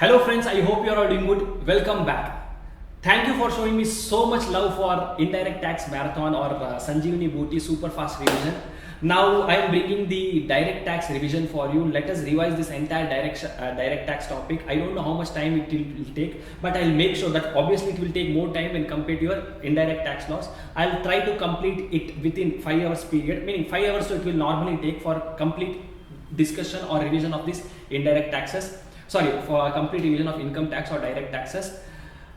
Hello friends, I hope you are all doing good. Welcome back. Thank you for showing me so much love for indirect tax marathon or Sanjeevni Buti super fast revision. Now I am bringing the direct tax revision for you. Let us revise this entire direct tax topic. I don't know how much time it will take, but I'll make sure that obviously it will take more time when compared to your indirect tax laws. I'll try to complete it within 5 hours period, meaning 5 hours so it will normally take for complete discussion or revision of this indirect taxes. For a complete revision of income tax or direct taxes.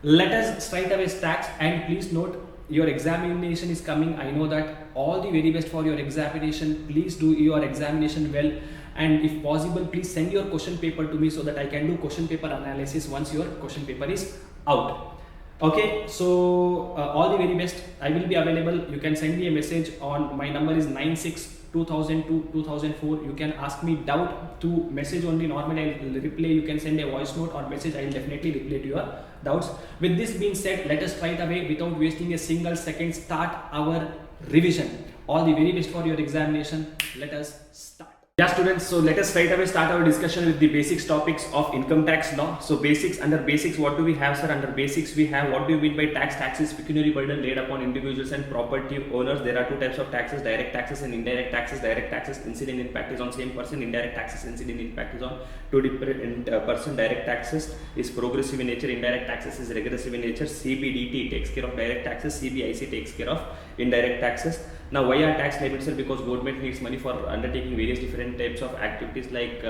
Let us straight away start, and please note your examination is coming. I know that. All the very best for your examination. Please do your examination well, and if possible please send your question paper to me so that I can do question paper analysis once your question paper is out. Okay, so all the very best. I will be available. You can send me a message on my number is 96 2002 2004. You can ask me doubt to message only. Normally I will reply. You can send a voice note or message. I will definitely reply to your doubts. With this being said, let us straight away without wasting a single second start our revision. All the very best for your examination. Let us start. Yeah students, so let us straight away start our discussion with the basics topics of income tax law. So under basics, what do we have, sir? Under basics we have, what do you mean by tax? Taxes pecuniary burden laid upon individuals and property owners. There are two types of taxes: direct taxes and indirect taxes. Direct taxes incident impact is on same person. Indirect taxes incident impact is on two different person. Direct taxes is progressive in nature, indirect taxes is regressive in nature. CBDT takes care of direct taxes, CBIC takes care of indirect taxes. Now why are tax liabilities? Because government needs money for undertaking various different types of activities like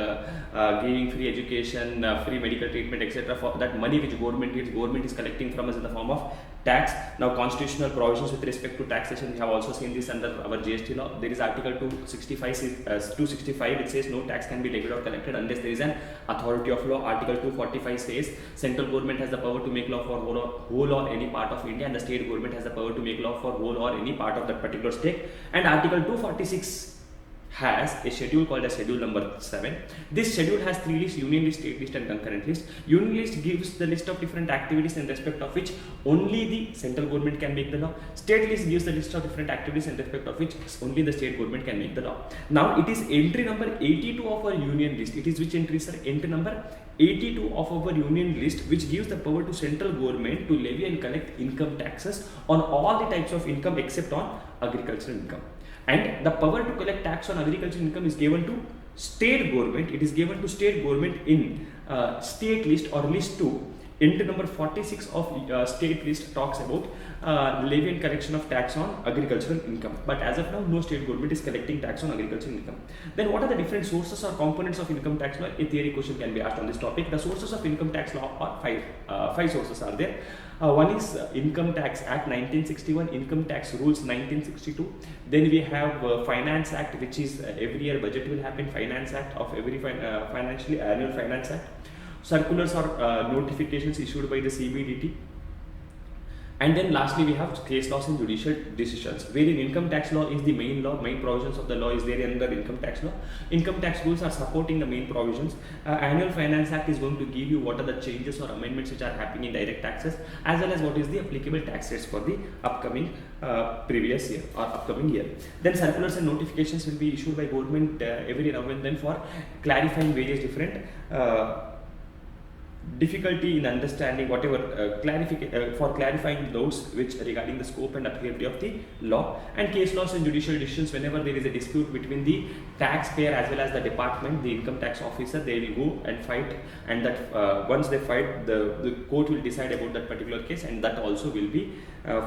giving free education, free medical treatment, etc. For that money which government needs, government is collecting from us in the form of tax. Now constitutional provisions with respect to taxation, we have also seen this under our GST law. There is article 265 it says no tax can be levied or collected unless there is an authority of law. Article 245 says central government has the power to make law for whole or any part of India, and the state government has the power to make law for whole or any part of that particular state. And article 246 has a schedule called as schedule number 7. This schedule has 3 lists: union list, state list and concurrent list. Union list gives the list of different activities in respect of which only the central government can make the law. State list gives the list of different activities in respect of which only the state government can make the law. Now it is entry number 82 of our union list. It is which entry, sir? Entry number 82 of our union list, which gives the power to central government to levy and collect income taxes on all the types of income except on agricultural income. And the power to collect tax on agricultural income is given to state government. It is given to state government in state list or list 2. Entry number 46 of state list talks about levy and collection of tax on agricultural income. But as of now, no state government is collecting tax on agricultural income. Then what are the different sources or components of income tax law? A theory question can be asked on this topic. The sources of income tax law are five sources are there. One is Income Tax Act 1961, Income Tax Rules 1962. Then we have Finance Act, which is every year budget will happen. Finance Act of every financially annual Finance Act. Circulars or notifications issued by the CBDT. And then lastly we have case laws and judicial decisions, wherein income tax law is the main law. Main provisions of the law is there under income tax law. Income tax rules are supporting the main provisions. Annual Finance Act is going to give you what are the changes or amendments which are happening in direct taxes, as well as what is the applicable tax rates for the upcoming previous year or upcoming year. Then circulars and notifications will be issued by government every now and then for clarifying various different difficulty in understanding whatever for clarifying those which regarding the scope and applicability of the law. And case laws and judicial decisions, whenever there is a dispute between the taxpayer as well as the department, the income tax officer, they will go and fight, and that once they fight, the court will decide about that particular case, and that also will be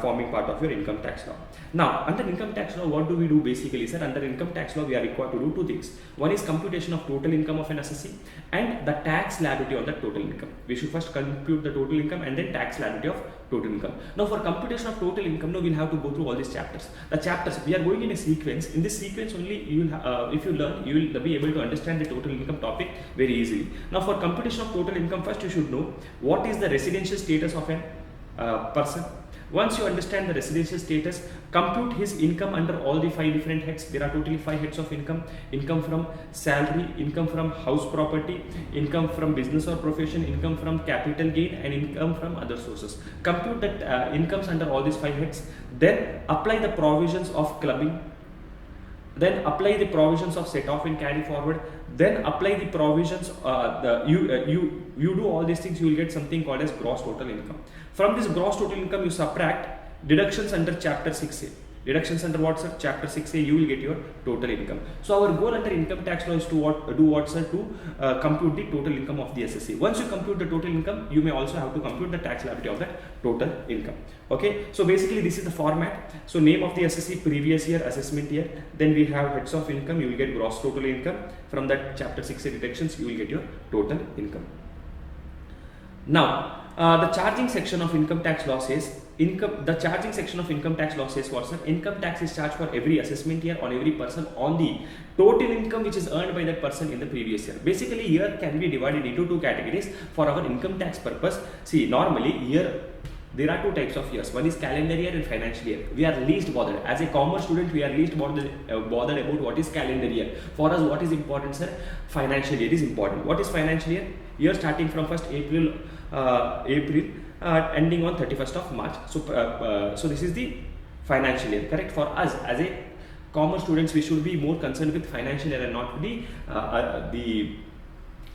forming part of your income tax law. Now under income tax law, what do we do basically, sir? Under income tax law we are required to do two things. One is computation of total income of an assessee and the tax liability on the total income. We should first compute the total income and then tax liability of total income. Now for computation of total income, now we'll have to go through all these chapters. The chapters we are going in a sequence. In this sequence only, you will if you learn, you will be able to understand the total income topic very easily. Now for computation of total income, first you should know what is the residential status of a person. Once you understand the residential status, compute his income under all the 5 different heads. There are totally 5 heads of income: income from salary, income from house property, income from business or profession, income from capital gain, and income from other sources. Compute that incomes under all these 5 heads. Then apply the provisions of clubbing, then apply the provisions of set off and carry forward, then apply the provisions, you do all these things, you will get something called as gross total income. From this gross total income, you subtract deductions under chapter 6A. Deductions under what, sir? Chapter 6A, you will get your total income. So our goal under income tax law is to do what, sir? To compute the total income of the SSC. Once you compute the total income, you may also have to compute the tax liability of that total income. Okay, so basically this is the format. So name of the SSC, previous year, assessment year, then we have heads of income, you will get gross total income. From that chapter 6A deductions, you will get your total income. Now, the charging section of income tax law says, the charging section of income tax law says what, sir? Income tax is charged for every assessment year on every person on the total income which is earned by that person in the previous year. Basically, year can be divided into two categories for our income tax purpose. See, normally year, there are two types of years. One is calendar year and financial year. We are least bothered. As a commerce student, we are least bothered about what is calendar year. For us, what is important, sir? Financial year is important. What is financial year? Year starting from 1st April, ending on 31st of March. So this is the financial year, correct? For us as a commerce students, we should be more concerned with financial year and not the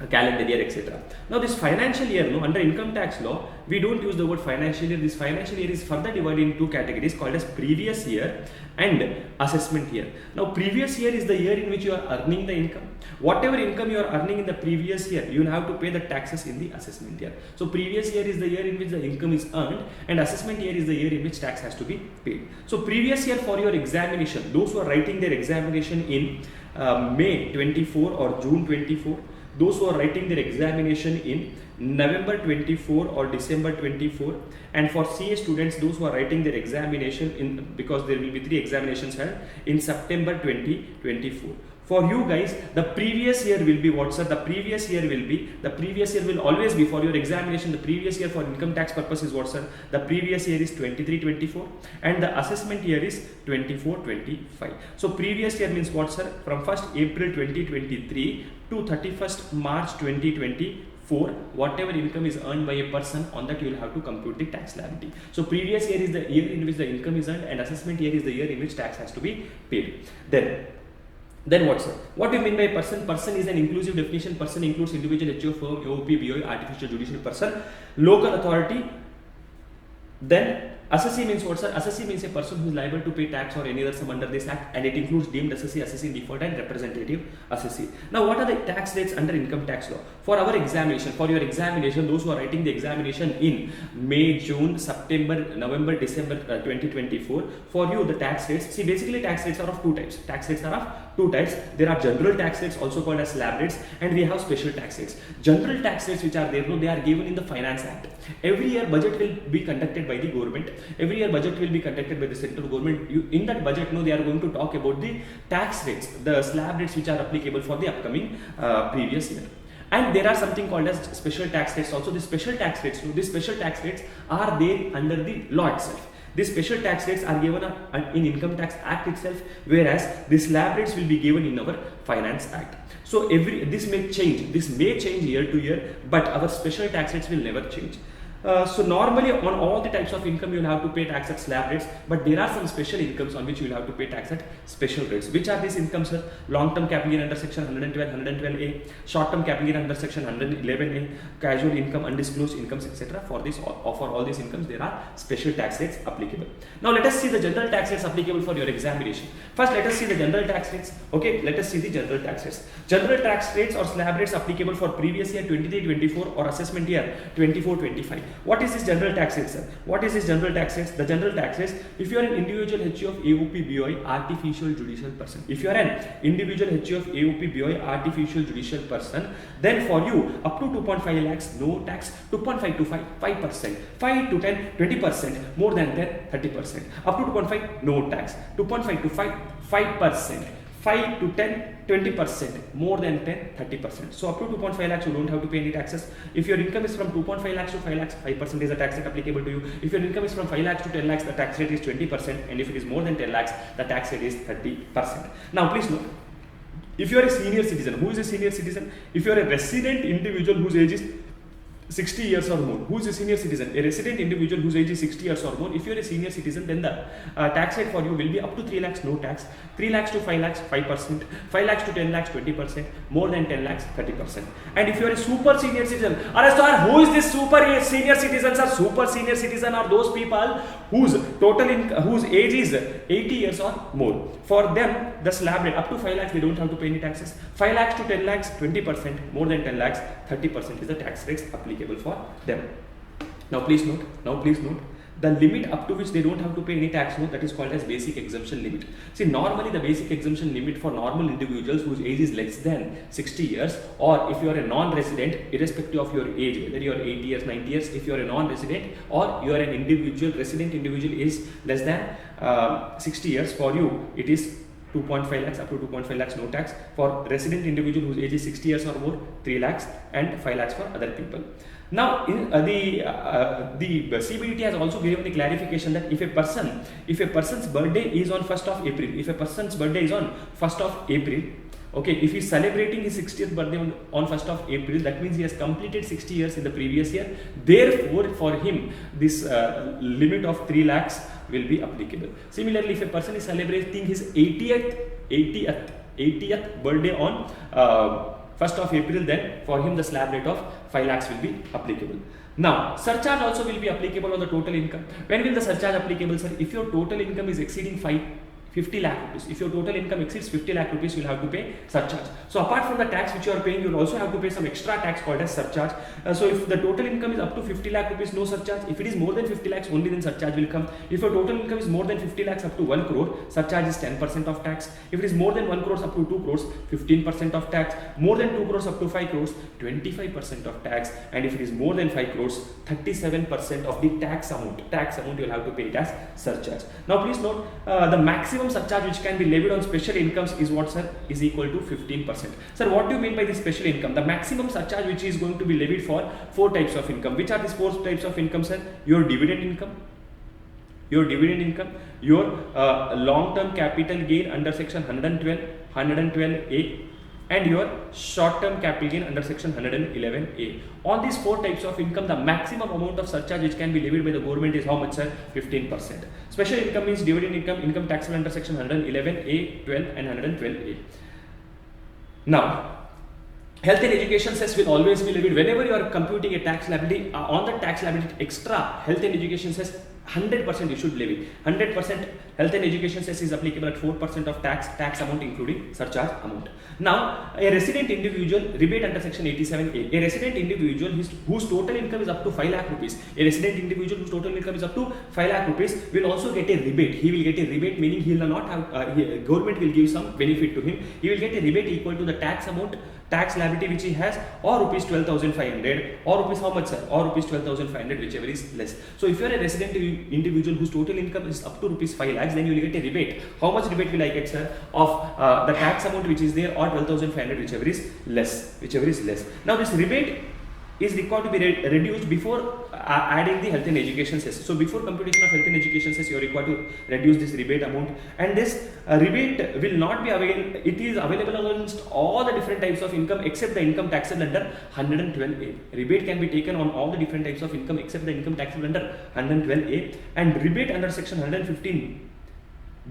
calendar year, etc. Now this financial year, no, under income tax law, we don't use the word financial year. This financial year is further divided into two categories called as previous year and assessment year. Now previous year is the year in which you are earning the income. Whatever income you are earning in the previous year, you will have to pay the taxes in the assessment year. So previous year is the year in which the income is earned, and assessment year is the year in which tax has to be paid. So previous year for your examination, those who are writing their examination in May 24 or June 24, those who are writing their examination in November 24 or December 24, and for CA students, those who are writing their examination in, because there will be 3 examinations held in September 2024. For you guys, the previous year will be what, sir? The previous year will always be for your examination. The previous year for income tax purpose is what, sir? The previous year is 23-24 and the assessment year is 24-25. So previous year means what, sir? From 1st April 2023 to 31st March 2024, whatever income is earned by a person, on that you will have to compute the tax liability. So previous year is the year in which the income is earned, and assessment year is the year in which tax has to be paid. Then what, sir? What do you mean by person? Person is an inclusive definition. Person includes individual, HO, firm, OOP, BOI, artificial judicial person, local authority. Then assessee means what, sir? Assessee means a person who is liable to pay tax or any other sum under this act, and it includes deemed assessee, assessee in default, and representative assessee. Now, what are the tax rates under income tax law? For our examination, for your examination, those who are writing the examination in May, June, September, November, December 2024, for you the tax rates, see, basically tax rates are of two types. Tax rates are of two types. There are general tax rates, also called as slab rates, and we have special tax rates. General tax rates which are there, no, they are given in the Finance Act. Every year budget will be conducted by the government. Every year budget will be conducted by the central government. In that budget, no, they are going to talk about the tax rates, the slab rates which are applicable for the upcoming previous year. And there are something called as special tax rates also. The special tax rates, no, these special tax rates are there under the law itself. These special tax rates are given in Income Tax Act itself, whereas the slab rates will be given in our Finance Act. So this may change year to year, but our special tax rates will never change. So normally on all the types of income you will have to pay tax at slab rates, but there are some special incomes on which you will have to pay tax at special rates. Which are these incomes, sir? Long-term capital gain under section 112A, short-term capital gain under section 111A, casual income, undisclosed incomes, etc. For all these incomes, there are special tax rates applicable. Now let us see the general tax rates applicable for your examination. First, let us see the general tax rates. Okay, let us see the general tax rates. General tax rates or slab rates applicable for previous year 23-24 or assessment year 24-25. What is this general tax rate, sir? What is this general tax rate? The general tax rate, if you are an individual HU of AOP BOI artificial judicial person, if you are an individual HU of AOP BOI artificial judicial person, then for you up to 2.5 lakhs, no tax, 2.5 to 5%, 5 to 10, 20%, more than 10, 30%, up to 2.5, no tax, 2.5 to 5%, 5 to 10, 20%, more than 10, 30%. So up to 2.5 lakhs, you don't have to pay any taxes. If your income is from 2.5 lakhs to 5 lakhs, 5% is the tax rate applicable to you. If your income is from 5 lakhs to 10 lakhs, the tax rate is 20%, and if it is more than 10 lakhs, the tax rate is 30%. Now please note, if you are a senior citizen, who is a senior citizen? If you are a resident individual whose age is 60 years or more. Who is a senior citizen? A resident individual whose age is 60 years or more. If you are a senior citizen, then the tax rate for you will be up to 3 lakhs, no tax. 3 lakhs to 5 lakhs, 5%. 5 lakhs to 10 lakhs, 20%. More than 10 lakhs, 30%. And if you are a super senior citizen, who is this super senior citizens? Or super senior citizen are those people whose whose age is 80 years or more. For them, the slab rate up to 5 lakhs, they don't have to pay any taxes. 5 lakhs to 10 lakhs, 20%. More than 10 lakhs, 30% is the tax rates applicable for them. Now please note, the limit up to which they don't have to pay any tax, that is called as basic exemption limit. See, normally the basic exemption limit for normal individuals whose age is less than 60 years, or if you are a non-resident, irrespective of your age, whether you are 80 years, 90 years, if you are a non-resident or you are an individual, resident individual is less than 60 years, for you it is 2.5 lakhs, up to 2.5 lakhs, no tax. For resident individual whose age is 60 years or more, 3 lakhs, and 5 lakhs for other people. Now, in the CBDT has also given the clarification that if a person's birthday is on 1st of April, okay, if he is celebrating his 60th birthday on 1st of April, that means he has completed 60 years in the previous year. Therefore, for him, this limit of 3 lakhs will be applicable. Similarly, if a person is celebrating his 80th birthday on 1st of April, then for him the slab rate of 5 lakhs will be applicable. Now, surcharge also will be applicable on the total income. When will the surcharge applicable, sir? If your total income is exceeding 50 lakh rupees. If your total income exceeds 50 lakh rupees, you will have to pay surcharge. So apart from the tax which you are paying, you will also have to pay some extra tax called as surcharge. So if the total income is up to 50 lakh rupees, no surcharge. If it is more than 50 lakhs, only then surcharge will come. If your total income is more than 50 lakhs up to 1 crore, surcharge is 10% of tax. If it is more than 1 crore up to 2 crores, 15% of tax. More than 2 crores up to 5 crores, 25% of tax. And if it is more than 5 crores, 37% of the tax amount you will have to pay it as surcharge. Now please note, the maximum surcharge which can be levied on special incomes is what, sir? Is equal to 15%. Sir, what do you mean by this special income? The maximum surcharge which is going to be levied for 4 types of income. Which are these 4 types of income, sir? Your dividend income, your long-term capital gain under section 112A, and your short-term capital gain under section 111A. On these 4 types of income, the maximum amount of surcharge which can be levied by the government is how much, sir? 15%. Special income means dividend income taxable under section 111A, 12 and 112A. Now, health and education cess will always be levied whenever you are computing a tax liability. On the tax liability extra, health and education cess 100% you should levy. 100% health and education cess is applicable at 4% of tax amount including surcharge amount. Now, a resident individual rebate under section 87A. A resident individual whose total income is up to 5 lakh rupees. A resident individual whose total income is up to 5 lakh rupees will also get a rebate. He will get a rebate, meaning he will not have government will give some benefit to him. He will get a rebate equal to the tax amount, tax liability which he has, or rupees 12,500, or rupees how much, sir? Or rupees 12,500, whichever is less. So if you are a resident individual whose total income is up to rupees 5 lakhs, then you will get a rebate. How much rebate will I get, sir? Of the tax amount which is there, or 12,500, whichever is less. Now this rebate is required to be reduced before adding the health and education cess. So before computation of health and education cess, you are required to reduce this rebate amount, and this rebate will not be available. It is available against all the different types of income except the income taxable under 112A. Rebate can be taken on all the different types of income except the income taxable under 112A, and rebate under section 115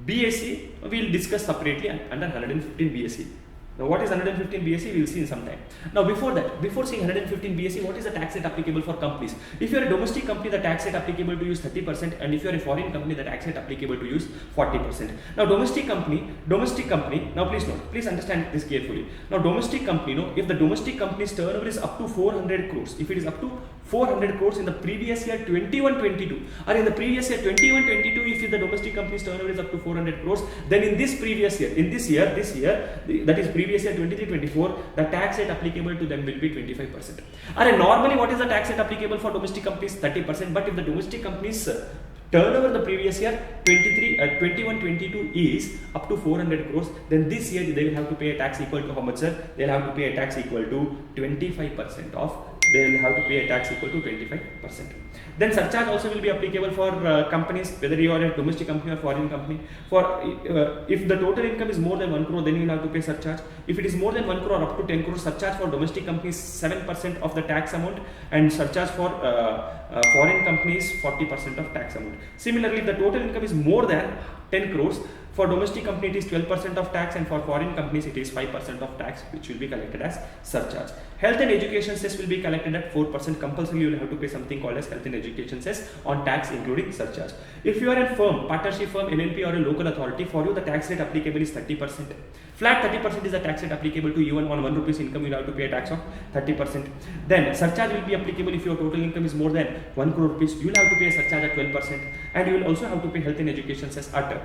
BSC we will discuss separately under 115 BSC. Now, what is 115 BSC? We will see in some time. Now, before seeing 115 BSC, what is the tax rate applicable for companies? If you are a domestic company, the tax rate applicable to you is 30%, and if you are a foreign company, the tax rate applicable to you is 40%. Now, domestic company. Now, please understand this carefully. Now, domestic company, if the domestic company's turnover is up to 400 crores, if it is up to 400 crores in the previous year 21-22, or in the previous year 21-22, if the domestic company's turnover is up to 400 crores, then in this year, that is previous year 23-24, the tax rate applicable to them will be 25%. Normally, what is the tax rate applicable for domestic companies? 30%. But if the domestic companies turnover the previous year 21-22 is up to 400 crores, then this year they will have to pay a tax equal to how much, sir? They will have to pay a tax equal to 25% of they will have to pay a tax equal to 25%. Then surcharge also will be applicable for companies, whether you are a domestic company or foreign company. For if the total income is more than 1 crore, then you will have to pay surcharge. If it is more than 1 crore up to 10 crore, surcharge for domestic companies 7% of the tax amount, and surcharge for foreign companies 40% of tax amount. Similarly, if the total income is more than 10 crores, for domestic company it is 12% of tax, and for foreign companies it is 5% of tax, which will be collected as surcharge. Health and education cess will be collected at 4%. Compulsory you will have to pay something called as health and education cess on tax including surcharge. If you are a firm, partnership firm, LLP or a local authority, for you the tax rate applicable is 30%. Flat 30% is the tax rate applicable to you, and on 1 rupees income you will have to pay a tax of 30%. Then surcharge will be applicable if your total income is more than 1 crore rupees, you will have to pay a surcharge at 12%, and you will also have to pay health and education cess at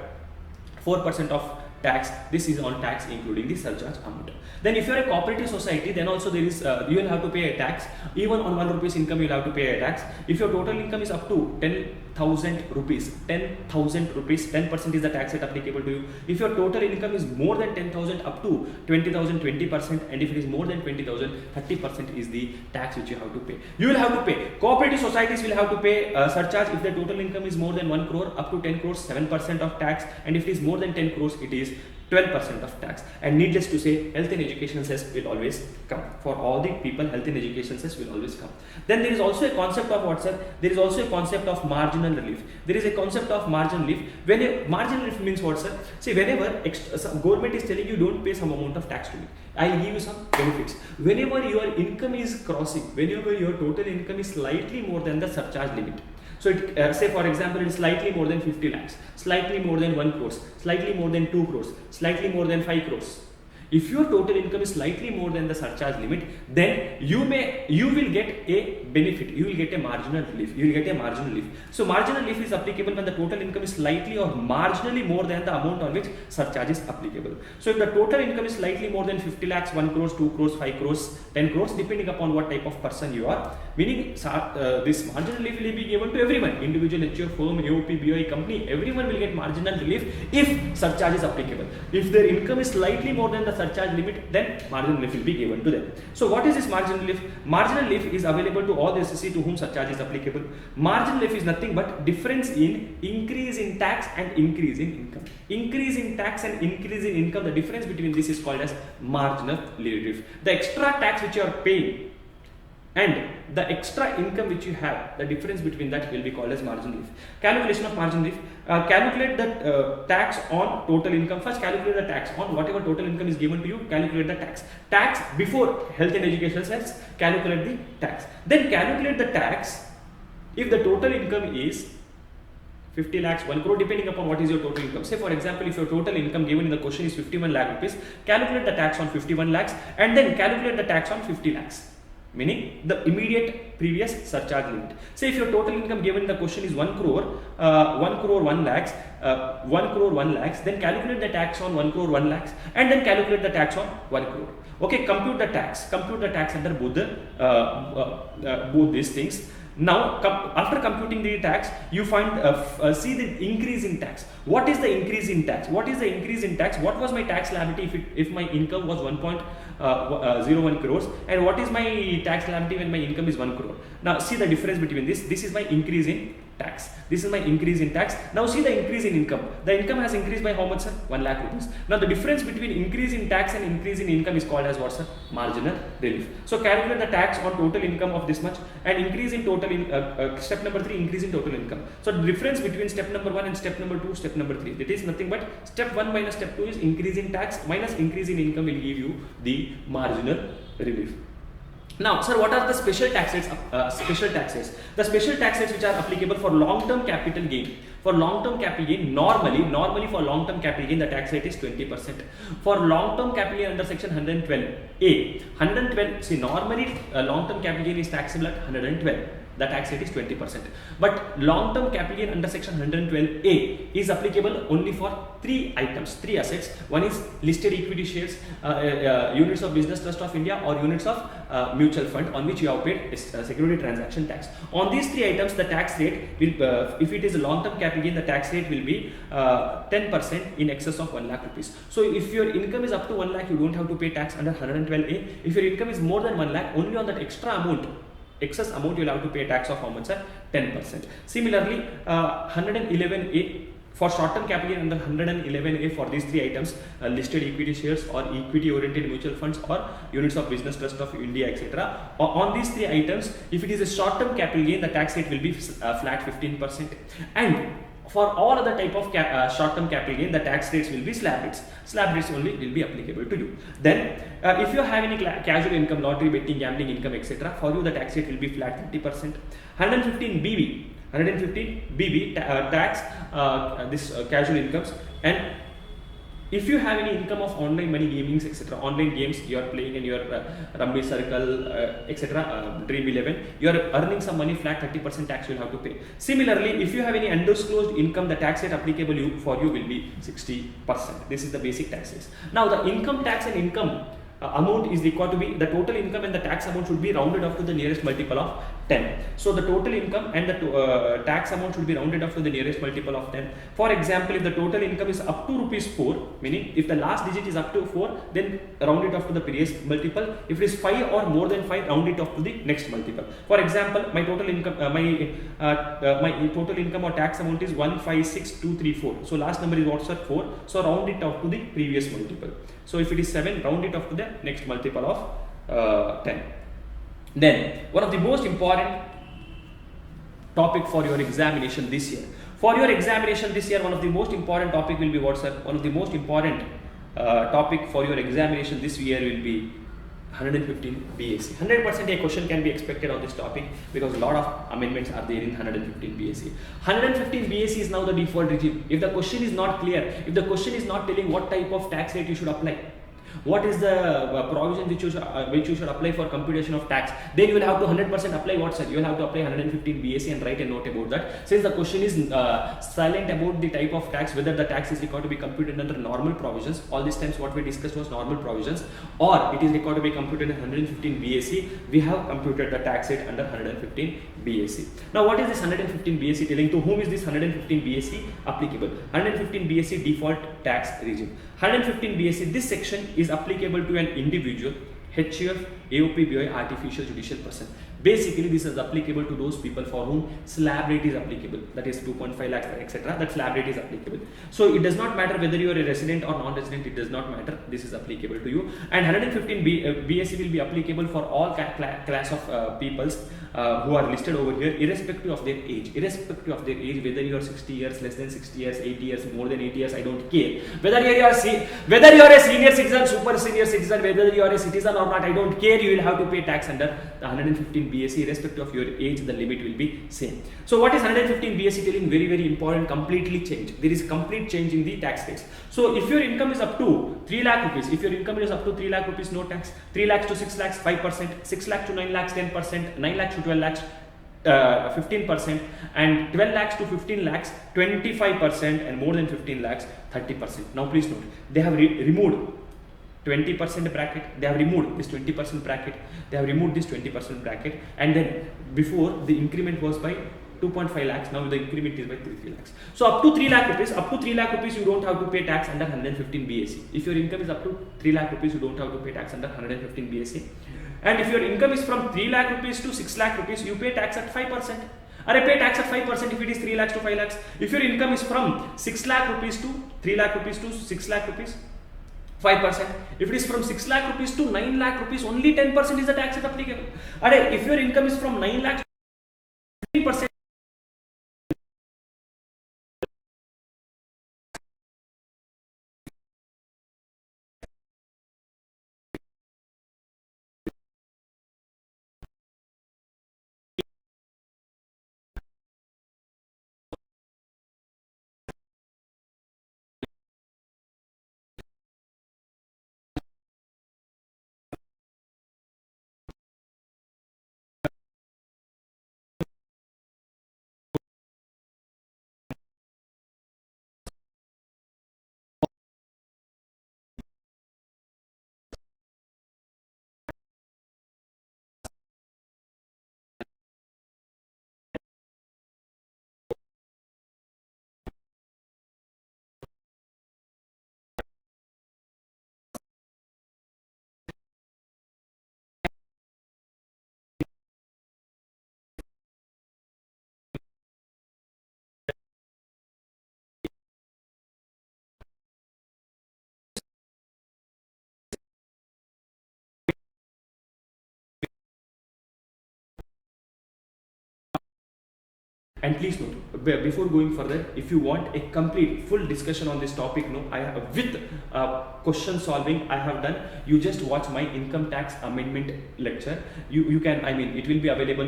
4% of tax. This is on tax including the surcharge amount. Then if you are a cooperative society, then also there is you will have to pay a tax. Even on 1 rupees income you will have to pay a tax. If your total income is up to 10,000 rupees, 10% is the tax rate applicable to you. If your total income is more than 10,000 up to 20,000, 20%, and if it is more than 20,000, 30% is the tax which you have to pay. You will have to pay. Cooperative societies will have to pay surcharge if the total income is more than 1 crore up to 10 crores, 7% of tax, and if it is more than 10 crores, it is 12% of tax. And needless to say, health and education cess will always come. For all the people, health and education cess will always come. Then there is also a concept of what, sir? There is also a concept of marginal relief. There is a concept of marginal relief. When a marginal relief means what, sir? See, whenever government is telling you don't pay some amount of tax to me, I will give you some benefits. Whenever your income is crossing, whenever your total income is slightly more than the surcharge limit. So it, say for example, it is slightly more than 50 lakhs, slightly more than 1 crores, slightly more than 2 crores, slightly more than 5 crores. If your total income is slightly more than the surcharge limit, then you will get a benefit. You will get a marginal relief. You will get a marginal relief. So marginal relief is applicable when the total income is slightly or marginally more than the amount on which surcharge is applicable. So if the total income is slightly more than 50 lakhs, 1 crores, 2 crores, 5 crores, 10 crores, depending upon what type of person you are, meaning this marginal relief will be given to everyone, individual, HO, firm, AOP, BOI, company, everyone will get marginal relief if surcharge is applicable. If their income is slightly more than the surcharge limit, then marginal relief will be given to them. So what is this marginal relief? Marginal relief is available to all the SSC to whom surcharge is applicable. Marginal relief is nothing but difference in increase in tax and increase in income. Increase in tax and increase in income, the difference between this is called as marginal relief. The extra tax which you are paying and the extra income which you have, the difference between that will be called as marginal relief. Calculation of marginal relief. Calculate the tax on total income. First calculate the tax on whatever total income is given to you. Calculate the tax. Tax before health and education cess, calculate the tax. Then calculate the tax if the total income is 50 lakhs, 1 crore, depending upon what is your total income. Say for example, if your total income given in the question is 51 lakh rupees, calculate the tax on 51 lakhs and then calculate the tax on 50 lakhs. Meaning the immediate previous surcharge limit. Say if your total income given in the question is 1 crore, 1 crore 1 lakhs, 1 crore 1 lakhs, then calculate the tax on 1 crore 1 lakhs and then calculate the tax on 1 crore. Okay, compute the tax under both these things. Now, after computing the tax, you find see the increase in tax. What is the increase in tax? What is the increase in tax? What was my tax liability if my income was 1.01 crores, and what is my tax liability when my income is 1 crore? Now, see the difference between this. This is my increase in tax. This is my increase in tax. Now, see the increase in income. The income has increased by how much, sir? 1 lakh rupees. Now, the difference between increase in tax and increase in income is called as what, sir? Marginal relief. So, calculate the tax on total income of this much and increase in total step number 3, increase in total income. So, the difference between step number 1 and step number 2, step number 3, that is nothing but step 1 minus step 2 is increase in tax minus increase in income will give you the marginal relief. Now, sir, what are the special tax rates? The special tax rates which are applicable for long-term capital gain. For long-term capital gain, normally for long-term capital gain, the tax rate is 20%. For long-term capital gain under section 112A, 112, see, normally long-term capital gain is taxable at 112. The tax rate is 20%. But long-term capital gain under section 112A is applicable only for 3 items, 3 assets. One is listed equity shares, units of business trust of India, or units of mutual fund on which you have paid security transaction tax. On these 3 items, the tax rate will, if it is a long-term capital gain, the tax rate will be 10% in excess of 1 lakh rupees. So if your income is up to 1 lakh, you don't have to pay tax under 112A. If your income is more than 1 lakh, only on that extra amount excess amount, you will have to pay tax of how much, sir? 10%. Similarly, 111A for short-term capital gain under 111A for these three items, listed equity shares or equity-oriented mutual funds or units of business trust of India, etc. On these three items, if it is a short-term capital gain, the tax rate will be flat 15%. And for all other type of short-term capital gain, the tax rates will be slab rates. Slab rates only will be applicable to you. Then, if you have any casual income, lottery, betting, gambling income, etc., for you the tax rate will be flat 30%. 115 BB tax this casual incomes. And if you have any income of online money gamings, etc., online games you are playing in your Rummy Circle, etc., Dream 11, you are earning some money, flat 30% tax you will have to pay. Similarly, if you have any undisclosed income, the tax rate applicable for you will be 60%. This is the basic taxes. Now, the income tax and income amount is required to be, the total income and the tax amount should be rounded off to the nearest multiple of 10. So the total income and the tax amount should be rounded off to the nearest multiple of 10. For example, if the total income is up to rupees 4, meaning if the last digit is up to 4, then round it off to the previous multiple. If it is 5 or more than 5, round it off to the next multiple. For example, my total income, my total income or tax amount is 156,234. So last number is what's, sir? 4. So round it off to the previous multiple. So if it is 7, round it off to the next multiple of 10. Then one of the most important topic for your examination this year. For your examination this year, one of the most important topic will be what, sir? One of the most important topic for your examination this year will be 115 BAC. 100% a question can be expected on this topic because a lot of amendments are there in 115 BAC. 115 BAC is now the default regime. If the question is not clear, if the question is not telling what type of tax rate you should apply, what is the provision which you should apply for computation of tax, then you will have to 100% apply what, sir? You will have to apply 115 BAC and write a note about that. Since the question is silent about the type of tax, whether the tax is required to be computed under normal provisions, all these times what we discussed was normal provisions, or it is required to be computed in 115 BAC, we have computed the tax rate under 115 BAC. Now what is this 115 BAC telling? To whom is this 115 BAC applicable? 115 BAC default tax regime. 115 BAC, this section is applicable to an individual, HUF, AOP, BOI, artificial judicial person. Basically, this is applicable to those people for whom slab rate is applicable, that is 2.5 lakhs, etc. That slab rate is applicable. So it does not matter whether you are a resident or non-resident, it does not matter. This is applicable to you. And 115 BAC will be applicable for all class of peoples who are listed over here, irrespective of their age. Irrespective of their age, whether you are 60 years, less than 60 years, 80 years, more than 80 years, I don't care. Whether you are a senior citizen, super senior citizen, whether you are a citizen or not, I don't care. You will have to pay tax under the 115 BAC, irrespective of your age, the limit will be same. So what is 115 BAC telling? Very, very important, completely change. There is complete change in the tax rates. So if your income is up to 3 lakh rupees, if your income is up to 3 lakh rupees, no tax. 3 lakhs to 6 lakhs, 5%. 6 lakhs to 9 lakhs, 10%. 9 lakhs to 12 lakhs, 15%, and 12 lakhs to 15 lakhs, 25%, and more than 15 lakhs, 30%. Now please note, they have removed 20% bracket, they have removed this 20% bracket, they have removed this 20% bracket, and then before the increment was by 2.5 lakhs, now the increment is by 3 lakhs. So up to 3 lakh rupees, you don't have to pay tax under 115 BAC. If your income is up to 3 lakh rupees, you don't have to pay tax under 115 BAC. And if your income is from 3 lakh rupees to 6 lakh rupees, you pay tax at 5%. Or pay tax at 5% if it is 3 lakhs to 5 lakhs. If your income is from 6 lakh rupees to 3 lakh rupees to 6 lakh rupees, 5%. If it is from 6 lakh rupees to 9 lakh rupees, only 10% is the tax rate applicable. Or if your income is from 9 lakhs to 15%, And please note, before going further, if you want a complete full discussion on this topic, no, I have with question solving I have done. You just watch my income tax amendment lecture. You can, I mean, it will be available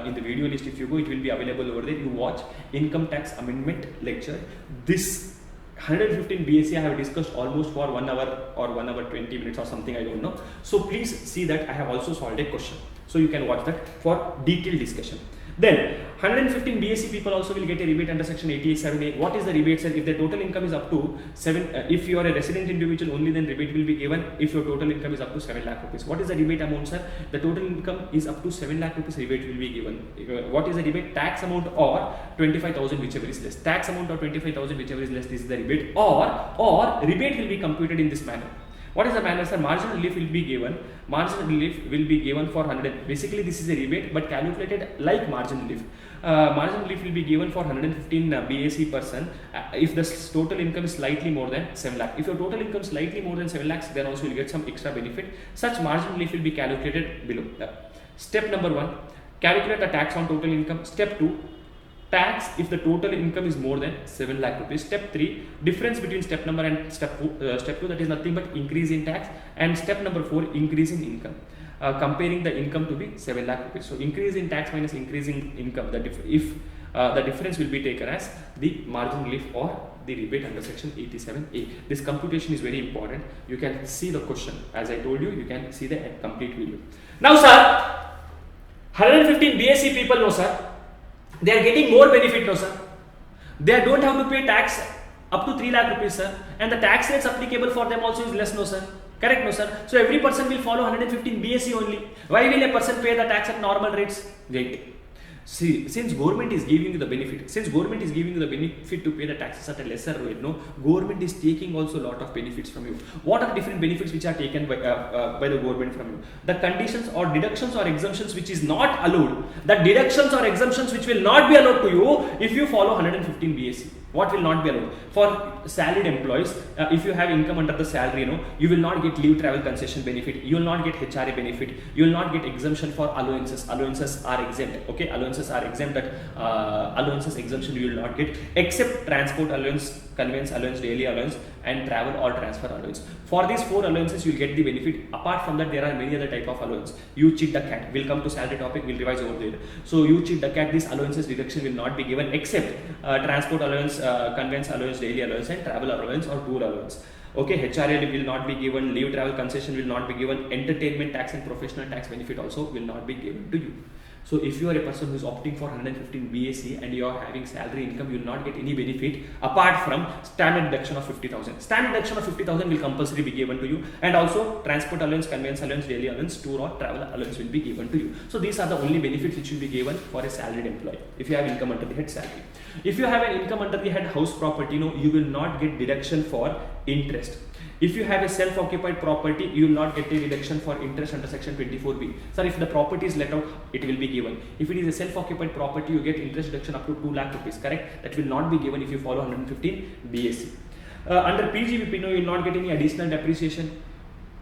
in the video list. If you go, it will be available over there. You watch income tax amendment lecture. This 115 BSc I have discussed almost for 1 hour or 1 hour 20 minutes or something, I don't know. So please see that I have also solved a question. So you can watch that for detailed discussion. Then 115 BSc people also will get a rebate under section 87A. What is the rebate, sir? If the total income is up to 7, if you are a resident individual only, then rebate will be given if your total income is up to 7 lakh rupees. What is the rebate amount, sir? The total income is up to 7 lakh rupees, rebate will be given. What is the rebate? Tax amount or 25,000, whichever is less. Tax amount or 25,000, whichever is less, this is the rebate. Or rebate will be computed in this manner. What is the manner, sir? Marginal relief will be given. Marginal relief will be given for 100. Basically, this is a rebate, but calculated like marginal relief. Marginal relief will be given for 115 BAC person if the total income is slightly more than 7 lakh. If your total income is slightly more than 7 lakhs, then also you will get some extra benefit. Such marginal relief will be calculated below. Step number 1, calculate the tax on total income. Step 2, tax if the total income is more than 7 lakh rupees. Step 3, difference between step number and step 2, that is nothing but increase in tax. And step number 4, increase in income. Comparing the income to be 7 lakh rupees. So increase in tax minus increase in income, the difference will be taken as the marginal relief or the rebate under section 87A. This computation is very important. You can see the question. As I told you, you can see the complete video. Now, sir, 115 BSc people know, sir, they are getting more benefit now, sir. They don't have to pay tax up to 3 lakh rupees, sir. And the tax rates applicable for them also is less, no, sir. Correct, no, sir. So every person will follow 115 BSc only. Why will a person pay the tax at normal rates? Right. See, since government is giving you the benefit, to pay the taxes at a lesser rate, no, government is taking also a lot of benefits from you. What are the different benefits which are taken by the government from you? The conditions or deductions or exemptions which is not allowed, the deductions or exemptions which will not be allowed to you if you follow 115 BSc. What will not be allowed? For salaried employees, if you have income under the salary, you will not get leave travel concession benefit, you will not get HRA benefit, you will not get exemption for allowances. Allowances are exempt, okay? Allowances are exempt, that allowances exemption you will not get, except transport allowance, conveyance allowance, daily allowance, and travel or transfer allowance. For these 4 allowances, you will get the benefit. Apart from that, there are many other type of allowance. You cheat the cat. We'll come to salary topic, we'll revise over there. So you cheat the cat, these allowances deduction will not be given except transport allowance, conveyance allowance, daily allowance, and travel allowance or tour allowance. Okay, HRA will not be given, leave travel concession will not be given, entertainment tax and professional tax benefit also will not be given to you. So if you are a person who is opting for 115 BSc and you are having salary income, you will not get any benefit apart from standard deduction of 50,000. Standard deduction of 50,000 will compulsory be given to you, and also transport allowance, conveyance allowance, daily allowance, tour or travel allowance will be given to you. So these are the only benefits which will be given for a salaried employee if you have income under the head salary. If you have an income under the head house property, you will not get deduction for interest. If you have a self-occupied property, you will not get a reduction for interest under section 24B. Sir, if the property is let out, it will be given. If it is a self-occupied property, you get interest deduction up to 2 lakh rupees, correct? That will not be given if you follow 115 BSc. Under PGBP, you will not get any additional depreciation.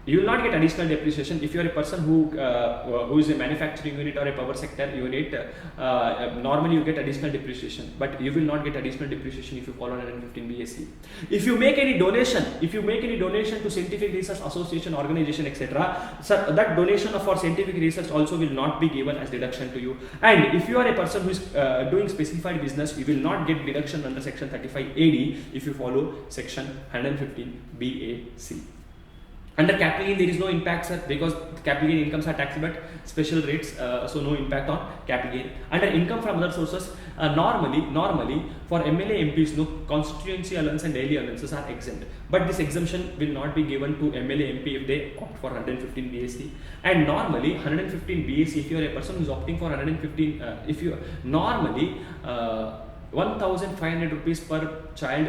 You will not get additional depreciation if you are a person who is a manufacturing unit or a power sector unit. Normally you get additional depreciation, but you will not get additional depreciation if you follow 115 BSc. If you make any donation, to scientific research association, organization, etc., so that donation for scientific research also will not be given as deduction to you. And if you are a person who is doing specified business, you will not get deduction under section 35 AD if you follow section 115 BAC. Under capital gain, there is no impact, sir, because capital gain incomes are taxable at special rates, so no impact on capital gain. Under income from other sources, normally for MLA MPs, no constituency allowance and daily allowances are exempt. But this exemption will not be given to MLA MP if they opt for 115 BSc. And normally 115 BSc, if you are a person who is opting for 115, if you normally 1,500 rupees per child.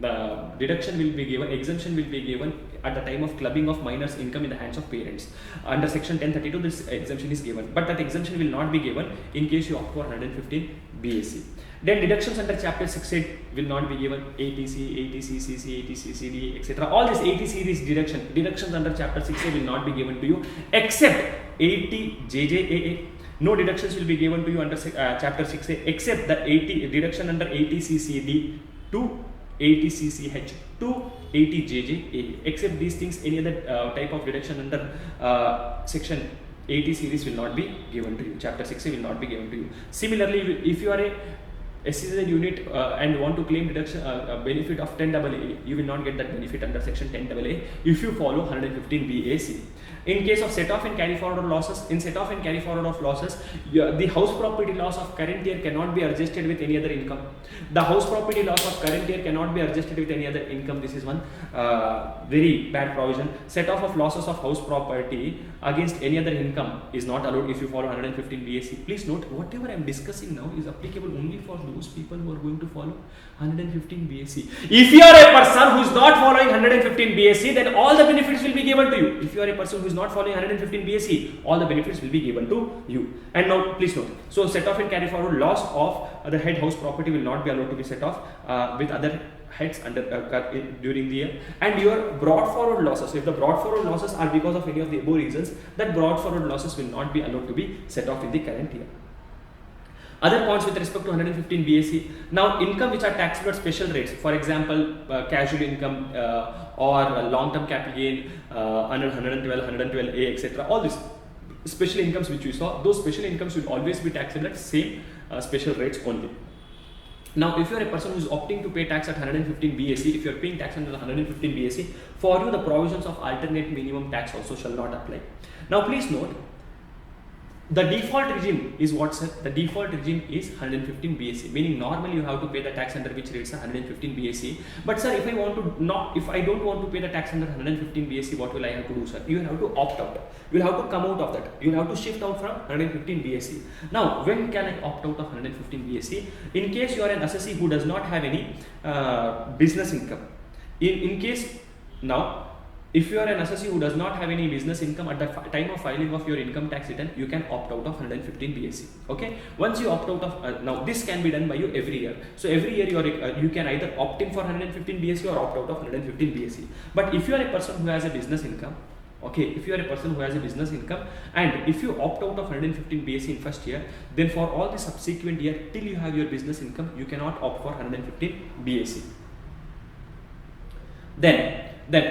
The deduction will be given, exemption will be given at the time of clubbing of minors' income in the hands of parents. Under section 1032, this exemption is given, but that exemption will not be given in case you opt for 115 BSc. Then deductions under chapter 6.8 will not be given. ATC, CC, ATC, CD, etc. All these 80 series deductions under chapter 6A will not be given to you except 80 JJAA, No deductions will be given to you under chapter 6A except the 80 deduction under 80CCD to 80CCH to 80JJA. Except these things, any other type of deduction under section 80 series will not be given to you. Chapter 6A will not be given to you. Similarly, if you are a SEZ unit and want to claim deduction benefit of 10AA, you will not get that benefit under section 10AA if you follow 115 BAC. In case of set off and carry forward losses, in set off and carry forward of losses, the house property loss of current year cannot be adjusted with any other income. The house property loss of current year cannot be adjusted with any other income. This is one very bad provision. Set off of losses of house property against any other income is not allowed if you follow 115 BAC. Please note, whatever I am discussing now is applicable only for those people who are going to follow 115 BAC. If you are a person who is not following 115 BAC, then all the benefits will be given to you. If you are a person who is not following 115 BAC, all the benefits will be given to you. And now please note, so set off and carry forward loss of the head house property will not be allowed to be set off with other heads under during the year. And your brought forward losses, if the brought forward losses are because of any of the above reasons, that brought forward losses will not be allowed to be set off in the current year. Other points with respect to 115 BAC. Now, income which are taxable at special rates, for example, casual income or long-term capital gain under 112, 112A, etc. All these special incomes which we saw, those special incomes will always be taxable at same special rates only. Now, if you are a person who is opting to pay tax at 115 BAC, if you are paying tax under 115 BAC, for you the provisions of alternate minimum tax also shall not apply. Now, please note, the default regime is what, sir? The default regime is 115 BAC, meaning normally you have to pay the tax under which rates are 115 BAC. But sir, if I don't want to pay the tax under 115 BAC, what will I have to do, sir? You will have to opt out. You will have to come out of that. You will have to shift out from 115 BAC. Now, when can I opt out of 115 BAC? In case you are an assessee who does not have any business income. If you are an assessee who does not have any business income at the time of filing of your income tax return, you can opt out of 115 BAC. Okay. Once you opt out of now this can be done by you every year. So every year you can either opt in for 115 BAC or opt out of 115 BAC. But if you are a person who has a business income, okay, if you are a person who has a business income and if you opt out of 115 BAC in first year, then for all the subsequent year till you have your business income, you cannot opt for 115 BAC.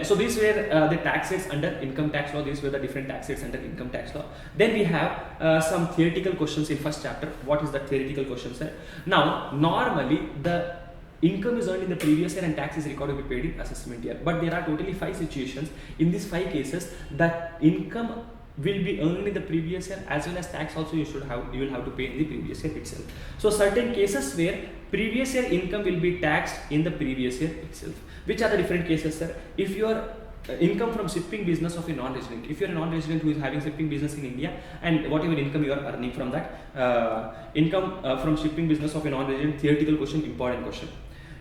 So these were the tax rates under income tax law. These were the different tax rates under income tax law. Then we have some theoretical questions in first chapter. What is the theoretical question, sir? Now, normally the income is earned in the previous year and tax is recorded to be paid in assessment year. But there are totally 5 situations. In these 5 cases, that income will be earned in the previous year as well as tax also you will have to pay in the previous year itself. So certain cases where previous year income will be taxed in the previous year itself. Which are the different cases, sir? If your income from shipping business of a non-resident, if you are a non-resident who is having shipping business in India and whatever income you are earning from that, income from shipping business of a non-resident, theoretical question, important question.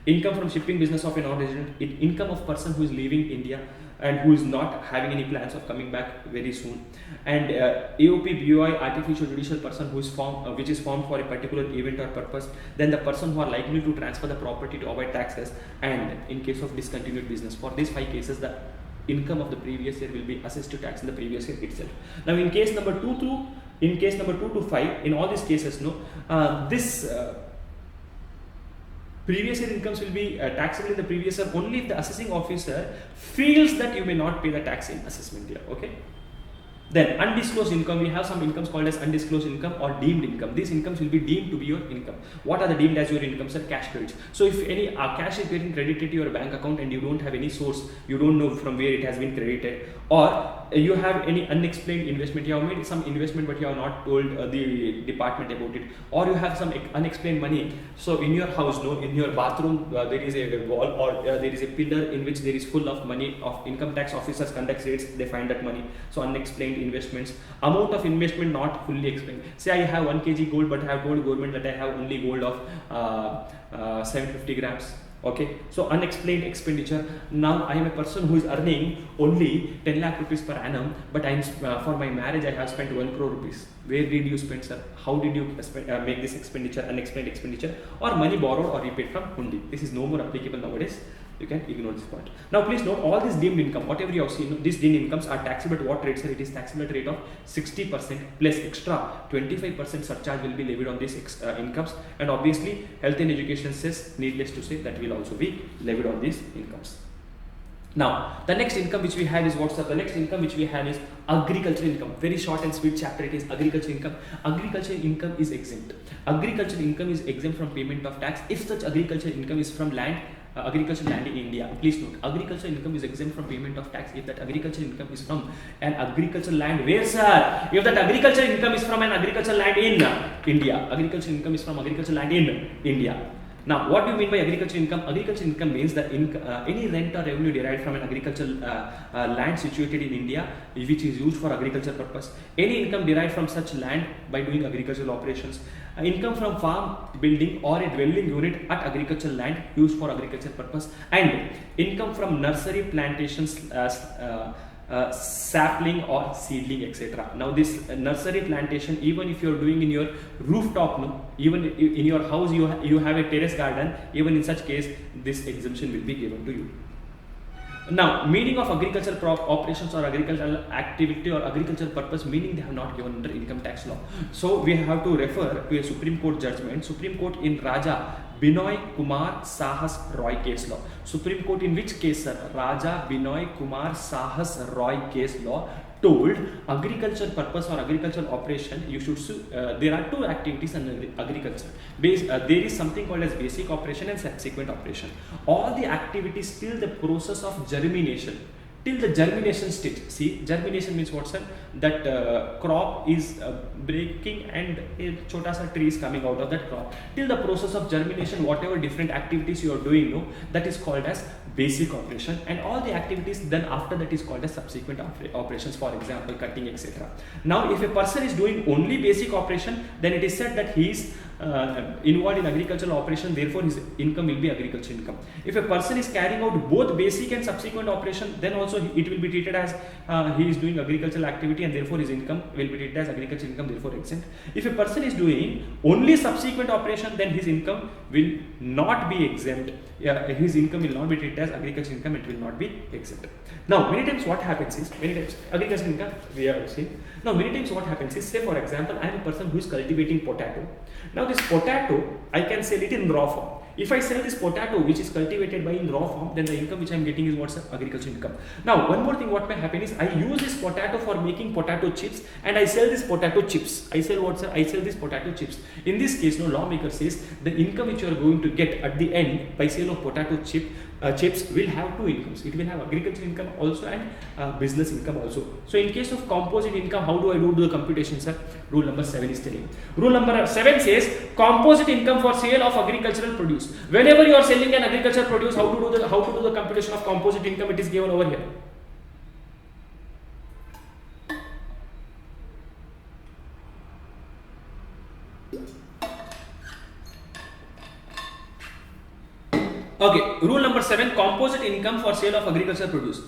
Income from shipping business of a non-resident, income of person who is leaving India and who is not having any plans of coming back very soon, and AOP, BOI, artificial judicial person who is formed, which is formed for a particular event or purpose, then the person who are likely to transfer the property to avoid taxes, and in case of discontinued business. For these 5 cases, the income of the previous year will be assessed to tax in the previous year itself. Now, in case number 2 to 5, in all these cases, previous year incomes will be taxable in the previous year only if the assessing officer feels that you may not pay the tax in assessment year. Okay. Then undisclosed income, we have some incomes called as undisclosed income or deemed income. These incomes will be deemed to be your income. What are the deemed as your incomes? Are cash credits. So if any cash is getting credited to your bank account and you don't have any source, you don't know from where it has been credited, or you have any unexplained investment, you have made some investment but you have not told the department about it, or you have some unexplained money. So in your house, in your bathroom, there is a wall or there is a pillar in which there is full of money of income tax officers conduct raids, they find that money. So unexplained investments, amount of investment not fully explained. Say I have 1 kg gold but I have told government that I have only gold of 750 grams. Okay, so unexplained expenditure. Now I am a person who is earning only 10 lakh rupees per annum, but I am for my marriage I have spent 1 crore rupees. Where did you spend, sir? How did you make this expenditure, unexplained expenditure, or money borrowed or repaid from hundi? This is no more applicable nowadays. You can ignore this point. Now please note, all these deemed income, whatever you have seen, these deemed incomes are taxable at what rate, sir? It is taxable at rate of 60% plus extra 25% surcharge will be levied on these incomes, and obviously health and education cess, needless to say, that will also be levied on these incomes. Now, the next income which we have is what's up? The next income which we have is agricultural income. Very short and sweet chapter it is, agricultural income. Agricultural income is exempt. Agricultural income is exempt from payment of tax if such agricultural income is from land, agricultural land in India. Please note, agricultural income is exempt from payment of tax if that agricultural income is from an agricultural land. Where, sir? If that agricultural income is from an agricultural land in India. Agricultural income is from agricultural land in India. Now, what do you mean by agricultural income? Agricultural income means that any rent or revenue derived from an agricultural land situated in India, which is used for agriculture purpose. Any income derived from such land by doing agricultural operations. Income from farm, building or a dwelling unit at agricultural land used for agriculture purpose. And income from nursery, plantations, sapling or seedling, etc. Now this nursery plantation, even if you are doing in your rooftop, no, even in your house you have a terrace garden, even in such case this exemption will be given to you. Now, meaning of agricultural operations or agricultural activity or agricultural purpose, meaning they have not given under income tax law. So we have to refer to a Supreme Court judgment. Supreme Court in Raja Binoy Kumar Sahas Roy case law. Supreme Court in which case, sir? Raja Binoy Kumar Sahas Roy case law told agriculture purpose or agricultural operation, you should there are two activities in agriculture. There is something called as basic operation and subsequent operation. All the activities till the process of germination, till the germination stage. See, germination means what, sir? That crop is breaking and a chota sa tree is coming out of that crop. Till the process of germination, whatever different activities you are doing, no, that is called as basic operation, and all the activities then after that is called as subsequent operations, for example cutting, etc. Now if a person is doing only basic operation, then it is said that he is involved in agricultural operation, therefore his income will be agricultural income. If a person is carrying out both basic and subsequent operation, then also it will be treated as he is doing agricultural activity and therefore his income will be treated as agricultural income, therefore exempt. If a person is doing only subsequent operation, then his income will not be exempt. His income will not be treated as agricultural income, it will not be exempt. Now many times what happens is, agricultural income we have seen. Now many times what happens is, say for example I am a person who is cultivating potato. Now this potato I can sell it in raw form. If I sell this potato which is cultivated by in raw form, then the income which I am getting is what's agricultural income. Now one more thing what may happen is, I use this potato for making potato chips and I sell this potato chips. I sell what, sir? I sell this potato chips. In this case, no, lawmaker says the income which you are going to get at the end by sale of potato chips will have two incomes. It will have agricultural income also and business income also. So in case of composite income, how do I do the computation, sir? Rule number 7 is telling. Rule number 7 says composite income for sale of agricultural produce. Whenever you are selling an agricultural produce, how to do the computation of composite income? It is given over here. Okay, rule number 7, composite income for sale of agricultural produce.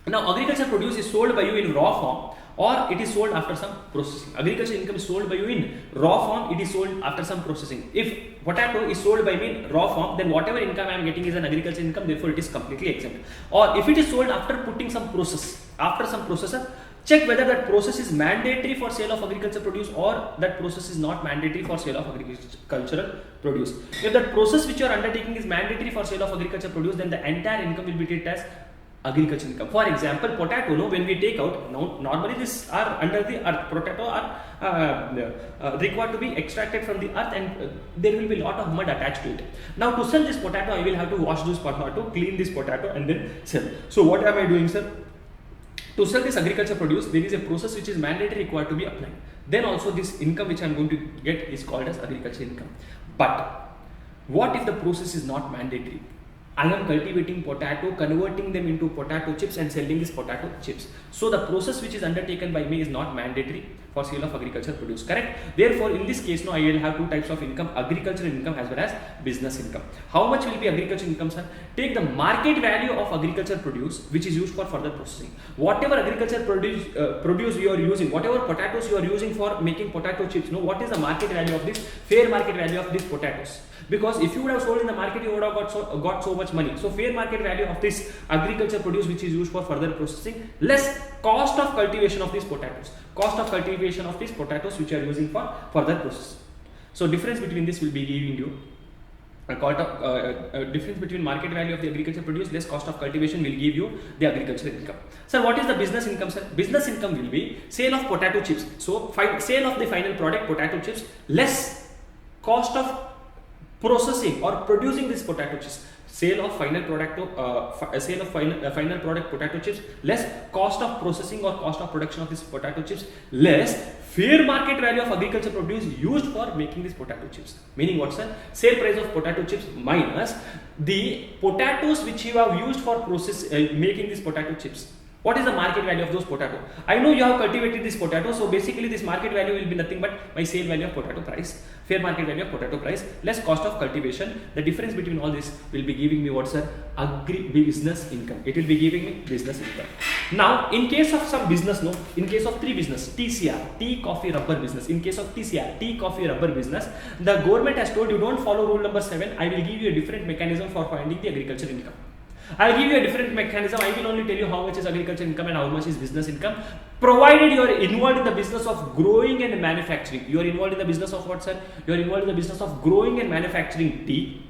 Now, agricultural produce is sold by you in raw form or it is sold after some processing. Agricultural income is sold by you in raw form, it is sold after some processing. If potato is sold by me in raw form, then whatever income I am getting is an agricultural income, therefore it is completely exempt. Or if it is sold after putting some process, after some processor, check whether that process is mandatory for sale of agricultural produce or that process is not mandatory for sale of agricultural produce. If that process which you are undertaking is mandatory for sale of agricultural produce, then the entire income will be treated as agricultural income. For example, potato, no, when we take out, now normally these are under the earth. Potato are required to be extracted from the earth and there will be a lot of mud attached to it. Now to sell this potato, I will have to wash this potato, clean this potato and then sell. So what am I doing, sir? To sell this agriculture produce, there is a process which is mandatory required to be applied. Then also this income which I am going to get is called as agriculture income. But what if the process is not mandatory? I am cultivating potato, converting them into potato chips and selling these potato chips. So the process which is undertaken by me is not mandatory. for sale of agriculture produce, correct? Therefore, in this case, now I will have two types of income, agricultural income as well as business income. How much will be agricultural income, sir? Take the market value of agriculture produce which is used for further processing. Whatever agriculture produce you are using, whatever potatoes you are using for making potato chips, know what is the market value of this, fair market value of these potatoes. Because if you would have sold in the market, you would have got so much money. So fair market value of this agriculture produce which is used for further processing, less cost of cultivation of these potatoes, cost of cultivation of these potatoes which you are using for further processing. So difference between this will be giving you a difference between market value of the agriculture produce less cost of cultivation will give you the agricultural income. Sir, what is the business income, sir? Business income will be sale of potato chips. So sale of the final product potato chips less cost of processing or producing this potato chips. Sale of final product final product potato chips less cost of processing or cost of production of this potato chips less fair market value of agriculture produce used for making these potato chips. Meaning what, sir? Sale price of potato chips minus the potatoes which you have used for making these potato chips. What is the market value of those potatoes? I know you have cultivated this potato, so basically this market value will be nothing but my sale value of potato price, fair market value of potato price, less cost of cultivation. The difference between all this will be giving me what, sir? Business income. It will be giving me business income. Now, in case of some business, no, in case of three business, TCR, tea, coffee, rubber business. In case of TCR, tea, coffee, rubber business, the government has told you don't follow rule number 7. I will give you a different mechanism for finding the agriculture income. I'll give you a different mechanism. I will only tell you how much is agriculture income and how much is business income, provided you are involved in the business of growing and manufacturing. You are involved in the business of what, sir? You are involved in the business of growing and manufacturing tea,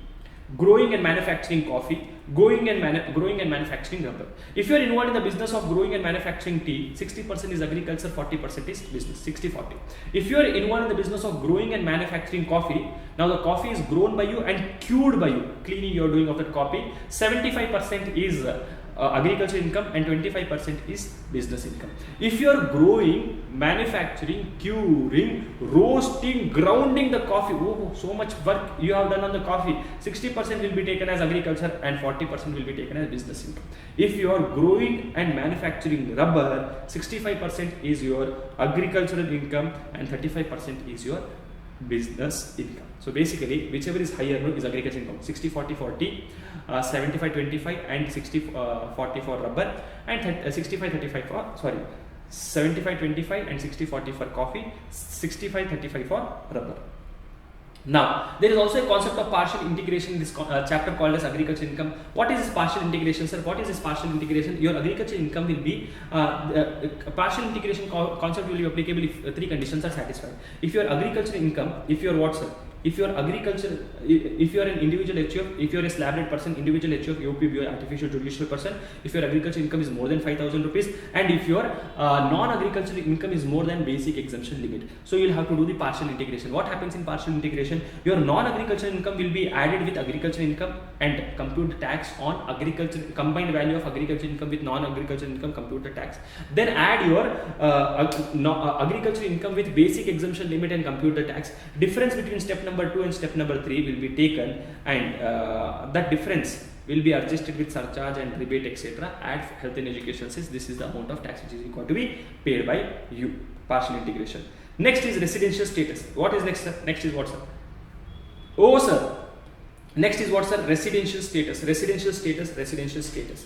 growing and manufacturing coffee, growing and manufacturing rubber. If you are involved in the business of growing and manufacturing tea, 60% is agriculture, 40% is business, 60-40. If you are involved in the business of growing and manufacturing coffee, now the coffee is grown by you and cured by you, cleaning you are doing of that coffee, 75% is agriculture income and 25% is business income. If you are growing, manufacturing, curing, roasting, grounding the coffee, oh, so much work you have done on the coffee, 60% will be taken as agriculture and 40% will be taken as business income. If you are growing and manufacturing rubber, 65% is your agricultural income and 35% is your business income. So basically, whichever is higher is agriculture income. 60-40-40, 75-25 and 60-40 for rubber, and 65-35 for, sorry, 75-25 and 60-40 for coffee, 65-35 for rubber. Now, there is also a concept of partial integration in this chapter called as agriculture income. What is this partial integration, sir? What is this partial integration? Your agriculture income will be, partial integration concept will be applicable if three conditions are satisfied. If your agriculture income, if your what, sir? If you are agriculture, if you are an individual HUF, if you are a slab person, individual HUF, OPB, artificial judicial person, if your agriculture income is more than 5,000 rupees, and if your non-agricultural income is more than basic exemption limit, so you will have to do the partial integration. What happens in partial integration? Your non-agricultural income will be added with agriculture income and compute the tax on agriculture, combined value of agriculture income with non-agricultural income, compute the tax. Then add your agriculture income with basic exemption limit and compute the tax. Difference between step number 2 and step number 3 will be taken, and that difference will be adjusted with surcharge and rebate, etc. Add health and education says this is the amount of tax which is going to be paid by you. Partial integration. Next is residential status. What is next, sir? Next is what, sir? Oh, sir. Next is what, sir? Residential status. Residential status. Residential status.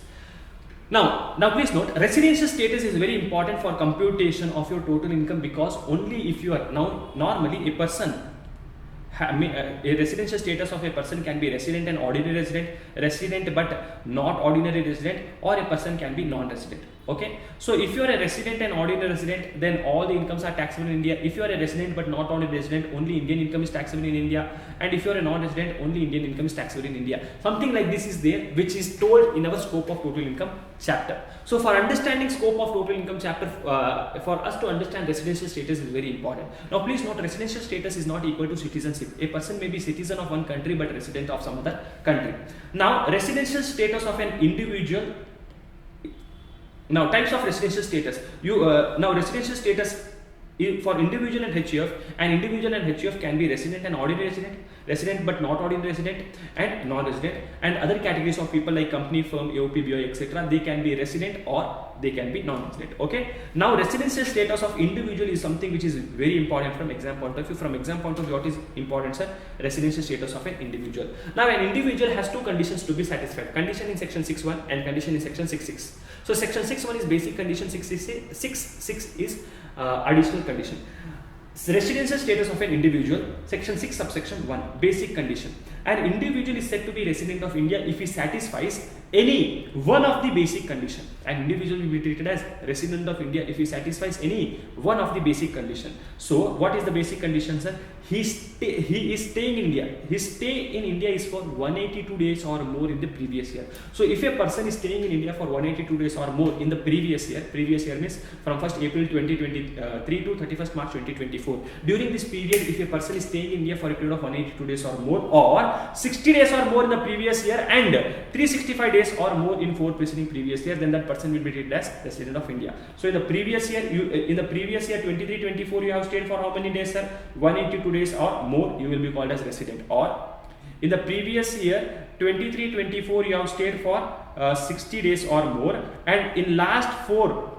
Now please note, residential status is very important for computation of your total income, because only if you are, now normally a person, a residential status of a person can be resident and ordinary resident but not ordinary resident, or a person can be non-resident. Okay, so if you are a resident and ordinary resident, then all the incomes are taxable in India. If you are a resident but not ordinary resident, only Indian income is taxable in India, and if you are a non-resident, only Indian income is taxable in India. Something like this is there, which is told in our scope of total income chapter. So for understanding scope of total income chapter, for us to understand residential status is very important. Now please note, residential status is not equal to citizenship. A person may be citizen of one country but resident of some other country. Now residential status of an individual. Now types of residential status. Now residential status For individual and HUF, an individual and HUF can be resident and ordinary resident, resident but not ordinary resident, and non-resident. And other categories of people like company, firm, AOP, BOI, etc., they can be resident or they can be non-resident. Okay. Now, residential status of individual is something which is very important from exam point of view. From exam point of view, what is important, sir? Residential status of an individual. Now, an individual has two conditions to be satisfied. Condition in section 6.1 and condition in section 6.6. So, section 6.1 is basic condition, 6.6 is additional condition. Residential status of an individual, section 6 subsection 1, basic condition. An individual is said to be resident of India if he satisfies any one of the basic condition. An individual will be treated as resident of India if he satisfies any one of the basic condition. So what is the basic condition, sir? He is staying in India. His stay in India is for 182 days or more in the previous year. So if a person is staying in India for 182 days or more in the previous year means from 1st April 2023 to 31st March 2024. During this period, if a person is staying in India for a period of 182 days or more, or 60 days or more in the previous year and 365 days or more in 4 preceding previous year, then that person will be treated as resident of India. So in the previous year, 23-24, you have stayed for how many days, sir? 182 days or more, you will be called as resident. Or in the previous year 23-24, you have stayed for 60 days or more, and in last 4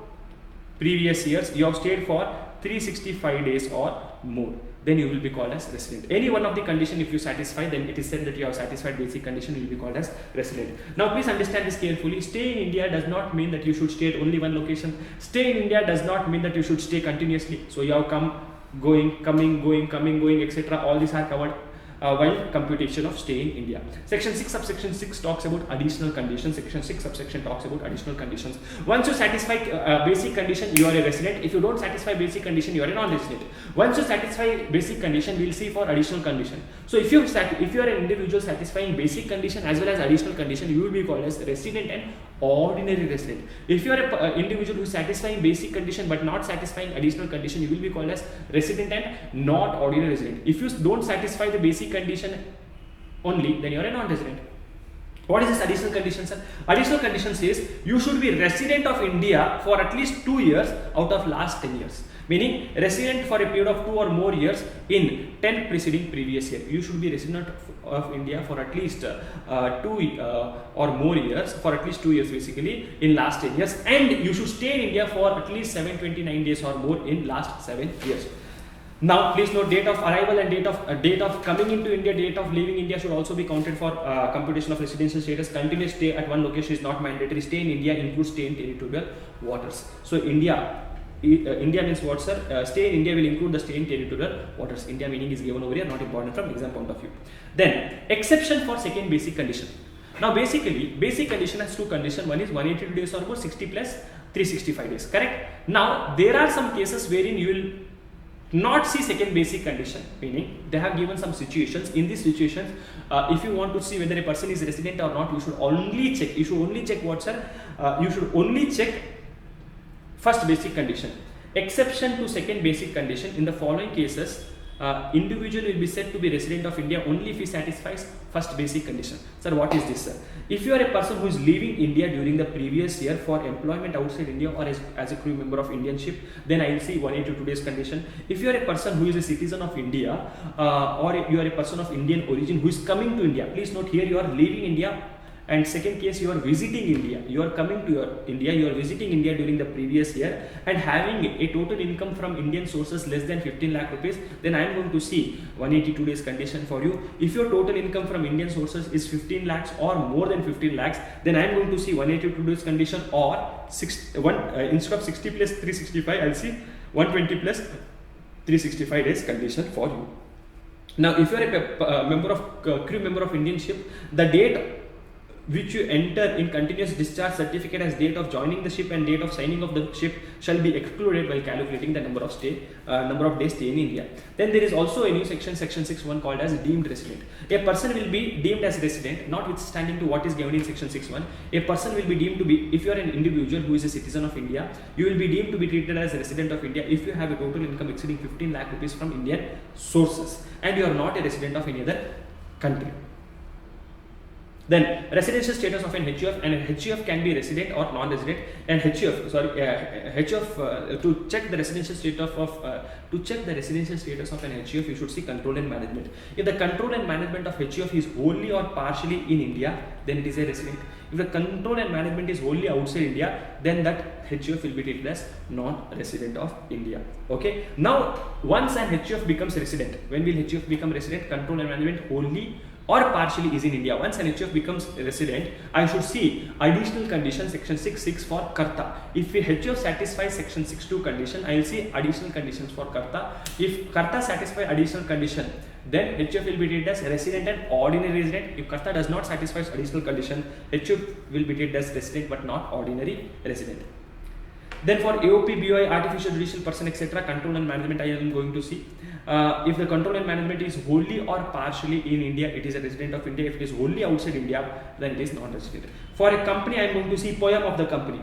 previous years you have stayed for 365 days or more, then you will be called as resident. Any one of the condition if you satisfy, then it is said that you have satisfied basic condition, you will be called as resident. Now please understand this carefully. Stay in India does not mean that you should stay at only one location. Stay in India does not mean that you should stay continuously. So you have come, going, coming, going, etc. All these are covered while computation of stay in India. Section 6 subsection 6 talks about additional conditions. Section 6 subsection talks about additional conditions. Once you satisfy basic condition, you are a resident. If you don't satisfy basic condition, you are a non-resident. Once you satisfy basic condition, we will see for additional condition. So if you are an individual satisfying basic condition as well as additional condition, you will be called as resident and ordinary resident. If you are an individual who is satisfying basic condition but not satisfying additional condition, you will be called as resident and not ordinary resident. If you don't satisfy the basic condition only, then you are a non-resident. What is this additional condition, sir? Additional condition says you should be resident of India for at least 2 years out of last 10 years. Meaning resident for a period of 2 or more years in 10 preceding previous year. You should be resident of India for at least 2 or more years, for at least 2 years basically in last 10 years, and you should stay in India for at least 729 days or more in last 7 years. Now please note, date of arrival and date of coming into India, date of leaving India should also be counted for computation of residential status. Continuous stay at one location is not mandatory. Stay in India includes stay in territorial waters. So India means what, sir? Stay in India will include the stay in territorial waters. India meaning is given over here, not important from exam point of view. Then exception for second basic condition. Now basically basic condition has two conditions. One is 182 days or more, 60 plus 365 days, correct? Now there are some cases wherein you will not see second basic condition, meaning they have given some situations. In these situations, if you want to see whether a person is resident or not, you should only check what, sir? You should only check first basic condition. Exception to second basic condition: in the following cases, individual will be said to be resident of India only if he satisfies first basic condition. Sir, what is this, sir? If you are a person who is leaving India during the previous year for employment outside India or as a crew member of Indian ship, then I will see 182 days condition. If you are a person who is a citizen of India or you are a person of Indian origin who is coming to India, please note here you are leaving India. And second case, you are visiting India. You are coming to India. You are visiting India during the previous year and having a total income from Indian sources less than 15 lakh rupees. Then I am going to see 182 days condition for you. If your total income from Indian sources is 15 lakhs or more than 15 lakhs, then I am going to see 182 days condition, or instead of 60 plus 365, I will see 120 plus 365 days condition for you. Now, if you are a crew member of Indian ship, the date which you enter in continuous discharge certificate as date of joining the ship and date of signing of the ship shall be excluded while calculating the number of days stay in India. Then there is also a new section 6.1 called as deemed resident. A person will be deemed as resident, notwithstanding to what is given in section 6.1. A person will be deemed to be, if you are an individual who is a citizen of India, you will be deemed to be treated as a resident of India if you have a total income exceeding 15 lakh rupees from Indian sources and you are not a resident of any other country. Then residential status of an HUF, and a HUF can be resident or non-resident. And HUF, to check the residential status of an HUF, you should see control and management. If the control and management of HUF is wholly or partially in India, then it is a resident. If the control and management is wholly outside India, then that HUF will be treated as non-resident of India. Okay. Now, once an HUF becomes resident, when will HUF become resident? Control and management wholly or partially is in India. Once an HUF becomes resident, I should see additional condition section 6.6 for Karta. If a HUF satisfies section 6.2 condition, I will see additional conditions for Karta. If Karta satisfies additional condition, then HUF will be treated as resident and ordinary resident. If Karta does not satisfy additional condition, HUF will be treated as resident but not ordinary resident. Then for AOP, BOI, artificial judicial person, etc., control and management, I am going to see. If the control and management is wholly or partially in India, it is a resident of India. If it is wholly outside India, then it is non-resident. For a company, I am going to see poem of the company.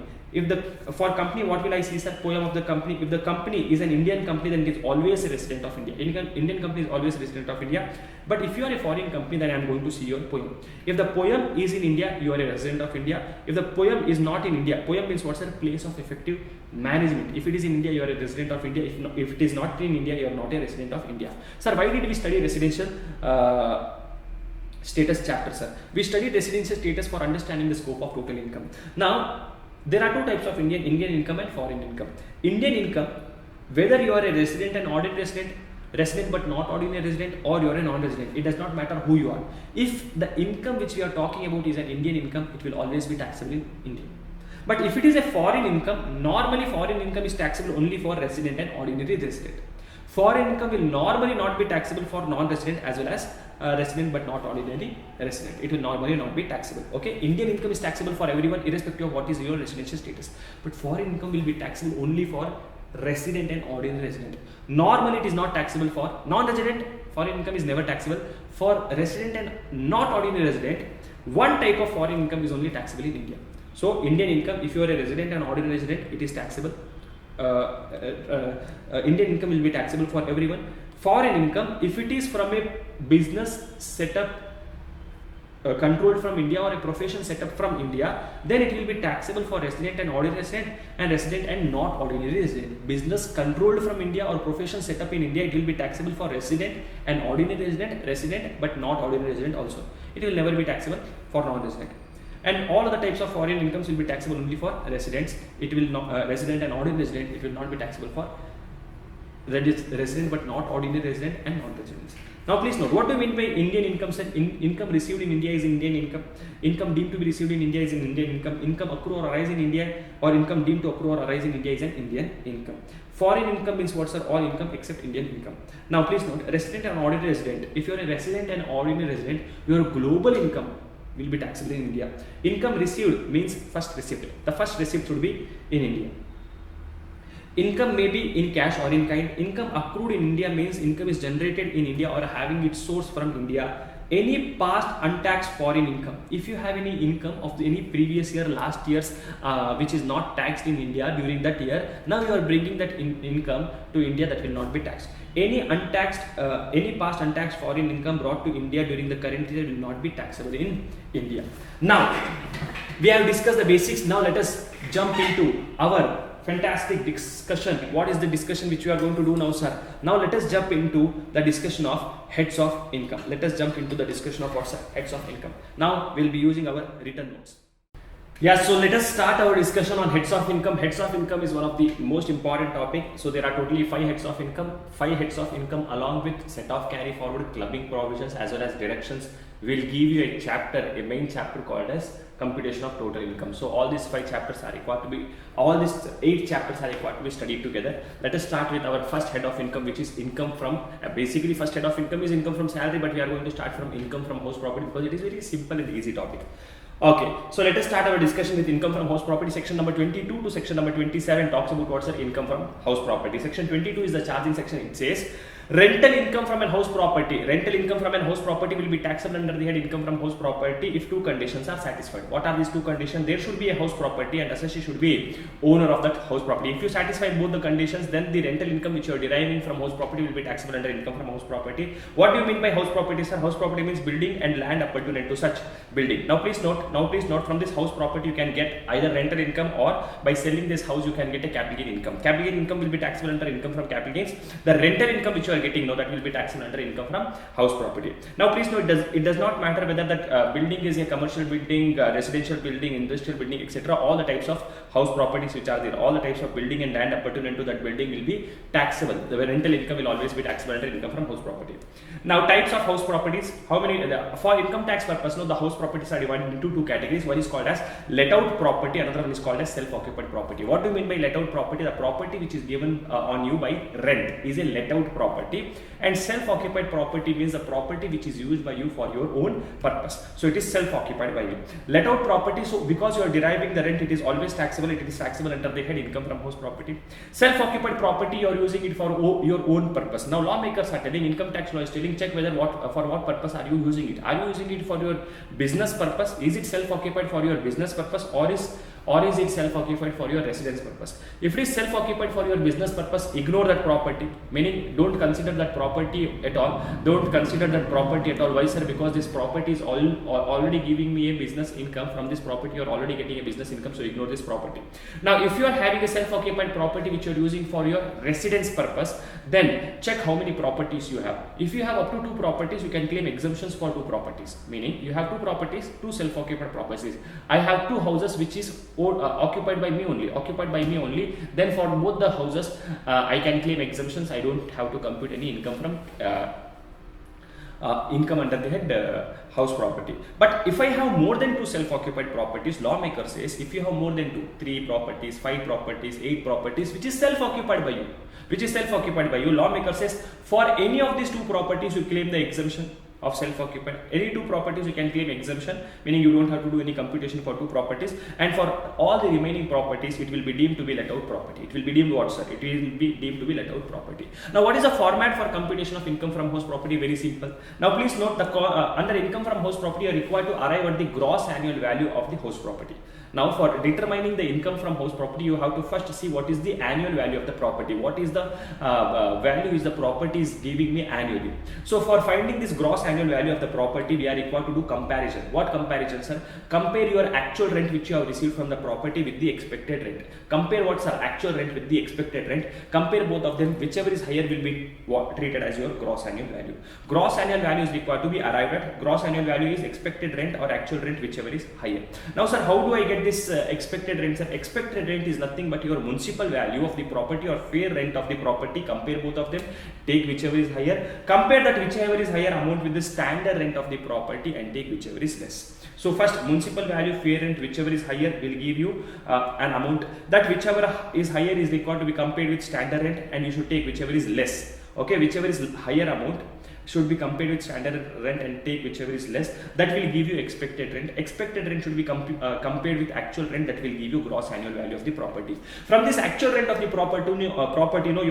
For company, what will I see, sir? Poem of the company. If the company is an Indian company, then it is always a resident of India. Indian company is always a resident of India. But if you are a foreign company, then I am going to see your poem. If the poem is in India, you are a resident of India. If the poem is not in India, poem means what's the place of effective management. If it is in India, you are a resident of India. If it is not in India, you are not a resident of India. Sir, why did we study residential status chapter, sir? We studied residential status for understanding the scope of total income. Now, there are two types of Indian income and foreign income. Indian income, whether you are a resident and ordinary resident but not ordinary resident, or you are a non-resident, it does not matter who you are. If the income which we are talking about is an Indian income, it will always be taxable in India. But if it is a foreign income, normally foreign income is taxable only for resident and ordinary resident. Foreign income will normally not be taxable for non-resident as well as resident but not ordinary resident. It will normally not be taxable. Okay, Indian income is taxable for everyone irrespective of what is your residential status. But foreign income will be taxable only for resident and ordinary resident. Normally it is not taxable for non-resident. Foreign income is never taxable. For resident and not ordinary resident, one type of foreign income is only taxable in India. So Indian income, if you are a resident and ordinary resident, it is taxable. Indian income will be taxable for everyone. Foreign income, if it is from a business setup controlled from India or a profession setup from India, then it will be taxable for resident and ordinary resident and not ordinary resident. Business controlled from India or profession setup in India, it will be taxable for resident and ordinary resident but not ordinary resident also. It will never be taxable for non-resident. And all other types of foreign incomes will be taxable only for residents. It will not resident and ordinary resident. It will not be taxable for resident but not ordinary resident and non-residents. Now please note, what do you mean by Indian income? Income received in India is Indian income. Income deemed to be received in India is an Indian income. Income accrue or arise in India, or income deemed to accrue or arise in India is an Indian income. Foreign income means what, sir? All income except Indian income. Now please note, resident and ordinary resident. If you are a resident and ordinary resident, your global income will be taxable in India. Income received means first receipt. The first receipt should be in India. Income may be in cash or in kind. Income accrued in India means income is generated in India or having its source from India. Any past untaxed foreign income, if you have any income of any previous year, last year's, which is not taxed in India during that year, now you are bringing that income to India, that will not be taxed. Any past untaxed foreign income brought to India during the current year will not be taxable in India. Now, we have discussed the basics. Now let us jump into our fantastic discussion. What is the discussion which we are going to do now, sir? Now let us jump into the discussion of heads of income. Let us jump into the discussion of what's heads of income. Now we'll be using our written notes. Yeah, so let us start our discussion on heads of income. Heads of income is one of the most important topic. So there are totally 5 heads of income. 5 heads of income along with set of carry forward, clubbing provisions as well as deductions will give you a chapter, a main chapter called as computation of total income. So all these 5 chapters are required to be, all these 8 chapters are required to be studied together. Let us start with our first head of income, which is income from, basically first head of income is income from salary, but we are going to start from income from house property because it is very simple and easy topic. Okay, so let us start our discussion with income from house property. Section number 22 to section number 27 talks about what's the income from house property. Section 22 is the charging section. It says Rental income from a house property. Rental income from a house property will be taxable under the head income from house property if two conditions are satisfied. What are these two conditions? There should be a house property and assessee should be owner of that house property. If you satisfy both the conditions, then the rental income which you are deriving from house property will be taxable under income from house property. What do you mean by house property, sir? House property means building and land appurtenant to such building. Now please note from this house property you can get either rental income, or by selling this house you can get a capital gain income. Capital gain income will be taxable under income from capital gains. The rental income which you are getting now, that will be taxable under income from house property. Now please note, it does not matter whether that building is a commercial building, residential building, industrial building, etc. All the types of house properties which are there, all the types of building and land appurtenant to that building will be taxable. The rental income will always be taxable under income from house property. Now types of house properties, how many for income tax purpose? Now the house properties are divided into two categories. One is called as let out property, another one is called as self-occupied property. What do you mean by let out property? The property which is given on you by rent is a let out property, and self-occupied property means the property which is used by you for your own purpose. So it is self-occupied by you. Let out property, so because you are deriving the rent, it is always taxable. It is taxable under the head income from house property. Self-occupied property, you are using it for your own purpose. Now lawmakers are telling, income tax law is telling, check whether for what purpose are you using it. Are you using it for your business purpose? Is it self-occupied for your business purpose, or is it self-occupied for your residence purpose? If it is self-occupied for your business purpose, ignore that property, meaning don't consider that property at all. Don't consider that property at all. Why, sir? Because this property is already giving me a business income. From this property you are already getting a business income, so ignore this property. Now if you are having a self-occupied property which you are using for your residence purpose, then check how many properties you have. If you have up to 2 properties, you can claim exemptions for 2 properties, meaning you have 2 properties, 2 self-occupied properties. I have 2 houses which is occupied by me only, then for both the houses I can claim exemptions. I don't have to compute any income from income under the head house property. But if I have more than 2 self-occupied properties, lawmaker says if you have more than 2, 3 properties, 5 properties, 8 properties which is self-occupied by you, lawmaker says for any of these 2 properties you claim the exemption of self-occupied. Any 2 properties you can claim exemption, meaning you don't have to do any computation for 2 properties, and for all the remaining properties it will be deemed to be let out property. It will be deemed what, sir? It will be deemed to be let out property. Now what is the format for computation of income from house property? Very simple. Now please note, under income from house property you are required to arrive at the gross annual value of the house property. Now for determining the income from house property, you have to first see what is the annual value of the property. What is the value is the property is giving me annually. So for finding this gross annual value of the property, we are required to do comparison. What comparison, sir? Compare your actual rent which you have received from the property with the expected rent. Compare what's our actual rent with the expected rent. Compare both of them. Whichever is higher will be treated as your gross annual value. Gross annual value is required to be arrived at. Gross annual value is expected rent or actual rent, whichever is higher. Now, sir, how do I get this expected rent, sir? Expected rent is nothing but your municipal value of the property or fair rent of the property. Compare both of them, take whichever is higher, compare that whichever is higher amount with the standard rent of the property and take whichever is less. So first, municipal value, fair rent, whichever is higher will give you an amount. That whichever is higher is required to be compared with standard rent, and you should take whichever is less. Okay, whichever is higher amount should be compared with standard rent and take whichever is less. That will give you expected rent. Expected rent should be compared with actual rent. That will give you gross annual value of the property. From this actual rent of the property, you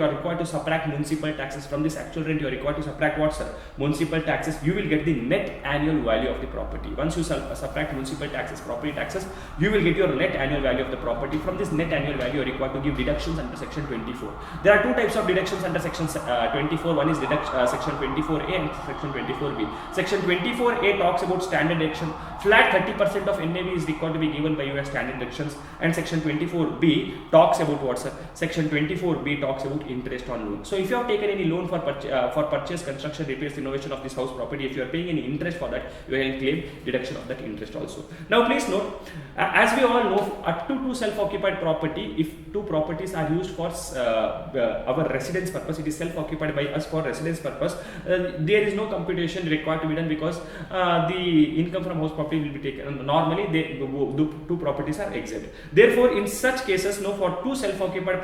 are required to subtract municipal taxes. From this actual rent, you are required to subtract what, sir? Municipal taxes. You will get the net annual value of the property. Once you subtract municipal taxes, property taxes, you will get your net annual value of the property. From this net annual value, you are required to give deductions under section 24. There are 2 types of deductions under section 24. One is section 24A and section 24B. Section 24A talks about standard deduction. Flat 30% of NAV is required to be given by you as standard deductions, and section 24B talks about what, sir? Section 24B talks about interest on loan. So if you have taken any loan for purchase, construction, repairs, renovation of this house property, if you are paying any interest for that, you can claim deduction of that interest also. Now please note, as we all know, up to 2 self-occupied property, if 2 properties are used for our residence purpose, it is self-occupied by us for residence purpose, there is no computation required to be done, because the income from house property will be taken. Normally the 2 properties are exempt. Therefore in such cases, for 2 self-occupied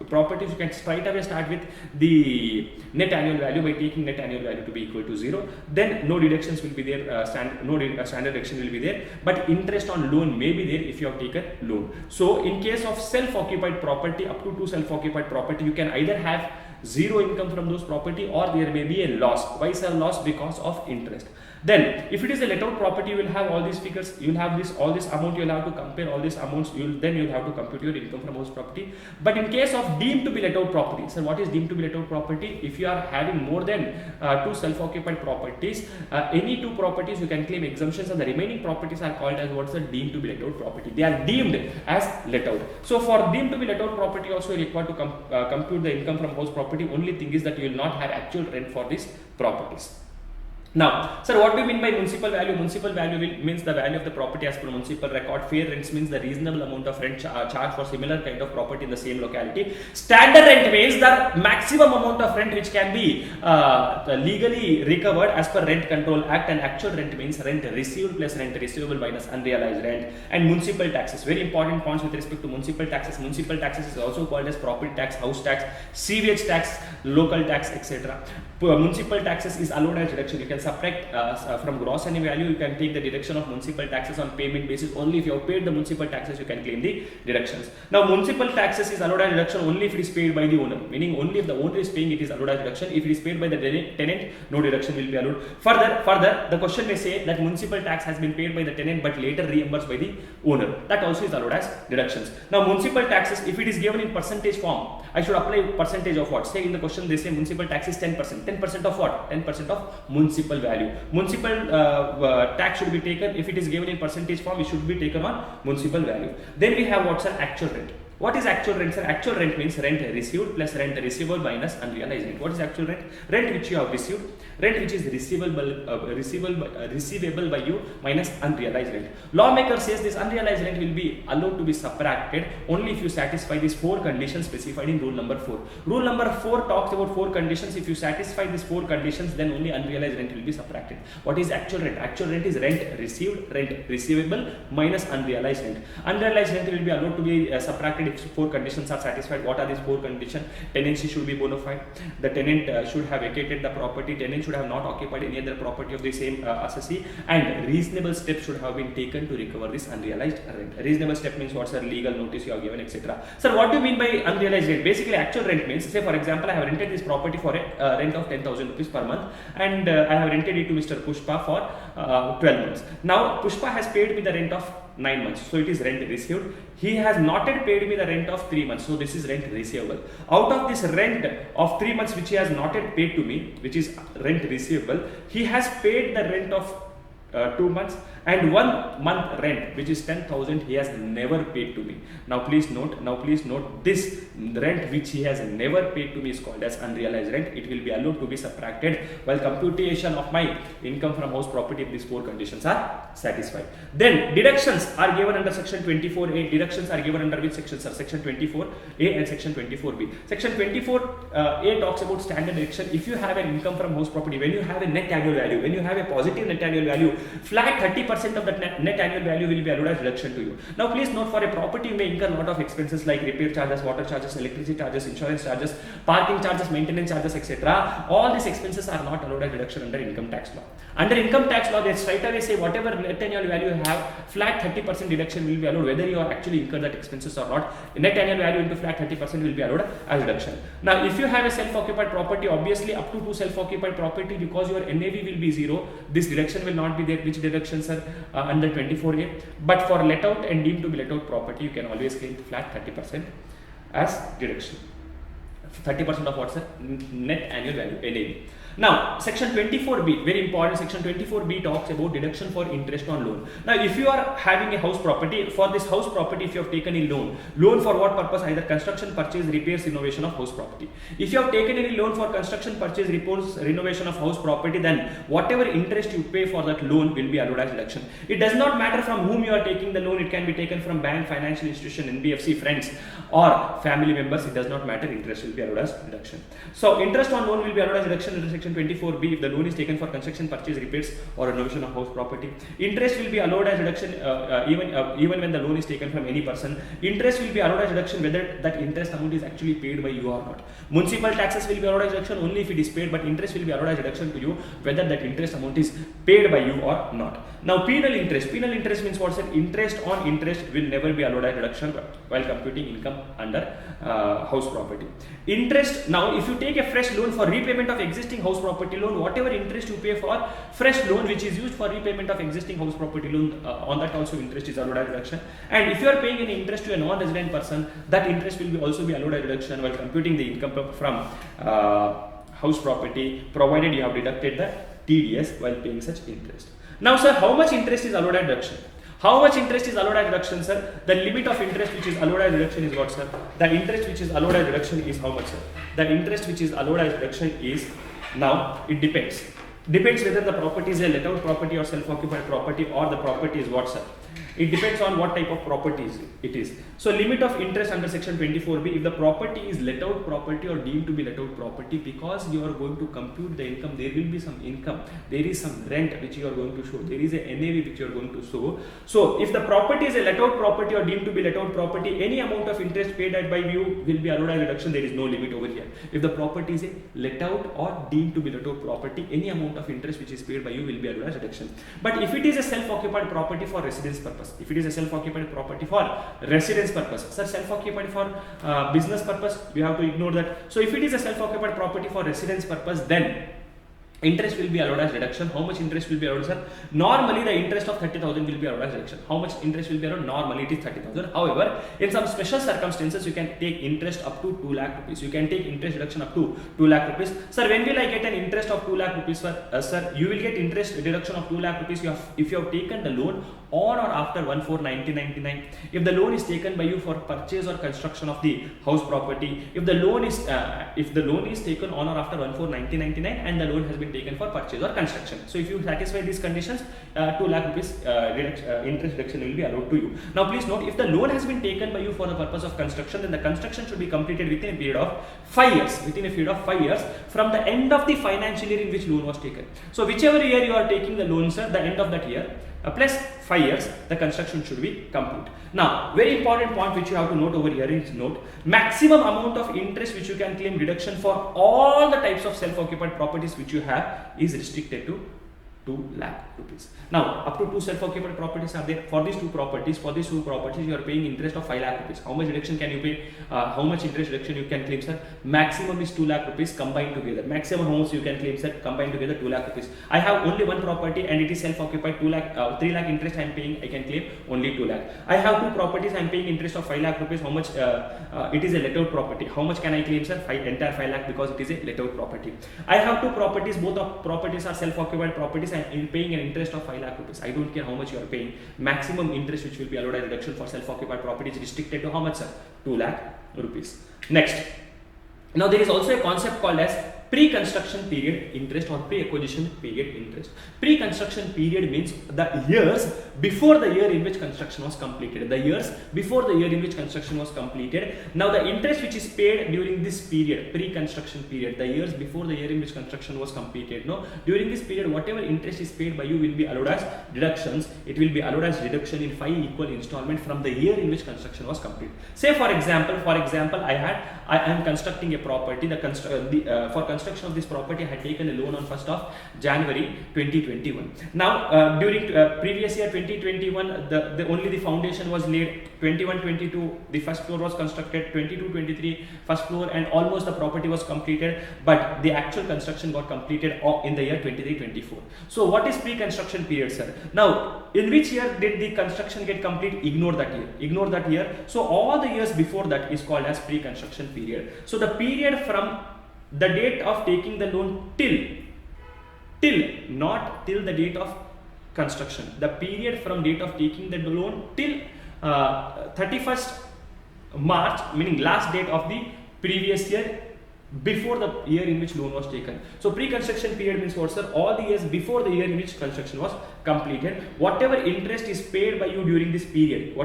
properties, you can straight away start with the net annual value by taking net annual value to be equal to 0. Then no deductions will be there, standard deduction will be there, but interest on loan may be there if you have taken loan. So in case of self-occupied property, up to 2 self-occupied property, you can either have zero income from those property, or there may be a loss. Why is a loss? Because of interest. Then if it is a let out property, you will have all these figures, you will have all this amount, you will have to compare all these amounts, then you will have to compute your income from house property. But in case of deemed to be let out property, so what is deemed to be let out property? If you are having more than 2 self-occupied properties, any 2 properties you can claim exemptions, and the remaining properties are called as what's the deemed to be let out property. They are deemed as let out. So for deemed to be let out property also, you require to compute the income from house property. Only thing is that you will not have actual rent for these properties. Now, sir, what do you mean by municipal value? Municipal value means the value of the property as per municipal record. Fair rents means the reasonable amount of rent charged for similar kind of property in the same locality. Standard rent means the maximum amount of rent which can be legally recovered as per Rent Control Act, and actual rent means rent received plus rent receivable minus unrealized rent. And municipal taxes, very important points with respect to municipal taxes. Municipal taxes is also called as property tax, house tax, sewage tax, local tax, etc. Municipal taxes is allowed as deduction. You can subtract from gross annual value. You can take the deduction of municipal taxes on payment basis. Only if you have paid the municipal taxes, you can claim the deductions. Now, municipal taxes is allowed as deduction only if it is paid by the owner, meaning only if the owner is paying, it is allowed as deduction. If it is paid by the tenant, no deduction will be allowed. Further, the question may say that municipal tax has been paid by the tenant but later reimbursed by the owner. That also is allowed as deductions. Now, municipal taxes, if it is given in percentage form, I should apply percentage of what? Say in the question they say municipal tax is 10%. 10% of what? 10% of municipal value. Municipal tax should be taken, if it is given in percentage form, it should be taken on municipal value. Then we have what's an actual rent. What is actual rent, sir? Actual rent means rent received plus rent receivable minus unrealized rent. What is actual rent? Rent which you have received, rent which is receivable by you minus unrealized rent. Lawmaker says this unrealized rent will be allowed to be subtracted only if you satisfy these 4 conditions specified in rule number 4. Rule number 4 talks about 4 conditions. If you satisfy these 4 conditions, then only unrealized rent will be subtracted. What is actual rent? Actual rent is rent received, rent receivable minus unrealized rent. Unrealized rent will be allowed to be subtracted if 4 conditions are satisfied. What are these 4 conditions? Tenancy should be bona fide. The tenant should have vacated the property. Tenant should have not occupied any other property of the same assessee, and reasonable steps should have been taken to recover this unrealized rent. Reasonable step means what's a legal notice you have given, etc. Sir, what do you mean by unrealized rent? Basically, actual rent means, say for example, I have rented this property for a rent of 10,000 rupees per month, and I have rented it to Mr. Pushpa for 12 months. Now, Pushpa has paid me the rent of 9 months, so it is rent received. He has not yet paid me the rent of 3 months, so this is rent receivable. Out of this rent of 3 months which he has not yet paid to me, which is rent receivable, he has paid the rent of 2 months, and 1 month rent which is 10,000 he has never paid to me. Now please note this rent which he has never paid to me is called as unrealized rent. It will be allowed to be subtracted while computation of my income from house property if these 4 conditions are satisfied. Then deductions are given under section 24A. Deductions are given under which section, sir? Section 24A and section 24B. Section 24A talks about standard deduction. If you have an income from house property, when you have a net annual value, when you have a positive net annual value, flat 30% of that net annual value will be allowed as deduction to you. Now please note, for a property you may incur a lot of expenses like repair charges, water charges, electricity charges, insurance charges, parking charges, maintenance charges, etc. All these expenses are not allowed as deduction under income tax law. Under income tax law, they straight away say whatever net annual value you have, flat 30% deduction will be allowed whether you are actually incurred that expenses or not. Net annual value into flat 30% will be allowed as deduction. Now if you have a self-occupied property, obviously up to 2 self-occupied property, because your NAV will be 0, this deduction will not be there. Which deductions are under 24A? But for let out and deemed to be let out property, you can always claim flat 30% as deduction. 30% of what's the net annual value, NAV. Now, section 24B, very important, section 24B talks about deduction for interest on loan. Now, if you are having a house property, for this house property, if you have taken a loan for what purpose? Either construction, purchase, repairs, renovation of house property. If you have taken any loan for construction, purchase, repairs, renovation of house property, then whatever interest you pay for that loan will be allowed as deduction. It does not matter from whom you are taking the loan. It can be taken from bank, financial institution, NBFC, friends, or family members. It does not matter. Interest will be allowed as deduction. So, interest on loan will be allowed as deduction under section 24B if the loan is taken for construction, purchase, repairs, or renovation of house property. Interest will be allowed as deduction even when the loan is taken from any person. Interest will be allowed as deduction whether that interest amount is actually paid by you or not. Municipal taxes will be allowed as deduction only if it is paid, but interest will be allowed as deduction to you whether that interest amount is paid by you or not. Now, penal interest. Penal interest means what's it? Interest on interest will never be allowed as deduction while computing income under house property. Interest, now if you take a fresh loan for repayment of existing house property loan, whatever interest you pay for fresh loan which is used for repayment of existing house property loan, on that also interest is allowed as deduction. And if you are paying any interest to a non-resident person, that interest will also be allowed as deduction while computing the income from house property, provided you have deducted the TDS while paying such interest. Now sir, how much interest is allowed as deduction? How much interest is allowed as deduction, sir? The limit of interest which is allowed as deduction is what, sir? The interest which is allowed as deduction is how much, sir? The interest which is allowed as deduction is, now it depends. Depends whether the property is a let out property or self-occupied property, or the property is what, sir? It depends on what type of property it is. So limit of interest under section 24B, if the property is let out property or deemed to be let out property, because you are going to compute the income, there will be some income, there is some rent which you are going to show, there is a NAV which you are going to show. So if the property is a let out property or deemed to be let out property, any amount of interest paid by you will be allowed as reduction. There is no limit over here. If the property is a let out or deemed to be let out property, any amount of interest which is paid by you will be allowed as reduction. But if it is a self-occupied property for residence purpose, if it is a self-occupied property for residence purpose, sir, self-occupied for business purpose, we have to ignore that. So if it is a self-occupied property for residence purpose, then interest will be allowed as reduction. How much interest will be allowed, sir? Normally the interest of 30,000 will be allowed as reduction. How much interest will be allowed? Normally it is 30,000. However, in some special circumstances, you can take interest up to 2 lakh rupees. You can take interest reduction up to 2 lakh rupees. Sir, when will I get an interest of 2 lakh rupees, sir? Sir, you will get interest deduction of 2 lakh rupees if you have taken the loan on or after 1/4/1999. If the loan is taken by you for purchase or construction of the house property, if the loan is taken on or after 1/4/1999 and the loan has been taken for purchase or construction. So if you satisfy these conditions, 2 lakh rupees interest reduction will be allowed to you. Now please note, if the loan has been taken by you for the purpose of construction, then the construction should be completed within a period of 5 years. Within a period of 5 years from the end of the financial year in which loan was taken. So whichever year you are taking the loan, sir, the end of that year plus 5 years, the construction should be complete. Now, very important point which you have to note over here is note, maximum amount of interest which you can claim deduction for all the types of self-occupied properties which you have is restricted to 2 lakh rupees. Now, up to 2 self-occupied properties are there. For these two properties, you are paying interest of 5 lakh rupees. How much reduction can you pay? How much interest reduction you can claim, sir? Maximum is 2 lakh rupees combined together. Maximum how much you can claim, sir? Combined together 2 lakh rupees. I have only one property and it is self-occupied 3 lakh interest I am paying, I can claim only 2 lakh. I have two properties, I am paying interest of 5 lakh rupees. How much? It is a let out property. How much can I claim, sir? Entire 5 lakh, because it is a let out property. I have two properties, both of properties are self-occupied properties. I am paying an interest of 5 lakh rupees. I don't care how much you are paying. Maximum interest which will be allowed as reduction for self-occupied property is restricted to how much, sir? 2 lakh rupees. Next. Now there is also a concept called as pre-construction period interest or pre-acquisition period interest. Pre-construction period means the years before the year in which construction was completed. The years before the year in which construction was completed. Now the interest which is paid during this period, pre-construction period, the years before the year in which construction was completed. No, during this period, whatever interest is paid by you will be allowed as deductions. It will be allowed as deduction in 5 equal installments from the year in which construction was completed. Say for example, I am constructing a property. For construction of this property, I had taken a loan on 1st of January 2021. Now, during previous year 2021, only the foundation was laid. 21-22, the first floor was constructed. 22-23, first floor and almost the property was completed. But the actual construction got completed in the year 23-24. So, what is pre-construction period, sir? Now, in which year did the construction get complete? Ignore that year. Ignore that year. So, all the years before that is called as pre-construction period. So, the period from the date of taking the loan not till the date of construction. The period from date of taking the loan till 31st March, meaning last date of the previous year, before the year in which loan was taken. So pre-construction period means what, sir? All the years before the year in which construction was completed. Whatever interest is paid by you during this period,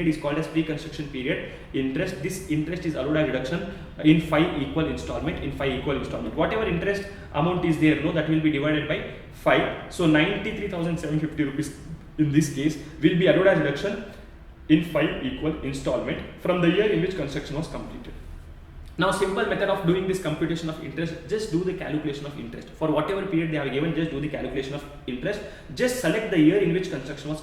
is called as pre-construction period interest. This interest is allowed as reduction in 5 equal installment. Whatever interest amount is there, that will be divided by 5. So 93,750 rupees in this case will be allowed as reduction in 5 equal installment from the year in which construction was completed. Now, simple method of doing this computation of interest, just do the calculation of interest. For whatever period they have given, just do the calculation of interest. Just select the year in which construction was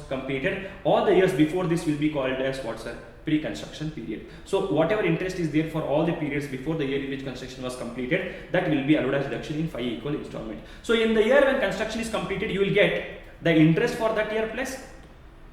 completed. All the years before this will be called as what, sir? pre-construction period. So whatever interest is there for all the periods before the year in which construction was completed, that will be allowed as deduction in 5 equal installment. So in the year when construction is completed, you will get the interest for that year plus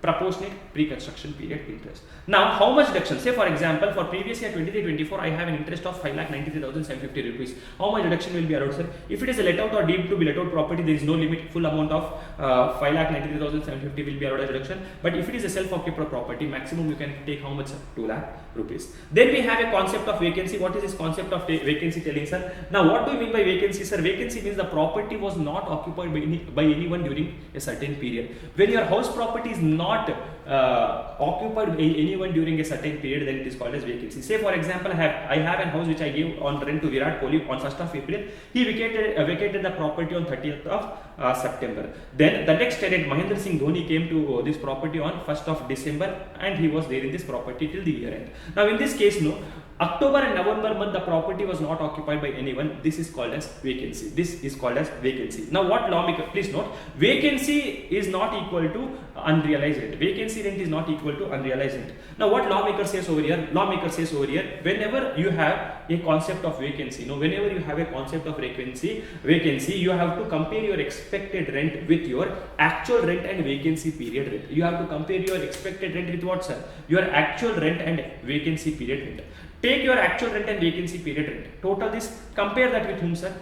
proportionate pre-construction period interest. Now, how much deduction? Say for example, for previous year 23-24, I have an interest of 5,93,750 rupees. How much deduction will be allowed, sir? If it is a let out or deemed to be let out property, there is no limit. Full amount of 5,93,750 will be allowed as deduction. But if it is a self-occupied property, maximum you can take how much, sir? 2 lakh rupees. Then we have a concept of vacancy. What is this concept of vacancy telling, sir? Now, what do you mean by vacancy, sir? Vacancy means the property was not occupied by anyone during a certain period. When your house property is not occupied by anyone during a certain period, then it is called as vacancy. Say for example, I have a house which I gave on rent to Virat Kohli on 1st of April. He vacated the property on 30th of September. Then the next tenant, Mahendra Singh Dhoni, came to this property on 1st of December, and he was there in this property till the year end. Now in this case, no, October and November month the property was not occupied by anyone. This is called as vacancy. This is called as vacancy. Now what lawmaker, please note, vacancy is not equal to unrealized rent. Vacancy rent is not equal to unrealized rent. Now what lawmaker says over here? Lawmaker says over here, whenever you have a concept of vacancy, whenever you have a concept of vacancy, you have to compare your expected rent with your actual rent and vacancy period rent. You have to compare your expected rent with what, sir? Your actual rent and vacancy period rent. Take your actual rent and vacancy period rent. Total this, compare that with whom, sir?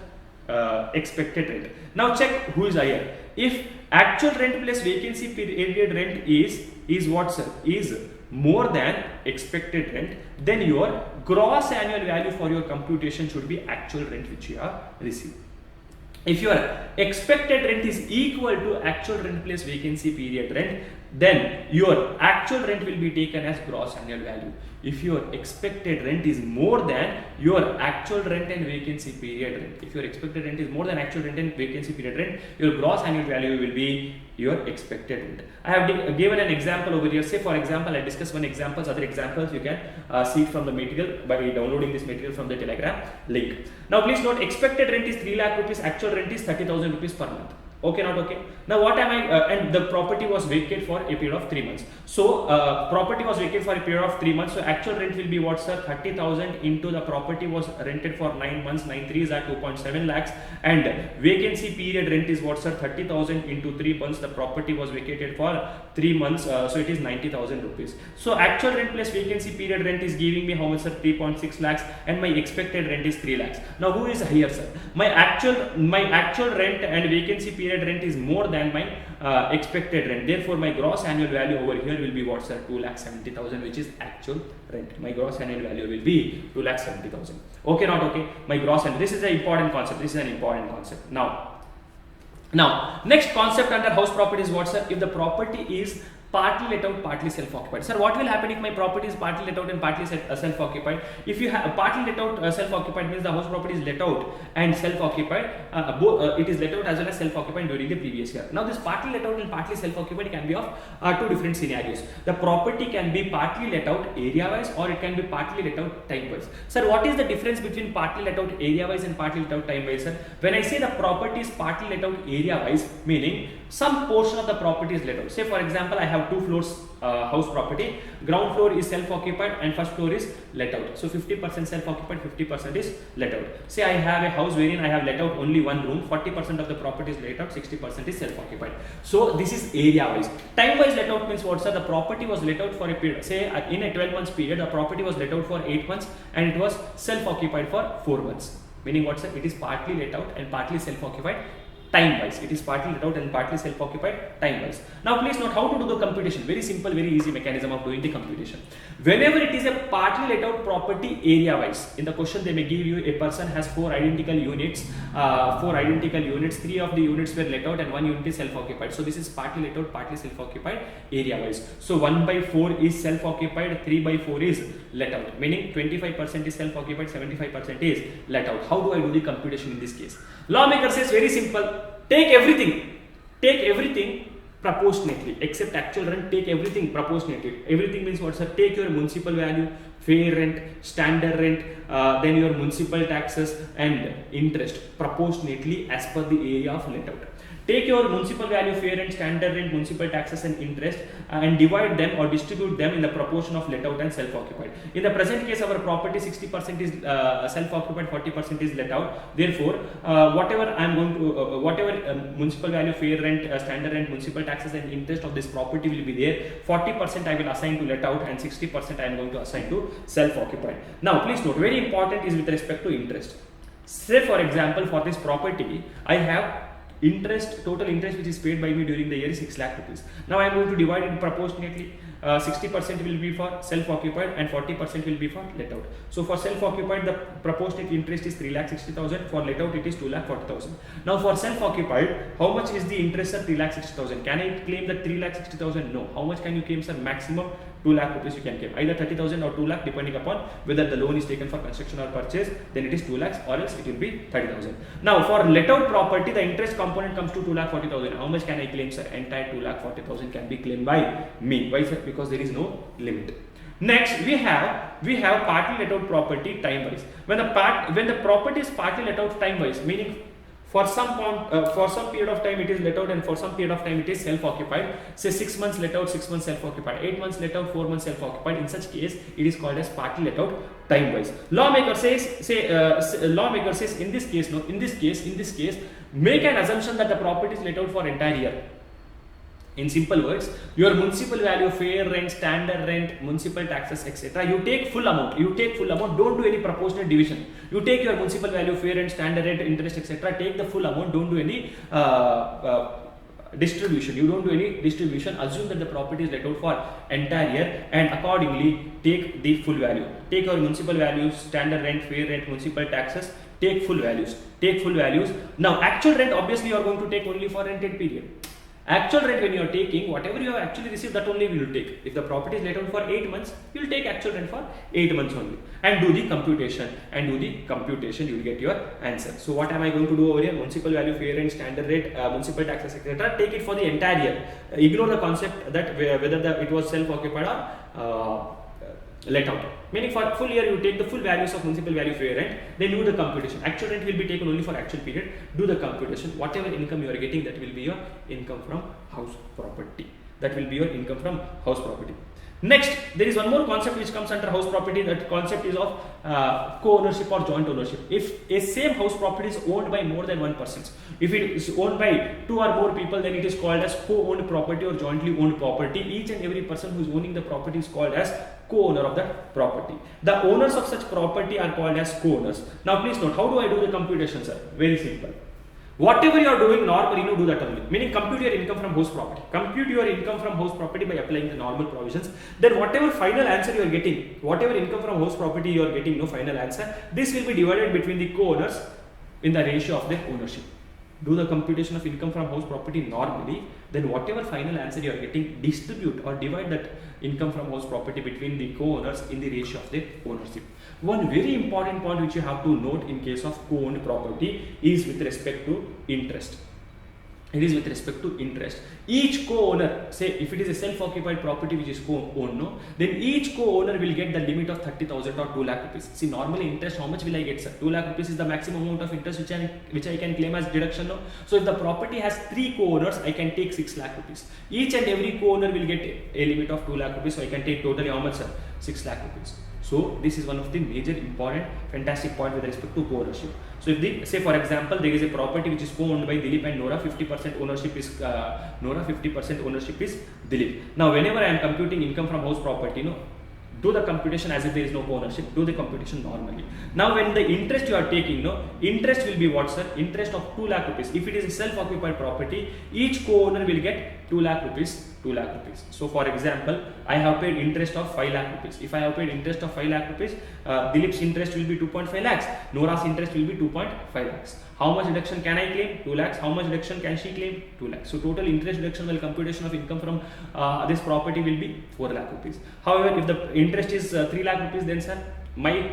Expected rent. Now check who is higher. If actual rent plus vacancy period rent is what, sir? Is more than expected rent, then your gross annual value for your computation should be actual rent which you have received. If your expected rent is equal to actual rent plus vacancy period rent, then your actual rent will be taken as gross annual value. If your expected rent is more than your actual rent and vacancy period rent, if your expected rent is more than actual rent and vacancy period rent, your gross annual value will be your expected rent. I have given an example over here. Say for example, I discuss one example. Other examples you can see from the material by downloading this material from the Telegram link. Now please note, expected rent is 3 lakh rupees, actual rent is 30,000 rupees per month. Okay, not okay. Now what am I, and the property was vacated for a period of 3 months. So property was vacated for a period of 3 months. So actual rent will be what, sir? 30,000 into the property was rented for 9 months. 9 3s are 2.7 lakhs. And vacancy period rent is what, sir? 30,000 into 3 months. The property was vacated for 3 months. So it is 90,000 rupees. So actual rent plus vacancy period rent is giving me how much, sir? 3.6 lakhs. And my expected rent is 3 lakhs. Now who is higher, sir? My actual rent and vacancy period rent is more than my expected rent. Therefore, my gross annual value over here will be what, sir? 2,70,000, which is actual rent. My gross annual value will be 2,70,000. Okay, not okay? My gross, and this is an important concept. This is an important concept. Now, next concept under house property is what, sir? If the property is partly let out, partly self-occupied. Sir, what will happen if my property is partly let out and partly self-occupied? If you have partly let out, self-occupied means the house property is let out and self-occupied. It is let out as well as self-occupied during the previous year. Now, this partly let out and partly self-occupied can be of two different scenarios. The property can be partly let out area-wise, or it can be partly let out time-wise. Sir, what is the difference between partly let out area-wise and partly let out time-wise, sir? When I say the property is partly let out area-wise, meaning some portion of the property is let out. Say for example, I have 2 floors house property. Ground floor is self-occupied and first floor is let out. So 50% self-occupied, 50% is let out. Say I have a house wherein I have let out only 1 room, 40% of the property is let out, 60% is self-occupied. So this is area-wise. Time-wise let out means what, sir? The property was let out for a period. Say in a 12 months period, the property was let out for 8 months and it was self-occupied for 4 months. Meaning what, sir? It is partly let out and partly self-occupied time-wise. It is partly let out and partly self-occupied time-wise. Now please note how to do the computation. Very simple, very easy mechanism of doing the computation. Whenever it is a partly let out property area-wise, in the question they may give you a person has 4 identical units. 3 of the units were let out and 1 unit is self-occupied. So this is partly let out, partly self-occupied area-wise. So 1/4 is self-occupied, 3/4 is let out. Meaning 25% is self-occupied, 75% is let out. How do I do the computation in this case? Lawmaker says very simple. Take everything proportionately, except actual rent. Take everything proportionately. Everything means what, sir? Take your municipal value, fair rent, standard rent, then your municipal taxes and interest proportionately as per the area of let out. Take your municipal value, fair rent, standard rent, municipal taxes and interest and divide them or distribute them in the proportion of let out and self-occupied. In the present case, our property 60% is self-occupied, 40% is let out. Therefore, whatever I am going to, whatever municipal value, fair rent, standard rent, municipal taxes and interest of this property will be there. 40% I will assign to let out and 60% I am going to assign to self-occupied. Now, please note, very important is with respect to interest. Say for example, for this property, I have interest, total interest which is paid by me during the year is 6 lakh rupees. Now I am going to divide it proportionately. 60% will be for self-occupied and 40% will be for let out. So for self-occupied, the proportionate interest is 3,60,000. For let out, it is 2,40,000. Now for self-occupied, how much is the interest, sir? 3,60,000. Can I claim that 3,60,000? No. How much can you claim, sir? Maximum 2 lakh rupees you can claim. Either 30,000 or 2 lakh, depending upon whether the loan is taken for construction or purchase. Then it is 2 lakhs, or else it will be 30,000. Now for let out property, the interest component comes to 2,40,000. How much can I claim, sir? Entire 2,40,000 can be claimed by me. Why, sir? Because there is no limit. Next, we have partly let out property time wise. When the property is partly let out time wise, meaning for some period of time it is let out and for some period of time it is self-occupied. Say 6 months let out, 6 months self-occupied, 8 months let out, 4 months self-occupied. In such case, it is called as partly let out time wise. Lawmaker says in this case, make an assumption that the property is let out for entire year. In simple words, your municipal value, fair rent, standard rent, municipal taxes, etc. You take full amount. Don't do any proportionate division. You take your municipal value, fair rent, standard rent, interest, etc. Take the full amount. Don't do any distribution. You don't do any distribution. Assume that the property is let out for entire year and accordingly take the full value. Take your municipal values, standard rent, fair rent, municipal taxes. Take full values. Now, actual rent obviously you are going to take only for rented period. Actual rent, when you are taking, whatever you have actually received, that only we will take. If the property is let out for 8 months, you will take actual rent for 8 months only. And do the computation. You will get your answer. So what am I going to do over here? Municipal value, fair rent, standard rate, municipal taxes, etc. Take it for the entire year. Ignore the concept that whether it was self-occupied or let out. Meaning for full year, you take the full values of municipal value, fair rent, then do the computation. Actual rent will be taken only for actual period. Do the computation. Whatever income you are getting, that will be your income from house property. Next, there is one more concept which comes under house property. That concept is of co-ownership or joint ownership. If a same house property is owned by more than one person, if it is owned by 2 or more people, then it is called as co-owned property or jointly owned property. Each and every person who is owning the property is called as co-owner of that property. The owners of such property are called as co-owners. Now please note, how do I do the computation, sir? Very simple. Whatever you are doing normally, do that only. Meaning compute your income from house property. Compute your income from house property by applying the normal provisions. Then whatever final answer you are getting, whatever income from house property you are getting, no final answer, this will be divided between the co-owners in the ratio of their ownership. Do the computation of income from house property normally, then whatever final answer you are getting, distribute or divide that income from house property between the co-owners in the ratio of their ownership. One very important point which you have to note in case of co-owned property is with respect to interest. Each co-owner, say if it is a self-occupied property which is co-owned, then each co-owner will get the limit of 30,000 or 2 lakh rupees. See, normally interest, how much will I get, sir? 2 lakh rupees is the maximum amount of interest which I can claim as deduction. So if the property has 3 co-owners, I can take 6 lakh rupees. Each and every co-owner will get a limit of 2 lakh rupees. So I can take totally how much, sir? 6 lakh rupees. So this is one of the major important fantastic point with respect to co-ownership. So if say for example there is a property which is co-owned by Dilip and Nora, 50% ownership is Nora, 50% ownership is Dilip. Now whenever I am computing income from house property, do the computation as if there is no co-ownership. Do the computation normally. Now when the interest you are taking, interest will be what, sir? Interest of 2 lakh rupees. If it is a self-occupied property, each co-owner will get 2 lakh rupees. So for example, I have paid interest of 5 lakh rupees. If I have paid interest of 5 lakh rupees, Dilip's interest will be 2.5 lakhs. Nora's interest will be 2.5 lakhs. How much deduction can I claim? 2 lakhs. How much deduction can she claim? 2 lakhs. So total interest deduction while computation of income from this property will be 4 lakh rupees. However, if the interest is 3 lakh rupees, then sir, my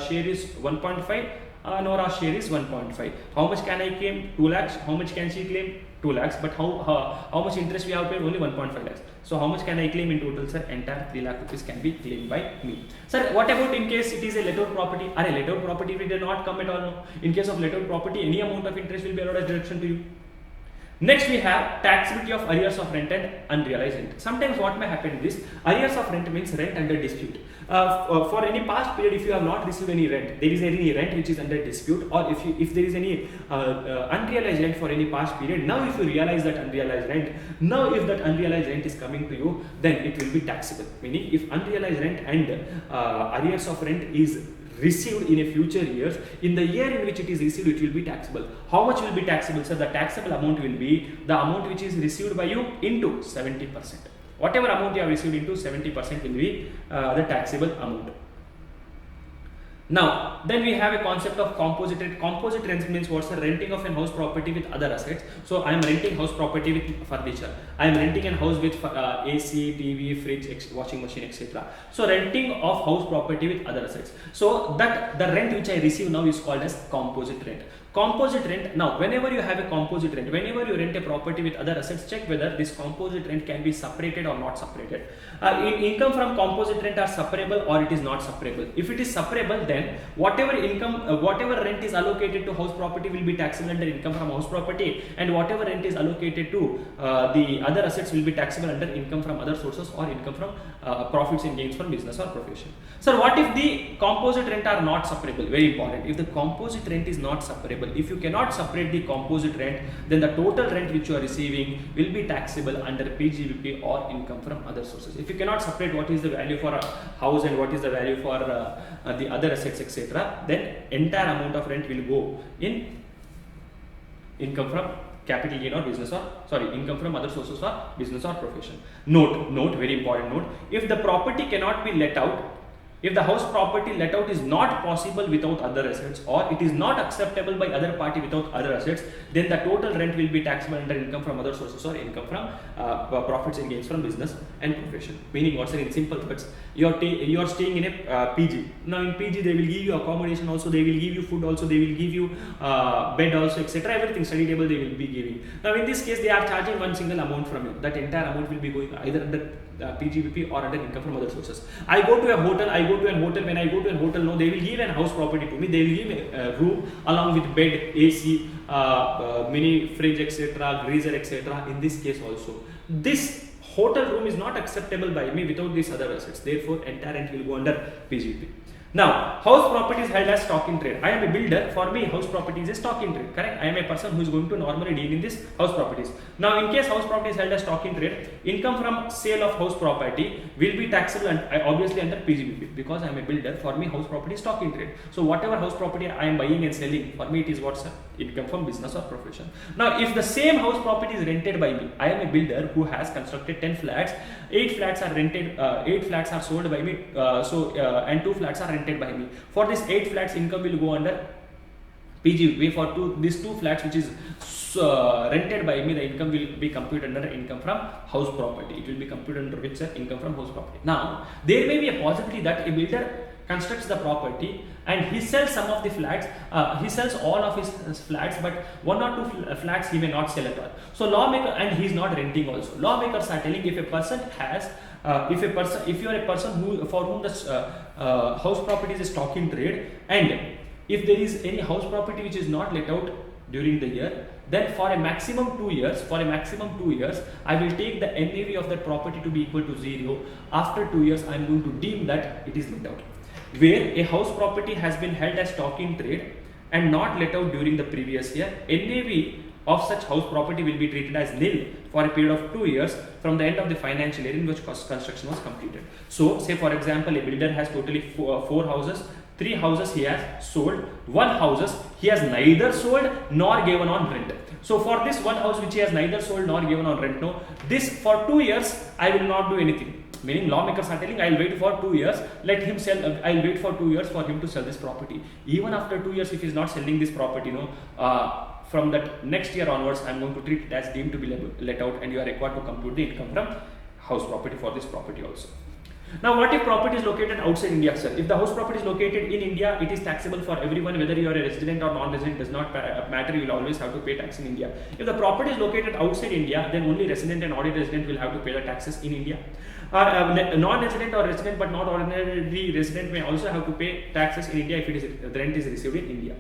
share is 1.5. Nora's share is 1.5. How much can I claim? 2 lakhs. How much can she claim? 2 lakhs. But how much interest we have paid? Only 1.5 lakhs. So how much can I claim in total, sir? Entire 3 lakh rupees can be claimed by me. Sir, what about in case it is a let out property? Are a let out property will not come at all? No. In case of let out property, any amount of interest will be allowed as deduction to you. Next we have taxability of arrears of rent and unrealized rent. Sometimes what may happen is arrears of rent means rent under dispute. For any past period, if you have not received any rent, there is any rent which is under dispute, or if there is any unrealized rent for any past period, now if you realize that unrealized rent, now if that unrealized rent is coming to you, then it will be taxable. Meaning if unrealized rent and arrears of rent is received in a future years, in the year in which it is received, it will be taxable. How much will be taxable? So the taxable amount will be the amount which is received by you into 70%. Whatever amount you have received into 70% will be the taxable amount. Now, then we have a concept of composite rent. Composite rent means what's the renting of a house property with other assets. So I am renting house property with furniture. I am renting a house with AC, TV, fridge, washing machine, etc. So renting of house property with other assets. So that the rent which I receive now is called as composite rent. Composite rent, now whenever you have a composite rent, whenever you rent a property with other assets, check whether this composite rent can be separated or not separated. Income from composite rent are separable or it is not separable. If it is separable, then whatever income, whatever rent is allocated to house property will be taxable under income from house property, and whatever rent is allocated to the other assets will be taxable under income from other sources or income from profits and gains from business or profession. So what if the composite rent are not separable? Very important. If the composite rent is not separable, if you cannot separate the composite rent, then the total rent which you are receiving will be taxable under PGBP or income from other sources. If you cannot separate what is the value for a house and what is the value for the other assets, etc., then entire amount of rent will go in income from capital gain or business or income from other sources or business or profession. Note, very important note. If the property cannot be let out, if the house property let out is not possible without other assets, or it is not acceptable by other party without other assets, then the total rent will be taxable under income from other sources or income from profits and gains from business and profession. Meaning what's in simple words, you are staying in a PG. Now in PG they will give you accommodation also, they will give you food also, they will give you bed also, etc. Everything, study table they will be giving. Now in this case they are charging one single amount from you. That entire amount will be going either under PGBP or under income from other sources. I go to a hotel, when I go to a hotel, no, they will give a house property to me, they will give a room along with bed, AC, mini fridge, etc., freezer, etc. In this case also, this hotel room is not acceptable by me without these other assets, therefore entire rent will go under PGBP. Now, house property is held as stock in trade. I am a builder, for me house property is a stock in trade, correct? I am a person who is going to normally deal in this house properties. Now, in case house property is held as stock in trade, income from sale of house property will be taxable and obviously under PGBP, because I am a builder, for me house property is stock in trade. So, whatever house property I am buying and selling, for me it is what's income from business or profession. Now, if the same house property is rented by me, I am a builder who has constructed 10 flats, 8 flats are rented, 8 flats are sold by me, and 2 flats are rented by me. For this 8 flats, income will go under PGBP. For these 2 flats which is rented by me, the income will be computed under income from house property. It will be computed under which income from house property. Now, there may be a possibility that a builder constructs the property and he sells some of the flats, he sells all of his flats, but 1 or 2 flats he may not sell at all. So lawmaker, and he is not renting also. Lawmakers are telling, if a person has if you are a person who for whom the house property is a stock in trade, and if there is any house property which is not let out during the year, then for a maximum 2 years, I will take the NAV of that property to be equal to 0. After 2 years, I am going to deem that it is let out. Where a house property has been held as stock in trade and not let out during the previous year, NAV of such house property will be treated as nil for a period of 2 years from the end of the financial year in which construction was completed. So, say for example, a builder has totally 4 houses, 3 houses he has sold, 1 house he has neither sold nor given on rent. So for this 1 house which he has neither sold nor given on rent, no, this for 2 years I will not do anything. Meaning lawmakers are telling, I will wait for 2 years, let him sell, I will wait for 2 years for him to sell this property. Even after 2 years, if he is not selling this property, from that next year onwards, I am going to treat it as deemed to be let out, and you are required to compute the income from house property for this property also. Now, what if property is located outside India, sir? If the house property is located in India, it is taxable for everyone, whether you are a resident or non-resident, does not matter, you will always have to pay tax in India. If the property is located outside India, then only resident and ordinary resident will have to pay the taxes in India. Non-resident or resident but not ordinary resident may also have to pay taxes in India if the rent is received in India.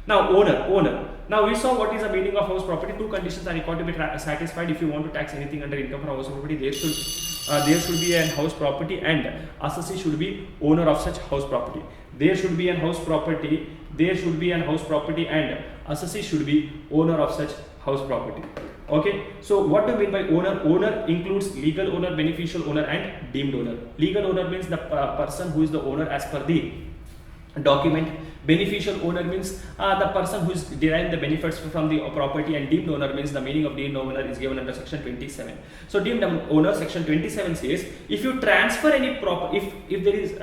Now owner. Now we saw what is the meaning of house property. Two conditions are required to be satisfied if you want to tax anything under income from house property. There should be a house property and assessee should be owner of such house property. There should be a house property. There should be a house property and assessee should be owner of such house property. Okay, so what do you mean by owner? Owner includes legal owner, beneficial owner and deemed owner. Legal owner means the person who is the owner as per the document. Beneficial owner means the person who is deriving the benefits from the property, and deemed owner means the meaning of deemed owner is given under section 27. So deemed owner, section 27 says if you transfer any property, if there is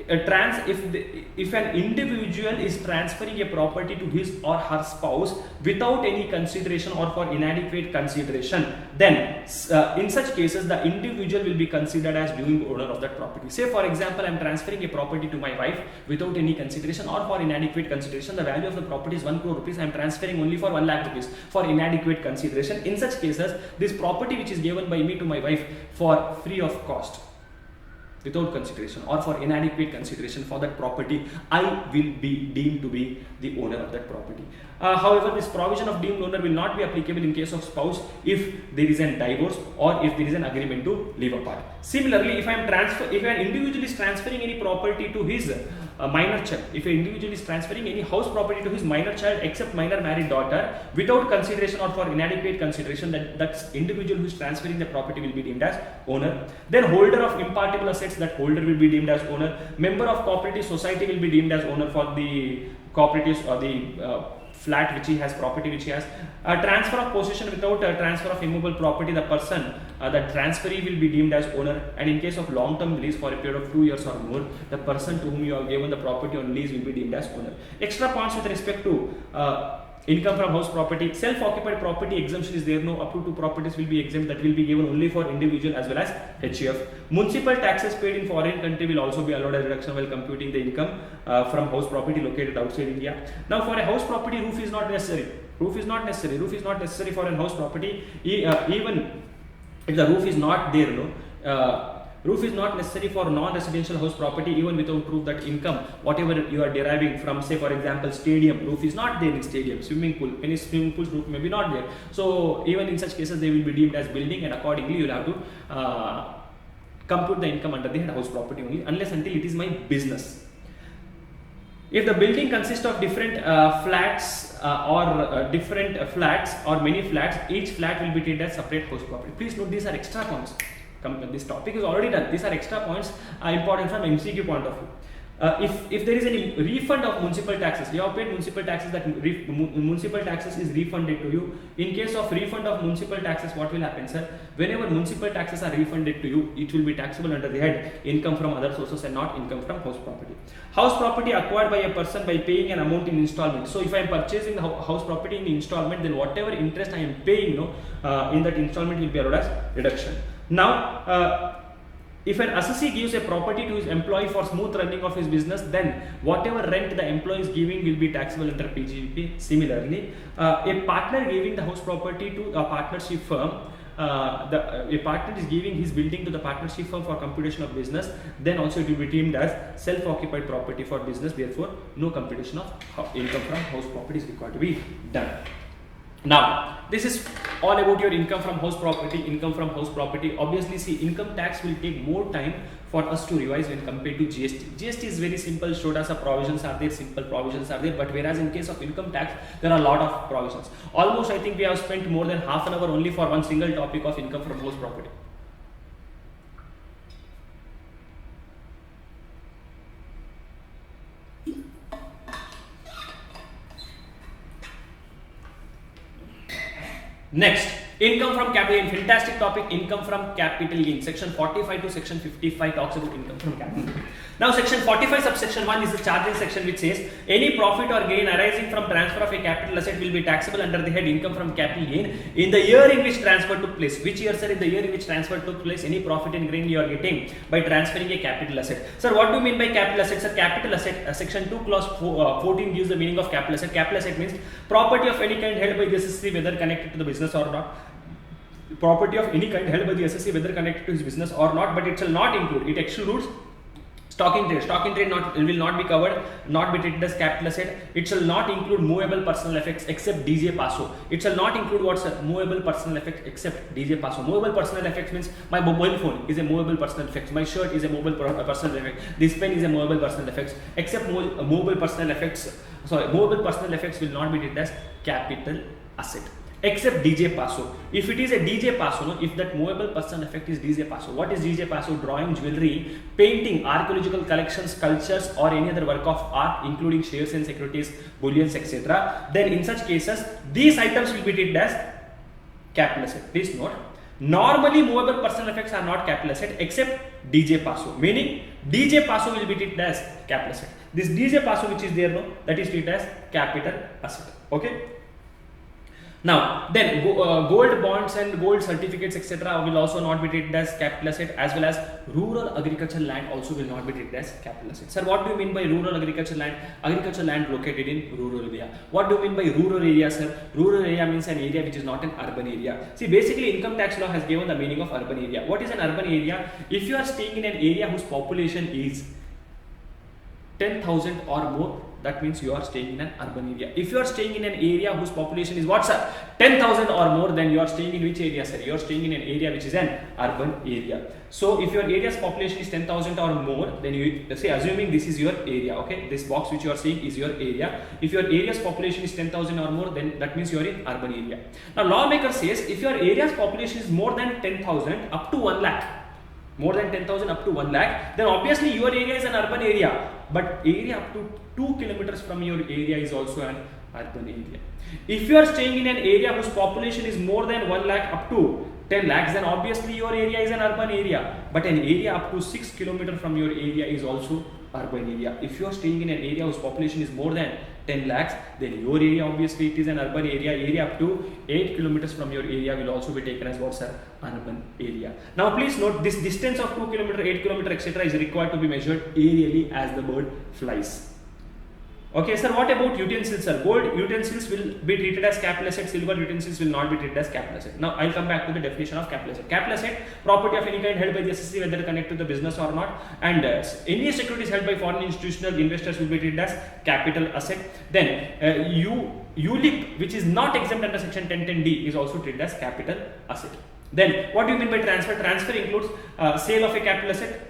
if an individual is transferring a property to his or her spouse without any consideration or for inadequate consideration, then in such cases the individual will be considered as being owner of that property. Say for example, I am transferring a property to my wife without any consideration or for inadequate consideration. The value of the property is 1 crore rupees. I am transferring only for 1 lakh rupees for inadequate consideration. In such cases, this property which is given by me to my wife for free of cost, without consideration or for inadequate consideration for that property, I will be deemed to be the owner of that property. However, this provision of deemed owner will not be applicable in case of spouse if there is a divorce or if there is an agreement to live apart. Similarly, if an individual is transferring any property to his minor child, if an individual is transferring any house property to his minor child except minor married daughter without consideration or for inadequate consideration, that individual who is transferring the property will be deemed as owner. Then holder of impartible assets, that holder will be deemed as owner. Member of cooperative society will be deemed as owner for the cooperatives or the flat which he has, property which he has. Transfer of possession without transfer of immovable property, the person, the transferee will be deemed as owner. And in case of long-term lease for a period of 2 years or more, the person to whom you have given the property on lease will be deemed as owner. Extra points with respect to income from house property. Self-occupied property exemption is there. No, up to 2 properties will be exempt. That will be given only for individual as well as HUF. Municipal taxes paid in foreign country will also be allowed as reduction while computing the income from house property located outside India. Now, for a house property, roof is not necessary. Roof is not necessary for a house property. Even if the roof is not there, roof is not necessary for non-residential house property even without proof that income, whatever you are deriving from, say for example, stadium, roof is not there in stadium, swimming pool, many swimming pools roof may be not there. So even in such cases they will be deemed as building, and accordingly you will have to compute the income under the head house property only, unless until it is my business. If the building consists of different flats different flats or many flats, each flat will be treated as separate house property. Please note these are extra points. This topic is already done. These are extra points important from MCQ point of view. If there is any refund of municipal taxes, you have paid municipal taxes, that municipal taxes is refunded to you. In case of refund of municipal taxes, what will happen, sir? Whenever municipal taxes are refunded to you, it will be taxable under the head income from other sources and not income from house property. House property acquired by a person by paying an amount in installment. So if I am purchasing the house property in installment, then whatever interest I am paying in that installment will be allowed as reduction. Now, if an assessee gives a property to his employee for smooth running of his business, then whatever rent the employee is giving will be taxable under PGBP. Similarly, a partner giving the house property to a partnership firm, a partner is giving his building to the partnership firm for computation of business, then also it will be deemed as self-occupied property for business. Therefore, no computation of income from house property is required to be done. Now, this is all about your income from house property. Income from house property. Obviously, see, income tax will take more time for us to revise when compared to GST. GST is very simple. Shodasa provisions are there, simple provisions are there. But whereas in case of income tax, there are a lot of provisions. Almost, I think we have spent more than half an hour only for one single topic of income from house property. Next, income from capital gain. Fantastic topic, income from capital gain. Section 45 to section 55 talks about income from capital gain. Now, section 45 subsection 1 is the charging section, which says any profit or gain arising from transfer of a capital asset will be taxable under the head income from capital gain in the year in which transfer took place. Which year, sir? In the year in which transfer took place, any profit and gain you are getting by transferring a capital asset. Sir, what do you mean by capital asset? Sir, capital asset, section 2 clause 14 gives the meaning of capital asset. Capital asset means property of any kind held by the assessee whether connected to the business or not. Property of any kind held by the assessee whether connected to his business or not, but it shall not include, it excludes Stock in trade will not be covered, not be treated as capital asset. It shall not include movable personal effects except DJ Paso. It shall not include what's movable personal effects except DJ Paso. Movable personal effects means my mobile phone is a movable personal effect. My shirt is a movable personal effect. This pen is a movable personal effects. Except movable personal effects. Sorry, movable personal effects will not be treated as capital asset. Except DJ Paso. If it is a DJ Paso, no, if that movable personal effect is DJ Paso, what is DJ Paso? Drawing, jewelry, painting, archaeological collections, sculptures, or any other work of art, including shares and securities, bullions, etc. Then in such cases, these items will be treated as capital asset. Please note, normally movable personal effects are not capital asset except DJ Paso, meaning DJ Paso will be treated as capital asset. This DJ Paso which is there, no, that is treated as capital asset. Okay. Now, then gold bonds and gold certificates etc. will also not be treated as capital asset, as well as rural agricultural land also will not be treated as capital asset. Sir, what do you mean by rural agricultural land? Agricultural land located in rural area. What do you mean by rural area, sir? Rural area means an area which is not an urban area. See, basically income tax law has given the meaning of urban area. What is an urban area? If you are staying in an area whose population is 10,000 or more, that means you are staying in an urban area. If you are staying in an area whose population is what, sir? 10,000 or more, then you are staying in which area, sir? You are staying in an area which is an urban area. So if your area's population is 10,000 or more, then you say, assuming this is your area, okay? This box which you are seeing is your area. If your area's population is 10,000 or more, then that means you are in urban area. Now lawmaker says if your area's population is more than 10,000 up to 1 lakh, more than 10,000 up to 1 lakh, then obviously your area is an urban area. But area up to 2 kilometers from your area is also an urban area. If you are staying in an area whose population is more than 1 lakh up to 10 lakhs, then obviously your area is an urban area. But an area up to 6 kilometers from your area is also urban area. If you are staying in an area whose population is more than 10 lakhs, then your area obviously it is an urban area. Area up to 8 kilometers from your area will also be taken as what's an urban area. Now please note, this distance of 2 kilometer, 8 kilometer etc. is required to be measured aerially as the bird flies. Okay, sir, what about utensils, sir? Gold utensils will be treated as capital asset, silver utensils will not be treated as capital asset. Now, I'll come back to the definition of capital asset. Capital asset, property of any kind held by the SSC, whether connected to the business or not, and any securities held by foreign institutional investors will be treated as capital asset. Then, ULIP, which is not exempt under section 1010D, is also treated as capital asset. Then, what do you mean by transfer? Transfer includes sale of a capital asset,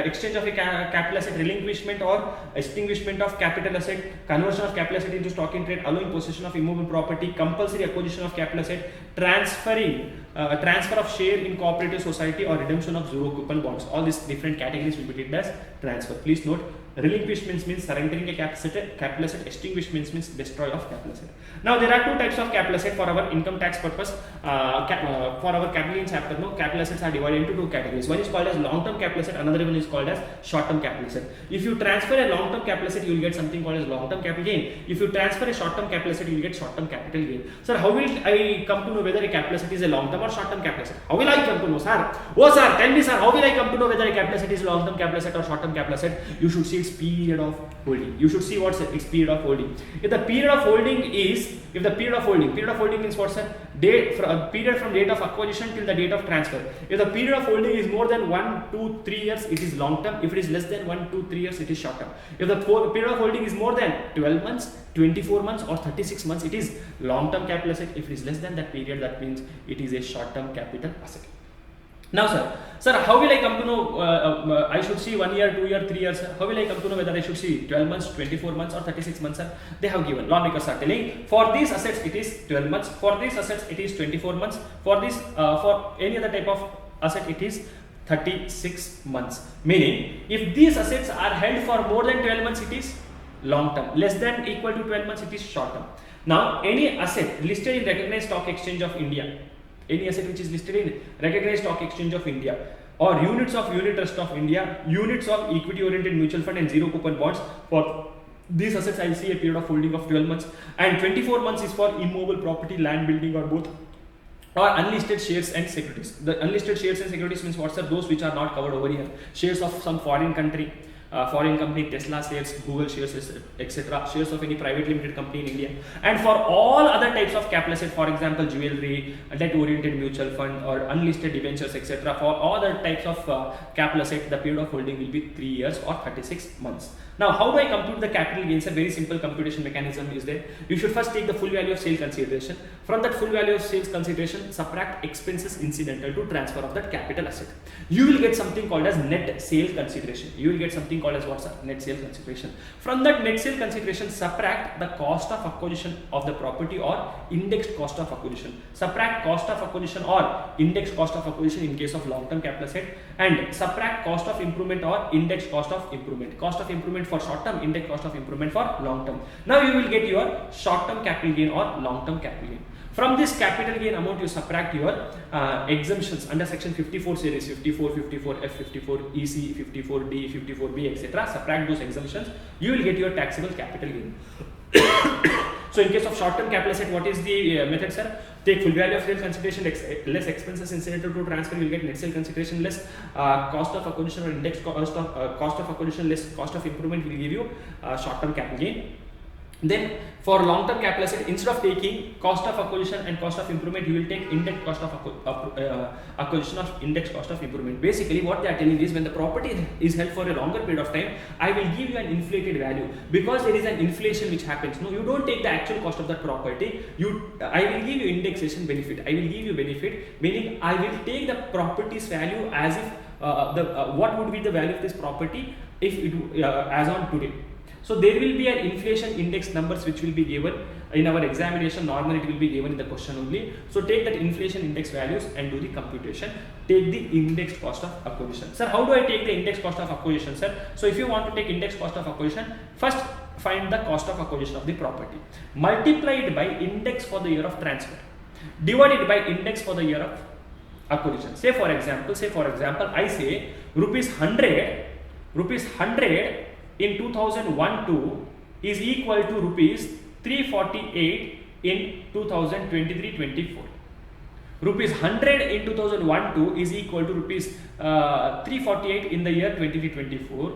exchange of a capital asset, relinquishment or extinguishment of capital asset, conversion of capital asset into stock in trade, allowing possession of immovable property, compulsory acquisition of capital asset, transfer of share in cooperative society, or redemption of zero coupon bonds. All these different categories will be treated as transfer. Please note, relinquishment means surrendering a capital asset, extinguishment means destroy of capital asset. Now there are two types of capital asset for our income tax purpose. For our capital gains chapter, no, capital assets are divided into two categories. One is called as long-term capital asset, another one is called as short-term capital asset. If you transfer a long-term capital asset, you will get something called as long-term capital gain. If you transfer a short-term capital asset, you will get short-term capital gain. Sir, how will I come to know whether a capital asset is a long-term or short-term capital asset? How will I come to know, sir? Oh sir, tell me, sir, how will I come to know whether a capital asset is long-term capital asset or short-term capital asset? You should see its period of holding. You should see what's its period of holding. If the period of holding means what's the period from date of acquisition till the date of transfer. If the period of holding is more than 1, 2, 3 years, it is long term. If it is less than 1, 2, 3 years, it is short term. If the period of holding is more than 12 months, 24 months or 36 months, it is long term capital asset. If it is less than that period, that means it is a short term capital asset. Now sir, how will I come to know I should see 1 year, 2 year, 3 years? How will I come to know whether I should see 12 months, 24 months or 36 months? Sir? They have given. Lawmakers are telling for these assets it is 12 months, for these assets it is 24 months, for this for any other type of asset it is 36 months. Meaning, if these assets are held for more than 12 months, it is long term. Less than equal to 12 months, it is short term. Now, any asset listed in recognized stock exchange of India, any asset which is listed in recognized stock exchange of India, or units of unit trust of India, units of equity oriented mutual fund and zero coupon bonds, for these assets I will see a period of holding of 12 months, and 24 months is for immovable property, land, building or both, or unlisted shares and securities. The unlisted shares and securities means what, sir? Those which are not covered over here. Shares of some foreign country, foreign company, Tesla shares, Google shares, etc., shares of any private limited company in India, and for all other types of capital asset, for example, jewelry, debt-oriented mutual fund, or unlisted debentures, etc., for all other types of capital asset, the period of holding will be 3 years or 36 months. Now, how do I compute the capital gains? A very simple computation mechanism is there. You should first take the full value of sale consideration. From that full value of sales consideration, subtract expenses incidental to transfer of that capital asset. You will get something called as net sale consideration. You will get something called as what's net sale consideration. From that net sale consideration, subtract the cost of acquisition of the property or indexed cost of acquisition. Subtract cost of acquisition or indexed cost of acquisition in case of long-term capital asset, and subtract cost of improvement or indexed cost of improvement. Cost of improvement for short-term, index cost of improvement for long-term. Now you will get your short-term capital gain or long-term capital gain. From this capital gain amount, you subtract your exemptions under section 54 series, 54, 54F, 54 EC, 54D, 54B, etc. Subtract those exemptions, you will get your taxable capital gain. So in case of short-term capital asset, what is the method, sir? Take full value of sales consideration less expenses incidental to transfer, you will get net sale consideration less cost of acquisition or index cost of acquisition less cost of improvement will give you short-term capital gain. Then for long-term capital asset, instead of taking cost of acquisition and cost of improvement, you will take index cost of acquisition of index cost of improvement. Basically what they are telling is, when the property is held for a longer period of time, I will give you an inflated value because there is an inflation which happens. No, you don't take the actual cost of that property. I will give you indexation benefit. I will give you benefit, meaning I will take the property's value as if what would be the value of this property if it as on today. So there will be an inflation index numbers which will be given in our examination. Normally it will be given in the question only. So take that inflation index values and do the computation. Take the index cost of acquisition. Sir, how do I take the index cost of acquisition, sir? So if you want to take index cost of acquisition, first find the cost of acquisition of the property. Multiply it by index for the year of transfer. Divide it by index for the year of acquisition. Say for example, I say rupees 100 in 2001-2 is equal to rupees 348 in 2023-24. Rupees 100 in 2001-2 is equal to rupees 348 in the year 23-24.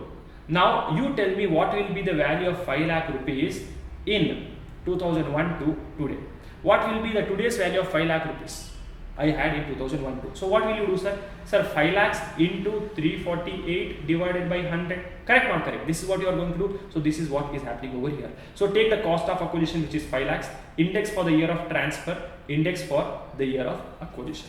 Now you tell me what will be the value of 5 lakh rupees in 2001-2 today. What will be the today's value of 5 lakh rupees I had in 2001-2. So what will you do, sir? Sir, 5 lakhs into 348 divided by 100. Correct or not correct? This is what you are going to do. So this is what is happening over here. So take the cost of acquisition, which is 5 lakhs, index for the year of transfer, index for the year of acquisition.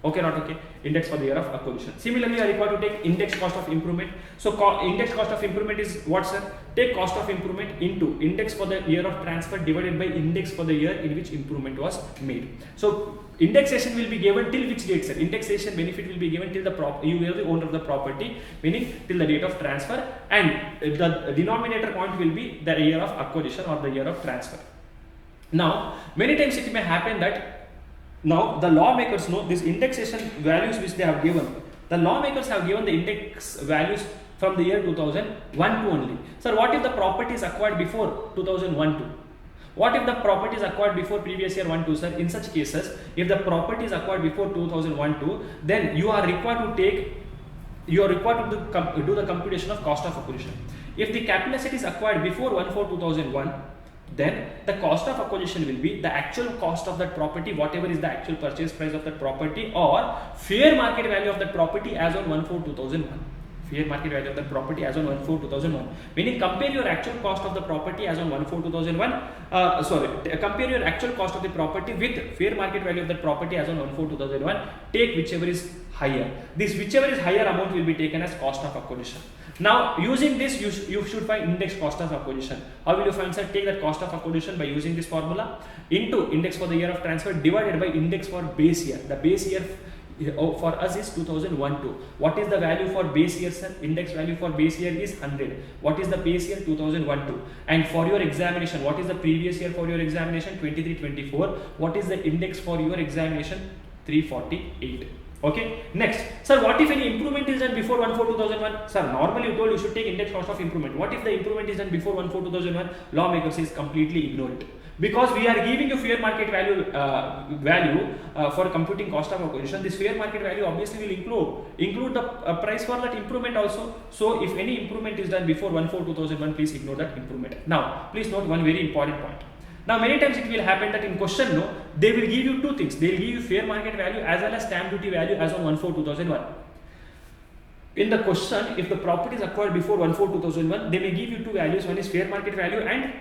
Okay, not okay? Index for the year of acquisition. Similarly, you are required to take index cost of improvement. So index cost of improvement is what, sir? Take cost of improvement into index for the year of transfer divided by index for the year in which improvement was made. So indexation will be given till which date, sir? Indexation benefit will be given till you are the owner of the property, meaning till the date of transfer, and the denominator point will be the year of acquisition or the year of transfer. Now, many times it may happen that now the lawmakers know this indexation values which they have given. The lawmakers have given the index values from the year 2001 to only. Sir, what if the property is acquired before 2001 to? What if the property is acquired before previous year 1-2, sir? In such cases, if the property is acquired before 2001-2, then you are required to do the computation of cost of acquisition. If the capital asset is acquired before 1/4/2001, then the cost of acquisition will be the actual cost of that property, whatever is the actual purchase price of that property, or fair market value of that property as on 1/4/2001. Fair market value of the property as on 1/4/2001. Meaning compare your actual cost of the property as on 1/4/2001. Compare your actual cost of the property with fair market value of the property as on 1/4/2001. Take whichever is higher. This whichever is higher amount will be taken as cost of acquisition. Now using this, you should find index cost of acquisition. How will you find, sir? Take that cost of acquisition by using this formula into index for the year of transfer divided by index for base year. The base year for us is 2001-2. What is the value for base year, sir? Index value for base year is 100. What is the base year? 2001-2. And for your examination, what is the previous year for your examination? 23-24. What is the index for your examination? 348. Okay. Next, sir, what if any improvement is done before 1/4/2001? Sir, normally you told you should take index cost of improvement. What if the improvement is done before 1/4/2001? Lawmakers is completely ignore it. Because we are giving you fair market value for computing cost of acquisition. This fair market value obviously will include the price for that improvement also. So if any improvement is done before 1/4/2001, please ignore that improvement. Now please note one very important point. Now many times it will happen that in question they will give you two things. They will give you fair market value as well as stamp duty value as on 1/4/2001. In the question, if the property is acquired before 1/4/2001, they may give you two values. One is fair market value and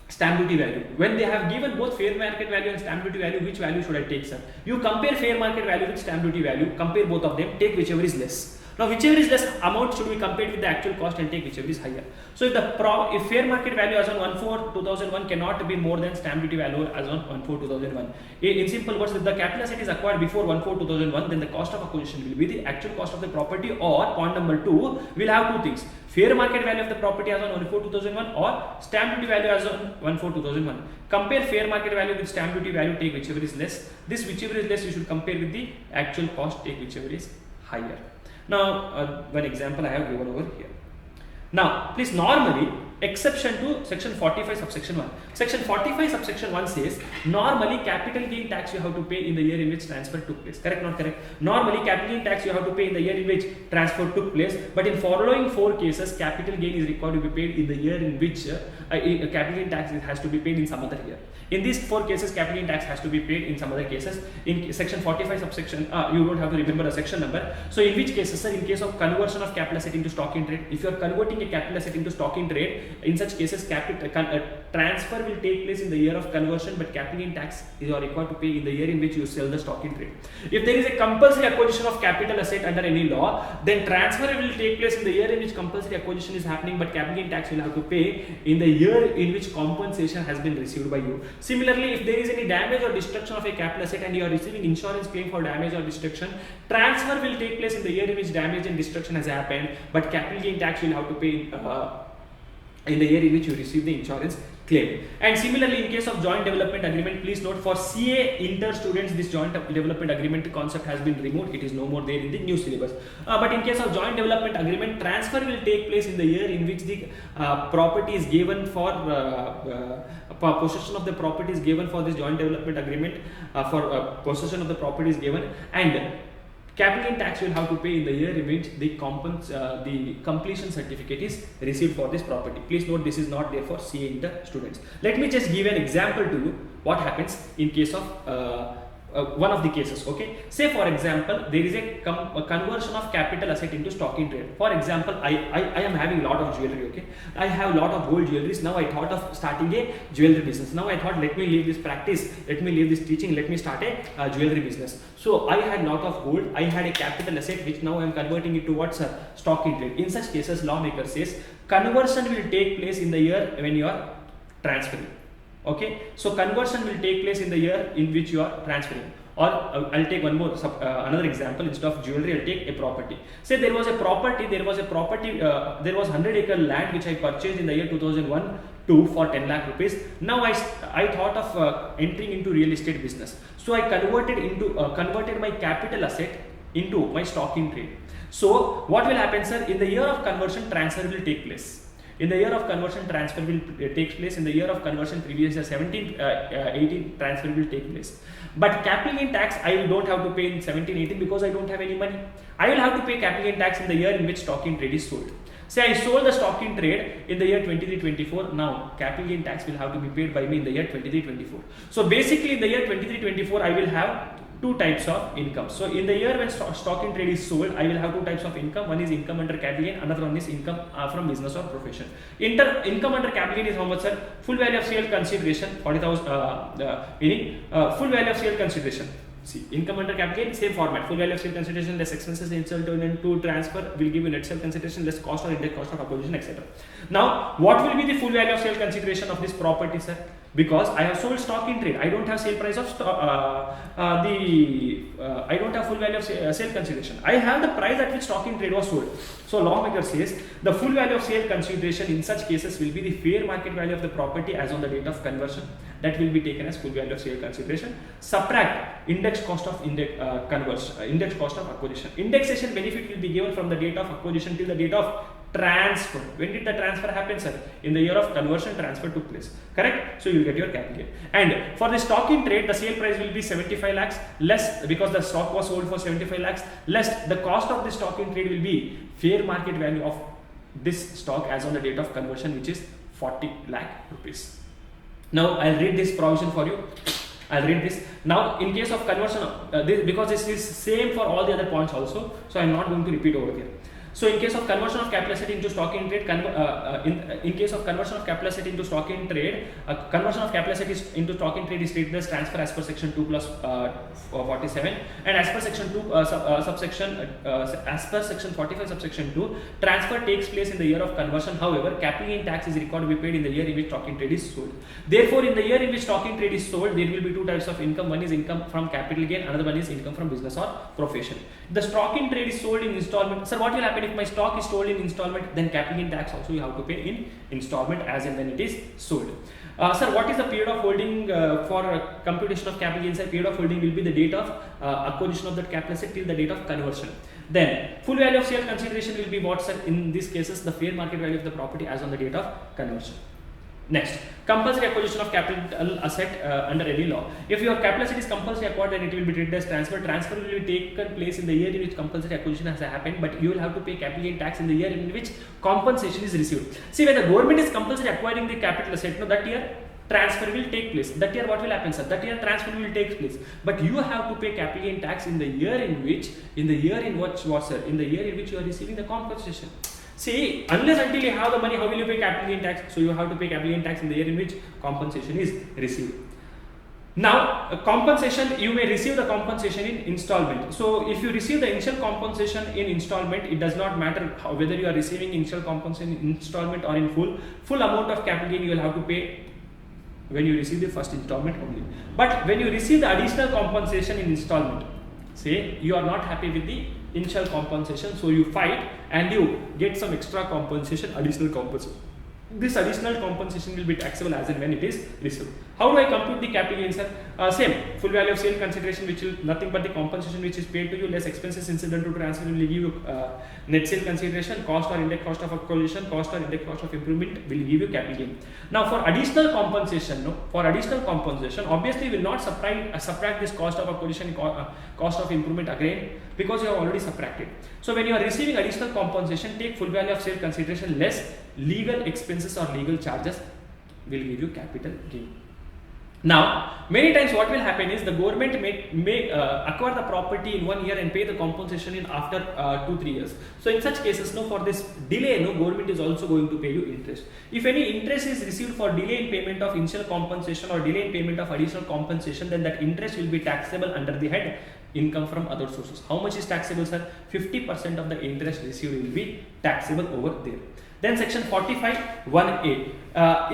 stamp duty value. When they have given both fair market value and stamp duty value, which value should I take, sir? You compare fair market value with stamp duty value, compare both of them, take whichever is less. Now whichever is less amount should be compared with the actual cost and take whichever is higher. So if fair market value as on 1/4/2001 cannot be more than stamp duty value as on 1/4/2001. In simple words, if the capital asset is acquired before 1/4/2001, then the cost of acquisition will be the actual cost of the property, or point number 2, we'll have two things: fair market value of the property as on 1/4/2001 or stamp duty value as on 1/4/2001. Compare fair market value with stamp duty value, take whichever is less. This whichever is less you should compare with the actual cost, take whichever is higher. Now one example I have given over here. Now please, normally exception to section 45 subsection 1. Section 45 subsection 1 says normally capital gain tax you have to pay in the year in which transfer took place. Correct, not correct? Normally capital gain tax you have to pay in the year in which transfer took place, but in following 4 cases capital gain is required to be paid in the year in which capital gain tax has to be paid in some other year. In these 4 cases, capital gain tax has to be paid in some other cases. In section 45 subsection, you don't have to remember the section number. So in which cases, sir? In case of conversion of capital asset into stock in trade. If you are converting a capital asset into stock in trade, in such cases transfer will take place in the year of conversion, but capital gain tax you are required to pay in the year in which you sell the stock in trade. If there is a compulsory acquisition of capital asset under any law, then transfer will take place in the year in which compulsory acquisition is happening, but capital gain tax will have to pay in the year in which compensation has been received by you. Similarly, if there is any damage or destruction of a capital asset and you are receiving insurance claim for damage or destruction, transfer will take place in the year in which damage and destruction has happened, but capital gain tax will have to pay in the year in which you receive the insurance claim. And similarly, in case of joint development agreement, please note for CA inter students, this joint development agreement concept has been removed. It is no more there in the new syllabus. But in case of joint development agreement, transfer will take place in the year in which the property is given for possession of the property is given for this joint development agreement, for possession of the property is given, and capital gain tax will have to pay in the year in which the completion certificate is received for this property. Please note this is not there for CA inter students. Let me just give an example to you what happens in case of one of the cases. Okay, say for example there is a conversion of capital asset into stock in trade. For example, I am having a lot of jewelry. Okay, I have a lot of gold jewelries. Now I thought of starting a jewelry business. Now I thought, let me leave this practice, let me leave this teaching, let me start a jewelry business. So I had lot of gold, I had a capital asset which now I am converting it to what's stock in trade. In such cases, lawmaker says conversion will take place in the year when you are transferring. Okay, so conversion will take place in the year in which you are transferring. Or I'll take one more another example. Instead of jewelry, I'll take a property. Say there was a property, there was 100-acre land which I purchased in the year 2001-2 for 10 lakh rupees. Now I thought of entering into real estate business. So I converted my capital asset into my stock in trade. So what will happen, sir? In the year of conversion, transfer will take place. In the year of conversion, transfer will take place. In the year of conversion, previous year 17-18 transfer will take place. But capital gain tax I don't have to pay in 17-18 because I don't have any money. I will have to pay capital gain tax in the year in which stock in trade is sold. Say I sold the stock in trade in the year 23-24. Now capital gain tax will have to be paid by me in the year 23-24. So basically in the year 23-24 I will have two types of income. So in the year when stock in trade is sold, I will have two types of income. One is income under capital gain, another one is income from business or profession. Income under capital gain is how much, sir? Full value of sale consideration, 40,000, meaning full value of sale consideration. See, income under capital gain, same format. Full value of sale consideration less expenses incident to transfer will give you net sale consideration less cost or indirect cost of acquisition, etc. Now, what will be the full value of sale consideration of this property, sir? Because I have sold stock in trade, I don't have sale price of I don't have full value of sale consideration. I have the price at which stock in trade was sold. So lawmaker says the full value of sale consideration in such cases will be the fair market value of the property as on the date of conversion. That will be taken as full value of sale consideration. Subtract index cost of conversion, index cost of acquisition. Indexation benefit will be given from the date of acquisition till the date of transfer. When did the transfer happen, sir? In the year of conversion, transfer took place. Correct? So you will get your capital gain. And for the stock in trade, the sale price will be 75 lakhs less, because the stock was sold for 75 lakhs less. The cost of the stock in trade will be fair market value of this stock as on the date of conversion, which is 40 lakh rupees. Now I'll read this provision for you. I'll read this. Now in case of conversion, because this is same for all the other points also, so I'm not going to repeat over here. So in case of conversion of capital asset into stock in trade, in case of conversion of capital asset into stock in trade, conversion of capital asset into stock in trade is treated as transfer as per section 2 plus 47, and as per section 2 as per section 45 subsection 2, transfer takes place in the year of conversion. However, capital gain tax is required to be paid in the year in which stock in trade is sold. Therefore, in the year in which stock in trade is sold, there will be two types of income. One is income from capital gain, another one is income from business or profession. The stock in trade is sold in installment. Sir, what will happen if my stock is sold in installment? Then capital gain tax also you have to pay in installment as and when it is sold. Sir, what is the period of holding for computation of capital gains? Period of holding will be the date of acquisition of that capital asset till the date of conversion. Then full value of sale consideration will be what, sir? In these cases, the fair market value of the property as on the date of conversion. Next, compulsory acquisition of capital asset under any law. If your capital asset is compulsory acquired, then it will be treated as transfer. Transfer will be taken place in the year in which compulsory acquisition has happened, but you will have to pay capital gain tax in the year in which compensation is received. See, when the government is compulsory acquiring the capital asset, no, that year transfer will take place. That year what will happen, sir? That year transfer will take place, but you have to pay capital gain tax in the year in which, in the year in which what, sir? In the year in which you are receiving the compensation. See, unless until you have the money, how will you pay capital gain tax? So you have to pay capital gain tax in the year in which compensation is received. Now, compensation, you may receive the compensation in installment. So if you receive the initial compensation in installment, it does not matter whether you are receiving initial compensation in installment or in full amount of capital gain you will have to pay when you receive the first installment only. But when you receive the additional compensation in installment, say you are not happy with the initial compensation, so you fight and you get some extra compensation, additional compensation. This additional compensation will be taxable as and when it is received. How do I compute the capital gain, sir? Same, full value of sale consideration, which will nothing but the compensation which is paid to you less expenses incident to transfer, will give you net sale consideration, cost or index cost of acquisition, cost or index cost of improvement will give you capital gain. Now for additional compensation, obviously you will not subtract this cost of acquisition, cost of improvement again, because you have already subtracted. So when you are receiving additional compensation, take full value of sale consideration less legal expenses or legal charges will give you capital gain. Now, many times what will happen is the government may acquire the property in 1 year and pay the compensation in after 2-3 years. So in such cases, for this delay, government is also going to pay you interest. If any interest is received for delay in payment of initial compensation or delay in payment of additional compensation, then that interest will be taxable under the head income from other sources. How much is taxable, sir? 50% of the interest received will be taxable over there. Then section 45(1)(a).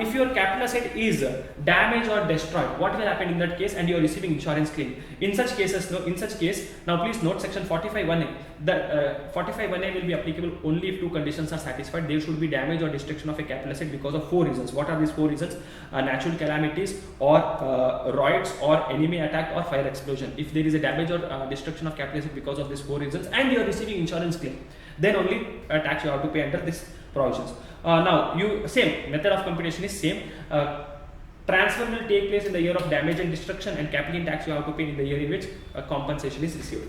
If your capital asset is damaged or destroyed, what will happen in that case? And you are receiving insurance claim. In such cases, now please note section 45(1)(a). The 45(1)(a) will be applicable only if two conditions are satisfied. There should be damage or destruction of a capital asset because of 4 reasons. What are these 4 reasons? Natural calamities or riots or enemy attack or fire explosion. If there is a damage or destruction of capital asset because of these 4 reasons and you are receiving insurance claim, then only tax you have to pay under this provisions. Now, same method of computation is same. Transfer will take place in the year of damage and destruction, and capital gain tax you have to pay in the year in which compensation is received.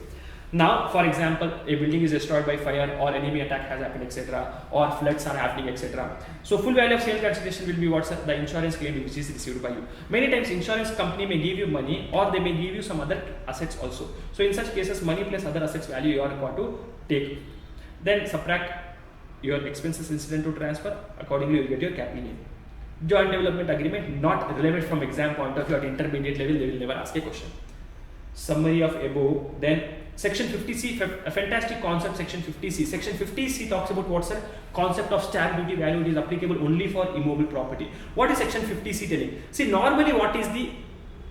Now, for example, a building is destroyed by fire or enemy attack has happened, etc., or floods are happening, etc. So, full value of sale consideration will be what's the insurance claim which is received by you. Many times, insurance company may give you money or they may give you some other assets also. So, in such cases, money plus other assets value you are required to take. Then subtract your expenses incident to transfer, accordingly you will get your capital gain. Joint development agreement, not relevant from exam point of view. At intermediate level they will never ask a question. Summary of above. Then section 50C, a fantastic concept. Section 50C. Section 50C talks about what's the concept of stamp duty value. It is applicable only for immobile property. What is section 50C telling? See, normally what is the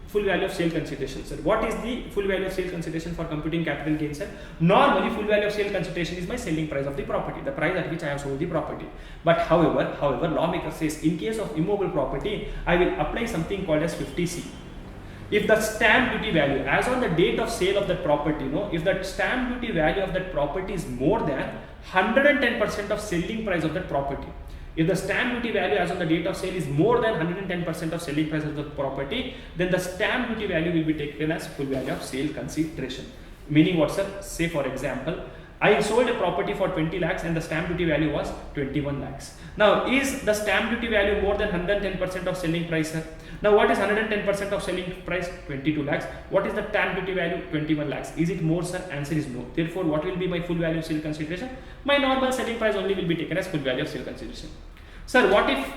full value of sale consideration, sir? What is the full value of sale consideration for computing capital gain, sir? Normally, full value of sale consideration is my selling price of the property, the price at which I have sold the property. But however, lawmaker says in case of immobile property, I will apply something called as 50C. if the stamp duty value as on the date of sale of that property, if the stamp duty value of that property is more than 110% of selling price of that property. If the stamp duty value as on the date of sale is more than 110% of selling price of the property, then the stamp duty value will be taken as full value of sale consideration. Meaning what, sir? Say for example, I sold a property for 20 lakhs and the stamp duty value was 21 lakhs. Now, is the stamp duty value more than 110% of selling price, sir? Now, what is 110% of selling price? 22 lakhs. What is the stamp duty value? 21 lakhs. Is it more, sir? Answer is no. Therefore, what will be my full value of sale consideration? My normal selling price only will be taken as full value of sale consideration. Sir, what if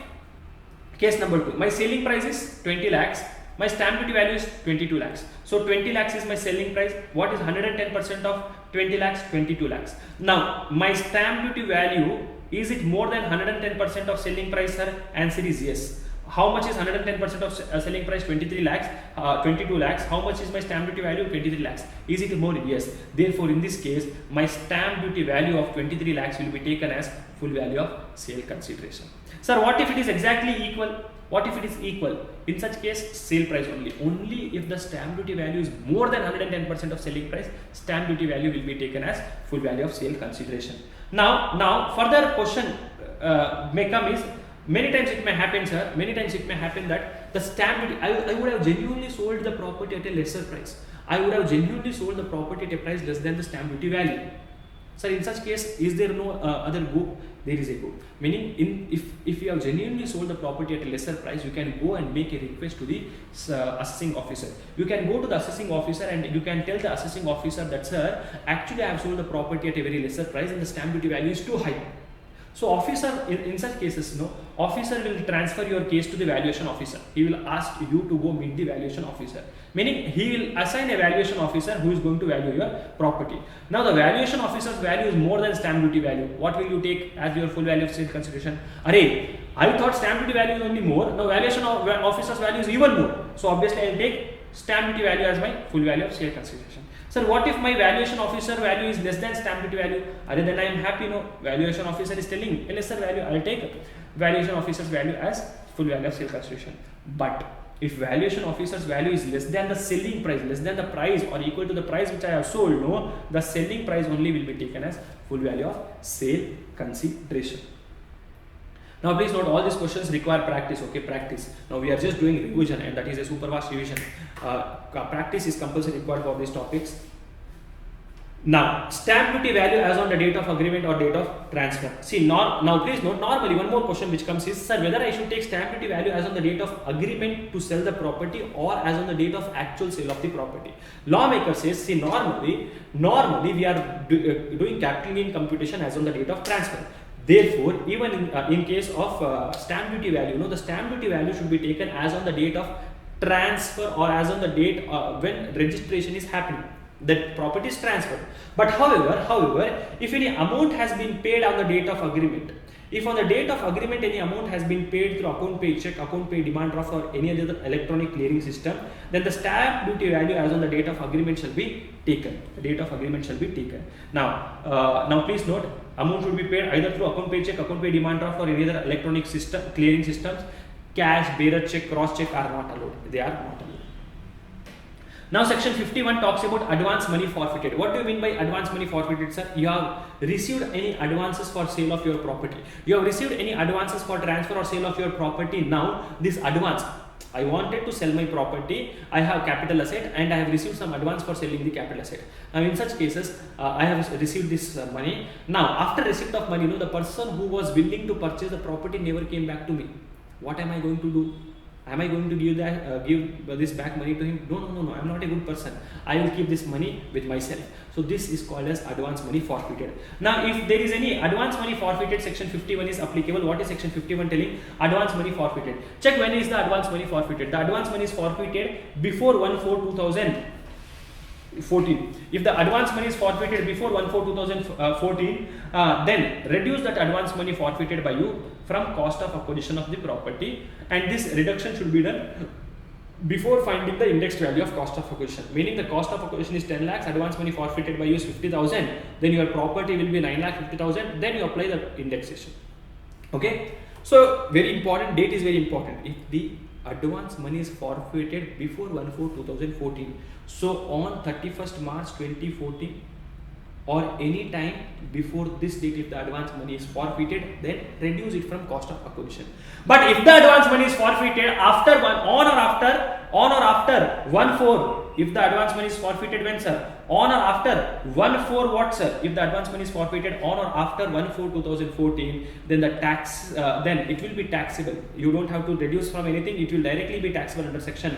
case number 2? My selling price is 20 lakhs. My stamp duty value is 22 lakhs. So 20 lakhs is my selling price. What is 110% of 20 lakhs? 22 lakhs. Now, my stamp duty value, is it more than 110% of selling price, sir? Answer is yes. How much is 110% of selling price? 23 lakhs, 22 lakhs. How much is my stamp duty value? 23 lakhs. Is it more? Yes. Therefore, in this case, my stamp duty value of 23 lakhs will be taken as full value of sale consideration. Sir, what if it is exactly equal? What if it is equal? In such case, sale price only. Only if the stamp duty value is more than 110% of selling price, stamp duty value will be taken as full value of sale consideration. Now further question may come is, many times it may happen, sir, many times it may happen that the stamp duty, I would have genuinely sold the property at a lesser price. I would have genuinely sold the property at a price less than the stamp duty value. Sir, in such case, is there no other go? There is a go. Meaning, if you have genuinely sold the property at a lesser price, you can go and make a request to the assessing officer. You can go to the assessing officer and you can tell the assessing officer that, sir, actually I have sold the property at a very lesser price and the stamp duty value is too high. So officer, in such cases, officer will transfer your case to the valuation officer. He will ask you to go meet the valuation officer. Meaning, he will assign a valuation officer who is going to value your property. Now, the valuation officer's value is more than stamp duty value. What will you take as your full value of sale consideration? Array, I thought stamp duty value is only more. Now, valuation officer's value is even more. So, obviously, I will take stamp duty value as my full value of sale consideration. Sir, what if my valuation officer value is less than stamp duty value? Then I am happy, valuation officer is telling a lesser value, I will take valuation officer's value as full value of sale consideration. But if valuation officer's value is less than the selling price, less than the price or equal to the price which I have sold, the selling price only will be taken as full value of sale consideration. Now please note, all these questions require practice, okay, practice. Now we are just doing revision and that is a super fast revision. Practice is compulsory required for these topics. Now, stamp duty value as on the date of agreement or date of transfer. See, now please note, normally one more question which comes is, sir, whether I should take stamp duty value as on the date of agreement to sell the property or as on the date of actual sale of the property. Lawmaker says, see, normally we are doing capital gain computation as on the date of transfer. Therefore, even in case of stamp duty value, the stamp duty value should be taken as on the date of transfer or as on the date when registration is happening. That property is transferred. But however, if any amount has been paid on the date of agreement, if on the date of agreement any amount has been paid through account pay check, account pay demand draft or any other electronic clearing system, then the stamp duty value as on the date of agreement shall be taken. The date of agreement shall be taken. Now please note, amount should be paid either through account pay check, account pay demand draft or any other electronic system, clearing systems. Cash, bearer check, cross check are not allowed. They are not allowed. Now section 51 talks about advance money forfeited. What do you mean by advance money forfeited, sir? You have received any advances for sale of your property. You have received any advances for transfer or sale of your property. Now this advance, I wanted to sell my property, I have capital asset and I have received some advance for selling the capital asset. Now in such cases, I have received this money. Now after receipt of money, the person who was willing to purchase the property never came back to me. What am I going to do? Am I going to give this back money to him? No, I'm not a good person. I will keep this money with myself. So this is called as advance money forfeited. Now if there is any advance money forfeited, section 51 is applicable. What is section 51 telling? Advance money forfeited. Check when is the advance money forfeited. The advance money is forfeited before 1/4/2014. If the advance money is forfeited before 1/4/2014, then reduce that advance money forfeited by you from cost of acquisition of the property, and this reduction should be done before finding the indexed value of cost of acquisition. Meaning the cost of acquisition is 10 lakhs, advance money forfeited by you is 50,000, then your property will be 9,50,000, then you apply the indexation. Okay, so very important, date is very important. If the advance money is forfeited before 1/4/2014. So on 31st March 2014 or any time before this date, if the advance money is forfeited, then reduce it from cost of acquisition. But if the advance money is forfeited after on or after 1/4, if the advance money is forfeited when, sir? On or after 1/4 what, sir? If the advance money is forfeited on or after 1/4/2014, then the tax, then it will be taxable. You don't have to reduce from anything. It will directly be taxable under section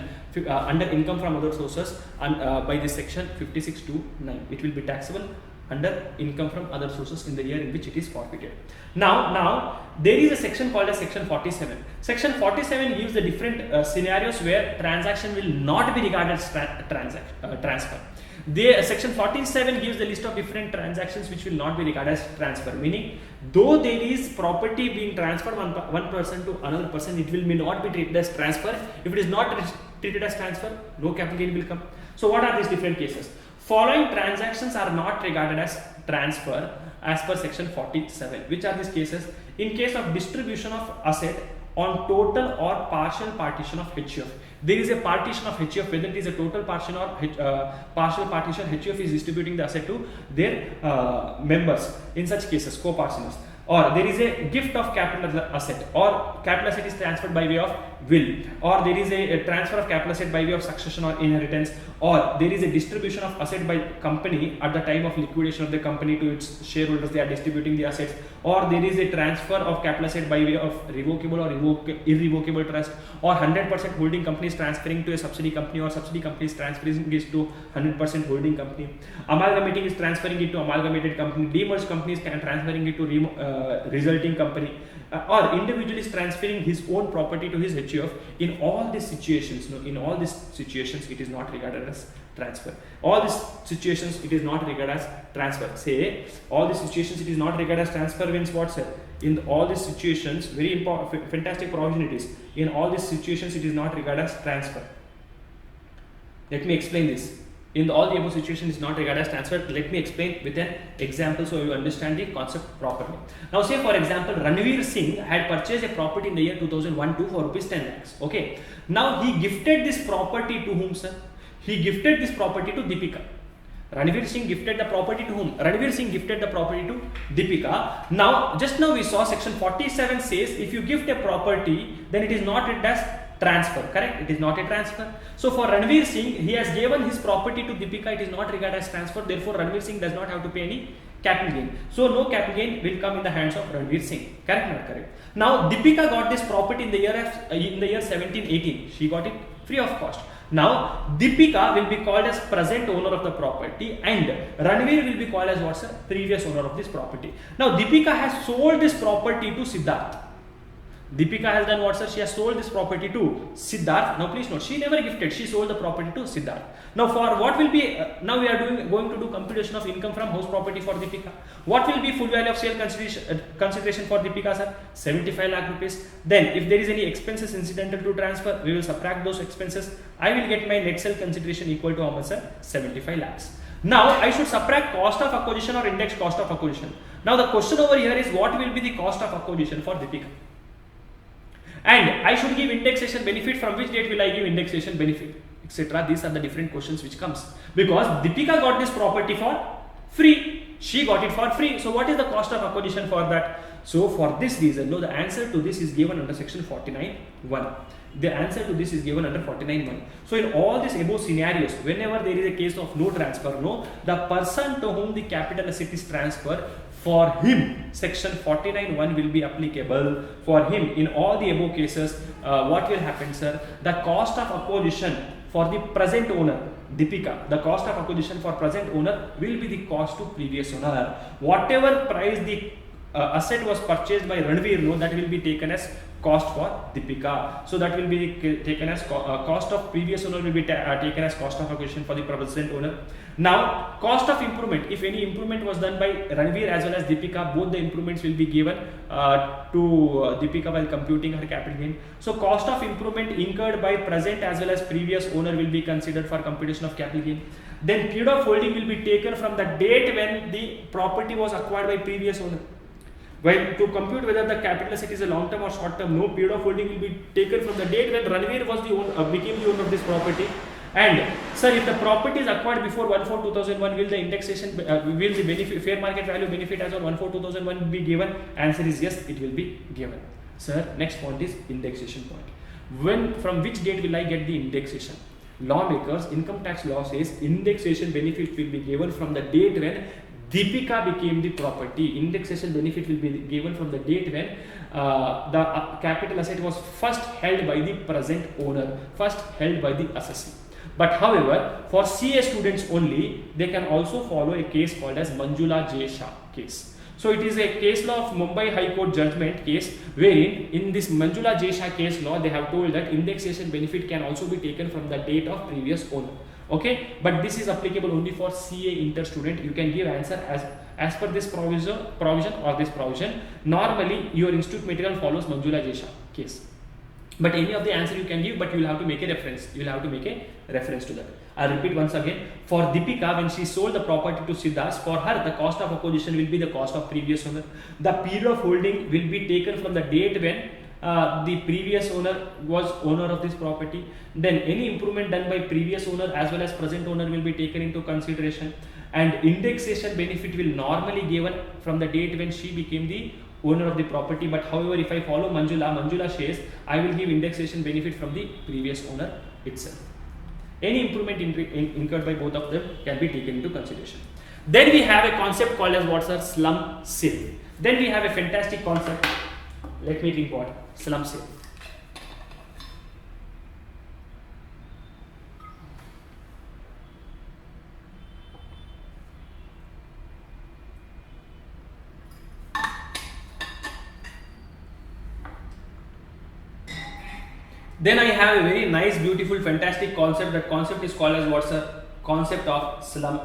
under income from other sources, and by this section 56(2)(9). It will be taxable under income from other sources in the year in which it is forfeited. Now there is a section called as section 47. Section 47 gives the different scenarios where transaction will not be regarded as transfer. Section 47 gives the list of different transactions which will not be regarded as transfer, meaning though there is property being transferred one person to another person, it will not be treated as transfer. If it is not treated as transfer, no capital gain will come. So what are these different cases? Following transactions are not regarded as transfer as per section 47. Which are these cases? In case of distribution of asset on total or partial partition of HUF. There is a partition of HUF, whether it is a total partition or partial partition, HUF is distributing the asset to their members. In such cases, co-partitioners. Or there is a gift of capital asset, or capital asset is transferred by way of will, or there is a transfer of capital asset by way of succession or inheritance, or there is a distribution of asset by company at the time of liquidation of the company to its shareholders, they are distributing the assets, or there is a transfer of capital asset by way of revocable or irrevocable trust, or 100% holding company is transferring to a subsidy company, or subsidy company is transferring it to 100% holding company, amalgamating is transferring it to amalgamated company, demerged company is transferring it to resulting company, or individual is transferring his own property to his HUF. In all these situations, it is not regarded as transfer. All these situations, it is not regarded as transfer. Say, all these situations, it is not regarded as transfer means what, sir? In all these situations, very important, fantastic provision it is. In all these situations, it is not regarded as transfer. Let me explain this. In all the above situations is not regarded as transfer. Let me explain with an example so you understand the concept properly. Now say for example, Ranveer Singh had purchased a property in the year 2001-2 for rupees 10 lakhs. Okay. Now he gifted this property to whom, sir? He gifted this property to Deepika. Ranveer Singh gifted the property to whom? Ranveer Singh gifted the property to Deepika. Now, just now we saw section 47 says if you gift a property, then it is not treated as transfer, correct? It is not a transfer. So for Ranveer Singh, he has given his property to Deepika, it is not regarded as transfer. Therefore, Ranveer Singh does not have to pay any capital gain. So no capital gain will come in the hands of Ranveer Singh. Correct or not correct? Now Deepika got this property in the year 17-18. She got it free of cost. Now Deepika will be called as present owner of the property, and Ranveer will be called as what's the previous owner of this property. Now Deepika has sold this property to Siddharth. Deepika has done what, sir? She has sold this property to Siddharth. Now please note, she never gifted, she sold the property to Siddharth. Now for what will be, now we are going to do computation of income from house property for Deepika. What will be full value of sale consideration for Deepika, sir? 75 lakh rupees. Then if there is any expenses incidental to transfer, we will subtract those expenses. I will get my net sale consideration equal to how much, sir? 75 lakhs. Now I should subtract cost of acquisition or index cost of acquisition. Now the question over here is what will be the cost of acquisition for Deepika? And I should give indexation benefit. From which date will I give indexation benefit, etc. These are the different questions which comes, because Deepika got this property for free. She got it for free. So what is the cost of acquisition for that? So for this reason, no, the answer to this is given under section 49(1). The answer to this is given under 49(1). So in all these above scenarios, whenever there is a case of no transfer, no, the person to whom the capital asset is transferred, for him section 49(1) will be applicable. For him, in all the above cases, what will happen, sir? The cost of acquisition for the present owner, Deepika, the cost of acquisition for present owner will be the cost to previous owner. Whatever price the asset was purchased by Ranveer, no, that will be taken as cost for Deepika. So that will be taken as cost of previous owner will be taken as cost of acquisition for the present owner. Now cost of improvement, if any improvement was done by Ranveer as well as Deepika, both the improvements will be given to Deepika while computing her capital gain. So cost of improvement incurred by present as well as previous owner will be considered for computation of capital gain. Then period of holding will be taken from the date when the property was acquired by previous owner. While to compute whether the capital asset is a long term or short term, no period of holding will be taken from the date when Ranveer was became the owner of this property. And sir, if the property is acquired before 1/4/2001, will the indexation will the benefit fair market value benefit as on 1/4/2001 be given? Answer is yes, it will be given. Sir, next point is indexation point. When, from which date will I get the indexation? Lawmakers, income tax law says indexation benefit will be given from the date when Deepika became the property. Indexation benefit will be given from the date when the capital asset was first held by the present owner, first held by the assessee. But however, for CA students only, they can also follow a case called as Manjula J. Shah case. So it is a case law of Mumbai High Court judgment case, wherein in this Manjula J. Shah case law, they have told that indexation benefit can also be taken from the date of previous owner. Okay, but this is applicable only for CA inter student. You can give answer as per this provision or this provision. Normally, your institute material follows Manjula J. Shah case. But any of the answer you can give, but you will have to make a reference. You will have to make a reference to that. I'll repeat once again. For Deepika, when she sold the property to Siddhas, for her the cost of acquisition will be the cost of previous owner. The period of holding will be taken from the date when the previous owner was owner of this property. Then any improvement done by previous owner as well as present owner will be taken into consideration. And indexation benefit will normally given from the date when she became the owner of the property. But however, if I follow Manjula says I will give indexation benefit from the previous owner itself. Any improvement incurred by both of them can be taken into consideration. Then we have a concept called as what's a slum sale. Then we have a fantastic concept. Let me report slum sale. Then I have a very nice, beautiful, fantastic concept. That concept is called as what's a concept of slum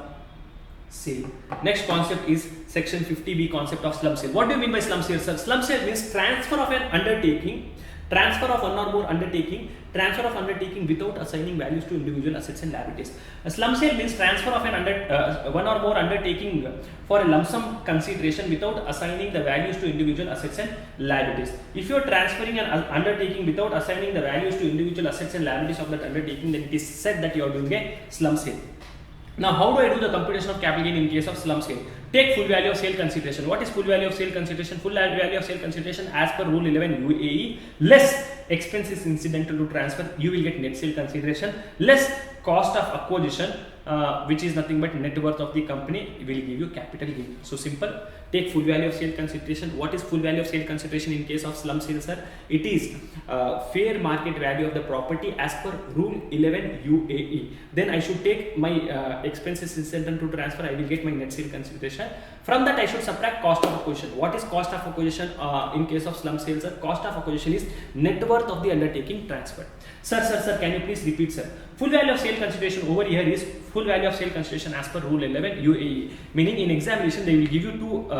sale. Next concept is section 50B concept of slum sale. What do you mean by slum sale, sir? Slum sale means transfer of an undertaking, transfer of one or more undertaking, transfer of undertaking without assigning values to individual assets and liabilities. A slum sale means transfer of an one or more undertaking for a lump sum consideration without assigning the values to individual assets and liabilities. If you are transferring an undertaking without assigning the values to individual assets and liabilities of that undertaking, then it is said that you are doing a slum sale. Now, how do I do the computation of capital gain in case of slum sale? Take full value of sale consideration. What is full value of sale consideration? Full value of sale consideration as per rule 11 UAE less expenses incidental to transfer, you will get net sale consideration less cost of acquisition, which is nothing but net worth of the company, will give you capital gain. So simple. Take full value of sale consideration. What is full value of sale consideration in case of slum sale, sir? It is fair market value of the property as per rule 11 UAE. Then I should take my expenses incidental to transfer. I will get my net sale consideration. From that I should subtract cost of acquisition. What is cost of acquisition in case of slum sale, sir? Cost of acquisition is net worth of the undertaking transferred. Sir, can you please repeat, sir? Full value of sale consideration over here is full value of sale consideration as per rule 11 UAE. Meaning in examination they will give you two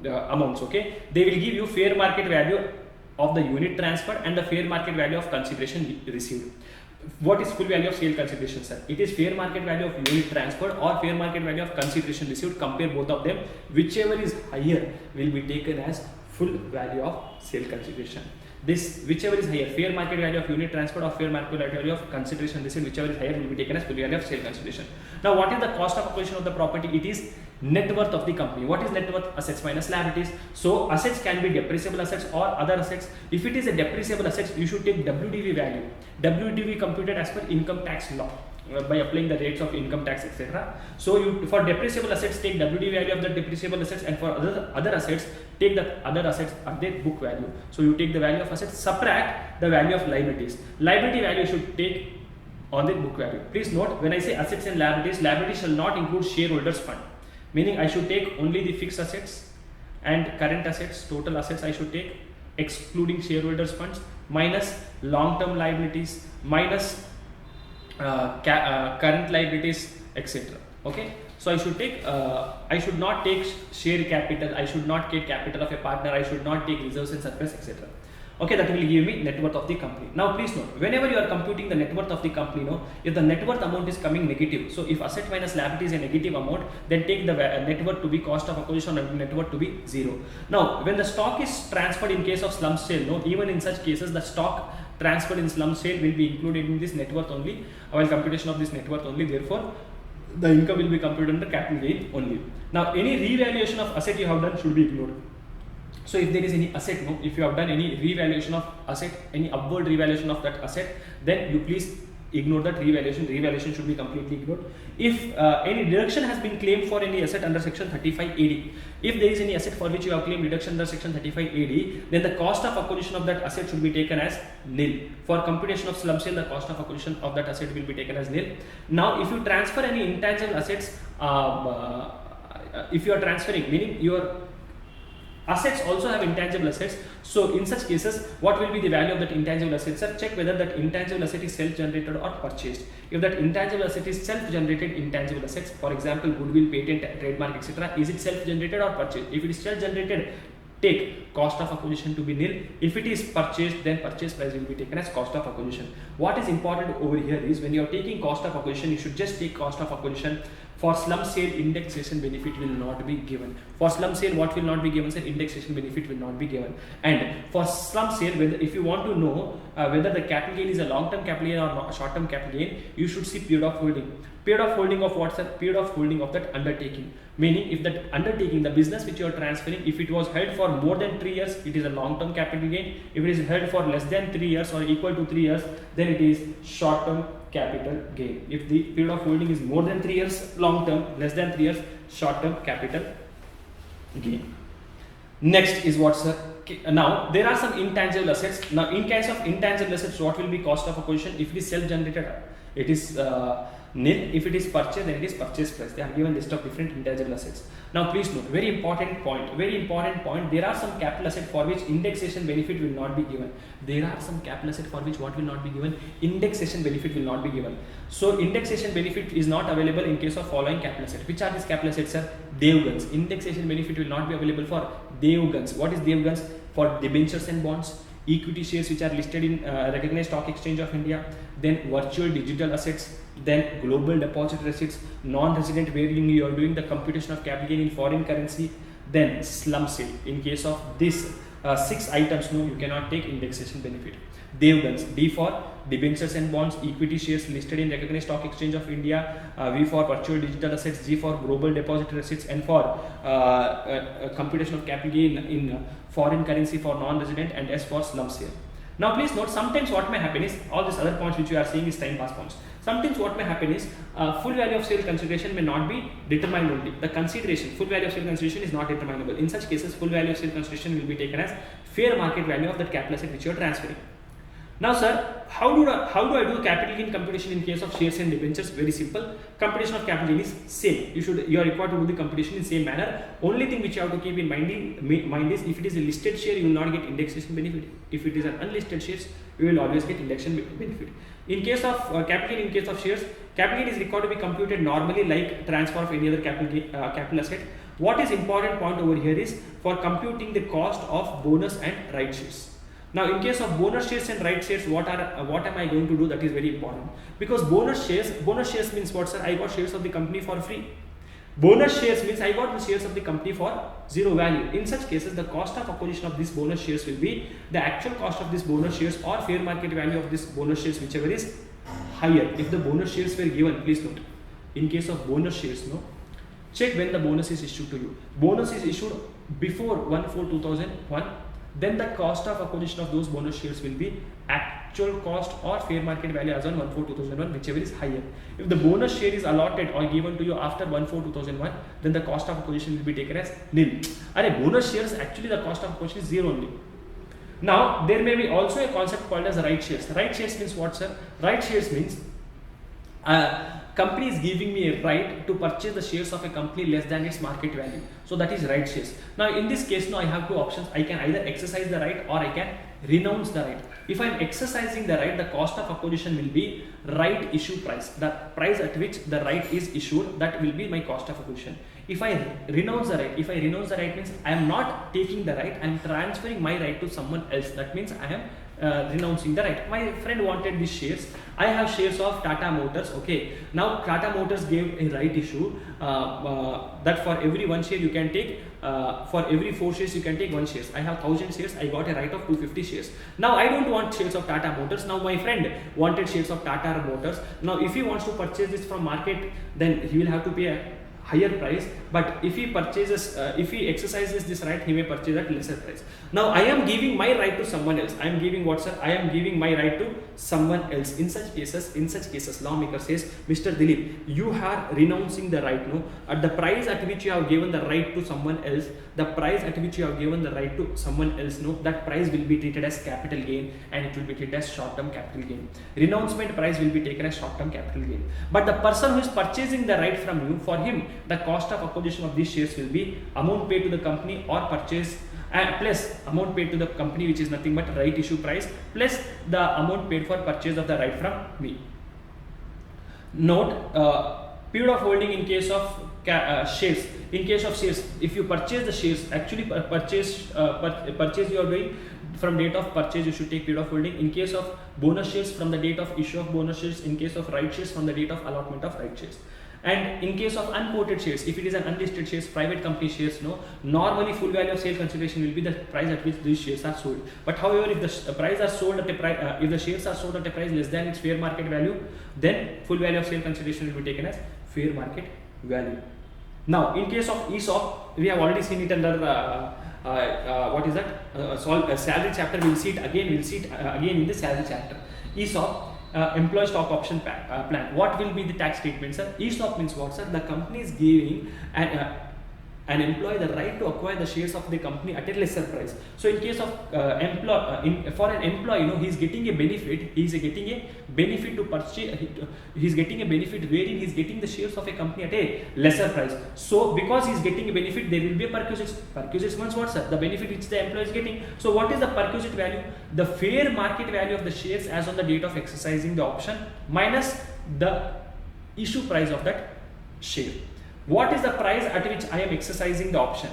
amounts. Okay, they will give you fair market value of the unit transferred and the fair market value of consideration received. What is full value of sale consideration, sir? It is fair market value of unit transferred or fair market value of consideration received. Compare both of them. Whichever is higher will be taken as full value of sale consideration. This whichever is higher, fair market value of unit transferred or fair market value of consideration received, whichever is higher will be taken as full value of sale consideration. Now, what is the cost of acquisition of the property? It is net worth of the company. What is net worth? Assets minus liabilities. So assets can be depreciable assets or other assets. If it is a depreciable assets, you should take WDV value. WDV computed as per income tax law by applying the rates of income tax, etc. So you, for depreciable assets, take WDV value of the depreciable assets, and for other assets, take the other assets at their book value. So you take the value of assets, subtract the value of liabilities. Liability value should take on the book value. Please note, when I say assets and liabilities, liabilities shall not include shareholders fund. Meaning I should take only the fixed assets and current assets, total assets I should take, excluding shareholders funds, minus long-term liabilities, minus current liabilities, etc. Okay, so I should take I should not take share capital, I should not take capital of a partner, I should not take reserves and surplus, etc. Okay, that will give me net worth of the company. Now please note, whenever you are computing the net worth of the company, if the net worth amount is coming negative, so if asset minus liability is a negative amount, then take the net worth to be cost of acquisition and net worth to be 0. Now when the stock is transferred in case of slump sale, even in such cases the stock transferred in slump sale will be included in this net worth only, while computation of this net worth only. Therefore the income will be computed under capital gain only. Now any revaluation of asset you have done should be ignored. So if there is any asset, if you have done any revaluation of asset, any upward revaluation of that asset, then you please ignore that revaluation. Revaluation should be completely ignored. If any deduction has been claimed for any asset under section 35AD, if there is any asset for which you have claimed deduction under section 35AD, then the cost of acquisition of that asset should be taken as nil. For computation of slump sale, the cost of acquisition of that asset will be taken as nil. Now if you transfer any intangible assets, if you are transferring, meaning your assets also have intangible assets, so in such cases what will be the value of that intangible asset? Sir, check whether that intangible asset is self-generated or purchased. If that intangible asset is self-generated intangible assets, for example goodwill, patent, trademark, etc., is it self-generated or purchased? If it is self-generated, take cost of acquisition to be nil. If it is purchased, then purchase price will be taken as cost of acquisition. What is important over here is when you are taking cost of acquisition, you should just take cost of acquisition. For slump sale, indexation benefit will not be given. For slump sale, what will not be given? Sir, indexation benefit will not be given. And for slump sale, if you want to know whether the capital gain is a long-term capital gain or short-term capital gain, you should see period of holding. Period of holding of what, sir? Period of holding of that undertaking. Meaning, if that undertaking, the business which you are transferring, if it was held for more than 3 years, it is a long-term capital gain. If it is held for less than 3 years or equal to 3 years, then it is short-term capital gain. If the period of holding is more than 3 years, long term, less than 3 years, short term capital gain. Next is what, sir? Now there are some intangible assets. Now in case of intangible assets, what will be cost of acquisition? If it is self generated, it is nil. If it is purchased, then it is purchase price. They have given list of different intangible assets. Now please note, very important point, there are some capital asset for which indexation benefit will not be given. There are some capital asset for which what will not be given? Indexation benefit will not be given. So indexation benefit is not available in case of following capital asset. Which are these capital assets, sir? Devguns. Indexation benefit will not be available for Devguns. What is Devguns? For debentures and bonds, equity shares which are listed in recognized stock exchange of India, then virtual digital assets, then global deposit receipts, non-resident wherein you are doing the computation of capital gain in foreign currency, then slump sale. In case of this 6 items, no, you cannot take indexation benefit. Devguns. D for debentures and bonds, equity shares listed in recognized stock exchange of India, V for virtual digital assets, G for global deposit receipts, and for computation of capital gain in foreign currency for non-resident, and S for slump sale. Now please note, sometimes what may happen is, all these other points which you are seeing is time pass points. Sometimes what may happen is, full value of sale consideration may not be determined only. The consideration, full value of sale consideration is not determinable. In such cases, full value of sale consideration will be taken as fair market value of that capital asset which you are transferring. Now sir, how do I do capital gain computation in case of shares and debentures? Very simple. Computation of capital gain is same. You are required to do the computation in same manner. Only thing which you have to keep in mind is if it is a listed share, you will not get indexation benefit. If it is an unlisted shares, you will always get indexation benefit. In case of capital gain, in case of shares, capital gain is required to be computed normally like transfer of any other capital asset. What is important point over here is for computing the cost of bonus and right shares. Now in case of bonus shares and right shares, what am I going to do? That is very important, because bonus shares means what, sir? I got shares of the company for free. Bonus shares means I got the shares of the company for zero value. In such cases, the cost of acquisition of these bonus shares will be the actual cost of this bonus shares or fair market value of this bonus shares, whichever is higher. If the bonus shares were given, please note, in case of bonus shares, no, check when the bonus is issued to you. Bonus is issued before 1/4/2001. Then the cost of acquisition of those bonus shares will be actual cost or fair market value as on 1/4/2001, whichever is higher. If the bonus share is allotted or given to you after 1/4/2001, then the cost of acquisition will be taken as nil. Bonus shares, actually the cost of acquisition is zero only. Now there may be also a concept called as right shares. Right shares means what, sir? Right shares means company is giving me a right to purchase the shares of a company less than its market value. So that is right shares. Now in this case, now I have two options. I can either exercise the right or I can renounce the right. If I am exercising the right, the cost of acquisition will be right issue price, the price at which the right is issued, that will be my cost of acquisition. If I renounce the right means I am not taking the right, I am transferring my right to someone else. That means I am renouncing the right. My friend wanted these shares. I have shares of Tata Motors. Okay, now Tata Motors gave a right issue that for every one share you can take, for every 4 shares you can take 1 shares. I have 1000 shares. I got a right of 250 shares. Now I don't want shares of Tata Motors. Now my friend wanted shares of Tata Motors. Now if he wants to purchase this from market, then he will have to pay a higher price, but if he purchases, if he exercises this right, he may purchase at lesser price. Now I am giving my right to someone else. I am giving what, sir? I am giving my right to someone else. In such cases, lawmaker says, Mr. Dilip, you are renouncing the right. No, at the price at which you have given the right to someone else, the price at which you have given the right to someone else, no, that price will be treated as capital gain, and it will be treated as short-term capital gain. Renouncement price will be taken as short-term capital gain. But the person who is purchasing the right from you, for him, the cost of acquisition of these shares will be amount paid to the company or purchase plus amount paid to the company, which is nothing but right issue price, plus the amount paid for purchase of the right from me. Note, period of holding in case of shares. In case of shares, if you purchase the shares, actually purchase you are doing from date of purchase, you should take period of holding. In case of bonus shares, from the date of issue of bonus shares. In case of right shares, from the date of allotment of right shares. And in case of unquoted shares, if it is an unlisted shares, private company shares, no, normally full value of sale consideration will be the price at which these shares are sold. But however, if the price are sold at a price, if the shares are sold at a price less than its fair market value, then full value of sale consideration will be taken as fair market value. Now, in case of ESOP, we have already seen it under what is that? Salary chapter. We'll see it again. We'll see it again in the salary chapter. ESOP. Employee stock option plan. What will be the tax treatment, sir? ESOP means what, sir? The company is giving an employee the right to acquire the shares of the company at a lesser price. So in case of for an employee, you know, he is getting a benefit. He is getting a benefit to purchase. He is getting a benefit wherein he is getting the shares of a company at a lesser price. So because he is getting a benefit, there will be a perquisite. Perquisite means what, sir? The benefit which the employee is getting. So what is the perquisite value? The fair market value of the shares as on the date of exercising the option minus the issue price of that share. What is the price at which I am exercising the option?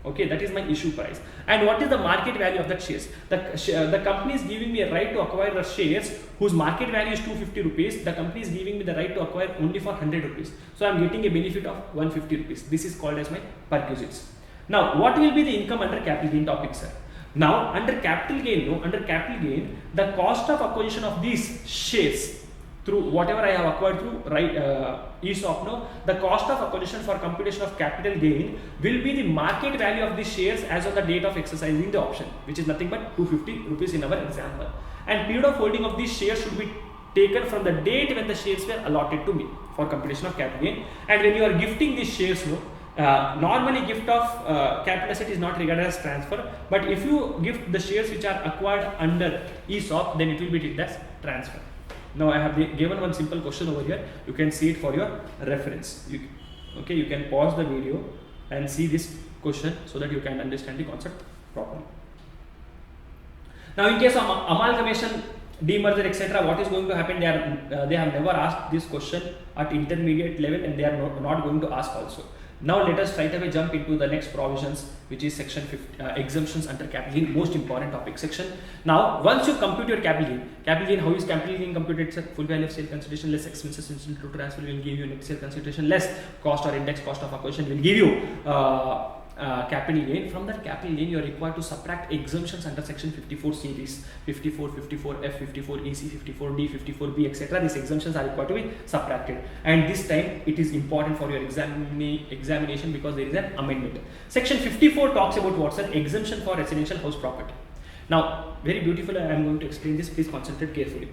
Okay, that is my issue price. And what is the market value of that shares? The company is giving me a right to acquire the shares whose market value is 250 rupees. The company is giving me the right to acquire only for 100 rupees. So I am getting a benefit of 150 rupees. This is called as my perquisites. Now, what will be the income under capital gain topic, sir? Now, under capital gain, the cost of acquisition of these shares through whatever I have acquired through ESOP, no, the cost of acquisition for computation of capital gain will be the market value of the shares as on the date of exercising the option, which is nothing but 250 rupees in our example. And period of holding of these shares should be taken from the date when the shares were allotted to me for computation of capital gain. And when you are gifting these shares, no, normally gift of capital asset is not regarded as transfer, but if you gift the shares which are acquired under ESOP, then it will be treated as transfer. Now I have given one simple question over here. You can see it for your reference. You can pause the video and see this question so that you can understand the concept properly. Now in case of amalgamation, demerger, etc., what is going to happen? They have never asked this question at intermediate level, and they are not going to ask also. Now let us straight away jump into the next provisions, which is section 50, exemptions under capital gain, most important topic section. Now once you compute your capital gain, how is capital gain computed? Sir, full value of sale consideration less expenses incidental to transfer will give you net sale consideration less cost or index cost of acquisition will give you capital gain. From that capital gain, you are required to subtract exemptions under section 54 series, 54, 54F, 54EC, 54D, 54B, etc. These exemptions are required to be subtracted, and this time it is important for your examination because there is an amendment. Section 54 talks about what's an exemption for residential house property. Now very beautiful, I am going to explain this, please concentrate carefully.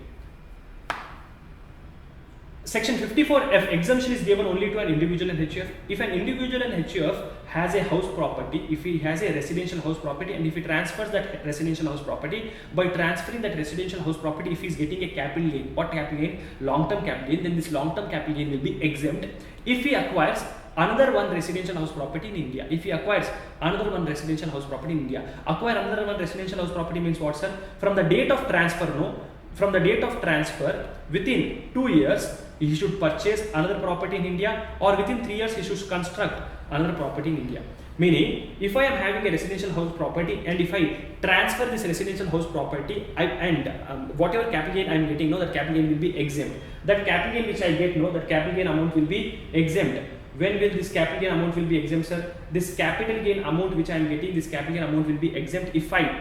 Section 54F, exemption is given only to an individual and HUF. If an individual and HUF has a house property, if he has a residential house property, and if he transfers that residential house property, by transferring that residential house property, if he is getting a capital gain, what capital gain? Long-term capital gain, then this long-term capital gain will be exempt. If he acquires another one residential house property in India. If he acquires another one residential house property in India, acquire another one residential house property means what, sir? From the date of transfer, no? From the date of transfer, within 2 years, he should purchase another property in India, or within 3 years, he should construct another property in India. Meaning, if I am having a residential house property and if I transfer this residential house property whatever capital gain I am getting, no, that capital gain will be exempt. That capital gain which I get, no, that capital gain amount will be exempt. When will this capital gain amount will be exempt, sir? This capital gain amount which I am getting, this capital gain amount will be exempt if I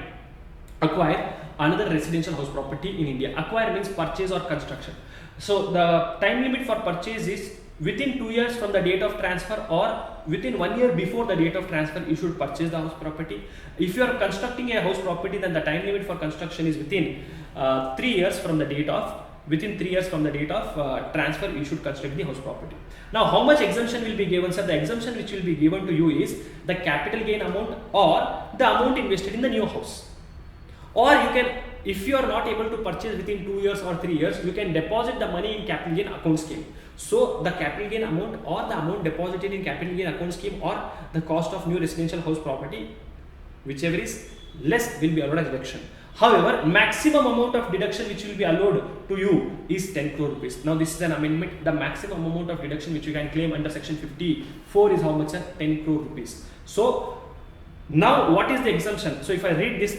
acquire another residential house property in India. Acquire means purchase or construction. So the time limit for purchase is within 2 years from the date of transfer, or within 1 year before the date of transfer, you should purchase the house property. If you are constructing a house property, then the time limit for construction is within 3 years from the date of transfer, you should construct the house property. Now, how much exemption will be given, sir? The exemption which will be given to you is the capital gain amount or the amount invested in the new house. Or you can, if you are not able to purchase within 2 years or 3 years, you can deposit the money in capital gain account scheme. So the capital gain amount or the amount deposited in capital gain account scheme or the cost of new residential house property, whichever is less, will be allowed as deduction. However, maximum amount of deduction which will be allowed to you is 10 crore rupees. Now this is an amendment. The maximum amount of deduction which you can claim under section 54 is how much, sir? 10 crore rupees. So now what is the exemption? So if I read this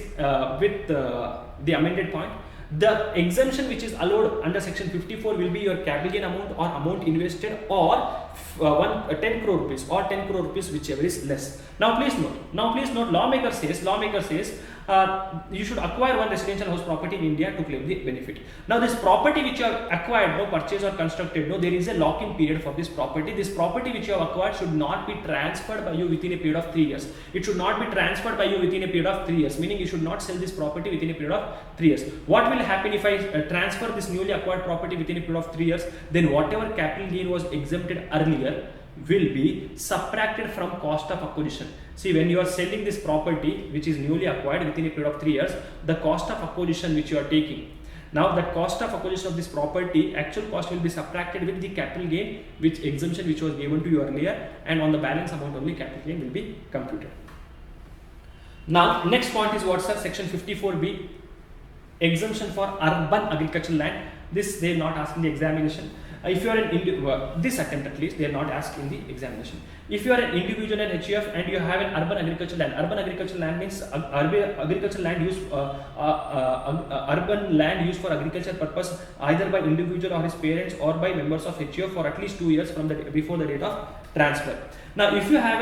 with the amended point, the exemption which is allowed under section 54 will be your capital gain amount or amount invested, or 10 crore rupees or 10 crore rupees, whichever is less. Now please note, lawmaker says you should acquire one residential house property in India to claim the benefit. Now this property which you have acquired, no, purchased or constructed, no, there is a lock-in period for this property. This property which you have acquired should not be transferred by you within a period of 3 years. It should not be transferred by you within a period of 3 years, meaning you should not sell this property within a period of 3 years. What will happen if I transfer this newly acquired property within a period of 3 years? Then whatever capital gain was exempted earlier will be subtracted from cost of acquisition. See, when you are selling this property which is newly acquired within a period of 3 years, the cost of acquisition which you are taking, now the cost of acquisition of this property, actual cost will be subtracted with the capital gain which exemption which was given to you earlier, and on the balance amount only capital gain will be computed. Now next point is what, sir? Section 54B, exemption for urban agricultural land. This they are not asking the examination. If you are an this attempt at least they are not asked in the examination. If you are an individual and HUF and you have an urban agricultural land means agricultural land used urban land used for agriculture purpose either by individual or his parents or by members of HUF for at least 2 years from the before the date of transfer. Now if you have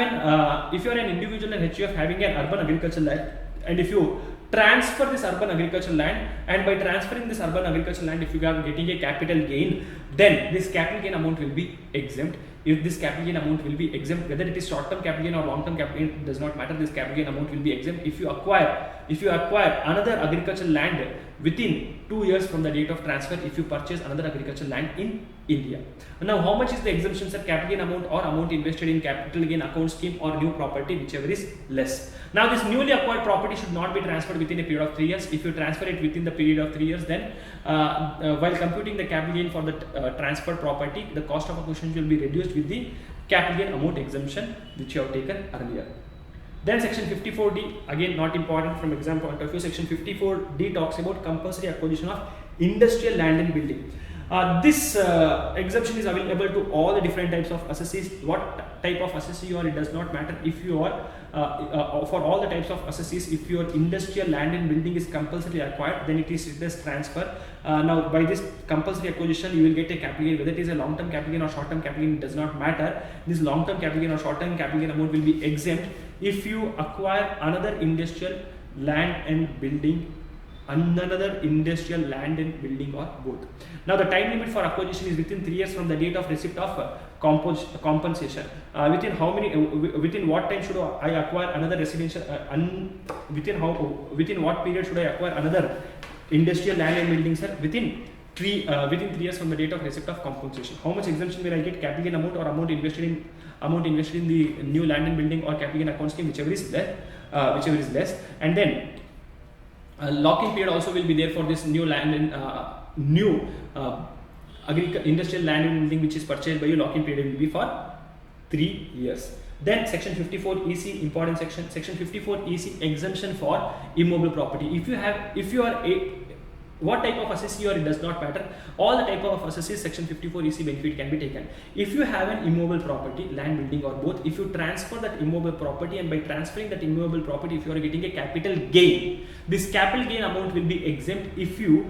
if you are an individual and HUF having an urban agricultural land, and if you transfer this urban agricultural land, and by transferring this urban agricultural land, if you are getting a capital gain, then this capital gain amount will be exempt. If this capital gain amount will be exempt, whether it is short-term capital gain or long-term capital gain, does not matter. This capital gain amount will be exempt if you acquire another agricultural land within 2 years from the date of transfer, if you purchase another agricultural land in India. Now how much is the exemption, sir? Capital gain amount or amount invested in capital gain account scheme or new property, whichever is less. Now this newly acquired property should not be transferred within a period of 3 years. If you transfer it within the period of 3 years, then while computing the capital gain for the transferred property, the cost of acquisition will be reduced with the capital gain amount exemption which you have taken earlier. Then section 54D, again not important from exam point of view. Section 54D talks about compulsory acquisition of industrial land and building. This exemption is available to all the different types of assessees. What type of assessee you are, it does not matter. If you are for all the types of assessees, if your industrial land and building is compulsory acquired, then it is this transfer. Now by this compulsory acquisition, you will get a capital gain. Whether it is a long-term capital gain or short-term capital gain, it does not matter. This long-term capital gain or short-term capital gain amount will be exempt if you acquire another industrial land and building or both. Now the time limit for acquisition is within 3 years from the date of receipt of compensation. Within what time should I acquire another residential? Within what period should I acquire another industrial land and building, sir? Within 3 years from the date of receipt of compensation. How much exemption will I get? Capital gain amount or amount invested in the new land and building or capital gain account scheme, whichever is less, and then lock-in period also will be there for this new land and industrial land and building which is purchased by you. Lock-in period will be for 3 years. Then section 54 EC, important section, section 54 EC, exemption for immobile property. If you are what type of assessee or it does not matter, all the type of assessees section 54 EC benefit can be taken. If you have an immobile property, land, building or both, if you transfer that immobile property, and by transferring that immobile property, if you are getting a capital gain, this capital gain amount will be exempt if you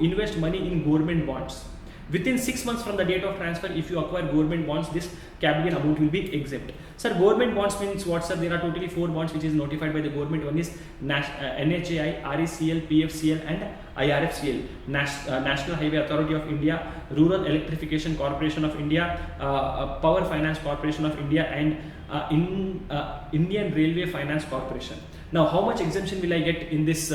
invest money in government bonds. Within 6 months from the date of transfer, if you acquire government bonds, this capital gain amount will be exempt. Sir, government bonds means what, sir? There are totally 4 bonds which is notified by the government. One is NHAI, RECL, PFCL and IRFCL. National Highway Authority of India, Rural Electrification Corporation of India, Power Finance Corporation of India and Indian Railway Finance Corporation. Now, how much exemption will I get in this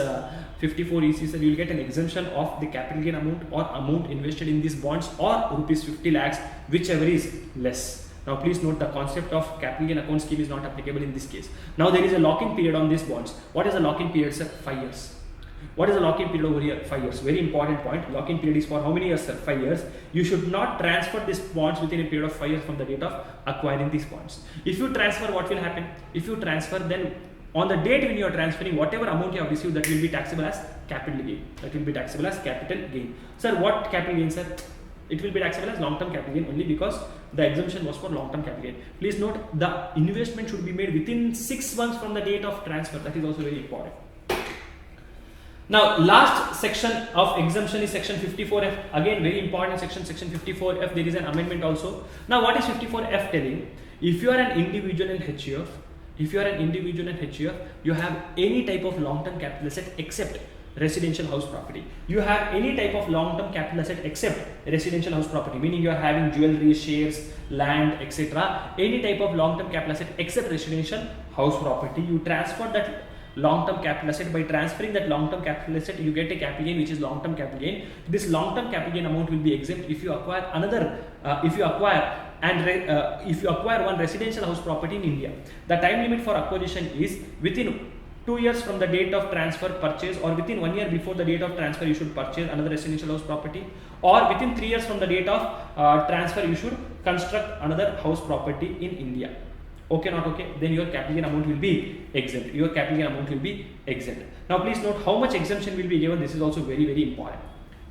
54 EC? Sir, you will get an exemption of the capital gain amount or amount invested in these bonds or rupees 50 lakhs, whichever is less. Now, please note the concept of capital gain account scheme is not applicable in this case. Now, there is a lock-in period on these bonds. What is the lock-in period, sir? 5 years. What is the lock-in period over here? 5 years. Very important point. Lock-in period is for how many years, sir? 5 years. You should not transfer these bonds within a period of 5 years from the date of acquiring these bonds. If you transfer, what will happen? If you transfer, then on the date when you are transferring, whatever amount you have received, that will be taxable as capital gain. That will be taxable as capital gain. Sir, what capital gain, sir? It will be taxable as long-term capital gain only because the exemption was for long-term capital gain. Please note the investment should be made within 6 months from the date of transfer. That is also very important. Now, last section of exemption is section 54F. Again, very important section 54F. There is an amendment also. Now, what is 54F telling? If you are an individual in HUF, you have any type of long-term capital asset except residential house property. You have any type of long-term capital asset except residential house property, meaning you are having jewelry, shares, land, etc. Any type of long-term capital asset except residential house property. You transfer that long-term capital asset. By transferring that long-term capital asset, you get a capital gain which is long-term capital gain. This long-term capital gain amount will be exempt if you acquire if you acquire one residential house property in India. The time limit for acquisition is within 2 years from the date of transfer purchase, or within 1 year before the date of transfer you should purchase another residential house property, or within 3 years from the date of transfer you should construct another house property in India. Okay, not okay? Then your capital gain amount will be exempt. Now, please note how much exemption will be given. This is also very, very important.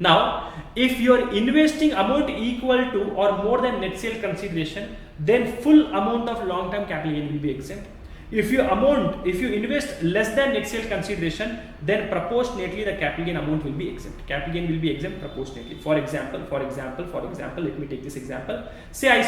Now, if your investing amount equal to or more than net sale consideration, then full amount of long-term capital gain will be exempt. If you invest less than net sale consideration, then proportionately the capital gain amount will be exempt. Capital gain will be exempt proportionately. For example, let me take this example. Say I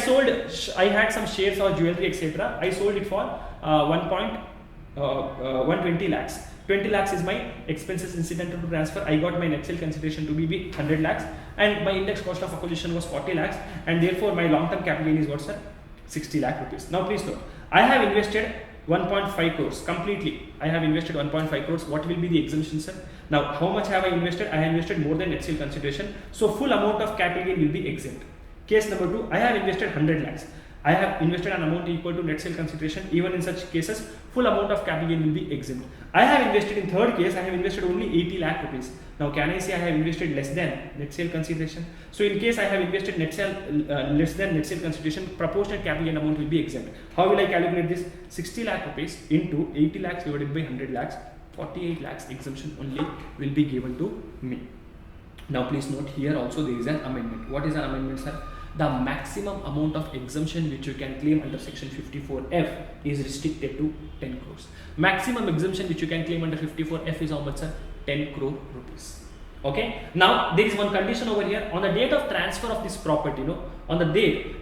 had some shares or jewelry, etc. I sold it for 120 lakhs. 20 lakhs is my expenses incidental to transfer. I got my net sale consideration to be 100 lakhs and my index cost of acquisition was 40 lakhs, and therefore my long-term capital gain is what, sir? 60 lakh rupees. Now, please note, I have invested 1.5 crores completely. I have invested 1.5 crores. What will be the exemption, sir? Now, how much have I invested? I have invested more than net sale consideration. So, full amount of capital gain will be exempt. Case number 2, I have invested 100 lakhs. I have invested an amount equal to net sale consideration. Even in such cases, full amount of capital gain will be exempt. I have invested in third case, I have invested only 80 lakh rupees. Now, can I say I have invested less than net sale consideration? So, in case I have invested less than net sale consideration, proportionate capital gain amount will be exempt. How will I calculate this? 60 lakh rupees into 80 lakhs divided by 100 lakhs, 48 lakhs exemption only will be given to me. Now, please note here also there is an amendment. What is an amendment, sir? The maximum amount of exemption which you can claim under section 54F is restricted to 10 crores. Maximum exemption which you can claim under 54F is how much, sir? 10 crore rupees. Okay. Now, there is one condition over here. On the date of transfer of this property, on the date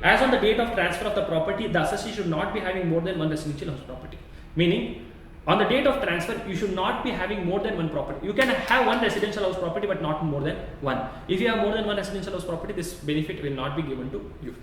of transfer of the property, the assessee should not be having more than one residential house property. Meaning, on the date of transfer, you should not be having more than one property. You can have one residential house property, but not more than one. If you have more than one residential house property, this benefit will not be given to you.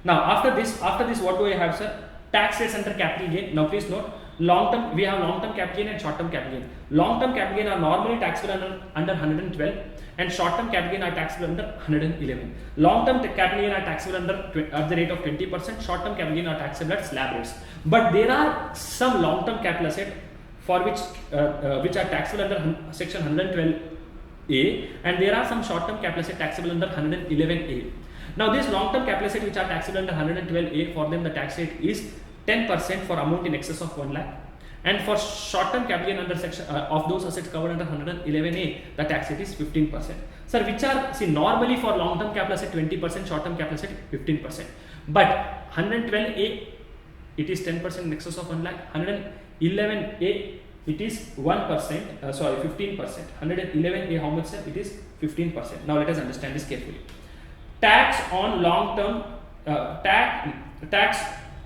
Now, after this, what do I have, sir? Tax rates under capital gain. Now, please note, we have long-term capital gain and short-term capital gain. Long-term capital gain are normally taxable under 112, and short-term capital gain are taxable under 111. Long-term capital gain are taxable at the rate of 20%. Short-term capital gain are taxable at slab rates. But there are some long-term capital asset for which are taxable under section 112A, and there are some short-term capital asset taxable under 111A. Now this long-term capital asset which are taxable under 112A, for them the tax rate is 10% for amount in excess of 1 lakh. And for short-term capital gain under section of those assets covered under 111A, the tax rate is 15%. Sir, which are, see, normally for long-term capital asset 20%, short-term capital asset 15%. But 112A, it is 10% in excess of 1 lakh. 111A, it is 1%, sorry, 15%. 111A, how much, sir? It is 15%. Now let us understand this carefully. Tax on long-term, tax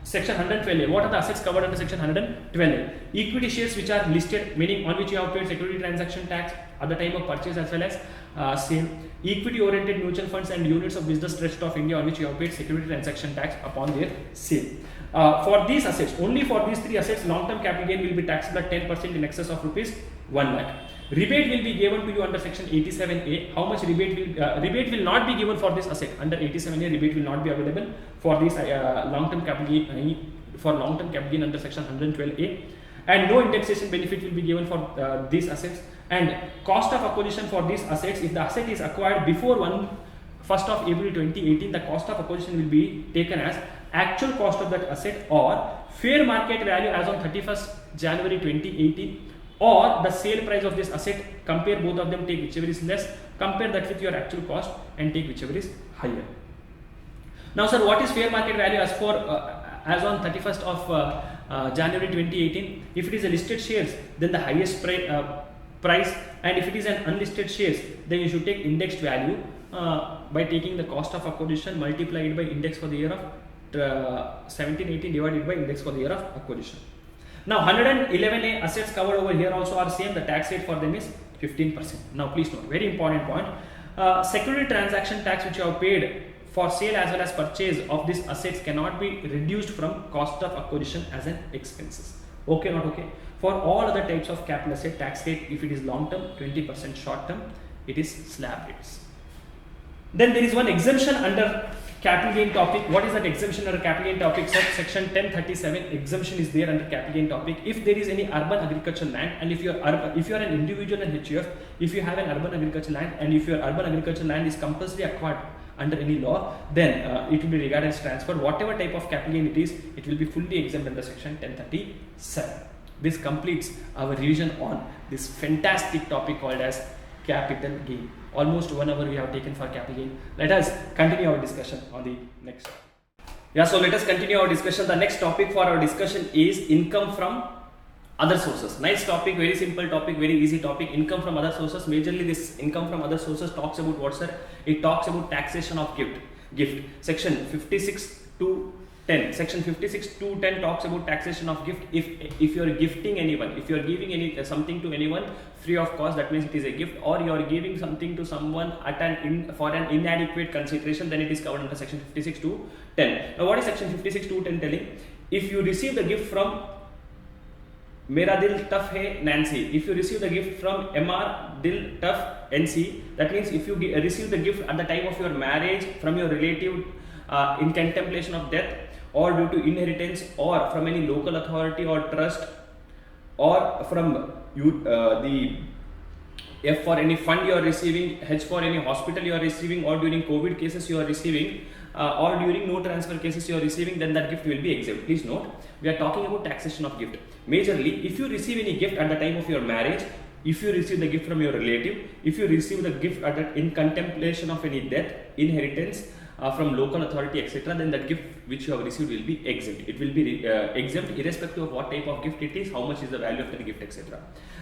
section 112A. What are the assets covered under section 112A? Equity shares which are listed, meaning on which you have paid security transaction tax at the time of purchase as well as sale. Equity oriented mutual funds and units of business trust of India on which you have paid security transaction tax upon their sale. For these assets, only for these three assets, long-term capital gain will be taxable at 10% in excess of rupees 1 lakh. Rebate will be given to you under section 87A. How much rebate will not be given for this asset under 87A? Rebate will not be available for this long-term capital gain under section 112A, and no indexation benefit will be given for these assets. And cost of acquisition for these assets, if the asset is acquired before 1st of April 2018, the cost of acquisition will be taken as actual cost of that asset or fair market value as on 31st January 2018, or the sale price of this asset. Compare both of them, take whichever is less, compare that with your actual cost and take whichever is higher. Now sir, what is fair market value as for as on 31st of January 2018? If it is a listed shares, then the highest price, and if it is an unlisted shares, then you should take indexed value by taking the cost of acquisition multiplied by index for the year of 1718 divided by index for the year of acquisition. Now 111A assets covered over here also are same. The tax rate for them is 15%. Now please note, very important point, security transaction tax which you have paid for sale as well as purchase of these assets cannot be reduced from cost of acquisition as an expenses. Okay, not okay? For all other types of capital asset, tax rate, if it is long term, 20%, short term, it is slab rates. Then there is one exemption under capital gain topic. What is that exemption under capital gain topic? Section 1037 exemption is there under capital gain topic. If there is any urban agricultural land, and if you are an individual and HUF, if you have an urban agricultural land, and if your urban agricultural land is compulsory acquired under any law, then it will be regarded as transfer. Whatever type of capital gain it is, it will be fully exempt under section 1037. This completes our revision on this fantastic topic called as capital gain. Almost 1 hour we have taken for capital gain. Let us continue our discussion on the next topic. Yeah, so let us continue our discussion. The next topic for our discussion is income from other sources. Nice topic, very simple topic, very easy topic. Income from other sources. Majorly this income from other sources talks about what, sir? It talks about taxation of gift. Section 56 to 10. Section 56 to 10 talks about taxation of gift. If you are gifting anyone, if you are giving something to anyone free of cost, that means it is a gift, or you are giving something to someone at for an inadequate consideration, then it is covered under section 56 to 10. Now what is section 56 to 10 telling? If you receive the gift from Mera Dil Tough Hai Nancy, if you receive the gift from MR Dil Tough NC, that means if you receive the gift at the time of your marriage from your relative in contemplation of death, or due to inheritance, or from any local authority or trust, or from F for any fund you are receiving, H for any hospital you are receiving, or during COVID cases you are receiving, or during no transfer cases you are receiving, then that gift will be exempt. Please note, we are talking about taxation of gift. Majorly, if you receive any gift at the time of your marriage, if you receive the gift from your relative, if you receive the gift in contemplation of any death, inheritance, from local authority, etc., then that gift which you have received will be exempt. It will be exempt irrespective of what type of gift it is, how much is the value of the gift, etc.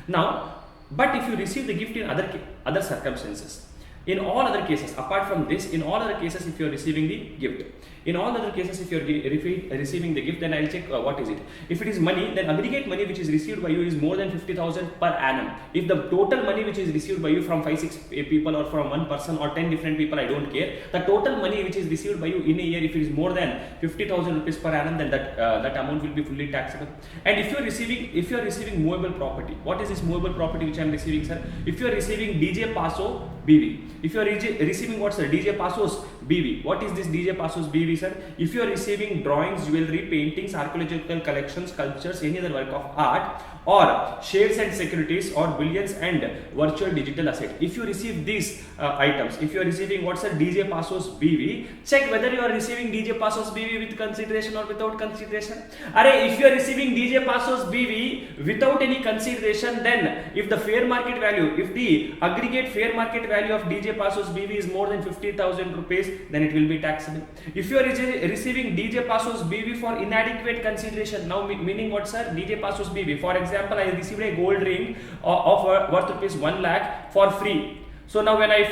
Now, but if you receive the gift in other circumstances, in all other cases, apart from this, in all other cases, if you are receiving the gift, in all other cases, if you are receiving the gift, then I will check what is it. If it is money, then aggregate money which is received by you is more than 50,000 per annum. If the total money which is received by you from 5-6 people, or from one person, or 10 different people, I don't care. The total money which is received by you in a year, if it is more than 50,000 rupees per annum, then that amount will be fully taxable. And if you are receiving movable property, what is this movable property which I am receiving, sir? If you are receiving DJ Paso BV, If you are receiving what's the DJ Passos BV, what is this DJ Passos BV, sir? If you are receiving drawings, jewelry, paintings, archaeological collections, sculptures, any other work of art, or shares and securities, or billions and virtual digital asset. If you receive these items, if you are receiving what's a DJ Passos BV, check whether you are receiving DJ Passos BV with consideration or without consideration. If you are receiving DJ Passos BV without any consideration, then if the fair market value, if the aggregate fair market value of DJ Passos BV is more than 50,000 rupees, then it will be taxable. If you are receiving DJ Passos BV for inadequate consideration, now meaning what, sir? DJ Passos BV, for example, I received a gold ring of worth rupees 1 lakh for free. So now when I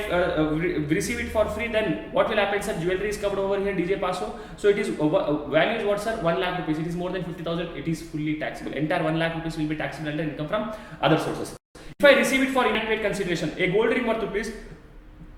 receive it for free, then what will happen, sir? Jewelry is covered over here, DJ Passo. So it is value is what, sir? 1 lakh rupees. It is more than 50,000. It is fully taxable. Entire 1 lakh rupees will be taxable under income from other sources. If I receive it for inadequate consideration, a gold ring worth rupees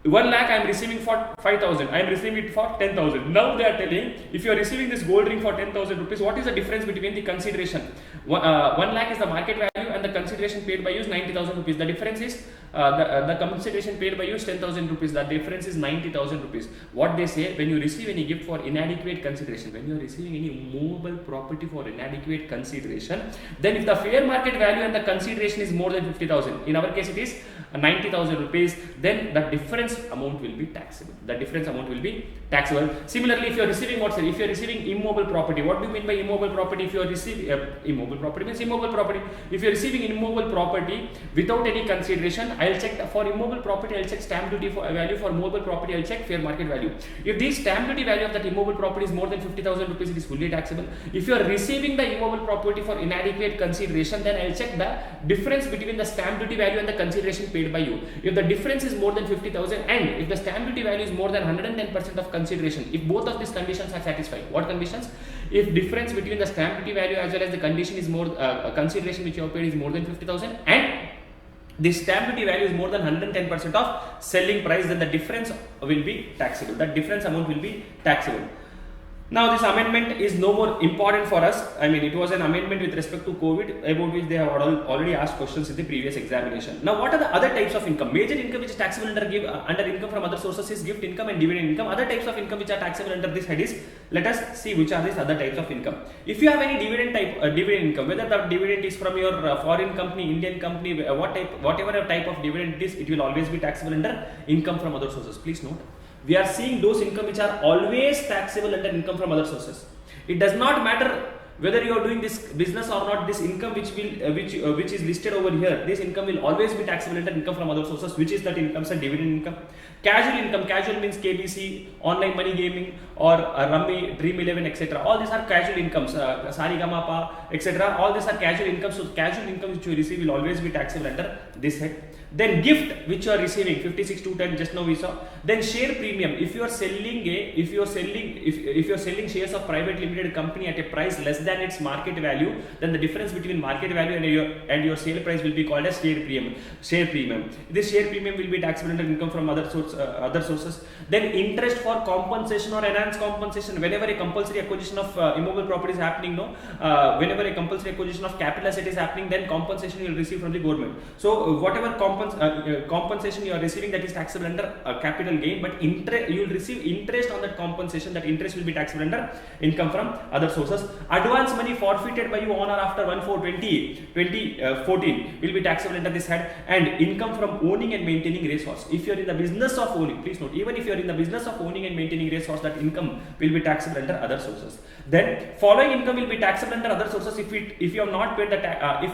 1 lakh, I am receiving for 5,000. I am receiving it for 10,000. Now they are telling, if you are receiving this gold ring for 10,000 rupees, what is the difference between the consideration? 1 lakh is the market value and the consideration paid by you is 90,000 rupees. The difference is the consideration paid by you is 10,000 rupees. The difference is 90,000 rupees. What they say, when you receive any gift for inadequate consideration, when you are receiving any movable property for inadequate consideration, then if the fair market value and the consideration is more than 50,000, in our case it is 90,000 rupees, then the difference amount will be taxable. The difference amount will be taxable. Similarly, if you are receiving what, sir? If you are receiving immobile property, what do you mean by immobile property? If you are receiving immobile property means immobile property. If you are receiving immobile property without any consideration, I will check for immobile property. I will check stamp duty value. For mobile property, I will check fair market value. If the stamp duty value of that immobile property is more than 50,000 rupees, it is fully taxable. If you are receiving the immobile property for inadequate consideration, then I will check the difference between the stamp duty value and the consideration paid by you. If the difference is more than 50,000 and if the stamp duty value is more than 110% of consideration, if both of these conditions are satisfied, what conditions? If difference between the stamp duty value as well as the condition is more consideration which you have paid is more than 50,000 and the stamp duty value is more than 110% of selling price, then the difference will be taxable. That difference amount will be taxable. Now this amendment is no more important for us. I mean, it was an amendment with respect to COVID, about which they have already asked questions in the previous examination. Now what are the other types of income? Major income which is taxable under income from other sources is gift income and dividend income. Other types of income which are taxable under this head is, let us see which are these other types of income. If you have any dividend income, whether the dividend is from your foreign company, Indian company, whatever type of dividend it is, it will always be taxable under income from other sources. Please note, we are seeing those income which are always taxable under income from other sources. It does not matter whether you are doing this business or not. This income which is listed over here, this income will always be taxable under income from other sources. Which is that income? Sir, dividend income. Casual income. Casual means KBC, online money gaming, or Rummy, Dream 11, etc. All these are casual incomes. Sarigamapa, etc. All these are casual incomes. So casual income which you receive will always be taxable under this head. Then gift which you are receiving 56,210, just now we saw. Then share premium. If you are selling shares of private limited company at a price less than its market value, then the difference between market value and your sale price will be called as share premium. This share premium will be taxable under income from other sources. Then interest for compensation or enhanced compensation. Whenever a compulsory acquisition of immobile property is happening, whenever a compulsory acquisition of capital asset is happening, then compensation you will receive from the government. So whatever compensation you are receiving, that is taxable under capital gain, but you will receive interest on that compensation. That interest will be taxable under income from other sources. Advance money forfeited by you on or after 1/4/2014 will be taxable under this head. And income from owning and maintaining racehorse. If you are in the business of owning, please note, even if you are in the business of owning and maintaining racehorse, that income will be taxable under other sources. Then following income will be taxable under other sources if you have not paid the if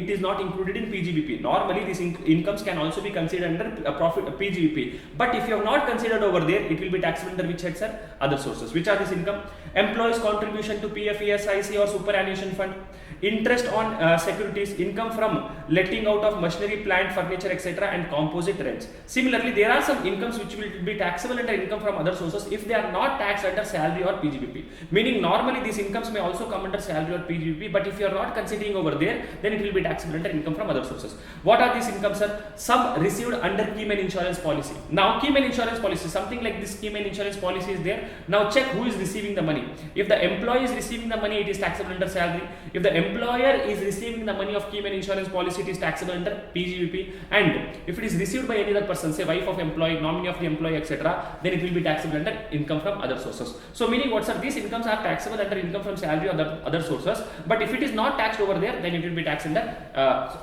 it is not included in PGBP. Normally these incomes can also be considered under profit PGBP, but if you have not considered over there, it will be taxable under which heads are other sources. Which are this income? Employees contribution to PF, ESIC or superannuation fund, interest on securities, income from letting out of machinery, plant, furniture, etc. and composite rents. Similarly, there are some incomes which will be taxable under income from other sources if they are not taxed under salary or PGBP. Meaning normally these incomes may also come under salary or PGBP, but if you are not considering over there, then it will be taxable under income from other sources. What are these incomes, sir? Some received under Keyman insurance policy. Now Keyman insurance policy, something like this Keyman insurance policy is there. Now check who is receiving the money. If the employee is receiving the money, it is taxable under salary. If the employer is receiving the money of key man insurance policy, it is taxable under PGBP. And if it is received by any other person, say wife of employee, nominee of the employee, etc., then it will be taxable under income from other sources. So meaning what, sir? These incomes are taxable under income from salary or other sources, but if it is not taxed over there, then it will be taxed under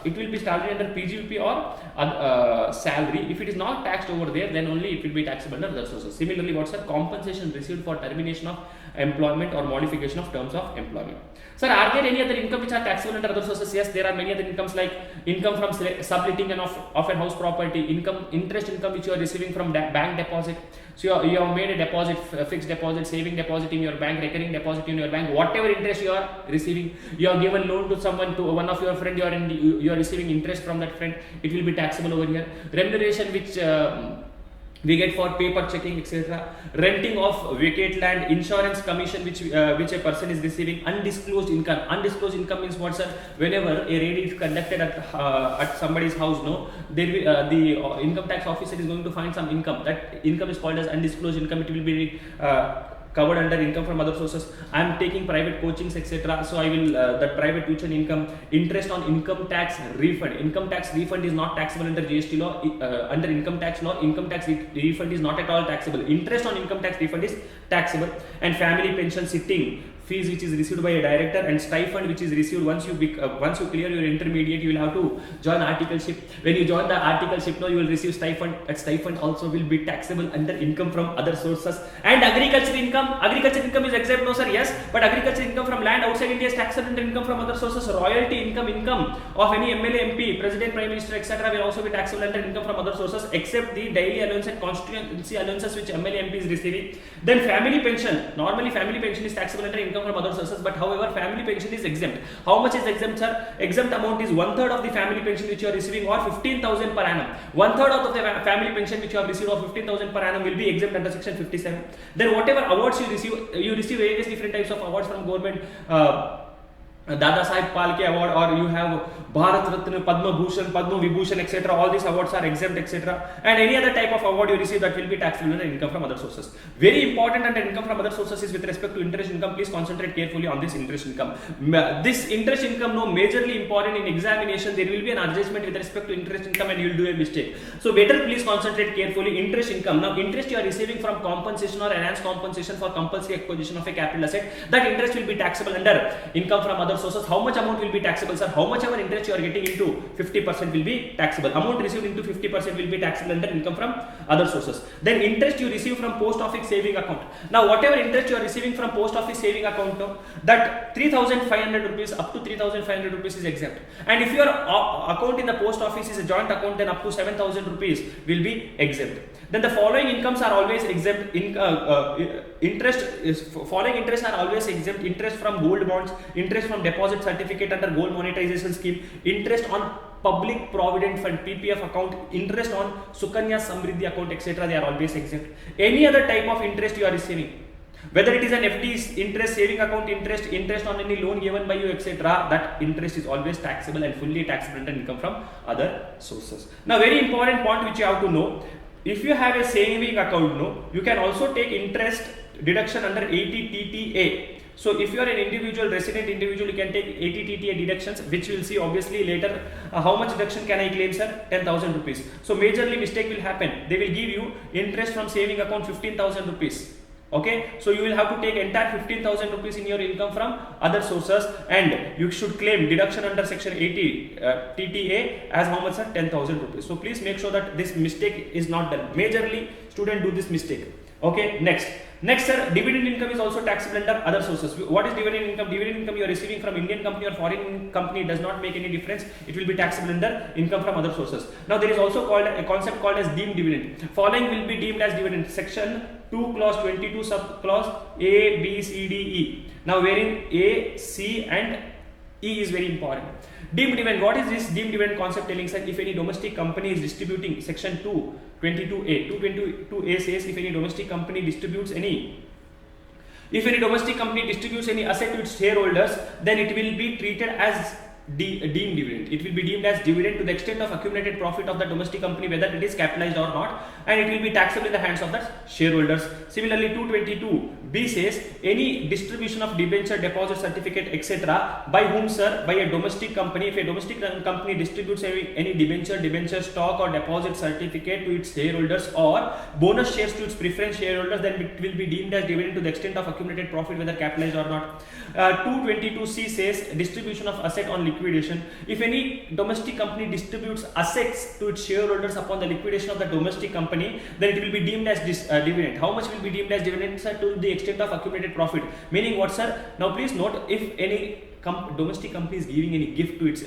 it will be salary under PGBP or salary. If it is not taxed over there, then only it will be taxable under other sources. Similarly, what, sir? Compensation received for termination of employment or modification of terms of employment. Sir, are there any other income which are taxable under other sources? Yes, there are many other incomes like income from subletting and of a house property, interest income which you are receiving from bank deposit. So you have made a deposit, fixed deposit, saving deposit in your bank, recurring deposit in your bank, whatever interest you are receiving. You have given loan to someone, to one of your friend, you are receiving interest from that friend, it will be taxable over here. Remuneration which we get for paper checking, etc. Renting of vacant land, insurance commission which a person is receiving, undisclosed income. Undisclosed income means what, sir? Whenever a raid is conducted at somebody's house, no, there the income tax officer is going to find some income. That income is called as undisclosed income. It will be covered under income from other sources. I am taking private coachings, etc. So I will that private tuition income, interest on income tax refund. Income tax refund is not taxable under GST law. Under income tax law, income tax refund is not at all taxable. Interest on income tax refund is taxable. And family pension sitting fees which is received by a director, and stipend which is received once you clear your intermediate, you will have to join articleship. When you join the articleship, now you will receive stipend. That stipend also will be taxable under income from other sources. And agriculture income is exempt, no, sir? Yes, but agriculture income from land outside India is taxable under income from other sources. Royalty income of any MLA, MP, President, Prime Minister, etc. will also be taxable under income from other sources, except the daily allowance and constituency allowances which MLA, MP is receiving. Then family pension. Normally family pension is taxable under income from other sources, but however family pension is exempt. How much is exempt, sir? Exempt amount is 1/3 of the family pension which you are receiving, or 15,000 per annum. 1/3 of the family pension which you have received, or 15,000 per annum, will be exempt under section 57. Then whatever awards you receive various different types of awards from government. Dada Sahib Phalke award, or you have Bharat Ratna, Padma Bhushan, Padma Vibhushan, etc. All these awards are exempt, etc. And any other type of award you receive, that will be taxable under income from other sources. Very important under income from other sources is with respect to interest income. Please concentrate carefully on this interest income. This interest income, no, majorly important in examination. There will be an adjustment with respect to interest income, and you will do a mistake. So better please concentrate carefully. Interest income. Now interest you are receiving from compensation or enhanced compensation for compulsory acquisition of a capital asset. That interest will be taxable under income from other sources. How much amount will be taxable, sir? How much ever interest you are getting into, 50% will be taxable. Amount received into 50% will be taxable under income from other sources. Then interest you receive from post office saving account. Now whatever interest you are receiving from post office saving account, that 3,500 rupees up to 3,500 rupees is exempt. And if your account in the post office is a joint account, then up to 7,000 rupees will be exempt. Then the following incomes are always exempt. Following interests are always exempt. Interest from gold bonds, interest from deposit certificate under gold monetization scheme, interest on public provident fund PPF account, interest on Sukanya Samriddhi account, etc. They are always exempt. Any other type of interest you are receiving, whether it is an FD interest, saving account interest on any loan given by you, etc., that interest is always taxable and fully taxable under income from other sources. Now very important point which you have to know, if you have a saving account, no, you can also take interest deduction under 80 TTA. So if you are an individual, resident individual, you can take 80 TTA deductions, which we will see obviously later. How much deduction can I claim, sir? 10,000 rupees. So majorly mistake will happen. They will give you interest from saving account 15,000 rupees. Okay, so you will have to take entire 15,000 rupees in your income from other sources, and you should claim deduction under section 80 TTA as how much, sir? 10,000 rupees. So please make sure that this mistake is not done. Majorly students do this mistake. Okay, next, sir, dividend income is also taxable under other sources. What is dividend income? Dividend income you are receiving from Indian company or foreign company, does not make any difference. It will be taxable under income from other sources. Now there is also called a concept called as deemed dividend. Following will be deemed as dividend. Section 2 clause 22 sub clause A, B, C, D, E. Now wherein A, C and E is very important. Deemed dividend. What is this deemed dividend concept telling, sir? If any domestic company is distributing, section 222A. 222A says if any domestic company distributes any asset to its shareholders, then it will be treated as deemed dividend. It will be deemed as dividend to the extent of accumulated profit of the domestic company, whether it is capitalized or not, and it will be taxable in the hands of the shareholders. Similarly, 222B says any distribution of debenture, deposit certificate, etc. by whom, sir? By a domestic company. If a domestic company distributes any debenture, stock or deposit certificate to its shareholders or bonus shares to its preference shareholders, then it will be deemed as dividend to the extent of accumulated profit, whether capitalized or not. 222C says distribution of asset on liquidation. If any domestic company distributes assets to its shareholders upon the liquidation of the domestic company, then it will be deemed as dividend. How much will be deemed as dividend, sir? To the extent of accumulated profit. Meaning what, sir? Now please note, if any domestic company is giving any gift to its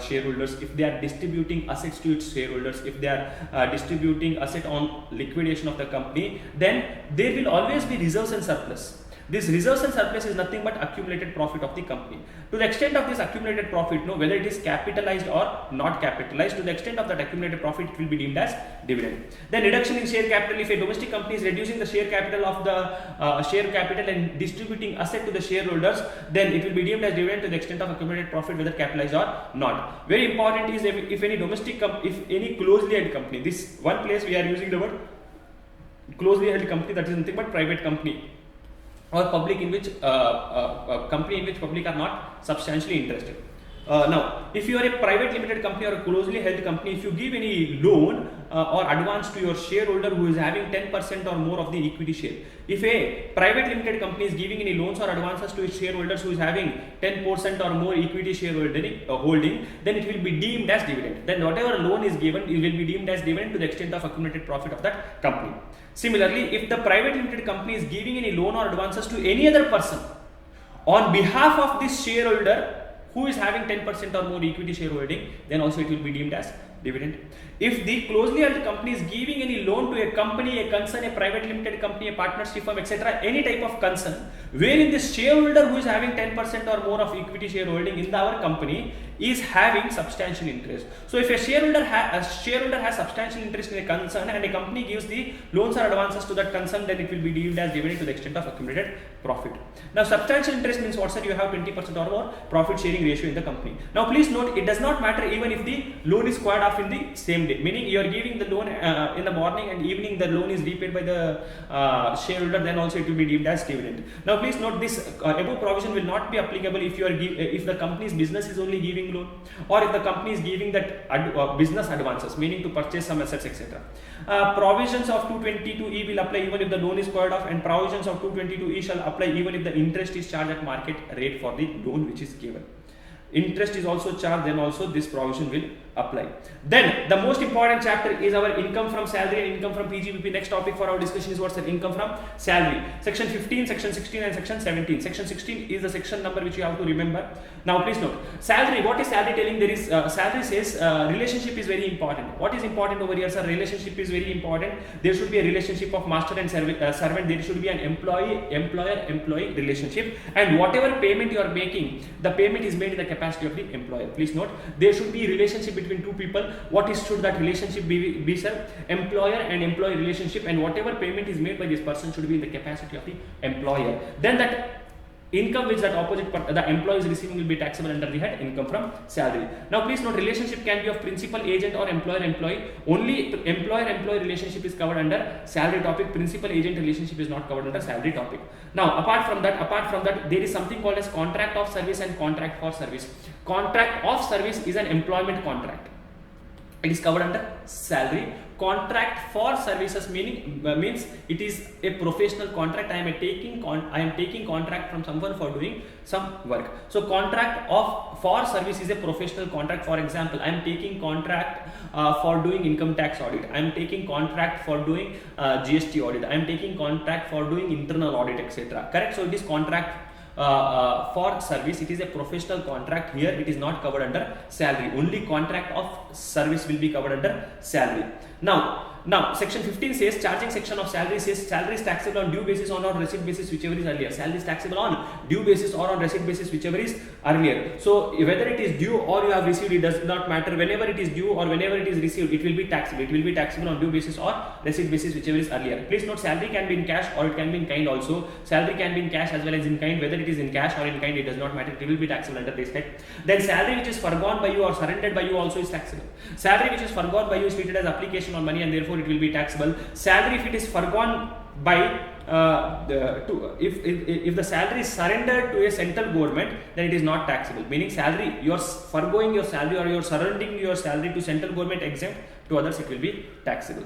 shareholders, if they are distributing assets to its shareholders, if they are distributing asset on liquidation of the company, then there will always be reserves and surplus. This reserves and surplus is nothing but accumulated profit of the company. To the extent of this accumulated profit, no, whether it is capitalized or not capitalized, to the extent of that accumulated profit, it will be deemed as dividend. Then reduction in share capital. If a domestic company is reducing the share capital of the share capital and distributing asset to the shareholders, then it will be deemed as dividend to the extent of accumulated profit, whether capitalized or not. Very important is if any domestic if any closely held company, this one place we are using the word closely held company, that is nothing but private company or public in which company in which public are not substantially interested. Now, if you are a private limited company or a closely held company, if you give any loan or advance to your shareholder who is having 10% or more of the equity share, if a private limited company is giving any loans or advances to its shareholders who is having 10% or more equity holding, then it will be deemed as dividend. Then whatever loan is given, it will be deemed as dividend to the extent of accumulated profit of that company. Similarly, if the private limited company is giving any loan or advances to any other person on behalf of this shareholder who is having 10% or more equity shareholding, then also it will be deemed as dividend. If the closely held company is giving any loan to a company, a concern, a private limited company, a partnership firm, etc., any type of concern, wherein the shareholder who is having 10% or more of equity shareholding in our company is having substantial interest. So if a shareholder has substantial interest in a concern and a company gives the loans or advances to that concern, then it will be deemed as dividend to the extent of accumulated profit. Now substantial interest means what, sir? You have 20% or more profit sharing ratio in the company. Now please note, it does not matter even if the loan is squared off in the same day, meaning you are giving the loan in the morning and evening the loan is repaid by the shareholder, then also it will be deemed as dividend. Now please note, this above provision will not be applicable if you are if the company's business is only giving loan, or if the company is giving that business advances, meaning to purchase some assets, etc. Provisions of 222E will apply even if the loan is squared off, and provisions of 222E shall apply even if the interest is charged at market rate for the loan which is given. Interest is also charged, then also this provision will apply. Then the most important chapter is our income from salary and income from PGBP. Next topic for our discussion is what's the income from salary. Section 15, section 16 and section 17. Section 16 is the section number which you have to remember. Now please note, salary, what is salary telling? There is salary says relationship is very important. What is important over here, sir? Relationship is very important. There should be a relationship of master and servant. There should be an employer-employee relationship, and whatever payment you are making, the payment is made in the capacity of the employer. Please note, there should be relationship between two people. What should that relationship be, sir? Employer and employee relationship, and whatever payment is made by this person should be in the capacity of the employer. Then that income which that the employee is receiving will be taxable under the head income from salary. Now please note, relationship can be of principal agent or employer-employee. Only employer-employee relationship is covered under salary topic. Principal agent relationship is not covered under salary topic. Now apart from that, there is something called as contract of service and contract for service. Contract of service is an employment contract. It is covered under salary. Contract for services means it is a professional contract. I am taking contract from someone for doing some work. So contract for service is a professional contract. For example, I am taking contract for doing income tax audit. I am taking contract for doing GST audit. I am taking contract for doing internal audit, etc. Correct? So it is contract for service. It is a professional contract. Here it is not covered under salary. Only contract of service will be covered under salary. Now Now section 15 says, charging section of salary says salary is taxable on due basis or on receipt basis, whichever is earlier. Salary is taxable on due basis or on receipt basis, whichever is earlier. So whether it is due or you have received, it does not matter. Whenever it is due or whenever it is received, it will be taxable. It will be taxable on due basis or receipt basis, whichever is earlier. Please note, salary can be in cash or it can be in kind also. Salary can be in cash as well as in kind. Whether it is in cash or in kind, it does not matter. It will be taxable under this head. Then salary which is forgone by you or surrendered by you also is taxable. Salary which is forgone by you is treated as application on money and therefore it will be taxable. Salary if it is forgone by if the salary is surrendered to a central government, then it is not taxable. Meaning salary, you are forgoing your salary or you are surrendering your salary to central government exempt, to others it will be taxable.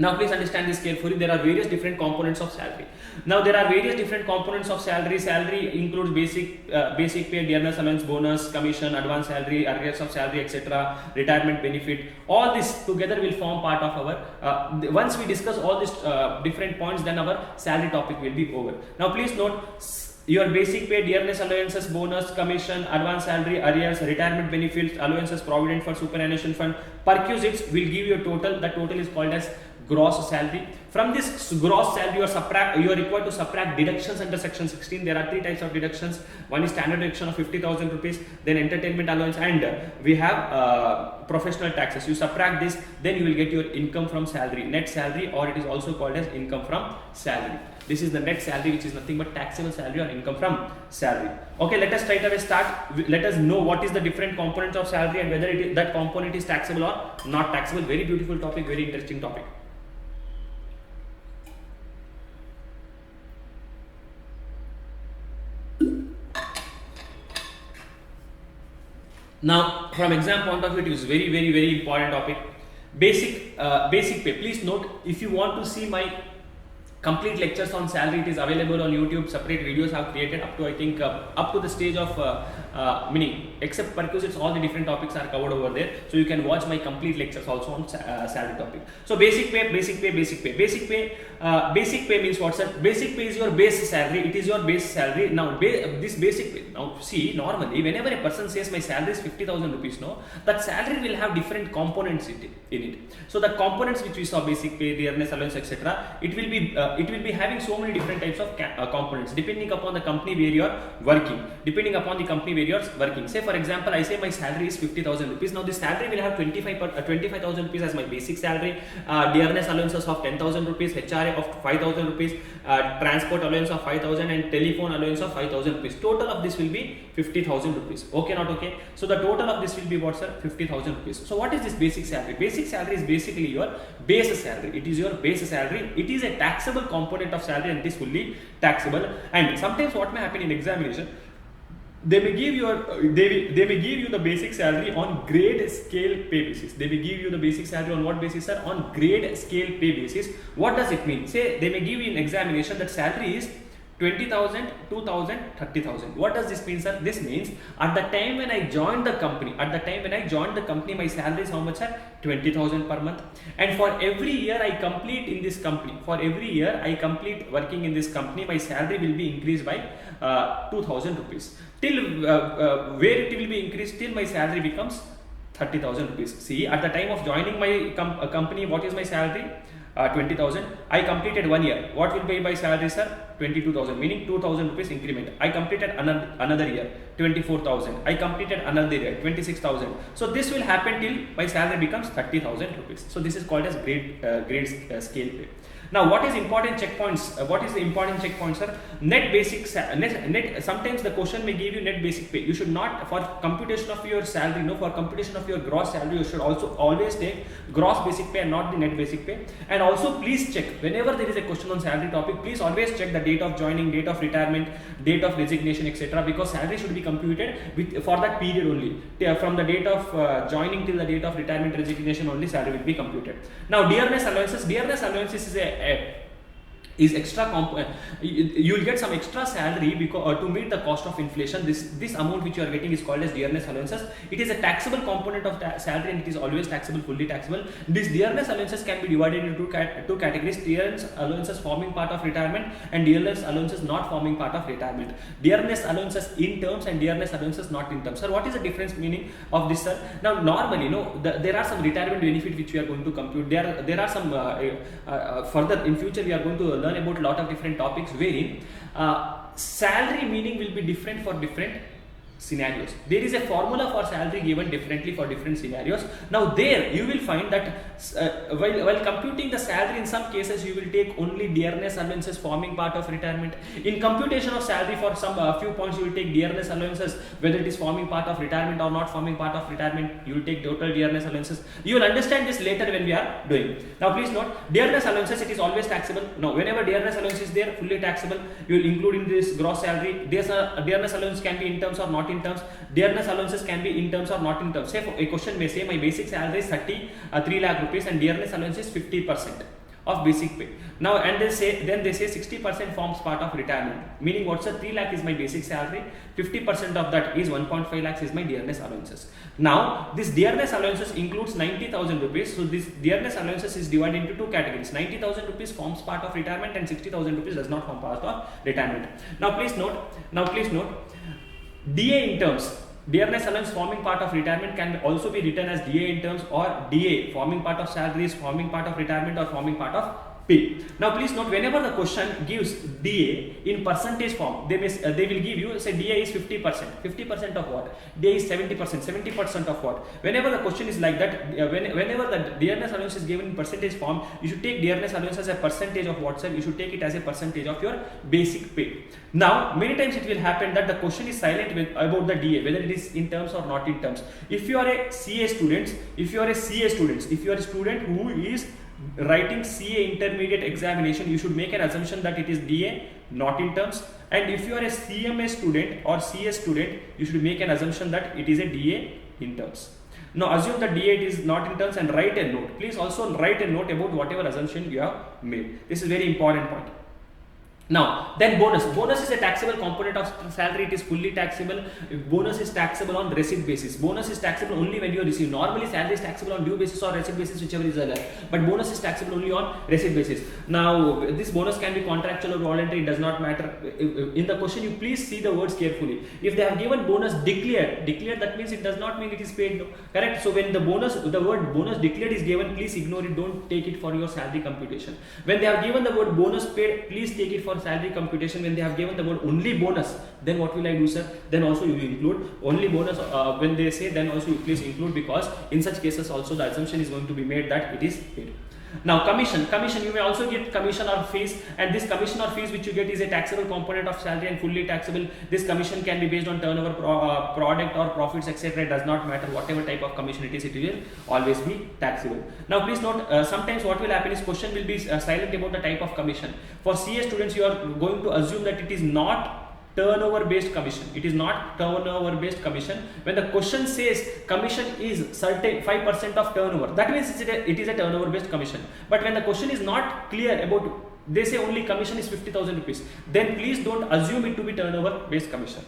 Now please understand this carefully. There are various different components of salary. Now there are various different components of salary. Salary includes basic pay, dearness allowance, bonus, commission, advance salary, arrears of salary, etc., retirement benefit. All this together will form part of our. Once we discuss all these different points, then our salary topic will be over. Now please note, your basic pay, dearness allowances, bonus, commission, advance salary, arrears, retirement benefits, allowances, provident for superannuation fund, perquisites will give you a total. The total is called as gross salary. From this gross salary, you are required to subtract deductions under section 16. There are three types of deductions. One is standard deduction of 50,000 rupees, then entertainment allowance, and we have professional taxes. You subtract this, then you will get your income from salary, net salary, or it is also called as income from salary. This is the net salary, which is nothing but taxable salary or income from salary. Okay, let us straight away start. Let us know what is the different components of salary and whether that component is taxable or not taxable. Very beautiful topic, very interesting topic. Now, from exam point of view, it is very important topic. Basic pay. Please note, if you want to see my complete lectures on salary, it is available on YouTube. Separate videos I have created up to, I think, up to the stage of meaning except perquisites, all the different topics are covered over there. So you can watch my complete lectures also on salary topic. So basic pay means what, sir? Basic pay is your base salary. It is your base salary. Now this basic pay. Now see, normally whenever a person says my salary is 50,000 rupees, no, that salary will have different components in it. So the components which we saw, basic pay, dearness allowance, etc., it will be having so many different types of components depending upon the company where you are working. Say for example, I say my salary is 50,000 rupees. Now this salary will have 25,000 rupees as my basic salary, dearness allowances of 10,000 rupees, HRA of 5,000 rupees, transport allowance of 5,000 and telephone allowance of 5,000 rupees. Total of this will be 50,000 rupees. Okay, not okay? So the total of this will be what, sir? 50,000 rupees. So what is this basic salary? Basic salary is basically your base salary. It is your base salary. It is a taxable component of salary and it is fully taxable. And sometimes what may happen in examination, they may give you the basic salary on grade scale pay basis. They may give you the basic salary on what basis, sir? On grade scale pay basis. What does it mean? Say they may give you in examination that salary is 20,000, 2,000, 30,000. What does this mean, sir? This means at the time when I joined the company, my salary is how much, sir? 20,000 per month. And for every year I complete in this company, working in this company, my salary will be increased by 2,000 rupees. Till where it will be increased, till my salary becomes 30,000 rupees. See, at the time of joining my company, what is my salary? 20,000. I completed 1 year. What will be my salary, sir? 22,000, meaning 2,000 rupees increment. I completed another year, 24,000. I completed another year, 26,000. So this will happen till my salary becomes 30,000 rupees. So this is called as grade scale pay. Now, what is important checkpoints? What is the important checkpoint, sir? Net basic net. Sometimes the question may give you net basic pay. You should not, for computation of your salary, no, for computation of your gross salary, you should also always take gross basic pay and not the net basic pay. And also, please check whenever there is a question on salary topic. Please always check the date of joining, date of retirement, date of resignation, etc. Because salary should be computed for that period only. From the date of joining till the date of retirement, resignation only salary will be computed. Now, dearness allowances. Dearness allowances is is extra you will get some extra salary because to meet the cost of inflation. This amount which you are getting is called as dearness allowances. It is a taxable component of salary, and it is always taxable, fully taxable. These dearness allowances can be divided into two categories: dearness allowances forming part of retirement and dearness allowances not forming part of retirement. Dearness allowances in terms and dearness allowances not in terms. Sir, what is the difference meaning of this, sir? Now normally, there are some retirement benefit which we are going to compute. There are some further in future we are going to learn about a lot of different topics wherein salary meaning will be different for different scenarios. There is a formula for salary given differently for different scenarios. Now there you will find that while computing the salary, in some cases you will take only dearness allowances forming part of retirement. In computation of salary, for some few points you will take dearness allowances whether it is forming part of retirement or not forming part of retirement. You will take total dearness allowances. You will understand this later when we are doing. Now please note, dearness allowances, it is always taxable. Now whenever dearness allowance is there, fully taxable, you will include in this gross salary. Dearness allowance can be in terms or not in terms. Dearness allowances can be in terms or not in terms. Say a question may say my basic salary is 3 lakh rupees and dearness allowance is 50% of basic pay. Now and they say 60% forms part of retirement. Meaning what's 3 lakh is my basic salary, 50% of that is 1.5 lakhs is my dearness allowances. Now this dearness allowances includes 90,000 rupees. So this dearness allowances is divided into two categories. 90,000 rupees forms part of retirement and 60,000 rupees does not form part of retirement. Now please note, DA in terms, dearness allowance forming part of retirement can also be written as DA in terms, or DA forming part of salaries, forming part of retirement, or forming part of pay. Now please note, whenever the question gives DA in percentage form, they will give you, say DA is 50%. 50% of what? DA is 70%. 70% of what? Whenever the question is like that, whenever the dearness allowance is given in percentage form, you should take dearness allowance as a percentage of what, sir? You should take it as a percentage of your basic pay. Now many times it will happen that the question is silent about the DA, whether it is in terms or not in terms. If you are a student who is writing CA intermediate examination, you should make an assumption that it is DA not in terms. And if you are a CMA student or CS student, you should make an assumption that it is a DA in terms. Now assume that DA is not in terms and write a note. Please also write a note about whatever assumption you have made. This is very important point. Now then bonus is a taxable component of salary. It is fully taxable. Bonus is taxable on receipt basis. Bonus is taxable only when you receive. Normally salary is taxable on due basis or receipt basis, whichever is earlier, but bonus is taxable only on receipt basis. Now this bonus can be contractual or voluntary, it does not matter. In the question you please see the words carefully. If they have given bonus declared, that means it does not mean it is paid, no? Correct? So when the word bonus declared is given, please ignore it, don't take it for your salary computation. When they have given the word bonus paid, please take it for salary computation. When they have given the word only bonus, then what will I do, sir? Then also you include only bonus. When they say, then also you please include, because in such cases also the assumption is going to be made that it is paid. Now commission, you may also get commission or fees, and this commission or fees which you get is a taxable component of salary and fully taxable. This commission can be based on turnover, product or profits, etc. It does not matter whatever type of commission it will always be taxable. Now please note, sometimes what will happen is question will be silent about the type of commission. For CA students, you are going to assume that it is not turnover based commission. It is not turnover based commission. When the question says commission is certain 5% of turnover, that means it is a turnover based commission. But when the question is not clear about, they say only commission is 50,000 rupees, then please don't assume it to be turnover based commission.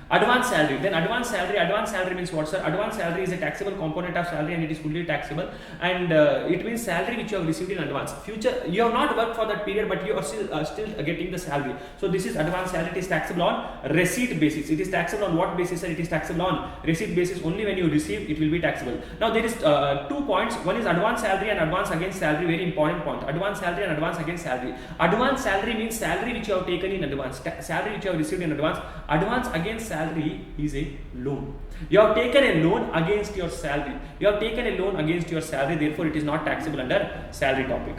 Advance salary. Then advance salary means what, sir? Advance salary is a taxable component of salary and it is fully taxable, and it means salary which you have received in advance. Future, you have not worked for that period, but you are still getting the salary. So this is advance salary. It is taxable on receipt basis. It is taxable on what basis, sir? It is taxable on receipt basis. Only when you receive it will be taxable. Now there is 2 points. One is advance salary and advance against salary. Very important point. Advance salary and advance against salary. Advance salary means salary which you have taken in advance. Salary which you have received in advance. Advance against salary is a loan. You have taken a loan against your salary. Therefore, it is not taxable under salary topic.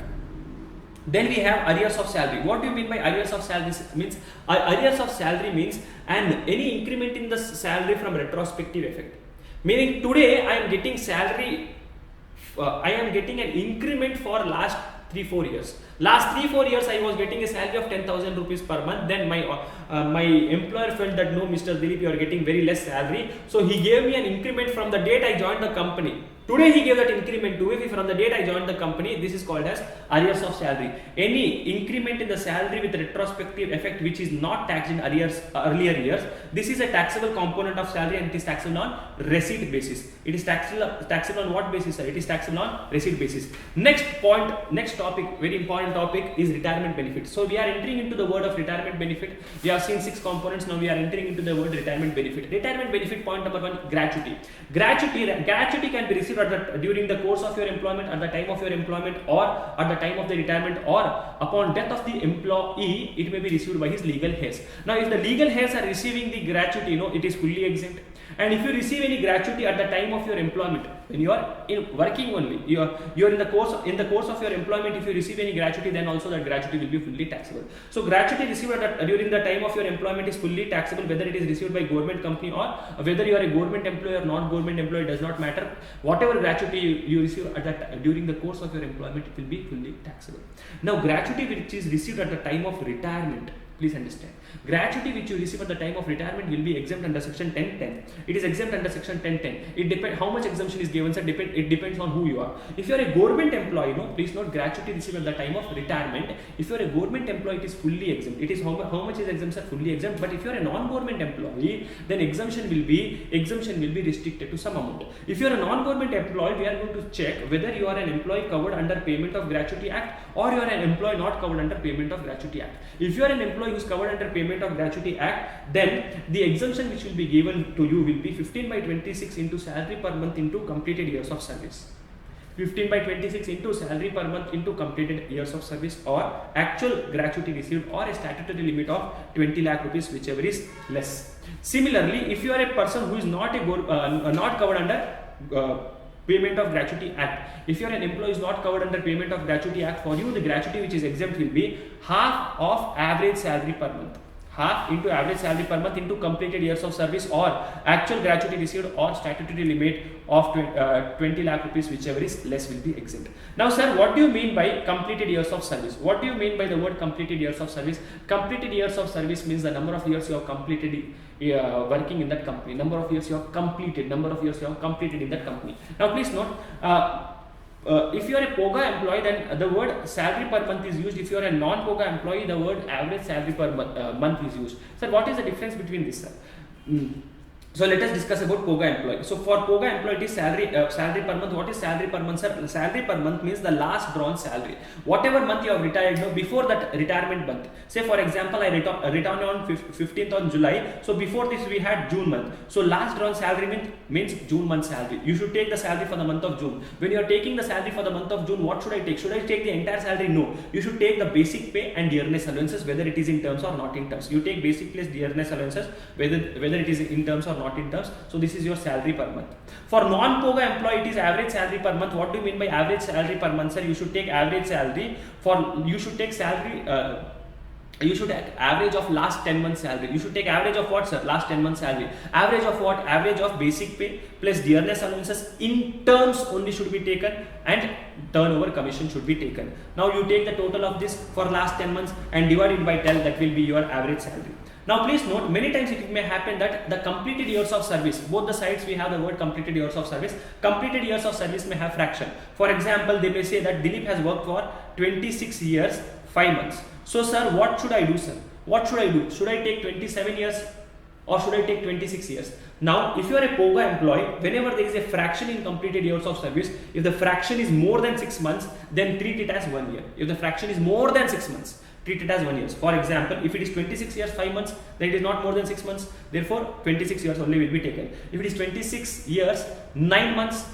Then we have arrears of salary. What do you mean by arrears of salary? Arrears of salary means any increment in the salary from retrospective effect. Meaning today I am getting salary. I am getting an increment for last 3-4 years. Last 3-4 years I was getting a salary of 10,000 rupees per month. Then my employer felt that no, Mr. Dilip, you are getting very less salary. So he gave me an increment from the date I joined the company. Today he gave that increment to me. If from the date I joined the company, this is called as arrears of salary. Any increment in the salary with retrospective effect which is not taxed in earlier years, this is a taxable component of salary and it is taxable on receipt basis. It is taxable on what basis, sir? It is taxable on receipt basis. Next topic, very important topic is retirement benefit. So we are entering into the word of retirement benefit. We have seen 6 components. Now we are entering into the word retirement benefit. Retirement benefit, point number 1, gratuity. Gratuity can be received during the course of your employment, at the time of your employment, or at the time of the retirement, or upon death of the employee. It may be received by his legal heirs. Now if the legal heirs are receiving the gratuity, it is fully exempt. And if you receive any gratuity at the time of your employment, when you are working only, you are in the course of your employment, if you receive any gratuity, then also that gratuity will be fully taxable. So gratuity received during the time of your employment is fully taxable, whether it is received by government company or whether you are a government employee or not government employee, does not matter. Whatever gratuity you receive during the course of your employment, it will be fully taxable. Now gratuity which is received at the time of retirement, please understand, gratuity which you receive at the time of retirement will be exempt under section 1010. It is exempt under section 1010. It depends how much exemption is given, sir. It depends on who you are. If you are a government employee, please note, gratuity received at the time of retirement. If you are a government employee, it is fully exempt. It is how much is exempt, sir? Fully exempt. But if you are a non-government employee, then exemption will be restricted to some amount. If you are a non-government employee, we are going to check whether you are an employee covered under Payment of Gratuity Act or you are an employee not covered under Payment of Gratuity Act. If you are an employee who is covered under Payment of Gratuity Act, then the exemption which will be given to you will be 15 by 26 into salary per month into completed years of service. 15 by 26 into salary per month into completed years of service, or actual gratuity received, or a statutory limit of 20 lakh rupees, whichever is less. Similarly, if you are a person who is not covered under Payment of Gratuity Act, if you are an employee who is not covered under Payment of Gratuity Act, for you the gratuity which is exempt will be half of average salary per month. Half into average salary per month into completed years of service, or actual gratuity received, or statutory limit of 20 lakh rupees, whichever is less, will be exempt. Now sir, what do you mean by completed years of service? What do you mean by the word completed years of service? Completed years of service means the number of years you have completed working in that company, number of years you have completed in that company. Now please note, if you are a POGA employee, then the word salary per month is used. If you are a non-POGA employee, the word average salary per month is used. Sir, what is the difference between this, sir? So let us discuss about POGA employee. So for POGA employee, it is salary per month. What is salary per month, sir? Salary per month means the last drawn salary. Whatever month you have retired, before that retirement month. Say for example, I returned on 15th on July. So before this we had June month. So last drawn salary means June month salary. You should take the salary for the month of June. When you are taking the salary for the month of June, what should I take? Should I take the entire salary? No. You should take the basic pay and dearness allowances, whether it is in terms or not in terms. You take basic plus dearness allowances, whether it is in terms or not in terms. So this is your salary per month. For non-POGA employee, it is average salary per month. What do you mean by average salary per month, sir? You should take average salary you should take average of last 10 months salary. You should take average of what, sir? Last 10 months salary. Average of what? Average of basic pay plus dearness allowances in terms only should be taken, and turnover commission should be taken. Now you take the total of this for last 10 months and divide it by 10. That will be your average salary. Now please note, many times it may happen that the completed years of service, both the sides we have the word completed years of service. Completed years of service may have fraction. For example, they may say that Dilip has worked for 26 years 5 months. So sir, what should I do, sir? What should I do? Should I take 27 years or should I take 26 years? Now if you are a POGA employee, whenever there is a fraction in completed years of service, if the fraction is more than 6 months, then treat it as 1 year. If the fraction is more than 6 months, treat it as 1 year. For example, if it is 26 years 5 months, then it is not more than 6 months, therefore 26 years only will be taken. If it is 26 years 9 months,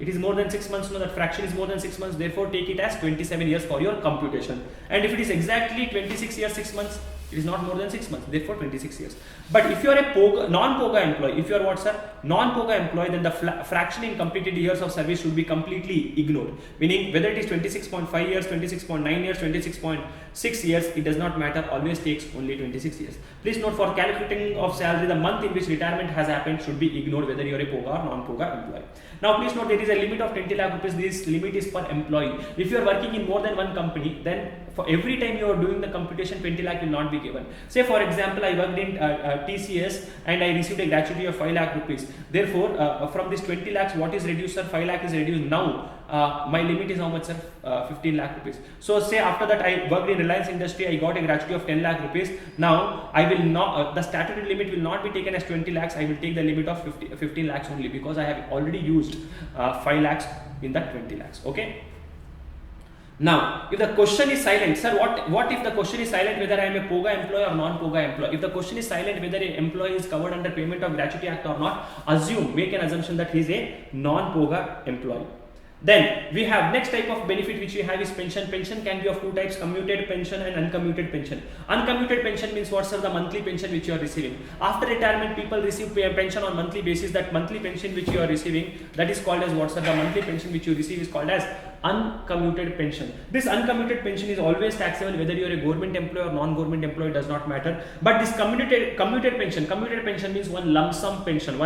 it is more than 6 months, that fraction is more than 6 months, therefore take it as 27 years for your computation. And if it is exactly 26 years 6 months, it is not more than 6 months, therefore 26 years. But if you are a non-POGA employee, if you are what, sir? Non-POGA employee, then the fraction in completed years of service should be completely ignored. Meaning whether it is 26.5 years, 26.9 years, 26.6 years, it does not matter, always takes only 26 years. Please note, for calculating of salary, the month in which retirement has happened should be ignored, whether you are a POGA or non-POGA employee. Now please note, there is a limit of 20 lakh rupees. This limit is per employee. If you are working in more than one company, then for every time you are doing the computation, 20 lakh will not be given. Say for example, I worked in TCS and I received a gratuity of 5 lakh rupees. Therefore, from this 20 lakhs, what is reduced, sir? 5 lakh is reduced. Now, my limit is how much, sir? 15 lakh rupees. So say after that I worked in Reliance Industry, I got a gratuity of 10 lakh rupees. Now I will not, the statutory limit will not be taken as 20 lakhs. I will take the limit of 15 lakhs only, because I have already used 5 lakhs in that 20 lakhs. Okay. Now, if the question is silent, sir, what if the question is silent whether I am a POGA employee or non-POGA employee? If the question is silent whether an employee is covered under Payment of Gratuity Act or not, make an assumption that he is a non-POGA employee. Then we have next type of benefit which we have is pension. Pension can be of two types: commuted pension and uncommuted pension. Uncommuted pension means what's the monthly pension which you are receiving. After retirement, people receive pension on monthly basis. That monthly pension which you are receiving, that is called as what's the monthly pension which you receive is called as uncommuted pension. This uncommuted pension is always taxable whether you are a government employee or non-government employee, does not matter. But this commuted pension means one lump sum pension.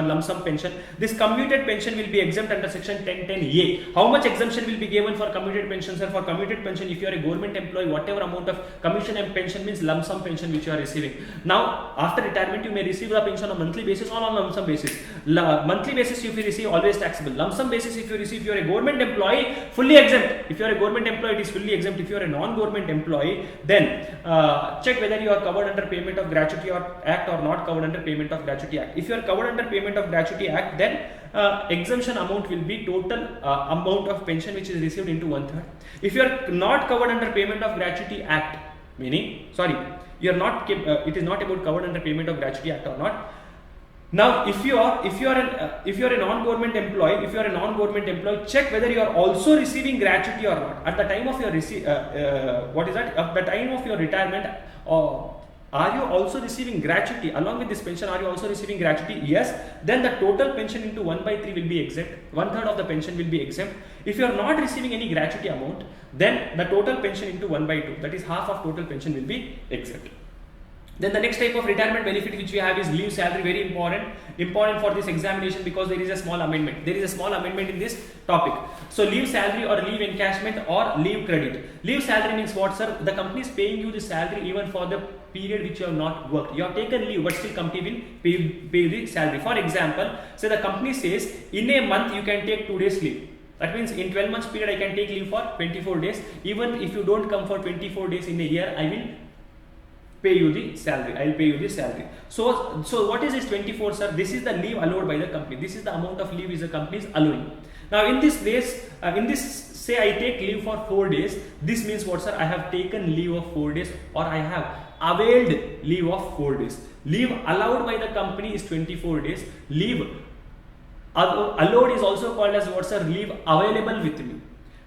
This commuted pension will be exempt under section 1010A. How much exemption will be given for commuted pension, sir? For commuted pension, if you are a government employee, whatever amount of commission and pension means lump sum pension which you are receiving. Now, after retirement, you may receive the pension on monthly basis or on lump sum basis. Monthly basis, if you receive, always taxable. Lump sum basis, if you receive, you are a government employee, fully exempt. If you are a government employee, it is fully exempt. If you are a non-government employee, then check whether you are covered under Payment of Gratuity Act or not covered under Payment of Gratuity Act. If you are covered under Payment of Gratuity Act, then exemption amount will be total amount of pension which is received into 1/3. If you are not covered under Payment of Gratuity Act, meaning, you are not, it is not about covered under Payment of Gratuity Act or not. Now, if you are a non-government employee, check whether you are also receiving gratuity or not. At the time of your at the time of your retirement, are you also receiving gratuity along with this pension? Are you also receiving gratuity? Yes. Then the total pension into 1/3 will be exempt. 1/3 of the pension will be exempt. If you are not receiving any gratuity amount, then the total pension into 1/2, that is half of total pension, will be exempt. Then the next type of retirement benefit which we have is leave salary. Very important for this examination, because there is a small amendment. In this topic. So leave salary or leave encashment or leave credit. Leave salary means what, sir? The company is paying you the salary even for the period which you have not worked. You have taken leave, but still company will pay the salary. For example, say the company says in a month you can take 2 days leave. That means in 12 months period I can take leave for 24 days. Even if you don't come for 24 days in a year, I will pay you the salary. I will pay you the salary. So what is this 24, sir? This is the leave allowed by the company. This is the amount of leave is the company is allowing. Now in this case, say I take leave for 4 days. This means what, sir? I have taken leave of 4 days, or I have availed leave of 4 days. Leave allowed by the company is 24 days. Leave allowed is also called as what, sir? Leave available with me.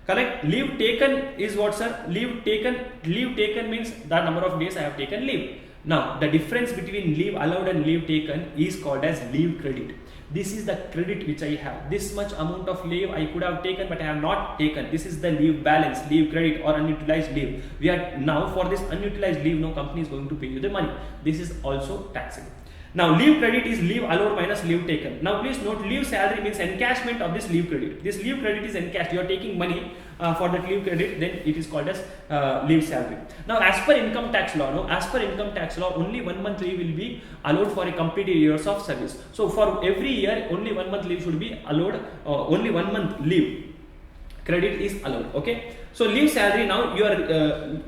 Correct? Leave taken is what, sir? Leave taken means the number of days I have taken leave. Now, the difference between leave allowed and leave taken is called as leave credit. This is the credit which I have. This much amount of leave I could have taken, but I have not taken. This is the leave balance, leave credit or unutilized leave. We are now for this unutilized leave, no company is going to pay you the money. This is also taxable. Now, leave credit is leave allowed minus leave taken. Now, please note, leave salary means encashment of this leave credit. This leave credit is encashed. You are taking money for that leave credit, then it is called as leave salary. Now, as per income tax law, only 1 month leave will be allowed for a completed years of service. So, for every year, only 1 month leave should be allowed. Only 1 month leave credit is allowed. Okay. So leave salary, now you are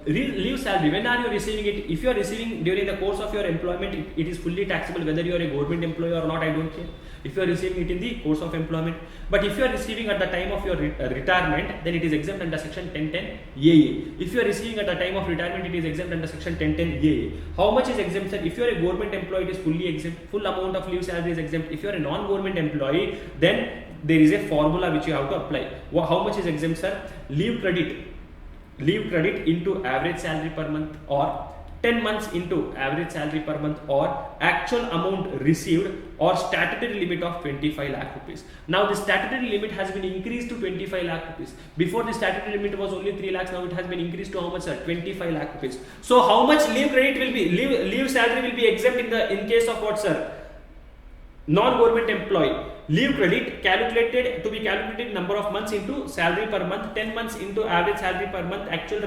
leave salary, when are you receiving it? If you are receiving during the course of your employment, it is fully taxable whether you are a government employee or not, I don't care. If you are receiving it in the course of employment, but if you are receiving at the time of your retirement, then it is exempt under section 1010AA. If you are receiving at the time of retirement, it is exempt under section 1010AA. How much is exempt, sir? If you are a government employee, it is fully exempt. Full amount of leave salary is exempt. If you are a non-government employee, then there is a formula which you have to apply. How much is exempt, sir? Leave credit into average salary per month, or 10 months into average salary per month, or actual amount received, or statutory limit of 25 lakh rupees. Now the statutory limit has been increased to 25 lakh rupees. Before the statutory limit was only 3 lakhs, now it has been increased to how much, sir? 25 lakh rupees. So how much leave credit will be, leave salary will be exempt in case of what, sir? Non-government employee. leave credit calculated to be calculated number of months into salary per month, 10 months into average salary per month, actual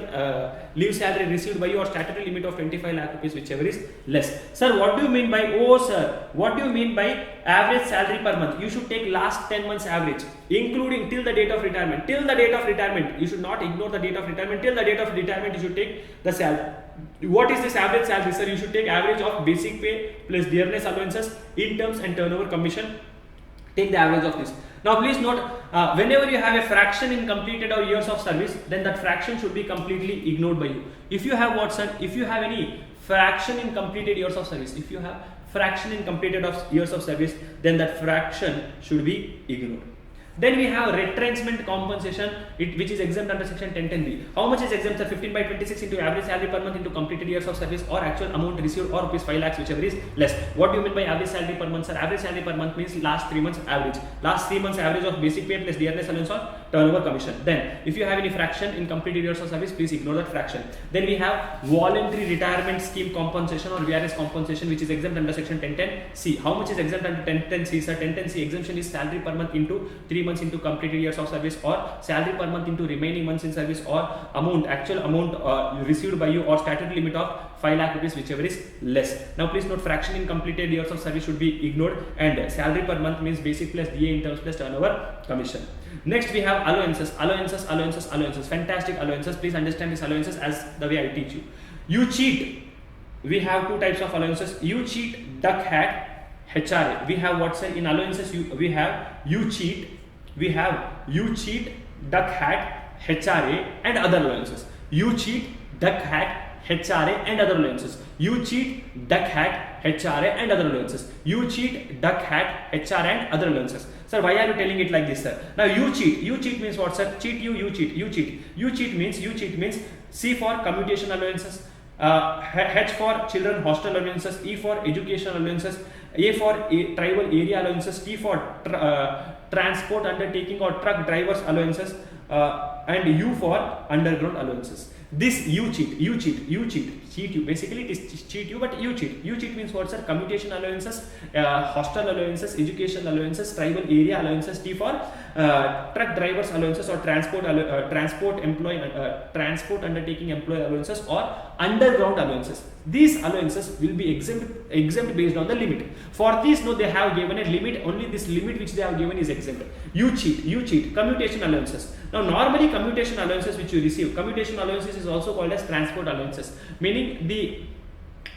leave salary received by you, or statutory limit of 25 lakh rupees, whichever is less. Sir, what do you mean by, oh sir, what do you mean by average salary per month? You should take last 10 months average, including till the date of retirement. Till the date of retirement, you should not ignore the date of retirement. Till the date of retirement, you should take the salary. What is this average salary, sir? You should take average of basic pay plus dearness allowances, in terms and turnover commission. Take the average of this. Now please note, whenever you have a fraction in completed or years of service, then that fraction should be completely ignored by you. If you have what, sir? If you have any fraction in completed years of service, if you have fraction in completed of years of service, then that fraction should be ignored. Then we have retrenchment compensation, which is exempt under section 1010B. How much is exempt, sir? 15 by 26 into average salary per month into completed years of service, or actual amount received, or rupees 5 lakhs, whichever is less. What do you mean by average salary per month, sir? Average salary per month means last 3 months average. Last 3 months average of basic pay plus dearness allowance or turnover commission. Then if you have any fraction in completed years of service, please ignore that fraction. Then we have voluntary retirement scheme compensation or VRS compensation, which is exempt under section 1010C. How much is exempt under 1010C, sir? 1010C exemption is salary per month into 3 months into completed years of service, or salary per month into remaining months in service, or amount, actual amount received by you, or statutory limit of 5 lakh rupees, whichever is less. Now please note, fraction in completed years of service should be ignored, and salary per month means basic plus DA in terms plus turnover commission. Next we have allowances, fantastic allowances. Please understand these allowances as the way I teach you. You cheat, we have 2 types of allowances. You cheat, duck hat, HRA. We have what, sir? In allowances, we have you cheat, duck hat, HRA and other allowances. You cheat, duck hat, HRA and other allowances. You cheat, duck hat, HRA and other allowances. You cheat, duck hat, HRA and other allowances. Sir, why are you telling it like this, sir? Now you cheat means what, sir? Cheat you cheat. You cheat means C for commutation allowances, H for children hostel allowances, E for education allowances, A for tribal area allowances, T for transport undertaking or truck drivers allowances, and U for underground allowances. This you cheat you. Basically it is cheat you, but you cheat. You cheat means what, sir? Commutation allowances, hostel allowances, education allowances, tribal area allowances, T for truck drivers allowances or transport undertaking employee allowances or underground allowances. These allowances will be exempt based on the limit. For this, no, they have given a limit. Only this limit which they have given is exempt. You cheat. Commutation allowances. Now normally commutation allowances which you receive, commutation allowances is also called as transport allowances, meaning the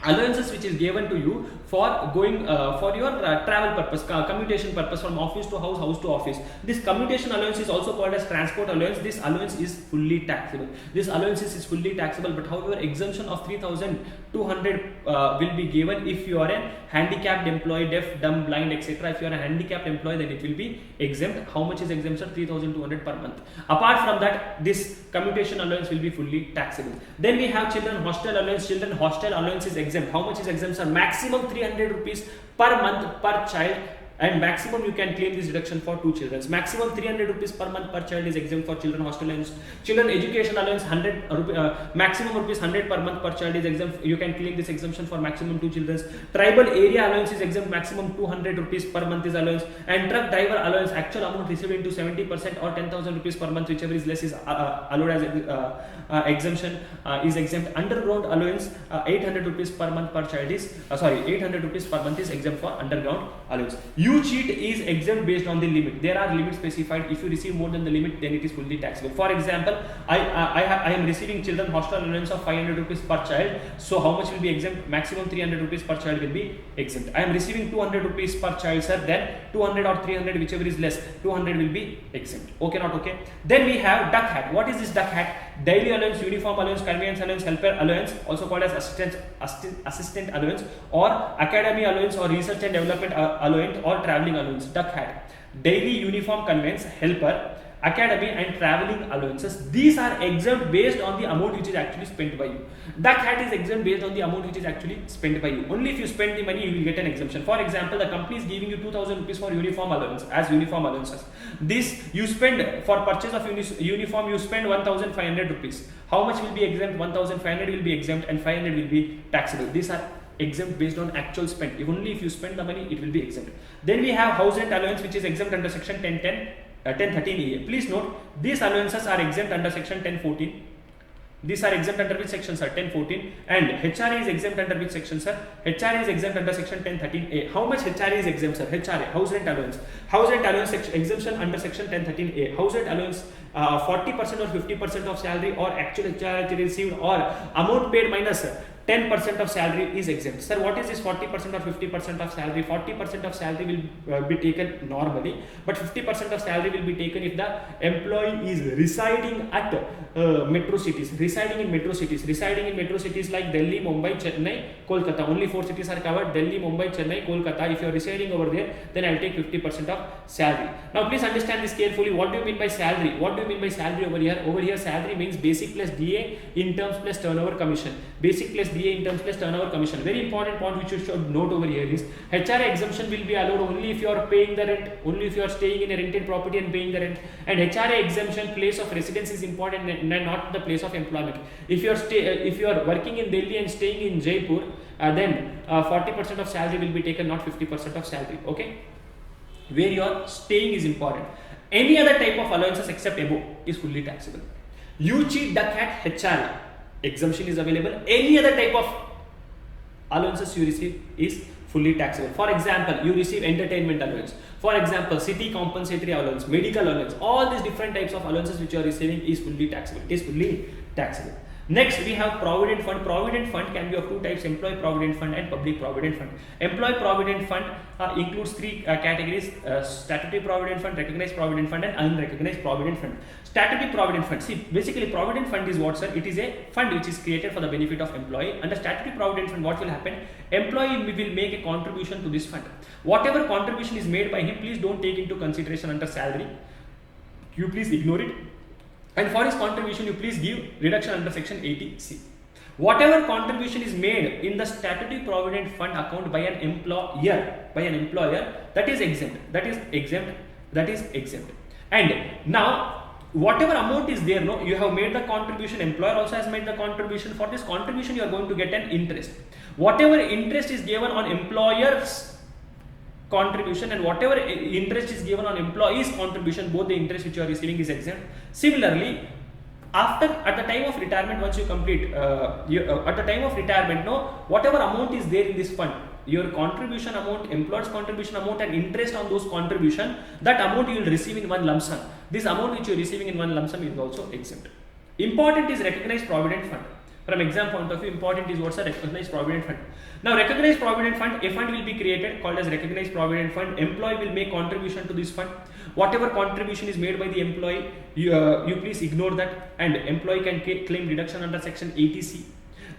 allowances which is given to you for going for your travel purpose, commutation purpose from office to house to office. This commutation allowance is also called as transport allowance. This allowance is fully taxable. But however, exemption of 3,200 will be given if you are a handicapped employee, deaf, dumb, blind, etc. If you are a handicapped employee, then it will be exempt. How much is exemption? 3,200 per month. Apart from that, this commutation allowance will be fully taxable. Then we have children hostel allowance. Children hostel allowance is exempt. How much is exempt, sir? Maximum 300 rupees per month per child, and maximum you can claim this deduction for 2 children. Maximum 300 rupees per month per child is exempt for children hostel allowance. Children education allowance maximum rupees 100 per month per child is exempt. You can claim this exemption for maximum 2 children. Tribal area allowance is exempt. Maximum 200 rupees per month is allowance. And truck driver allowance, actual amount received into 70% or 10,000 rupees per month, whichever is less, is allowed as exemption is exempt. Underground allowance 800 rupees per month per child is 800 rupees per month is exempt for underground allowance. You cheat is exempt based on the limit. There are limits specified. If you receive more than the limit, then it is fully taxable. For example, I am receiving children hostel allowance of 500 rupees per child. So how much will be exempt? Maximum 300 rupees per child will be exempt. I am receiving 200 rupees per child, sir. Then 200 or 300, whichever is less, 200 will be exempt. Okay, not okay. Then we have duck hat. What is this duck hat? Daily allowance, uniform allowance, conveyance allowance, helper allowance, also called as assistant allowance, or academy allowance, or research and development allowance, or traveling allowance. Duck hat, daily, uniform, conveyance, helper, academy and traveling allowances. These are exempt based on the amount which is actually spent by you. Duck hat is exempt based on the amount which is actually spent by you. Only if you spend the money, you will get an exemption. For example, the company is giving you 2,000 rupees for uniform allowance as uniform allowances. This you spend for purchase of uniform, you spend 1,500 rupees. How much will be exempt? 1,500 will be exempt and 500 will be taxable. These are exempt based on actual spend. Only if you spend the money, it will be exempt. Then we have house rent allowance, which is exempt under section 1013 EA. Please note, these allowances are exempt under section 1014. These are exempt under which section, sir? 1014. And HRA is exempt under which section, sir? HRA is exempt under section 1013A. How much HRA is exempt, sir? HRA, house rent allowance. House rent allowance exemption under section 1013A. House rent allowance 40% or 50% of salary or actual HRA received or amount paid minus 10% of salary is exempt. Sir, what is this 40% or 50% of salary? 40% of salary will be taken normally, but 50% of salary will be taken if the employee is residing at metro cities. Residing in metro cities like Delhi, Mumbai, Chennai, Kolkata. Only 4 cities are covered: Delhi, Mumbai, Chennai, Kolkata. If you are residing over there, then I will take 50% of salary. Now, please understand this carefully. What do you mean by salary? What do you mean by salary over here? Over here, salary means basic plus DA in terms plus turnover commission. Basic plus DA in terms plus turnover commission. Very important point which you should note over here is HRA exemption will be allowed only if you are paying the rent, only if you are staying in a rented property and paying the rent. And HRA exemption, place of residence is important and not the place of employment. If you are working in Delhi and staying in Jaipur, then 40% of salary will be taken, not 50% of salary. Okay, where you are staying is important. Any other type of allowances except above is fully taxable. You cheat, duck at HRA, exemption is available. Any other type of allowances you receive is fully taxable. For example, you receive entertainment allowance. For example, city compensatory allowance, medical allowance. All these different types of allowances which you are receiving is fully taxable. It is fully taxable. Next, we have provident fund. Provident fund can be of two types: employee provident fund and public provident fund. Employee provident fund includes three categories: statutory provident fund, recognized provident fund, and unrecognized provident fund. Statutory provident fund. See, basically, provident fund is what, sir? It is a fund which is created for the benefit of employee. Under statutory provident fund, what will happen? Employee will make a contribution to this fund. Whatever contribution is made by him, please don't take into consideration under salary. You please ignore it. And for his contribution, you please give reduction under section 80C. Whatever contribution is made in the statutory provident fund account by an employer, that is exempt. And now, whatever amount is there, no, you have made the contribution, employer also has made the contribution. For this contribution, you are going to get an interest. Whatever interest is given on employer's contribution and whatever interest is given on employee's contribution, both the interest which you are receiving is exempt. Similarly, at the time of retirement, once you complete at the time of retirement, no, whatever amount is there in this fund, your contribution amount, employer's contribution amount, and interest on those contribution, that amount you will receive in one lump sum. This amount which you are receiving in one lump sum is also exempt. Important is recognized provident fund. From exam point of view, important is what's a recognized provident fund. Now, recognized provident fund, a fund will be created called as recognized provident fund. Employee will make contribution to this fund. Whatever contribution is made by the employee, you please ignore that, and employee can claim deduction under section 80C.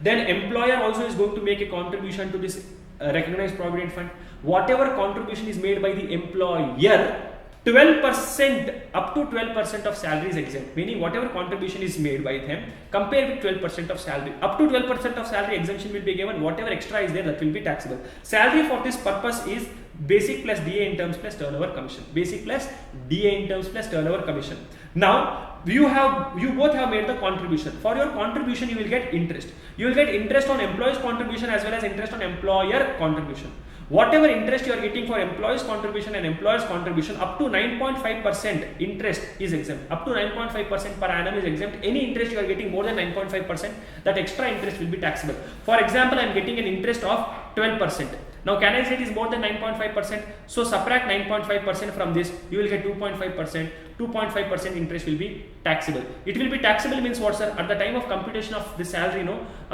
Then employer also is going to make a contribution to this recognized provident fund. Whatever contribution is made by the employer, 12% up to 12% of salary is exempt, meaning whatever contribution is made by them compared with 12% of salary, up to 12% of salary exemption will be given. Whatever extra is there, that will be taxable. Salary for this purpose is basic plus DA in terms plus turnover commission. Basic plus DA in terms plus turnover commission. Now, you both have made the contribution. For your contribution, you will get interest. You will get interest on employee's contribution as well as interest on employer contribution. Whatever interest you are getting for employees contribution and employers contribution, up to 9.5% interest is exempt. Up to 9.5% per annum is exempt. Any interest you are getting more than 9.5%, that extra interest will be taxable. For example, I am getting an interest of 12%. Now, can I say it is more than 9.5%? So, subtract 9.5% from this, you will get 2.5%. 2.5% interest will be taxable. It will be taxable means what, sir? At the time of computation of the salary,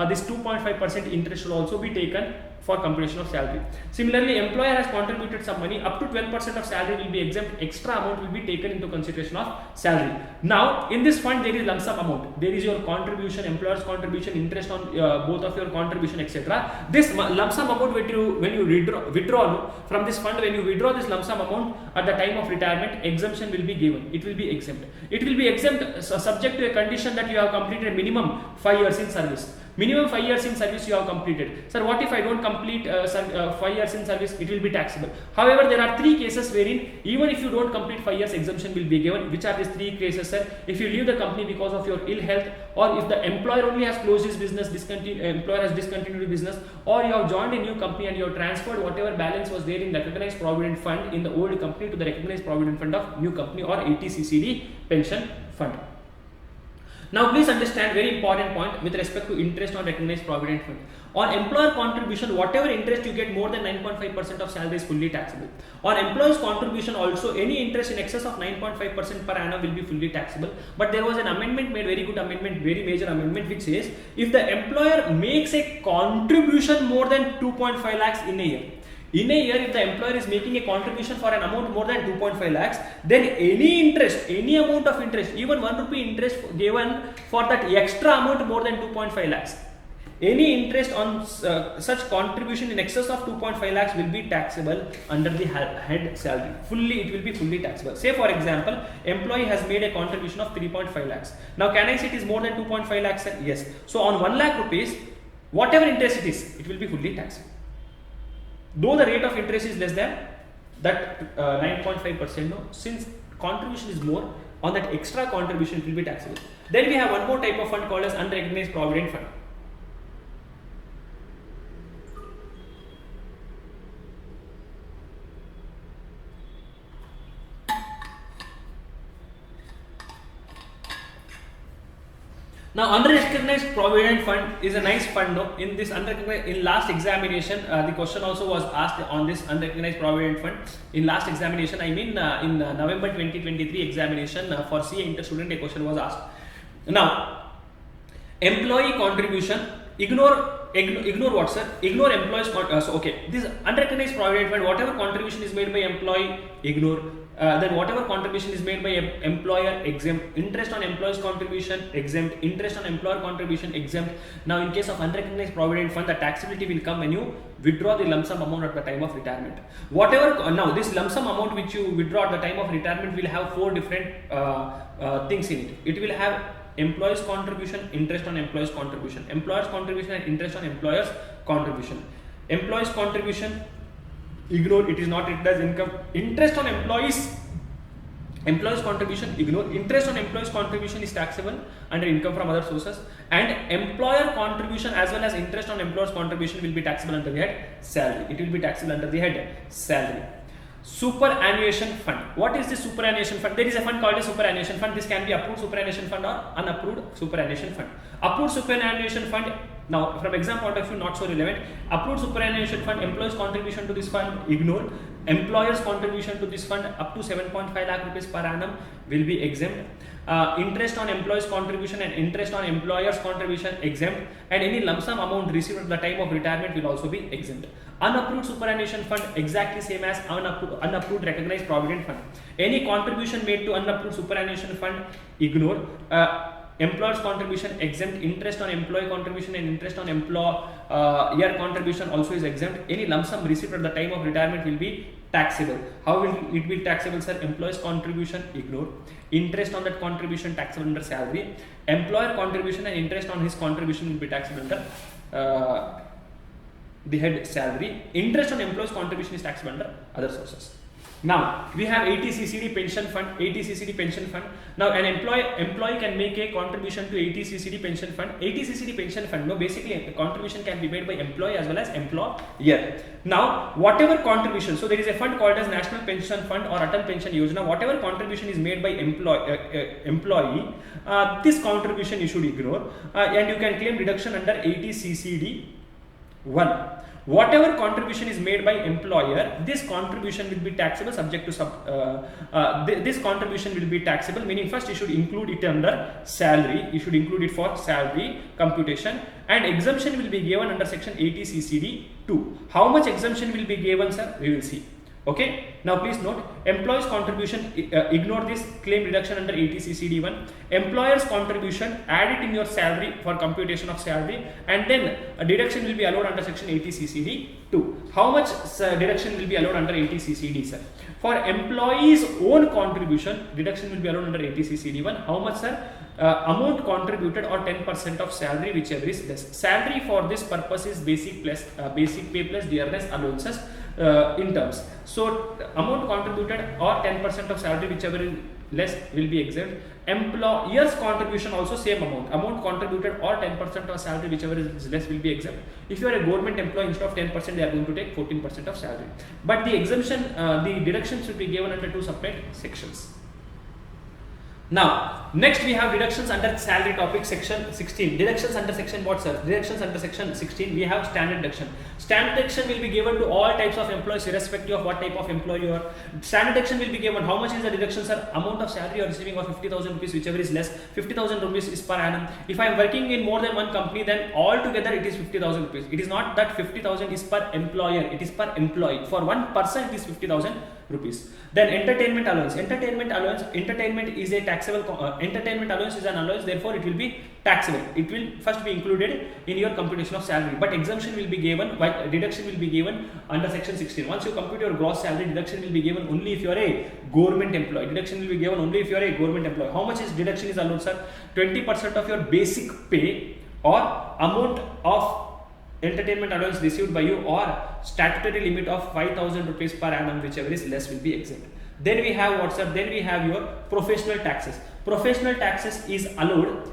this 2.5% interest will also be taken for computation of salary. Similarly, employer has contributed some money, up to 12% of salary will be exempt. Extra amount will be taken into consideration of salary. Now, in this fund, there is lump sum amount. There is your contribution, employer's contribution, interest on both of your contribution, etc. This lump sum amount, when you withdraw from this fund, when you withdraw this lump sum amount at the time of retirement, exemption will be given. It will be exempt. It will be exempt subject to a condition that you have completed minimum 5 years in service. Minimum 5 years in service you have completed. Sir, what if I don't complete 5 years in service? It will be taxable. However, there are 3 cases wherein even if you don't complete 5 years, exemption will be given. Which are these 3 cases, sir? If you leave the company because of your ill health, or if the employer only has closed his business, employer has discontinued business, or you have joined a new company and you have transferred whatever balance was there in recognized provident fund in the old company to the recognized provident fund of new company, or 80CCD pension fund. Now please understand very important point with respect to interest on recognized provident fund. On employer contribution, whatever interest you get more than 9.5% of salary is fully taxable. On employee's contribution also, any interest in excess of 9.5% per annum will be fully taxable. But there was an amendment made, very good amendment, very major amendment, which says if the employer makes a contribution more than 2.5 lakhs in a year, if the employer is making a contribution for an amount more than 2.5 lakhs, then any interest, any amount of interest, even 1 rupee interest given for that extra amount more than 2.5 lakhs, any interest on such contribution in excess of 2.5 lakhs will be taxable under the head salary. It will be fully taxable. Say for example, employee has made a contribution of 3.5 lakhs. Now can I say it is more than 2.5 lakhs? Yes. So on 1 lakh rupees, whatever interest it is, it will be fully taxable. Though the rate of interest is less than that 9.5%, no, since contribution is more, on that extra contribution it will be taxable. Then we have one more type of fund called as unrecognized provident fund. Now unrecognized provident fund is a nice fund. No? In this unrecognized, in last examination, the question also was asked on this unrecognized provident fund. In last examination, I mean in November 2023 examination for CA inter student, a question was asked. Now, employee contribution, ignore what, sir? Ignore employees. Okay, this unrecognized provident fund, whatever contribution is made by employee, ignore. Then whatever contribution is made by employer, exempt. Interest on employee's contribution, exempt. Interest on employer contribution, exempt. Now in case of unrecognized provident fund, the taxability will come when you withdraw the lump sum amount at the time of retirement. Now this lump sum amount which you withdraw at the time of retirement will have 4 different things in it. It will have employee's contribution, interest on employee's contribution, employer's contribution and interest on employer's contribution. Employee's contribution, ignore, it is not treated as income. Interest on employee's contribution, ignore. Interest on employee's contribution is taxable under income from other sources, and employer contribution as well as interest on employer's contribution will be taxable under the head salary. It will be taxable under the head salary. Superannuation fund. What is the superannuation fund? There is a fund called a superannuation fund. This can be approved superannuation fund or unapproved superannuation fund. Approved superannuation fund, now from exam point of view, not so relevant. Approved superannuation fund, employees contribution to this fund, ignore. Employers contribution to this fund up to 7.5 lakh rupees per annum will be exempt. Interest on employees contribution and interest on employers contribution exempt, and any lump sum amount received at the time of retirement will also be exempt. Unapproved superannuation fund, exactly same as unapproved recognized provident fund. Any contribution made to unapproved superannuation fund, ignore. Employer's contribution exempt. Interest on employee contribution and interest on employer contribution also is exempt. Any lump sum received at the time of retirement will be taxable. How will it be taxable, sir? Employee's contribution, ignore. Interest on that contribution taxable under salary. Employer contribution and interest on his contribution will be taxable under the head salary. Interest on employee's contribution is taxable under other sources. Now we have 80CCD pension fund. 80CCD pension fund. Now an employee can make a contribution to 80CCD pension fund. 80CCD pension fund, no, basically a contribution can be made by employee as well as employer. Now whatever contribution, so there is a fund called as National Pension Fund or Atal Pension Yojana. Whatever contribution is made by employee, this contribution you should ignore, and you can claim deduction under 80CCD 1. Whatever contribution is made by employer, this contribution will be taxable subject to this contribution will be taxable, meaning first you should include it under salary, you should include it for salary computation, and exemption will be given under section 80CCD 2. How much exemption will be given, sir? We will see. Okay, now please note, employee's contribution, ignore this, claim deduction under 80CCD 1. Employer's contribution, add it in your salary for computation of salary, and then a deduction will be allowed under section 80CCD 2. How much deduction will be allowed under 80CCD, sir? For employee's own contribution, deduction will be allowed under 80CCD 1. How much, sir? amount contributed or 10% of salary, whichever is less. Salary for this purpose is basic pay plus dearness allowances in terms. So amount contributed or 10% of salary, whichever is less, will be exempt. Employer's contribution also same amount contributed or 10% of salary, whichever is less, will be exempt. If you are a government employee, instead of 10% they are going to take 14% of salary. But the exemption, the deductions should be given under two separate sections. Now, next we have deductions under salary topic, section 16. Deductions under section what, sir? Deductions under section 16, we have standard deduction. Standard deduction will be given to all types of employees, irrespective of what type of employee you are. Standard deduction will be given. How much is the deduction, sir? Amount of salary you are receiving of 50,000 rupees, whichever is less. 50,000 rupees is per annum. If I am working in more than one company, then altogether it is 50,000 rupees. It is not that 50,000 is per employer, it is per employee. For one person, it is 50,000 rupees. Then entertainment allowance. Entertainment is a taxable. Entertainment allowance is an allowance, therefore it will be taxable. It will first be included in your computation of salary, but exemption will be given, but deduction will be given under section 16. Once you compute your gross salary, deduction will be given only if you are a government employee. Deduction will be given only if you are a government employee. How much is deduction is allowed, sir? 20% of your basic pay or amount of entertainment allowance received by you, or statutory limit of 5,000 rupees per annum, whichever is less, will be exempt. Then we have what, sir? Then we have your professional taxes. Professional taxes is allowed.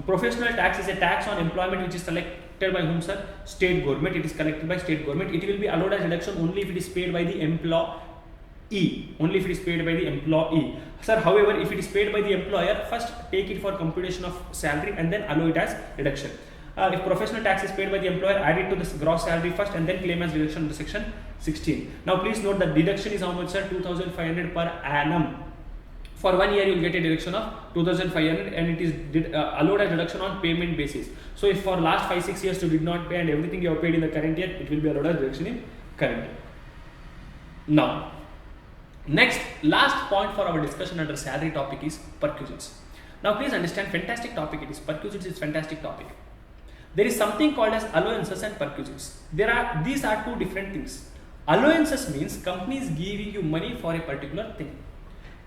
Professional tax is a tax on employment which is collected by whom, sir? State government. It is collected by state government. It will be allowed as deduction only if it is paid by the employee. Only if it is paid by the employee. Sir, however, if it is paid by the employer, first take it for computation of salary and then allow it as deduction. If professional tax is paid by the employer, add it to the gross salary first and then claim as deduction under section 16. Now please note that deduction is how much, sir? 2,500 per annum. For 1 year you will get a deduction of 2,500 and it is allowed as deduction on payment basis. So if for last 5-6 years you did not pay and everything you have paid in the current year, it will be allowed as deduction in current year. Now, next last point for our discussion under salary topic is perquisites. Now please understand, fantastic topic it is. Perquisites is fantastic topic. There is something called as allowances and perquisites. These are two different things. Allowances means company is giving you money for a particular thing.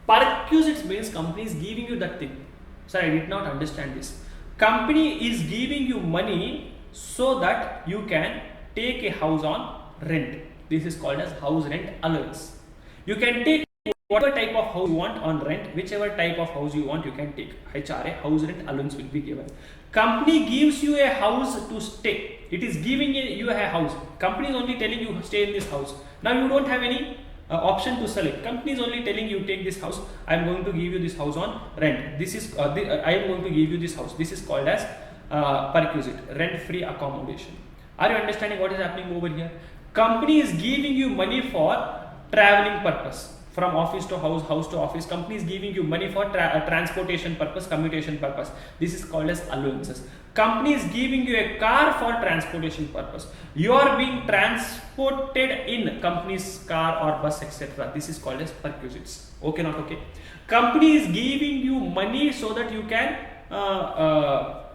Perquisites means company is giving you that thing. Sir, I did not understand this. Company is giving you money so that you can take a house on rent. This is called as house rent allowance. You can take whatever type of house you want on rent, whichever type of house you want, you can take. HRA, house rent allowance will be given. Company gives you a house to stay. It is giving you a house. Company is only telling you stay in this house. Now you don't have any option to select. Company is only telling you take this house. I am going to give you this house on rent. This is I am going to give you this house. This is called as perquisite, rent-free accommodation. Are you understanding what is happening over here? Company is giving you money for traveling purpose. From office to house, house to office, company is giving you money for transportation purpose, commutation purpose. This is called as allowances. Company is giving you a car for transportation purpose. You are being transported in company's car or bus, etc. This is called as perquisites. Okay, not okay? Company is giving you money so that you can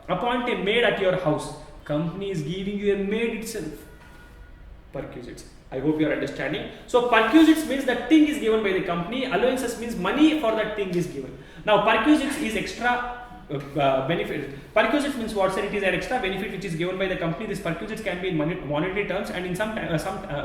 appoint a maid at your house. Company is giving you a maid itself. Perquisites. I hope you are understanding. So perquisites means that thing is given by the company. Allowances means money for that thing is given. Now perquisites is extra benefit. Perquisites means what, sir? It is an extra benefit which is given by the company. This perquisites can be in monetary terms, and in some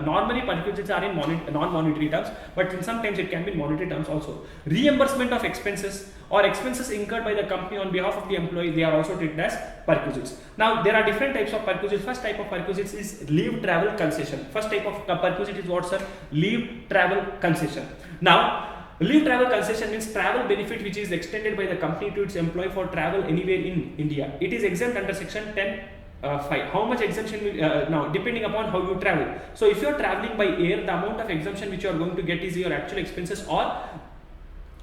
normally perquisites are in non-monetary terms, but in sometimes it can be in monetary terms also. Reimbursement of expenses or expenses incurred by the company on behalf of the employee, they are also treated as perquisites. Now there are different types of perquisites. First type of perquisites is leave travel concession. First type of perquisite is what, sir? Leave travel concession. Now leave travel concession means travel benefit which is extended by the company to its employee for travel anywhere in India. It is exempt under section 10(5). How much exemption will, now depending upon how you travel. So if you are traveling by air, the amount of exemption which you are going to get is your actual expenses or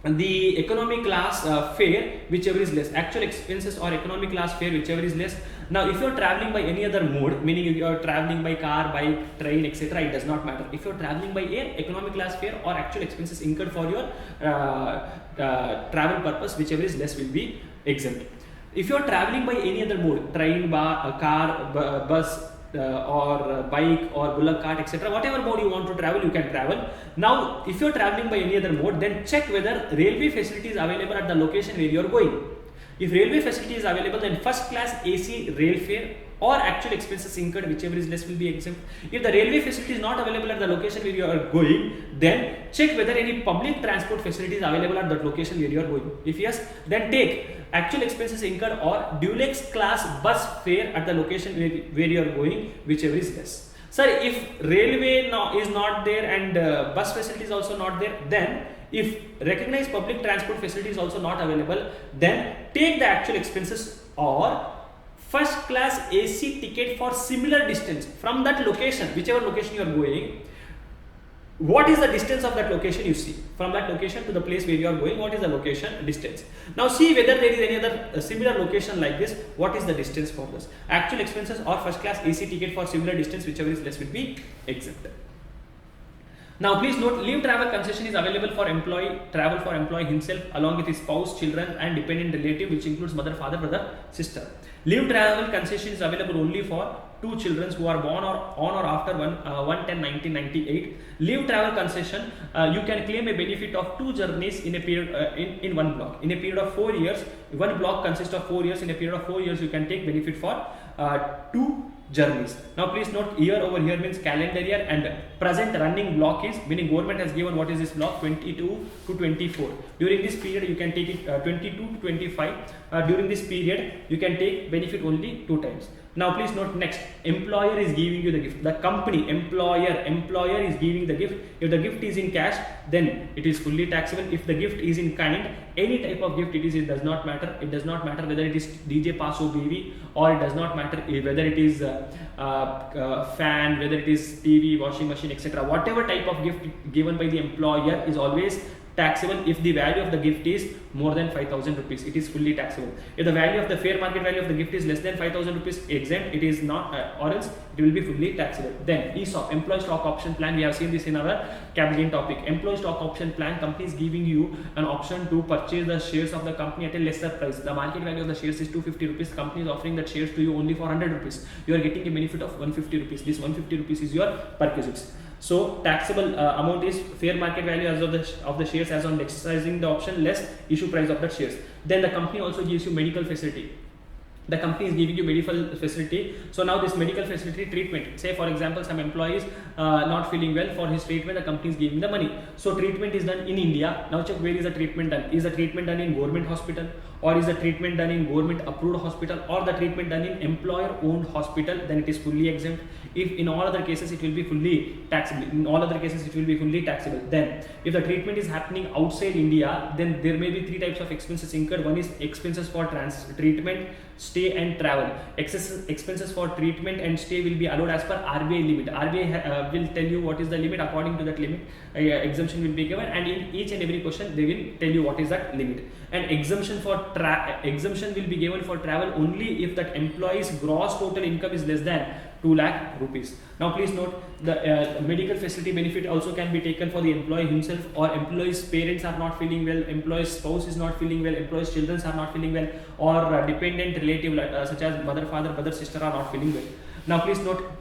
the economy class fare, whichever is less. Actual expenses or economy class fare, whichever is less. Now if you are traveling by any other mode, meaning if you are traveling by car, bike, train, etc., it does not matter. If you are traveling by air, economy class fare or actual expenses incurred for your travel purpose, whichever is less, will be exempt. If you are traveling by any other mode, train, car, bus, or bike or bullock cart, etc., whatever mode you want to travel, you can travel. Now if you are traveling by any other mode, then check whether railway facility is available at the location where you are going. If railway facility is available, then first class AC rail fare or actual expenses incurred, whichever is less, will be exempt. If the railway facility is not available at the location where you are going, then check whether any public transport facility is available at that location where you are going. If yes, then take actual expenses incurred or deluxe class bus fare at the location where you are going, whichever is less. Sir, if railway is not there and bus facility is also not there, then if recognized public transport facility is also not available, then take the actual expenses or first class AC ticket for similar distance from that location, whichever location you are going. What is the distance of that location you see? From that location to the place where you are going, what is the location distance? Now see whether there is any other similar location like this, what is the distance for this? Actual expenses or first class AC ticket for similar distance, whichever is less, will be exempted. Now please note, leave travel concession is available for employee, travel for employee himself along with his spouse, children and dependent relative, which includes mother, father, brother, sister. Leave travel concession is available only for 2 children who are born on or after 1/10/1998. Leave travel concession, you can claim a benefit of 2 journeys in a period in one block. In a period of 4 years, one block consists of 4 years. In a period of 4 years, you can take benefit for 2 journeys. Now please note, year over here means calendar year, and present running block is, meaning government has given what is this block, 22 to 24. During this period you can take it 22 to 25. During this period you can take benefit only 2 times. Now please note, next, employer is giving you the gift. The company, employer is giving the gift. If the gift is in cash, then it is fully taxable. If the gift is in kind, any type of gift it does not matter. It does not matter whether it is DJ Paso BV, or it does not matter whether it is fan, whether it is TV, washing machine, etc. Whatever type of gift given by the employer is always taxable if the value of the gift is more than 5,000 rupees. It is fully taxable. If the value of the fair market value of the gift is less than 5,000 rupees, exempt. It is not, or else it will be fully taxable. Then ESOP, employee stock option plan. We have seen this in our capital topic. Employee stock option plan, company is giving you an option to purchase the shares of the company at a lesser price. The market value of the shares is 250 rupees. Company is offering that shares to you only for 100 rupees. You are getting a benefit of 150 rupees. This 150 rupees is your perquisites. So taxable amount is fair market value as of the shares as on exercising the option less issue price of that shares. Then the company also gives you medical facility. The company is giving you medical facility. So now this medical facility treatment, say for example some employee is not feeling well, for his treatment the company is giving the money. So treatment is done in India. Now check where is the treatment done. Is the treatment done in government hospital, or is the treatment done in government approved hospital, or the treatment done in employer owned hospital? Then it is fully exempt. If in all other cases it will be fully taxable. In all other cases it will be fully taxable. Then if the treatment is happening outside India, then there may be 3 types of expenses incurred. One is expenses for treatment, stay and travel. Expenses for treatment and stay will be allowed as per RBI limit. RBI will tell you what is the limit. According to that limit, exemption will be given, and in each and every question they will tell you what is that limit. And exemption will be given for travel only if that employee's gross total income is less than 2 lakh rupees. Now please note, the medical facility benefit also can be taken for the employee himself, or employee's parents are not feeling well, employee's spouse is not feeling well, employee's children are not feeling well, or dependent relative such as mother, father, brother, sister are not feeling well. Now please note,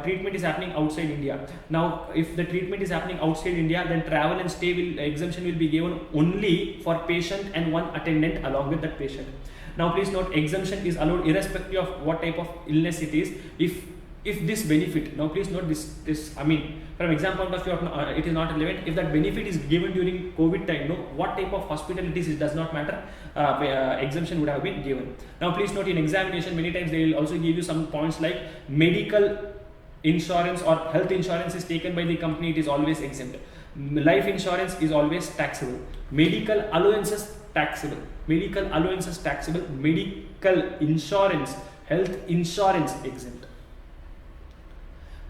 treatment is happening outside India. Now if the treatment is happening outside India, then travel and stay exemption will be given only for patient and one attendant along with that patient. Now please note, exemption is allowed irrespective of what type of illness it is. If this benefit, now please note this I mean, from exam point of view, it is not relevant. If that benefit is given during COVID time, no, what type of hospital it is, it does not matter. Exemption would have been given. Now please note, in examination many times they will also give you some points like medical insurance or health insurance is taken by the company, it is always exempt. Life insurance is always taxable. Medical allowances taxable. Medical allowances taxable. Medical insurance, health insurance exempt.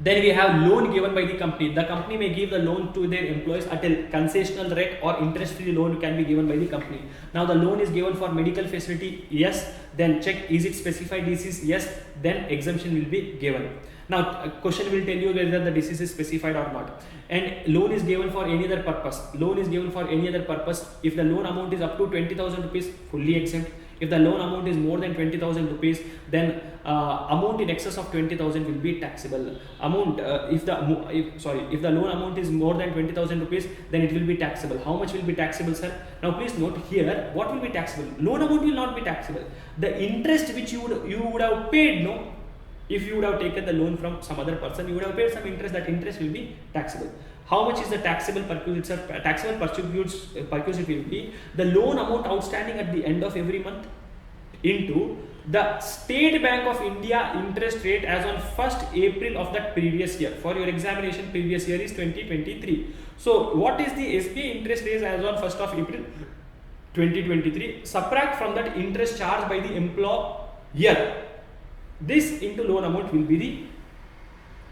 Then we have loan given by the company. The company may give the loan to their employees at a concessional rate, or interest-free loan can be given by the company. Now the loan is given for medical facility, yes. Then check, is it specified disease? Yes. Then exemption will be given. Now question will tell you whether the disease is specified or not. And loan is given for any other purpose. Loan is given for any other purpose. If the loan amount is up to 20,000 rupees, fully exempt. If the loan amount is more than 20,000 rupees, then amount in excess of 20,000 will be taxable. If the loan amount is more than 20,000 rupees, then it will be taxable. How much will be taxable, sir? Now please note here, what will be taxable? Loan amount will not be taxable. The interest which you would have paid, no, if you would have taken the loan from some other person, you would have paid some interest. That interest will be taxable. How much is the taxable perquisite, sir? Taxable perquisite will be the loan amount outstanding at the end of every month into the State Bank of India interest rate as on 1st April of that previous year. For your examination, previous year is 2023. So what is the SBI interest rate as on 1st of April 2023? Subtract from that interest charged by the employer. This into loan amount will be the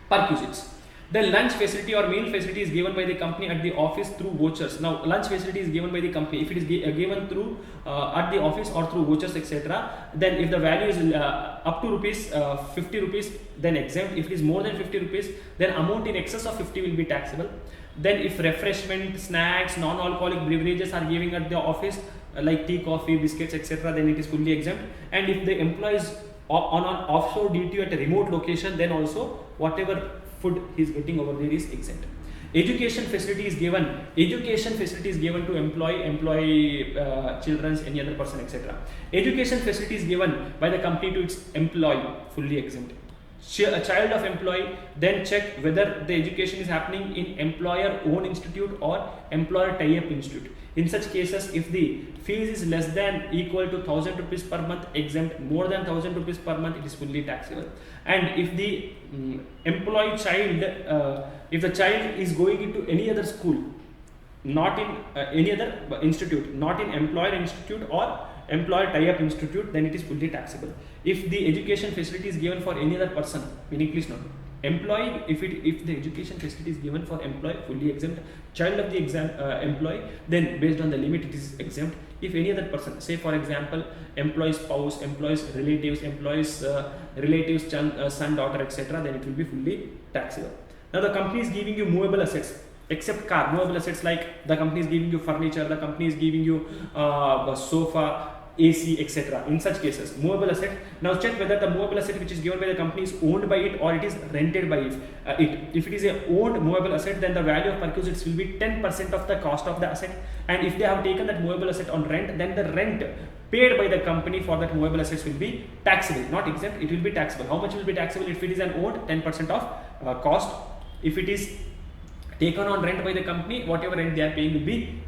perquisites. The lunch facility or meal facility is given by the company at the office through vouchers. Now, lunch facility is given by the company. If it is given through at the office or through vouchers, etc., then if the value is up to rupees 50 rupees, then exempt. If it is more than 50 rupees, then amount in excess of 50 will be taxable. Then, if refreshment, snacks, non-alcoholic beverages are giving at the office, like tea, coffee, biscuits, etc., then it is fully exempt. And if the employee is on an offshore duty at a remote location, then also whatever food he is getting over there is exempt. Education facility is given to employee, children, any other person, etc. Education facility is given by the company to its employee, fully exempt. A child of employee, then check whether the education is happening in employer owned institute or employer tie-up institute. In such cases, if the fees is less than equal to 1000 rupees per month, exempt. More than 1000 rupees per month, it is fully taxable. And if the employee child, if the child is going into any other school, not in any other institute, not in employer institute or employer tie-up institute, then it is fully taxable. If the education facility is given for any other person, meaning please note, employee, if the education facility is given for employee, fully exempt. Child of the employee, then based on the limit it is exempt. If any other person, say for example, employee spouse, employee's relatives, relatives, son, daughter, etc., then it will be fully taxable. Now the company is giving you movable assets, except car. Movable assets like the company is giving you furniture, the company is giving you sofa, AC, etc. In such cases, movable asset. Now check whether the movable asset which is given by the company is owned by it or it is rented by it. If it is a owned movable asset, then the value of perquisites will be 10% of the cost of the asset. And if they have taken that movable asset on rent, then the rent paid by the company for that movable assets will be taxable, not exempt. It will be taxable. How much will be taxable? If it is an owned, 10% of cost. If it is taken on rent by the company, whatever rent they are paying will be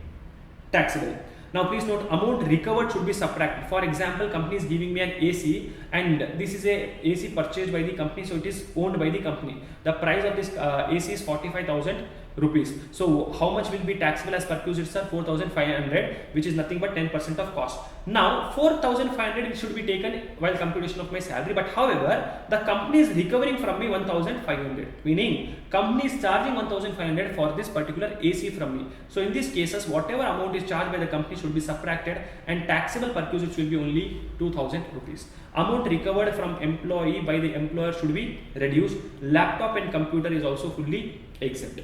taxable. Now please note, amount recovered should be subtracted. For example, company is giving me an AC and this is a AC purchased by the company, so it is owned by the company. The price of this AC is 45,000 rupees. So how much will be taxable as perquisites, sir? 4,500, which is nothing but 10% of cost. Now 4,500 should be taken while computation of my salary, but however the company is recovering from me 1,500, meaning company is charging 1,500 for this particular AC from me. So in these cases, whatever amount is charged by the company should be subtracted and taxable perquisites will be only 2,000 rupees. Amount recovered from employee by the employer should be reduced. Laptop and computer is also fully exempt.